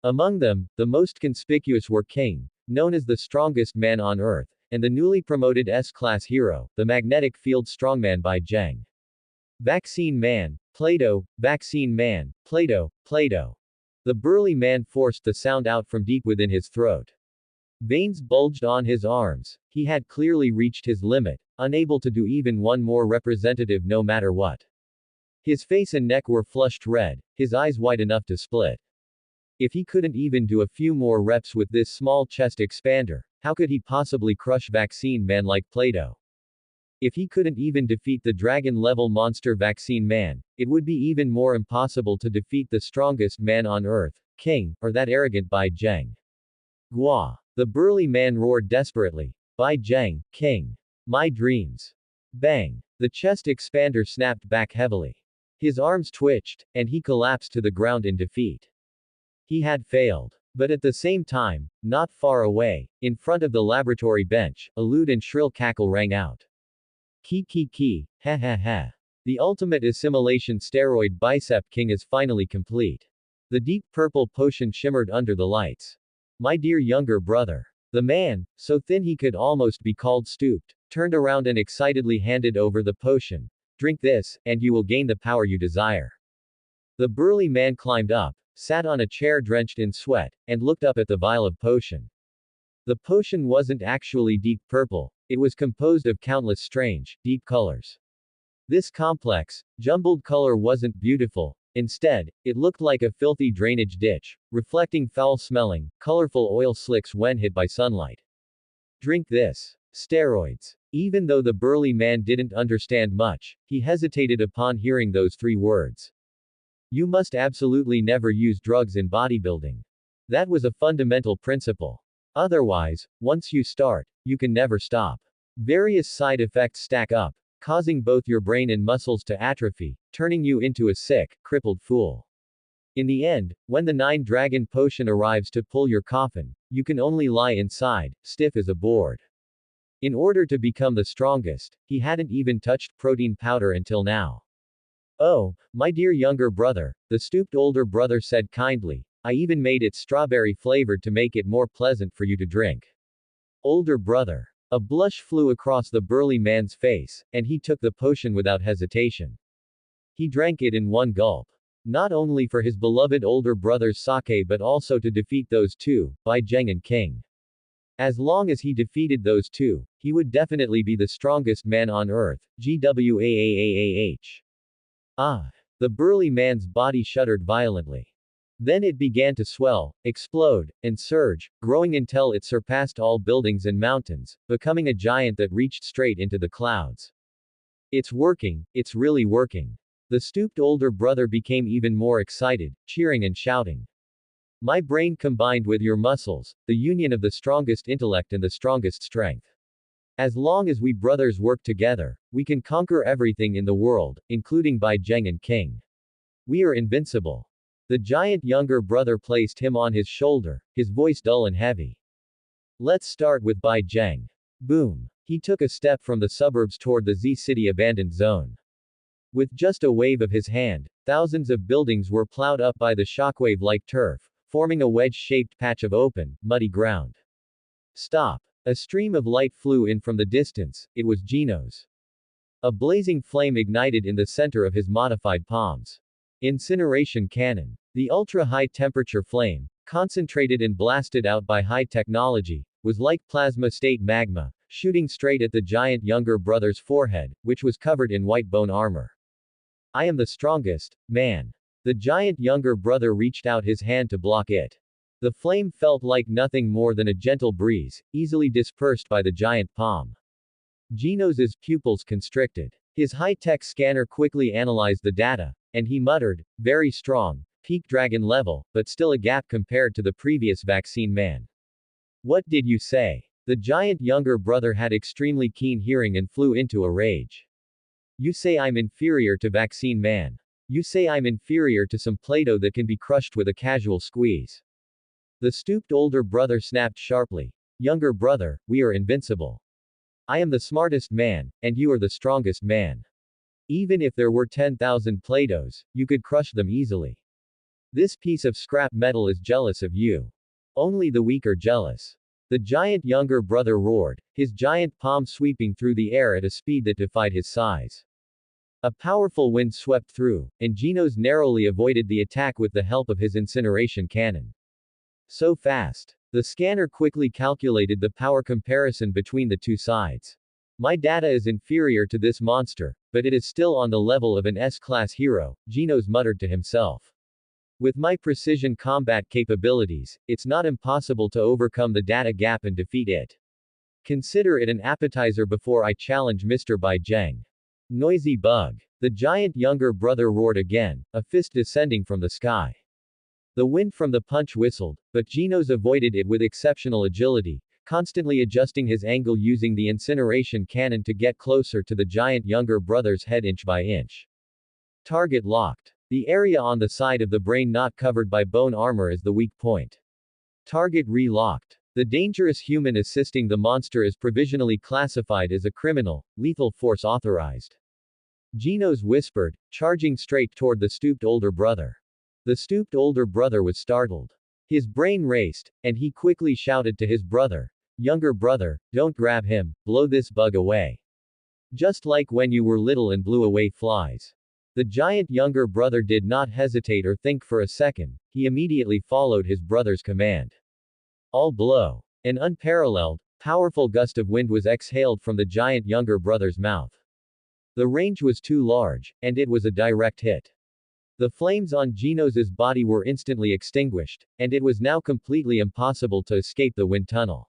Among them, the most conspicuous were King, known as the strongest man on earth, and the newly promoted S-class hero, the magnetic field strongman by Zheng. Vaccine man, Play-Doh, vaccine man, Play-Doh, Play-Doh. The burly man forced the sound out from deep within his throat. Veins bulged on his arms. He had clearly reached his limit, unable to do even one more representative no matter what. His face and neck were flushed red, his eyes wide enough to split. If he couldn't even do a few more reps with this small chest expander, how could he possibly crush vaccine man like Play-Doh? If he couldn't even defeat the dragon-level monster vaccine man, it would be even more impossible to defeat the strongest man on Earth, King, or that arrogant Bai Zheng. Gua! The burly man roared desperately. Bai Zheng, King. My dreams. Bang! The chest expander snapped back heavily. His arms twitched, and he collapsed to the ground in defeat. He had failed. But at the same time, not far away, in front of the laboratory bench, a lewd and shrill cackle rang out. Ki, ha ha ha. The ultimate assimilation steroid bicep king is finally complete. The deep purple potion shimmered under the lights. My dear younger brother. The man, so thin he could almost be called stooped, turned around and excitedly handed over the potion. Drink this, and you will gain the power you desire. The burly man climbed up, sat on a chair drenched in sweat, and looked up at the vial of potion. The potion wasn't actually deep purple, it was composed of countless strange, deep colors. This complex, jumbled color wasn't beautiful, instead, it looked like a filthy drainage ditch, reflecting foul-smelling, colorful oil slicks when hit by sunlight. Drink this. Steroids. Even though the burly man didn't understand much, he hesitated upon hearing those three words. You must absolutely never use drugs in bodybuilding. That was a fundamental principle. Otherwise, once you start, you can never stop. Various side effects stack up, causing both your brain and muscles to atrophy, turning you into a sick, crippled fool. In the end, when the 9-dragon potion arrives to pull your coffin, you can only lie inside, stiff as a board. In order to become the strongest, he hadn't even touched protein powder until now. Oh, my dear younger brother, the stooped older brother said kindly, I even made it strawberry flavored to make it more pleasant for you to drink. Older brother. A blush flew across the burly man's face, and he took the potion without hesitation. He drank it in one gulp. Not only for his beloved older brother's sake but also to defeat those two, Bai Zheng and King. As long as he defeated those two, he would definitely be the strongest man on Earth, GWAAAAH. Ah! The burly man's body shuddered violently. Then it began to swell, explode, and surge, growing until it surpassed all buildings and mountains, becoming a giant that reached straight into the clouds. It's working, it's really working. The stooped older brother became even more excited, cheering and shouting. My brain combined with your muscles, the union of the strongest intellect and the strongest strength. As long as we brothers work together, we can conquer everything in the world, including Bai Zheng and King. We are invincible. The giant younger brother placed him on his shoulder, his voice dull and heavy. Let's start with Bai Zheng. Boom. He took a step from the suburbs toward the Z-City abandoned zone. With just a wave of his hand, thousands of buildings were plowed up by the shockwave-like turf, forming a wedge-shaped patch of open, muddy ground. Stop. A stream of light flew in from the distance, it was Gino's. A blazing flame ignited in the center of his modified palms. Incineration cannon. The ultra-high temperature flame, concentrated and blasted out by high technology, was like plasma-state magma, shooting straight at the giant younger brother's forehead, which was covered in white bone armor. I am the strongest, man. The giant younger brother reached out his hand to block it. The flame felt like nothing more than a gentle breeze, easily dispersed by the giant palm. Gino's pupils constricted. His high-tech scanner quickly analyzed the data, and he muttered, very strong, peak dragon level, but still a gap compared to the previous vaccine man. What did you say? The giant younger brother had extremely keen hearing and flew into a rage. You say I'm inferior to vaccine man. You say I'm inferior to some Play-Doh that can be crushed with a casual squeeze. The stooped older brother snapped sharply. Younger brother, we are invincible. I am the smartest man, and you are the strongest man. Even if there were 10,000 Play-Dohs, you could crush them easily. This piece of scrap metal is jealous of you. Only the weak are jealous. The giant younger brother roared, his giant palm sweeping through the air at a speed that defied his size. A powerful wind swept through, and Genos narrowly avoided the attack with the help of his incineration cannon. So fast. The scanner quickly calculated the power comparison between the two sides. My data is inferior to this monster, but it is still on the level of an S-class hero, Genos muttered to himself. With my precision combat capabilities, it's not impossible to overcome the data gap and defeat it. Consider it an appetizer before I challenge Mr. Bai Zheng. Noisy bug. The giant younger brother roared again, a fist descending from the sky. The wind from the punch whistled, but Genos avoided it with exceptional agility, constantly adjusting his angle using the incineration cannon to get closer to the giant younger brother's head inch by inch. Target locked. The area on the side of the brain not covered by bone armor is the weak point. Target re-locked. The dangerous human assisting the monster is provisionally classified as a criminal, lethal force authorized. Genos whispered, charging straight toward the stooped older brother. The stooped older brother was startled. His brain raced, and he quickly shouted to his brother, "Younger brother, don't grab him, blow this bug away. Just like when you were little and blew away flies." The giant younger brother did not hesitate or think for a second, he immediately followed his brother's command. All blow. An unparalleled, powerful gust of wind was exhaled from the giant younger brother's mouth. The range was too large, and it was a direct hit. The flames on Genos's body were instantly extinguished, and it was now completely impossible to escape the wind tunnel.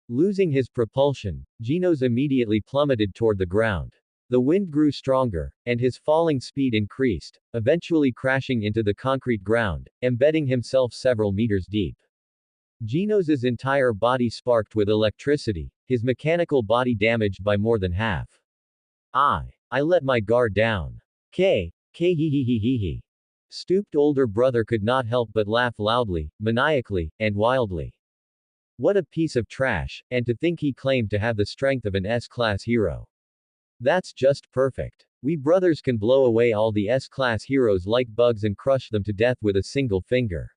Losing his propulsion, Genos immediately plummeted toward the ground. The wind grew stronger, and his falling speed increased, eventually crashing into the concrete ground, embedding himself several meters deep. Genos's entire body sparked with electricity, his mechanical body damaged by more than half. I let my guard down. Hee hee hee hee hee. Stooped older brother could not help but laugh loudly, maniacally, and wildly. What a piece of trash, and to think he claimed to have the strength of an S-class hero. That's just perfect. We brothers can blow away all the S-class heroes like bugs and crush them to death with a single finger.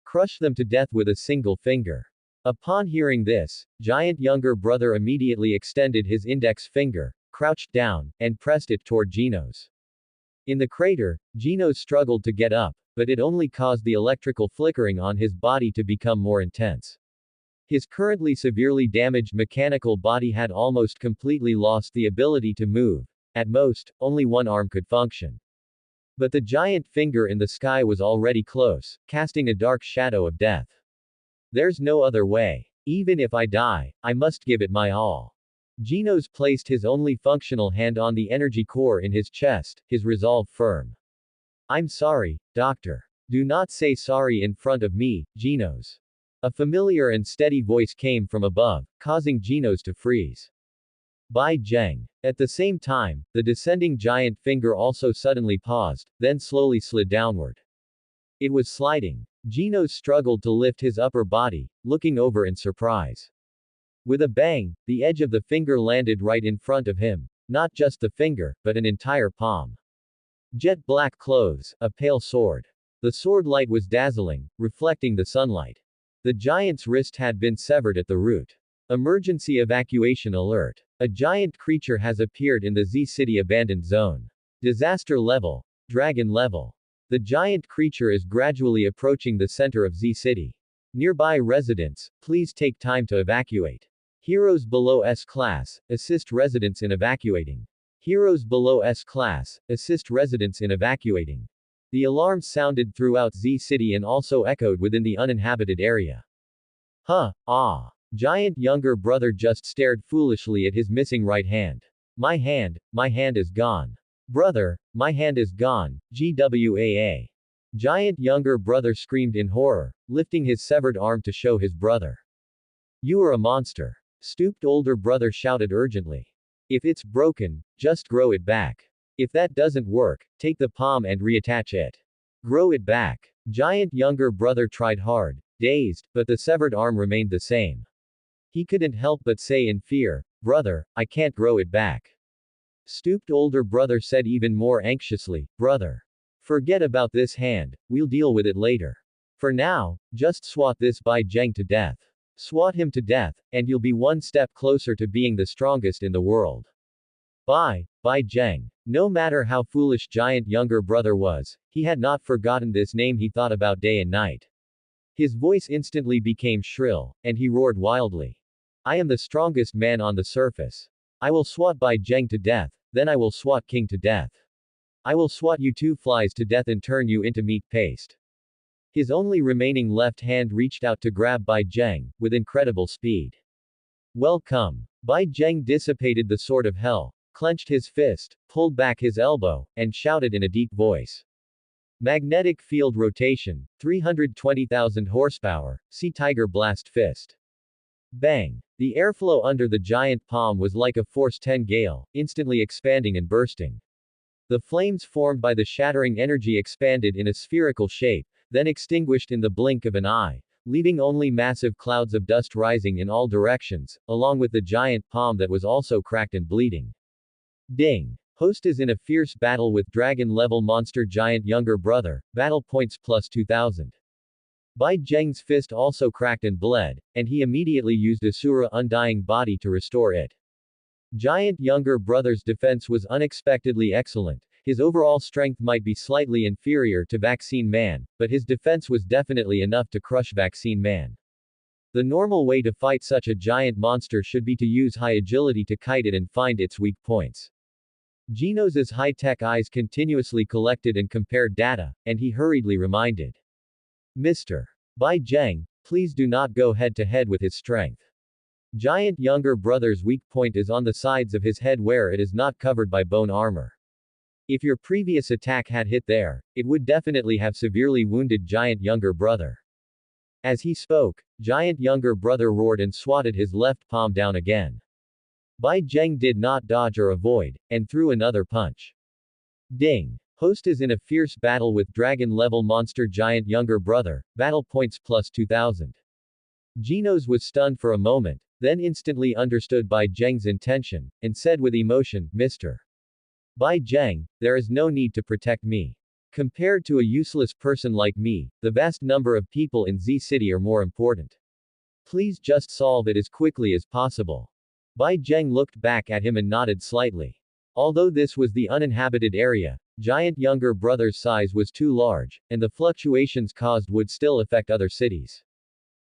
Crush them to death with a single finger. Upon hearing this, giant younger brother immediately extended his index finger, crouched down, and pressed it toward Genos. In the crater, Genos struggled to get up, but it only caused the electrical flickering on his body to become more intense. His currently severely damaged mechanical body had almost completely lost the ability to move. At most, only one arm could function. But the giant finger in the sky was already close, casting a dark shadow of death. There's no other way. Even if I die, I must give it my all. Genos placed his only functional hand on the energy core in his chest, his resolve firm. I'm sorry, Doctor. Do not say sorry in front of me, Genos. A familiar and steady voice came from above, causing Genos to freeze. Bai Zheng. At the same time, the descending giant finger also suddenly paused, then slowly slid downward. It was sliding. Genos struggled to lift his upper body, looking over in surprise. With a bang, the edge of the finger landed right in front of him. Not just the finger, but an entire palm. Jet black clothes, a pale sword. The sword light was dazzling, reflecting the sunlight. The giant's wrist had been severed at the root. Emergency evacuation alert. A giant creature has appeared in the Z-City abandoned zone. Disaster level. Dragon level. The giant creature is gradually approaching the center of Z-City. Nearby residents, please take time to evacuate. Heroes below S-class, assist residents in evacuating. Heroes below S-class, assist residents in evacuating. The alarms sounded throughout Z-City and also echoed within the uninhabited area. Giant younger brother just stared foolishly at his missing right hand. My hand is gone. Brother, my hand is gone, GWAA. Giant younger brother screamed in horror, lifting his severed arm to show his brother. You are a monster. Stooped older brother shouted urgently. If it's broken, just grow it back. If that doesn't work, take the palm and reattach it. Grow it back. Giant younger brother tried hard, dazed, but the severed arm remained the same. He couldn't help but say in fear, brother, I can't grow it back. Stooped older brother said even more anxiously, brother. Forget about this hand, we'll deal with it later. For now, just swat this Bai Zheng to death. Swat him to death, and you'll be one step closer to being the strongest in the world. Bai Zheng. No matter how foolish giant younger brother was, he had not forgotten this name he thought about day and night. His voice instantly became shrill, and he roared wildly. I am the strongest man on the surface. I will swat Bai Zheng to death, then I will swat King to death. I will swat you two flies to death and turn you into meat paste. His only remaining left hand reached out to grab Bai Zheng, with incredible speed. Welcome. Bai Zheng dissipated the sword of hell, clenched his fist, pulled back his elbow, and shouted in a deep voice. Magnetic field rotation, 320,000 horsepower, see Tiger Blast Fist. Bang! The airflow under the giant palm was like a force 10 gale, instantly expanding and bursting. The flames formed by the shattering energy expanded in a spherical shape, then extinguished in the blink of an eye, leaving only massive clouds of dust rising in all directions, along with the giant palm that was also cracked and bleeding. Ding! Host is in a fierce battle with dragon-level monster giant younger brother, battle points plus 2000. Bai Zheng's fist also cracked and bled, and he immediately used Asura Undying Body to restore it. Giant younger brother's defense was unexpectedly excellent. His overall strength might be slightly inferior to Vaccine Man, but his defense was definitely enough to crush Vaccine Man. The normal way to fight such a giant monster should be to use high agility to kite it and find its weak points. Genos' high-tech eyes continuously collected and compared data, and he hurriedly reminded Mr. Bai Zheng, please do not go head-to-head with his strength. Giant younger brother's weak point is on the sides of his head where it is not covered by bone armor. If your previous attack had hit there, it would definitely have severely wounded giant younger brother. As he spoke, giant younger brother roared and swatted his left palm down again. Bai Zheng did not dodge or avoid, and threw another punch. Ding! Host is in a fierce battle with dragon-level monster giant younger brother, battle points plus 2000. Genos was stunned for a moment, then instantly understood Bai Zheng's intention, and said with emotion, Mr. Bai Zheng, there is no need to protect me. Compared to a useless person like me, the vast number of people in Z City are more important. Please just solve it as quickly as possible. Bai Zheng looked back at him and nodded slightly. Although this was the uninhabited area, giant younger brother's size was too large, and the fluctuations caused would still affect other cities.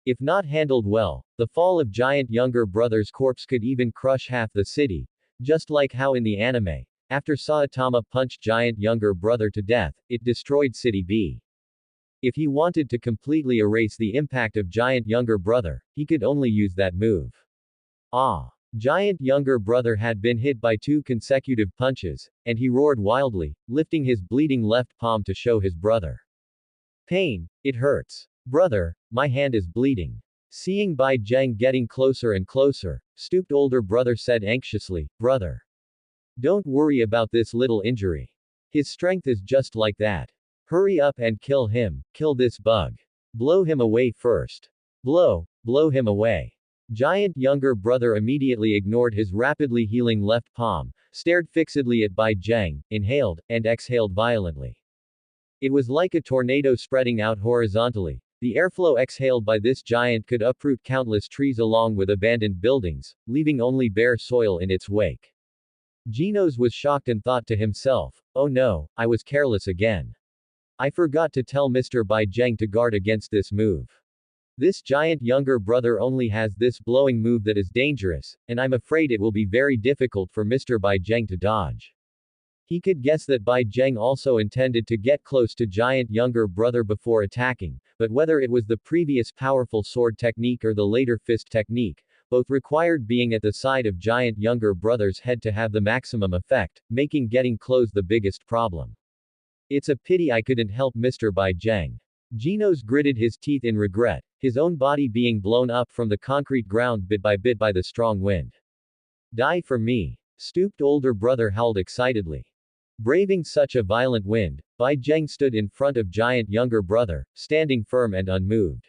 If not handled well, the fall of giant younger brother's corpse could even crush half the city, just like how in the anime, after Saitama punched giant younger brother to death, it destroyed City B. If he wanted to completely erase the impact of giant younger brother, he could only use that move. Ah! Giant younger brother had been hit by 2 consecutive punches, and he roared wildly, lifting his bleeding left palm to show his brother. Pain, it hurts. Brother, my hand is bleeding. Seeing Bai Zheng getting closer and closer, stooped older brother said anxiously, Brother. Don't worry about this little injury. His strength is just like that. Hurry up and kill him, kill this bug. Blow him away first. Blow him away. Giant younger brother immediately ignored his rapidly healing left palm, stared fixedly at Bai Zheng, inhaled, and exhaled violently. It was like a tornado spreading out horizontally. The airflow exhaled by this giant could uproot countless trees along with abandoned buildings, leaving only bare soil in its wake. Genos was shocked and thought to himself, oh no, I was careless again. I forgot to tell Mr. Bai Zheng to guard against this move. This giant younger brother only has this blowing move that is dangerous, and I'm afraid it will be very difficult for Mr. Bai Zheng to dodge. He could guess that Bai Zheng also intended to get close to giant younger brother before attacking, but whether it was the previous powerful sword technique or the later fist technique, both required being at the side of giant younger brother's head to have the maximum effect, making getting close the biggest problem. It's a pity I couldn't help Mr. Bai Zheng. Genos gritted his teeth in regret, his own body being blown up from the concrete ground bit by the strong wind. Die for me. Stooped older brother howled excitedly. Braving such a violent wind, Bai Zheng stood in front of giant younger brother, standing firm and unmoved.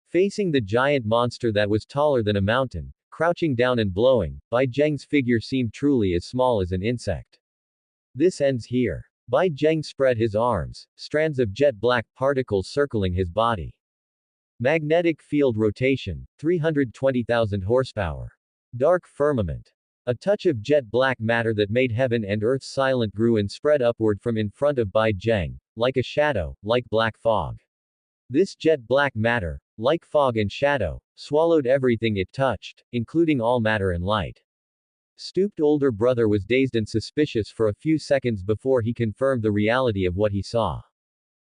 Facing the giant monster that was taller than a mountain, crouching down and blowing, Bai Zheng's figure seemed truly as small as an insect. This ends here. Bai Zheng spread his arms, strands of jet black particles circling his body. Magnetic field rotation, 320,000 horsepower. Dark firmament. A touch of jet black matter that made heaven and earth silent grew and spread upward from in front of Bai Zheng, like a shadow, like black fog. This jet black matter, like fog and shadow, swallowed everything it touched, including all matter and light. Stooped older brother was dazed and suspicious for a few seconds before he confirmed the reality of what he saw.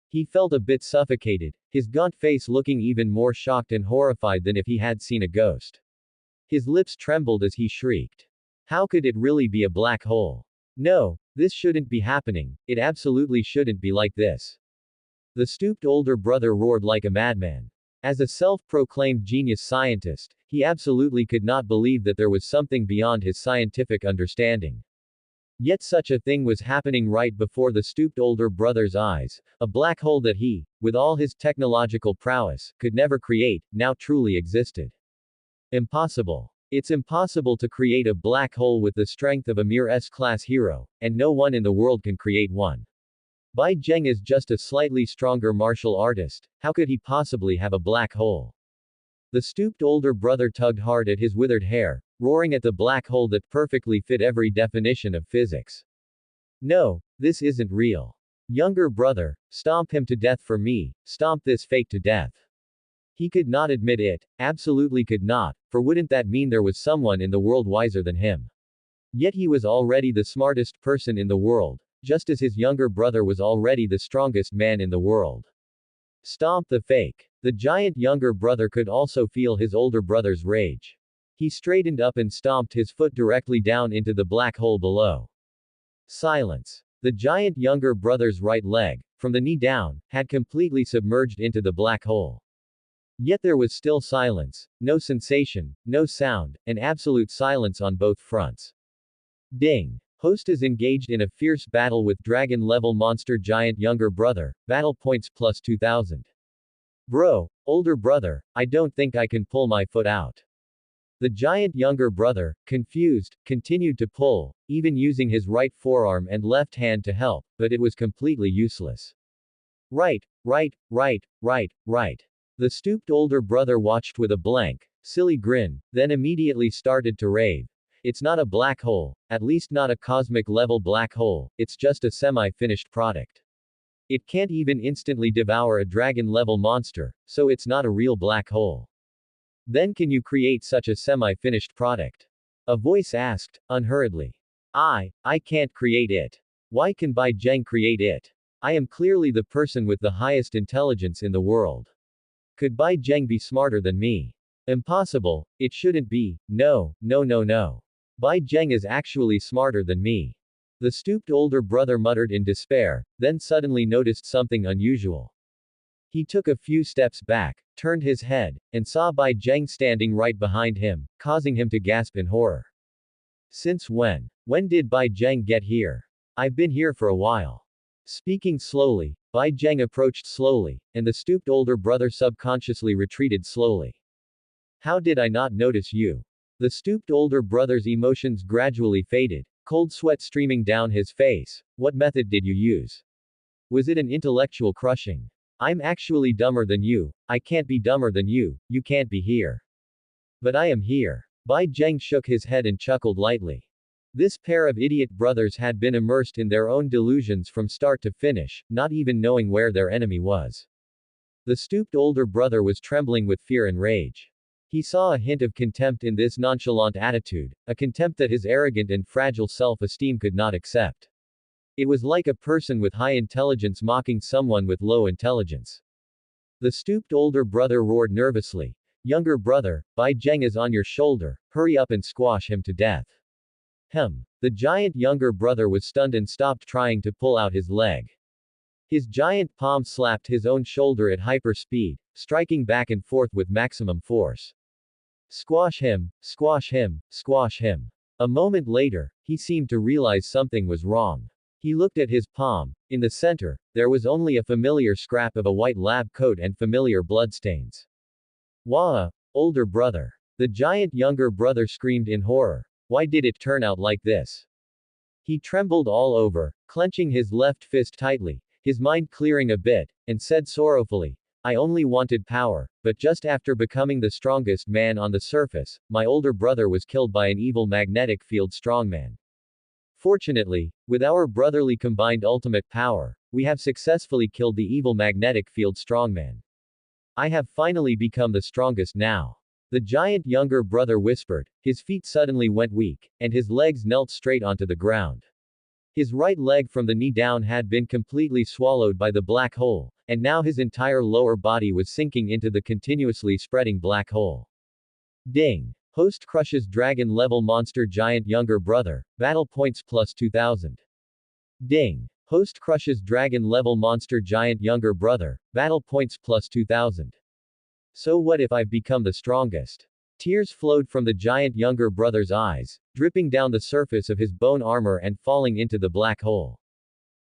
He felt a bit suffocated, his gaunt face looking even more shocked and horrified than if he had seen a ghost. His lips trembled as he shrieked. How could it really be a black hole? No, this shouldn't be happening, it absolutely shouldn't be like this. The stooped older brother roared like a madman. As a self-proclaimed genius scientist, he absolutely could not believe that there was something beyond his scientific understanding. Yet such a thing was happening right before the stooped older brother's eyes, a black hole that he, with all his technological prowess, could never create, now truly existed. Impossible. It's impossible to create a black hole with the strength of a mere S-class hero, and no one in the world can create one. Bai Zheng is just a slightly stronger martial artist, how could he possibly have a black hole? The stooped older brother tugged hard at his withered hair, roaring at the black hole that perfectly fit every definition of physics. No, this isn't real. Younger brother, stomp him to death for me, stomp this fake to death. He could not admit it, absolutely could not, for wouldn't that mean there was someone in the world wiser than him? Yet he was already the smartest person in the world, just as his younger brother was already the strongest man in the world. Stomp the fake. The giant younger brother could also feel his older brother's rage. He straightened up and stomped his foot directly down into the black hole below. Silence. The giant younger brother's right leg, from the knee down, had completely submerged into the black hole. Yet there was still silence, no sensation, no sound, and absolute silence on both fronts. Ding. Host is engaged in a fierce battle with dragon-level monster giant younger brother, battle points plus 2000. Bro, older brother, I don't think I can pull my foot out. The giant younger brother, confused, continued to pull, even using his right forearm and left hand to help, but it was completely useless. Right. The stooped older brother watched with a blank, silly grin, then immediately started to rave. It's not a black hole, at least not a cosmic-level black hole, it's just a semi-finished product. It can't even instantly devour a dragon-level monster, so it's not a real black hole. Then can you create such a semi-finished product? A voice asked, unhurriedly. I can't create it. Why can Bai Zheng create it? I am clearly the person with the highest intelligence in the world. Could Bai Zheng be smarter than me? Impossible, it shouldn't be, no. Bai Zheng is actually smarter than me. The stooped older brother muttered in despair, then suddenly noticed something unusual. He took a few steps back, turned his head, and saw Bai Zheng standing right behind him, causing him to gasp in horror. Since when? When did Bai Zheng get here? I've been here for a while. Speaking slowly, Bai Zheng approached slowly, and the stooped older brother subconsciously retreated slowly. How did I not notice you? The stooped older brother's emotions gradually faded, cold sweat streaming down his face. What method did you use? Was it an intellectual crushing? I'm actually dumber than you, I can't be dumber than you can't be here. But I am here. Bai Zheng shook his head and chuckled lightly. This pair of idiot brothers had been immersed in their own delusions from start to finish, not even knowing where their enemy was. The stooped older brother was trembling with fear and rage. He saw a hint of contempt in this nonchalant attitude, a contempt that his arrogant and fragile self-esteem could not accept. It was like a person with high intelligence mocking someone with low intelligence. The stooped older brother roared nervously. Younger brother, Bai Zheng is on your shoulder, hurry up and squash him to death. The giant younger brother was stunned and stopped trying to pull out his leg. His giant palm slapped his own shoulder at hyper speed, striking back and forth with maximum force. Squash him, squash him, squash him. A moment later, he seemed to realize something was wrong. He looked at his palm. In the center, there was only a familiar scrap of a white lab coat and familiar bloodstains. Wah! Older brother. The giant younger brother screamed in horror. Why did it turn out like this? He trembled all over, clenching his left fist tightly, his mind clearing a bit, and said sorrowfully, I only wanted power, but just after becoming the strongest man on the surface, my older brother was killed by an evil magnetic field strongman. Fortunately, with our brotherly combined ultimate power, we have successfully killed the evil magnetic field strongman. I have finally become the strongest now. The giant younger brother whispered. His feet suddenly went weak, and his legs knelt straight onto the ground. His right leg from the knee down had been completely swallowed by the black hole, and now his entire lower body was sinking into the continuously spreading black hole. Ding. Host crushes dragon level monster giant younger brother. Battle points plus 2000. Ding. Host crushes dragon level monster giant younger brother. Battle points plus 2000. So what if I've become the strongest? Tears flowed from the giant younger brother's eyes, dripping down the surface of his bone armor and falling into the black hole.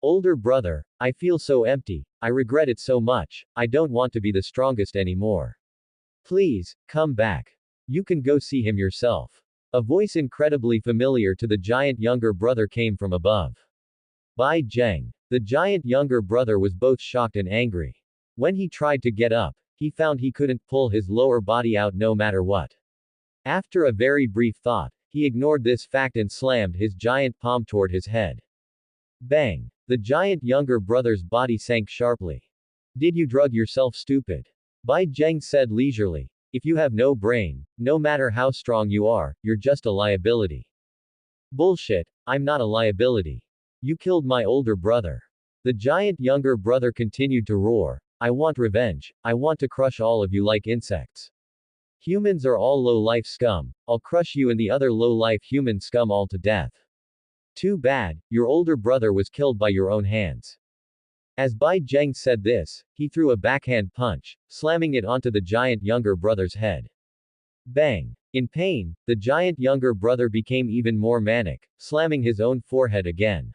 Older brother, I feel so empty, I regret it so much, I don't want to be the strongest anymore. Please, come back. You can go see him yourself. A voice incredibly familiar to the giant younger brother came from above. Bai Zheng. The giant younger brother was both shocked and angry. When he tried to get up, he found he couldn't pull his lower body out no matter what. After a very brief thought, he ignored this fact and slammed his giant palm toward his head. Bang! The giant younger brother's body sank sharply. Did you drug yourself, stupid? Bai Zheng said leisurely. If you have no brain, no matter how strong you are, you're just a liability. Bullshit, I'm not a liability. You killed my older brother. The giant younger brother continued to roar. I want revenge, I want to crush all of you like insects. Humans are all low-life scum, I'll crush you and the other low-life human scum all to death. Too bad, your older brother was killed by your own hands. As Bai Zheng said this, he threw a backhand punch, slamming it onto the giant younger brother's head. Bang! In pain, the giant younger brother became even more manic, slamming his own forehead again.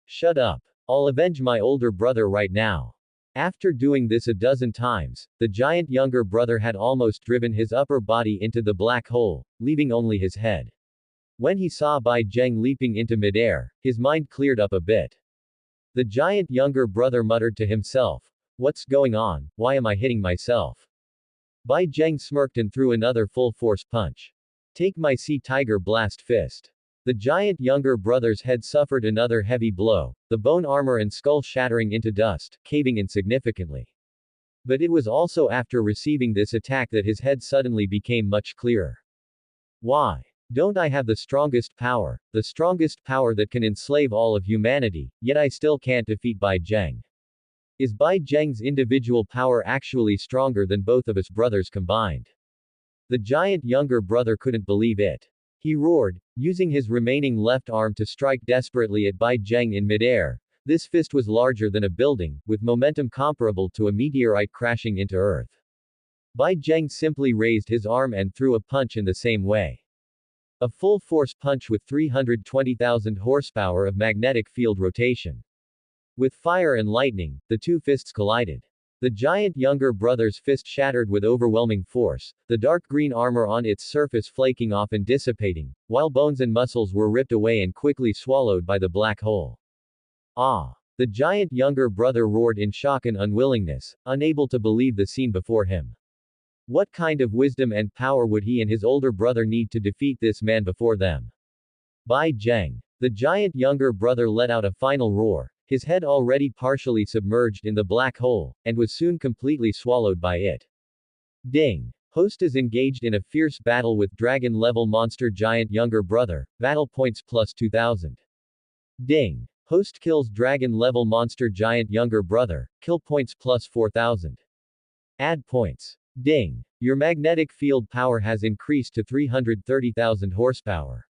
Shut up. I'll avenge my older brother right now. After doing this a dozen times, the giant younger brother had almost driven his upper body into the black hole, leaving only his head. When he saw Bai Zheng leaping into midair, his mind cleared up a bit. The giant younger brother muttered to himself, what's going on, why am I hitting myself? Bai Zheng smirked and threw another full-force punch. Take my sea tiger blast fist. The giant younger brother's head suffered another heavy blow, the bone armor and skull shattering into dust, caving in significantly. But it was also after receiving this attack that his head suddenly became much clearer. Why? Don't I have the strongest power that can enslave all of humanity, yet I still can't defeat Bai Zheng? Is Bai Zheng's individual power actually stronger than both of his brothers combined? The giant younger brother couldn't believe it. He roared, using his remaining left arm to strike desperately at Bai Zheng in midair. This fist was larger than a building, with momentum comparable to a meteorite crashing into Earth. Bai Zheng simply raised his arm and threw a punch in the same way. A full-force punch with 320,000 horsepower of magnetic field rotation. With fire and lightning, the two fists collided. The giant younger brother's fist shattered with overwhelming force, the dark green armor on its surface flaking off and dissipating, while bones and muscles were ripped away and quickly swallowed by the black hole. Ah! The giant younger brother roared in shock and unwillingness, unable to believe the scene before him. What kind of wisdom and power would he and his older brother need to defeat this man before them? Bai Zheng. The giant younger brother let out a final roar, his head already partially submerged in the black hole, and was soon completely swallowed by it. Ding! Host is engaged in a fierce battle with dragon-level monster giant younger brother, battle points plus 2000. Ding! Host kills dragon-level monster giant younger brother, kill points plus 4000. Add points. Ding! Your magnetic field power has increased to 330,000 horsepower.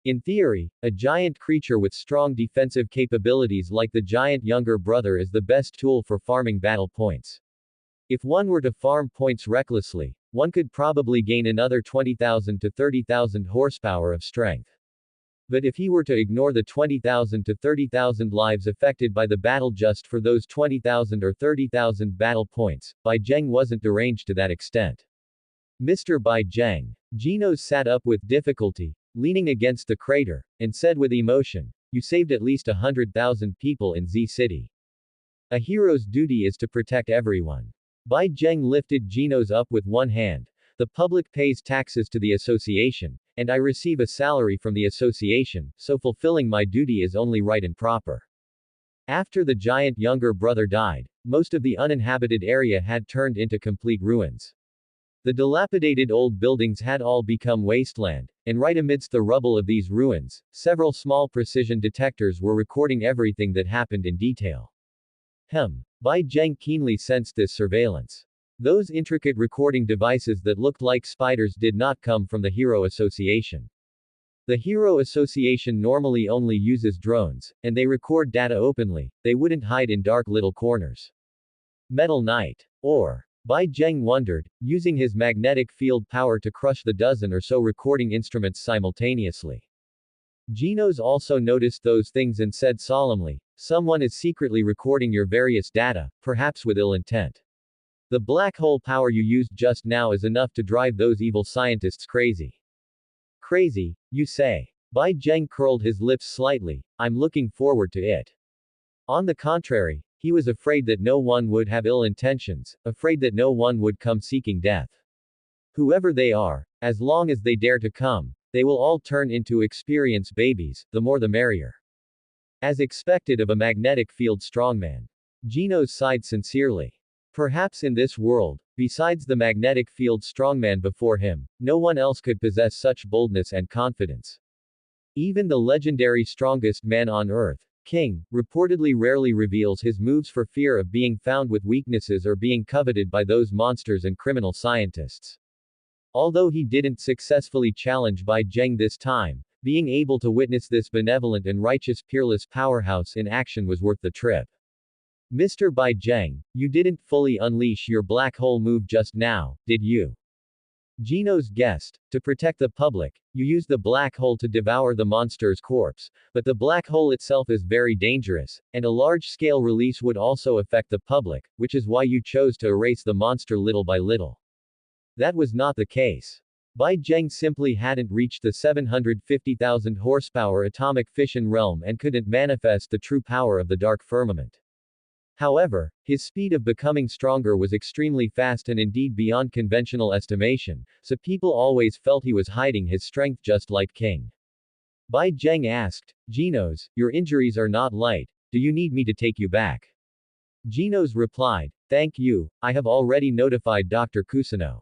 In theory, a giant creature with strong defensive capabilities like the giant younger brother is the best tool for farming battle points. If one were to farm points recklessly, one could probably gain another 20,000 to 30,000 horsepower of strength. But if he were to ignore the 20,000 to 30,000 lives affected by the battle just for those 20,000 or 30,000 battle points, Bai Zheng wasn't deranged to that extent. Mr. Bai Zheng. Genos sat up with difficulty, leaning against the crater, and said with emotion, you saved at least 100,000 people in Z City. A hero's duty is to protect everyone. Bai Zheng lifted Geno's up with one hand. The public pays taxes to the association, and I receive a salary from the association, so fulfilling my duty is only right and proper. After the giant younger brother died, most of the uninhabited area had turned into complete ruins. The dilapidated old buildings had all become wasteland, and right amidst the rubble of these ruins, several small precision detectors were recording everything that happened in detail. Bai Zheng keenly sensed this surveillance. Those intricate recording devices that looked like spiders did not come from the Hero Association. The Hero Association normally only uses drones, and they record data openly, they wouldn't hide in dark little corners. Metal Knight. Or, Bai Zheng wondered, using his magnetic field power to crush the dozen or so recording instruments simultaneously. Genos also noticed those things and said solemnly, someone is secretly recording your various data, perhaps with ill intent. The black hole power you used just now is enough to drive those evil scientists crazy. Crazy, you say? Bai Zheng curled his lips slightly, I'm looking forward to it. On the contrary, he was afraid that no one would have ill intentions, afraid that no one would come seeking death. Whoever they are, as long as they dare to come, they will all turn into experience babies, the more the merrier. As expected of a magnetic field strongman. Genos sighed sincerely. Perhaps in this world, besides the magnetic field strongman before him, no one else could possess such boldness and confidence. Even the legendary strongest man on Earth, King, reportedly rarely reveals his moves for fear of being found with weaknesses or being coveted by those monsters and criminal scientists. Although he didn't successfully challenge Bai Zheng this time, being able to witness this benevolent and righteous peerless powerhouse in action was worth the trip. Mr. Bai Zheng, you didn't fully unleash your black hole move just now, did you? Genos guessed. To protect the public, you use the black hole to devour the monster's corpse, but the black hole itself is very dangerous, and a large-scale release would also affect the public, which is why you chose to erase the monster little by little. That was not the case. Bai Zheng simply hadn't reached the 750,000 horsepower atomic fission realm and couldn't manifest the true power of the dark firmament. However, his speed of becoming stronger was extremely fast and indeed beyond conventional estimation, so people always felt he was hiding his strength just like King. Bai Zheng asked, Genos, your injuries are not light, do you need me to take you back? Genos replied, thank you, I have already notified Dr. Kusano.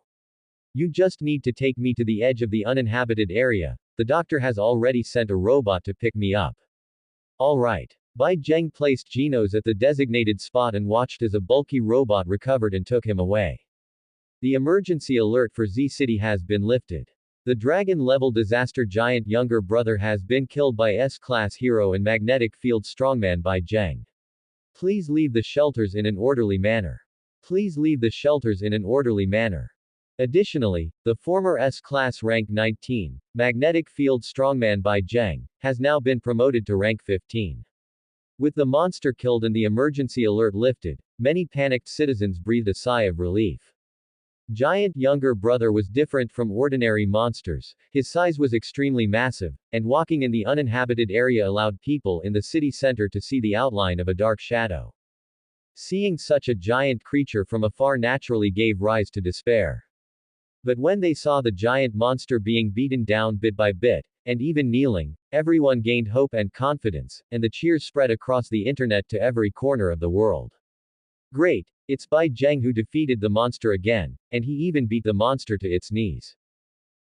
You just need to take me to the edge of the uninhabited area, the doctor has already sent a robot to pick me up. Alright. Bai Zheng placed Genos at the designated spot and watched as a bulky robot recovered and took him away. The emergency alert for Z-City has been lifted. The dragon-level disaster giant younger brother has been killed by S-class hero and magnetic field strongman Bai Zheng. Please leave the shelters in an orderly manner. Please leave the shelters in an orderly manner. Additionally, the former S-class rank 19, magnetic field strongman Bai Zheng, has now been promoted to rank 15. With the monster killed and the emergency alert lifted, many panicked citizens breathed a sigh of relief. Giant younger brother was different from ordinary monsters, his size was extremely massive, and walking in the uninhabited area allowed people in the city center to see the outline of a dark shadow. Seeing such a giant creature from afar naturally gave rise to despair. But when they saw the giant monster being beaten down bit by bit, and even kneeling, everyone gained hope and confidence, and the cheers spread across the internet to every corner of the world. Great, it's Bai Zheng who defeated the monster again, and he even beat the monster to its knees.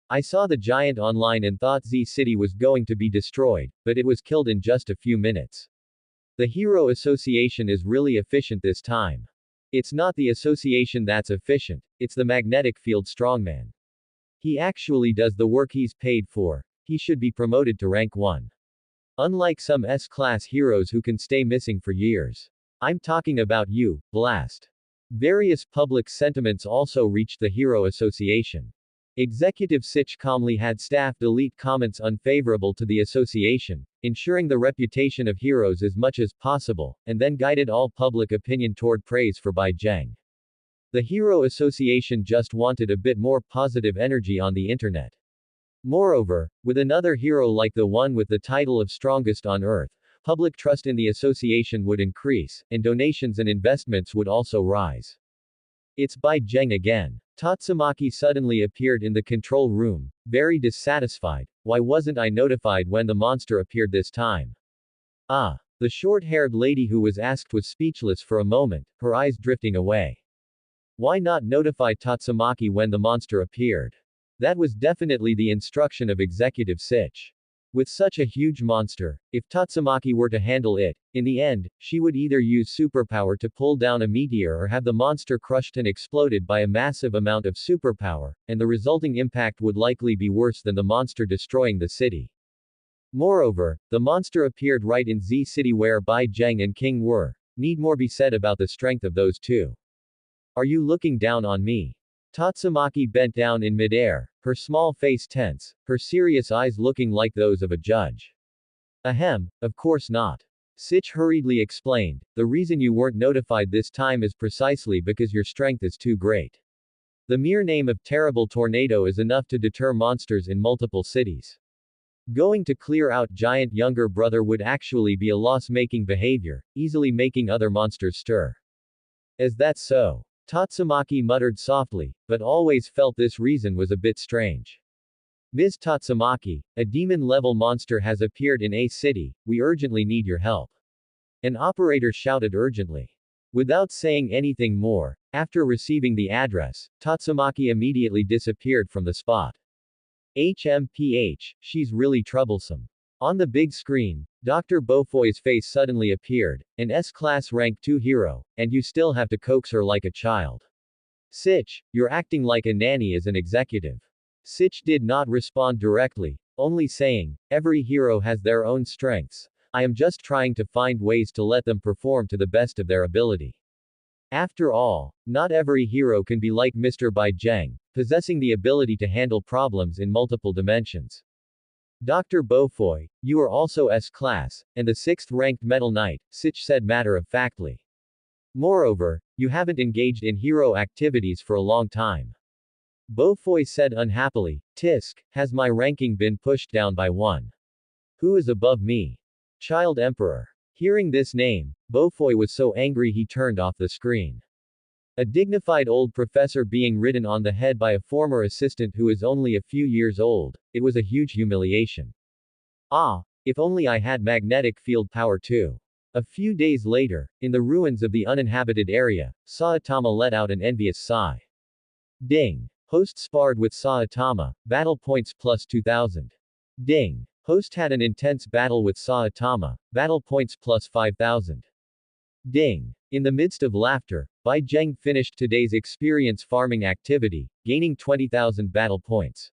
I saw the giant online and thought Z-City was going to be destroyed, but it was killed in just a few minutes. The Hero Association is really efficient this time. It's not the association that's efficient, it's the magnetic field strongman. He actually does the work he's paid for. He should be promoted to rank 1. Unlike some S-class heroes who can stay missing for years. I'm talking about you, Blast. Various public sentiments also reached the Hero Association. Executive Sitch calmly had staff delete comments unfavorable to the association, ensuring the reputation of heroes as much as possible, and then guided all public opinion toward praise for Bai Zheng. The Hero Association just wanted a bit more positive energy on the internet. Moreover, with another hero like the one with the title of strongest on Earth, public trust in the association would increase, and donations and investments would also rise. It's Bai Zheng again. Tatsumaki suddenly appeared in the control room, very dissatisfied. Why wasn't I notified when the monster appeared this time? Ah. The short-haired lady who was asked was speechless for a moment, her eyes drifting away. Why not notify Tatsumaki when the monster appeared? That was definitely the instruction of Executive Sich. With such a huge monster, if Tatsumaki were to handle it, in the end, she would either use superpower to pull down a meteor or have the monster crushed and exploded by a massive amount of superpower, and the resulting impact would likely be worse than the monster destroying the city. Moreover, the monster appeared right in Z City where Bai Zheng and King were. Need more be said about the strength of those two. Are you looking down on me? Tatsumaki bent down in midair, her small face tense, her serious eyes looking like those of a judge. Ahem, of course not. Sich hurriedly explained, the reason you weren't notified this time is precisely because your strength is too great. The mere name of terrible tornado is enough to deter monsters in multiple cities. Going to clear out giant younger brother would actually be a loss-making behavior, easily making other monsters stir. Is that so? Tatsumaki muttered softly, but always felt this reason was a bit strange. Ms. Tatsumaki, a demon-level monster has appeared in A City, we urgently need your help. An operator shouted urgently. Without saying anything more, after receiving the address, Tatsumaki immediately disappeared from the spot. HMPH, she's really troublesome. On the big screen, Dr. Beaufoy's face suddenly appeared, an S-class rank 2 hero, and you still have to coax her like a child. Sich, you're acting like a nanny as an executive. Sich did not respond directly, only saying, every hero has their own strengths. I am just trying to find ways to let them perform to the best of their ability. After all, not every hero can be like Mr. Bai Zheng, possessing the ability to handle problems in multiple dimensions. Dr. Beaufoy, you are also S-class, and the 6th-ranked Metal Knight, Sich said matter-of-factly. Moreover, you haven't engaged in hero activities for a long time. Beaufoy said unhappily, Tisk, has my ranking been pushed down by one? Who is above me? Child Emperor. Hearing this name, Beaufoy was so angry he turned off the screen. A dignified old professor being ridden on the head by a former assistant who is only a few years old, it was a huge humiliation. Ah, if only I had magnetic field power too. A few days later, in the ruins of the uninhabited area, Saitama let out an envious sigh. Ding. Host sparred with Saitama, battle points plus 2000. Ding. Host had an intense battle with Saitama, battle points plus 5000. Ding. In the midst of laughter, Bai Zheng finished today's experience farming activity, gaining 20,000 battle points.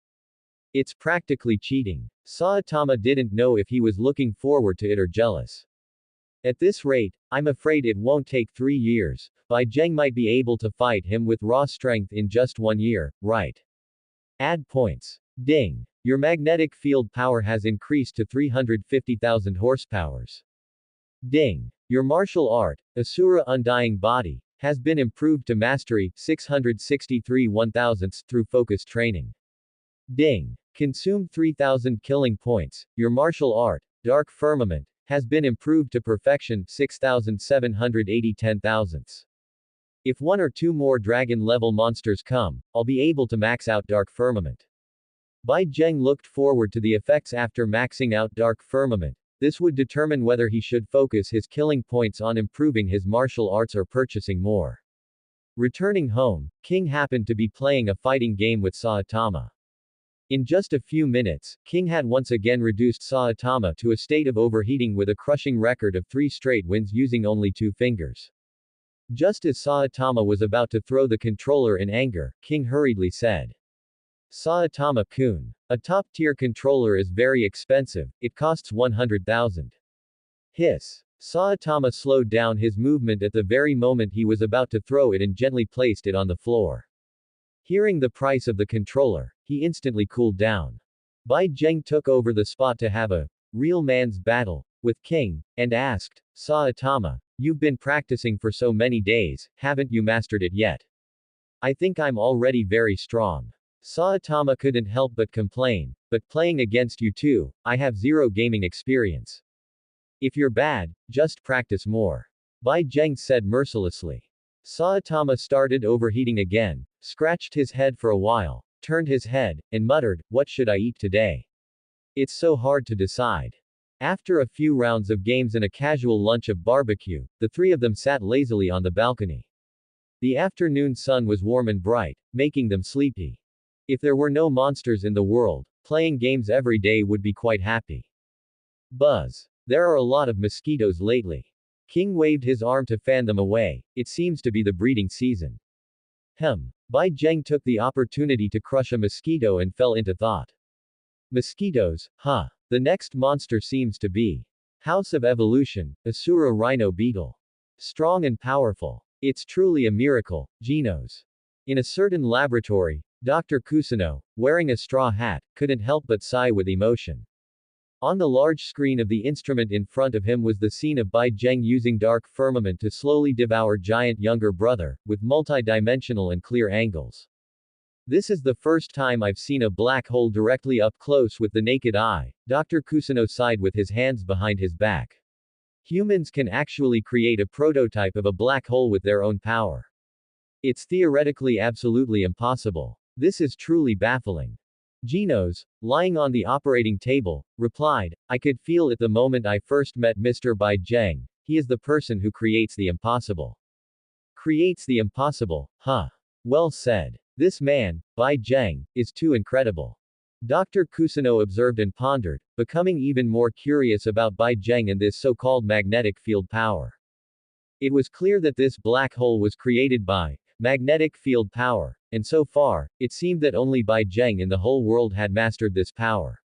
It's practically cheating. Saitama didn't know if he was looking forward to it or jealous. At this rate, I'm afraid it won't take 3 years. Bai Zheng might be able to fight him with raw strength in just 1 year, right? Add points. Ding. Your magnetic field power has increased to 350,000 horsepowers. Ding. Your martial art, Asura Undying Body, has been improved to mastery 663 1,000ths through focused training. Ding. Consumed 3,000 killing points. Your martial art, Dark Firmament, has been improved to perfection 6,780 10,000ths. If 1 or 2 more dragon-level monsters come, I'll be able to max out Dark Firmament. Bai Zheng looked forward to the effects after maxing out Dark Firmament. This would determine whether he should focus his killing points on improving his martial arts or purchasing more. Returning home, King happened to be playing a fighting game with Saitama. In just a few minutes, King had once again reduced Saitama to a state of overheating with a crushing record of 3 straight wins using only 2 fingers. Just as Saitama was about to throw the controller in anger, King hurriedly said, Saitama-kun. A top-tier controller is very expensive, it costs 100,000. Hiss. Saitama slowed down his movement at the very moment he was about to throw it and gently placed it on the floor. Hearing the price of the controller, he instantly cooled down. Bai Zheng took over the spot to have a real man's battle with King, and asked, Saitama, you've been practicing for so many days, haven't you mastered it yet? I think I'm already very strong. Saitama couldn't help but complain, but playing against you too, I have 0 gaming experience. If you're bad, just practice more. Bai Zheng said mercilessly. Saitama started overheating again, scratched his head for a while, turned his head, and muttered, "What should I eat today? It's so hard to decide." After a few rounds of games and a casual lunch of barbecue, the three of them sat lazily on the balcony. The afternoon sun was warm and bright, making them sleepy. If there were no monsters in the world, playing games every day would be quite happy. Buzz. There are a lot of mosquitoes lately. King waved his arm to fan them away. It seems to be the breeding season. Bai Zheng took the opportunity to crush a mosquito and fell into thought. Mosquitoes, huh? The next monster seems to be House of Evolution, Asura Rhino Beetle. Strong and powerful. It's truly a miracle, Genos. In a certain laboratory, Dr. Kusano, wearing a straw hat, couldn't help but sigh with emotion. On the large screen of the instrument in front of him was the scene of Bai Zheng using dark firmament to slowly devour giant younger brother, with multi-dimensional and clear angles. This is the first time I've seen a black hole directly up close with the naked eye, Dr. Kusano sighed with his hands behind his back. Humans can actually create a prototype of a black hole with their own power. It's theoretically absolutely impossible. This is truly baffling. Genos, lying on the operating table, replied, "I could feel it the moment I first met Mr. Bai Zheng. He is the person who creates the impossible." Creates the impossible, huh? Well said. This man, Bai Zheng, is too incredible. Dr. Kusano observed and pondered, becoming even more curious about Bai Zheng and this so-called magnetic field power. It was clear that this black hole was created by magnetic field power, and so far, it seemed that only Bai Zheng in the whole world had mastered this power.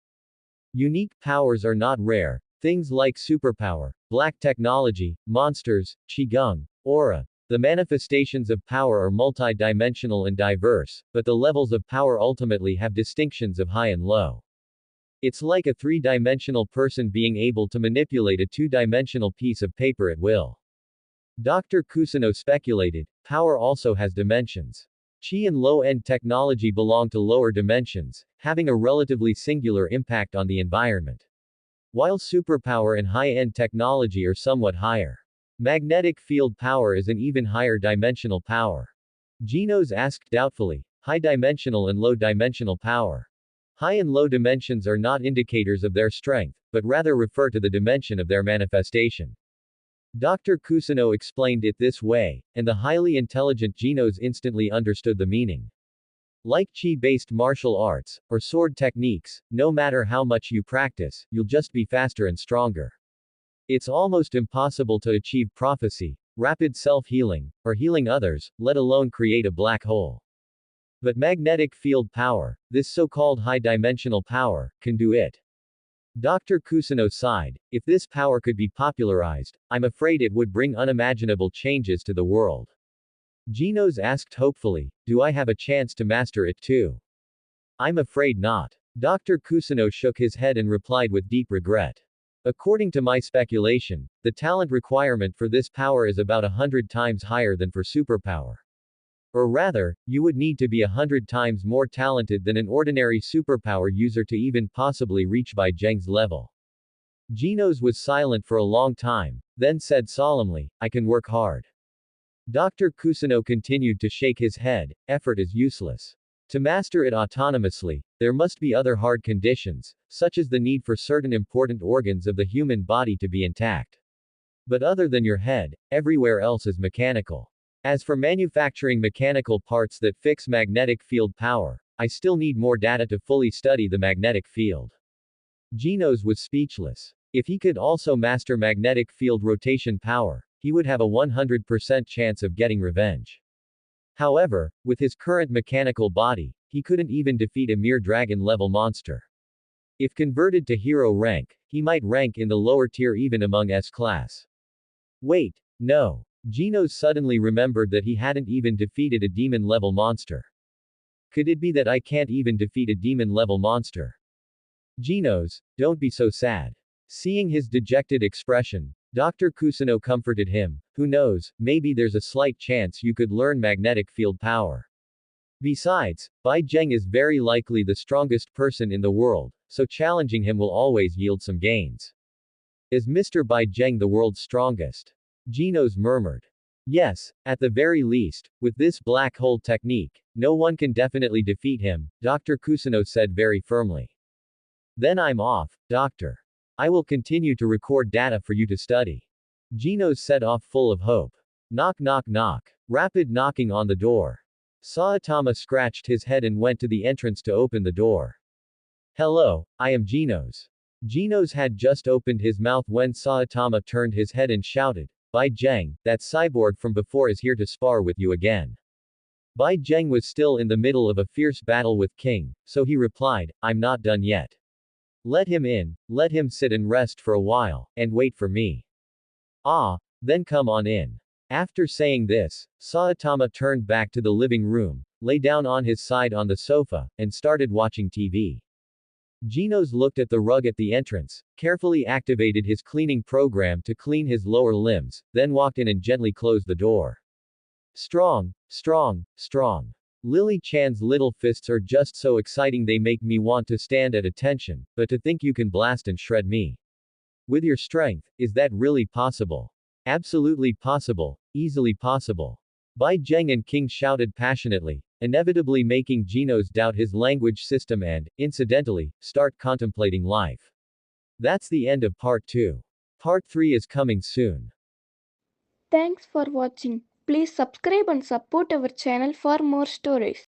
Unique powers are not rare. Things like superpower, black technology, monsters, qigong, aura. The manifestations of power are multi-dimensional and diverse, but the levels of power ultimately have distinctions of high and low. It's like a three-dimensional person being able to manipulate a two-dimensional piece of paper at will. Dr. Kusano speculated, power also has dimensions. Qi and low-end technology belong to lower dimensions, having a relatively singular impact on the environment. While superpower and high-end technology are somewhat higher. Magnetic field power is an even higher dimensional power. Genos asked doubtfully, high-dimensional and low-dimensional power. High and low dimensions are not indicators of their strength, but rather refer to the dimension of their manifestation. Dr. Kusano explained it this way, and the highly intelligent Genos instantly understood the meaning. Like Qi-based martial arts, or sword techniques, no matter how much you practice, you'll just be faster and stronger. It's almost impossible to achieve prophecy, rapid self-healing, or healing others, let alone create a black hole. But magnetic field power, this so-called high-dimensional power, can do it. Dr. Kusano sighed, if this power could be popularized, I'm afraid it would bring unimaginable changes to the world. Genos asked hopefully, do I have a chance to master it too? I'm afraid not. Dr. Kusano shook his head and replied with deep regret. According to my speculation, the talent requirement for this power is about 100 times higher than for superpower. Or rather, you would need to be 100 times more talented than an ordinary superpower user to even possibly reach Bai Zheng's level. Genos was silent for a long time, then said solemnly, I can work hard. Dr. Kusano continued to shake his head, effort is useless. To master it autonomously, there must be other hard conditions, such as the need for certain important organs of the human body to be intact. But other than your head, everywhere else is mechanical. As for manufacturing mechanical parts that fix magnetic field power, I still need more data to fully study the magnetic field. Genos was speechless. If he could also master magnetic field rotation power, he would have a 100% chance of getting revenge. However, with his current mechanical body, he couldn't even defeat a mere dragon-level monster. If converted to hero rank, he might rank in the lower tier even among S-class. Wait, no. Genos suddenly remembered that he hadn't even defeated a demon-level monster. Could it be that I can't even defeat a demon-level monster? Genos, don't be so sad. Seeing his dejected expression, Dr. Kusano comforted him, who knows, maybe there's a slight chance you could learn magnetic field power. Besides, Bai Zheng is very likely the strongest person in the world, so challenging him will always yield some gains. Is Mr. Bai Zheng the world's strongest? Genos murmured. Yes, at the very least, with this black hole technique, no one can definitely defeat him, Dr. Kusano said very firmly. Then I'm off, Doctor. I will continue to record data for you to study. Genos set off full of hope. Knock knock knock. Rapid knocking on the door. Saitama scratched his head and went to the entrance to open the door. Hello, I am Genos. Genos had just opened his mouth when Saitama turned his head and shouted, Bai Zheng, that cyborg from before is here to spar with you again. Bai Zheng was still in the middle of a fierce battle with King, so he replied, I'm not done yet. Let him in, let him sit and rest for a while, and wait for me. Ah, then come on in. After saying this, Saitama turned back to the living room, lay down on his side on the sofa, and started watching TV. Genos looked at the rug at the entrance, carefully activated his cleaning program to clean his lower limbs, then walked in and gently closed the door. Strong, strong, strong. Lily Chan's little fists are just so exciting they make me want to stand at attention, but to think you can blast and shred me. With your strength, is that really possible? Absolutely possible, easily possible. Bai Zheng and King shouted passionately, inevitably making Genos doubt his language system and, incidentally, start contemplating life. That's the end of part 2. Part 3 is coming soon. Thanks for watching. Please subscribe and support our channel for more stories.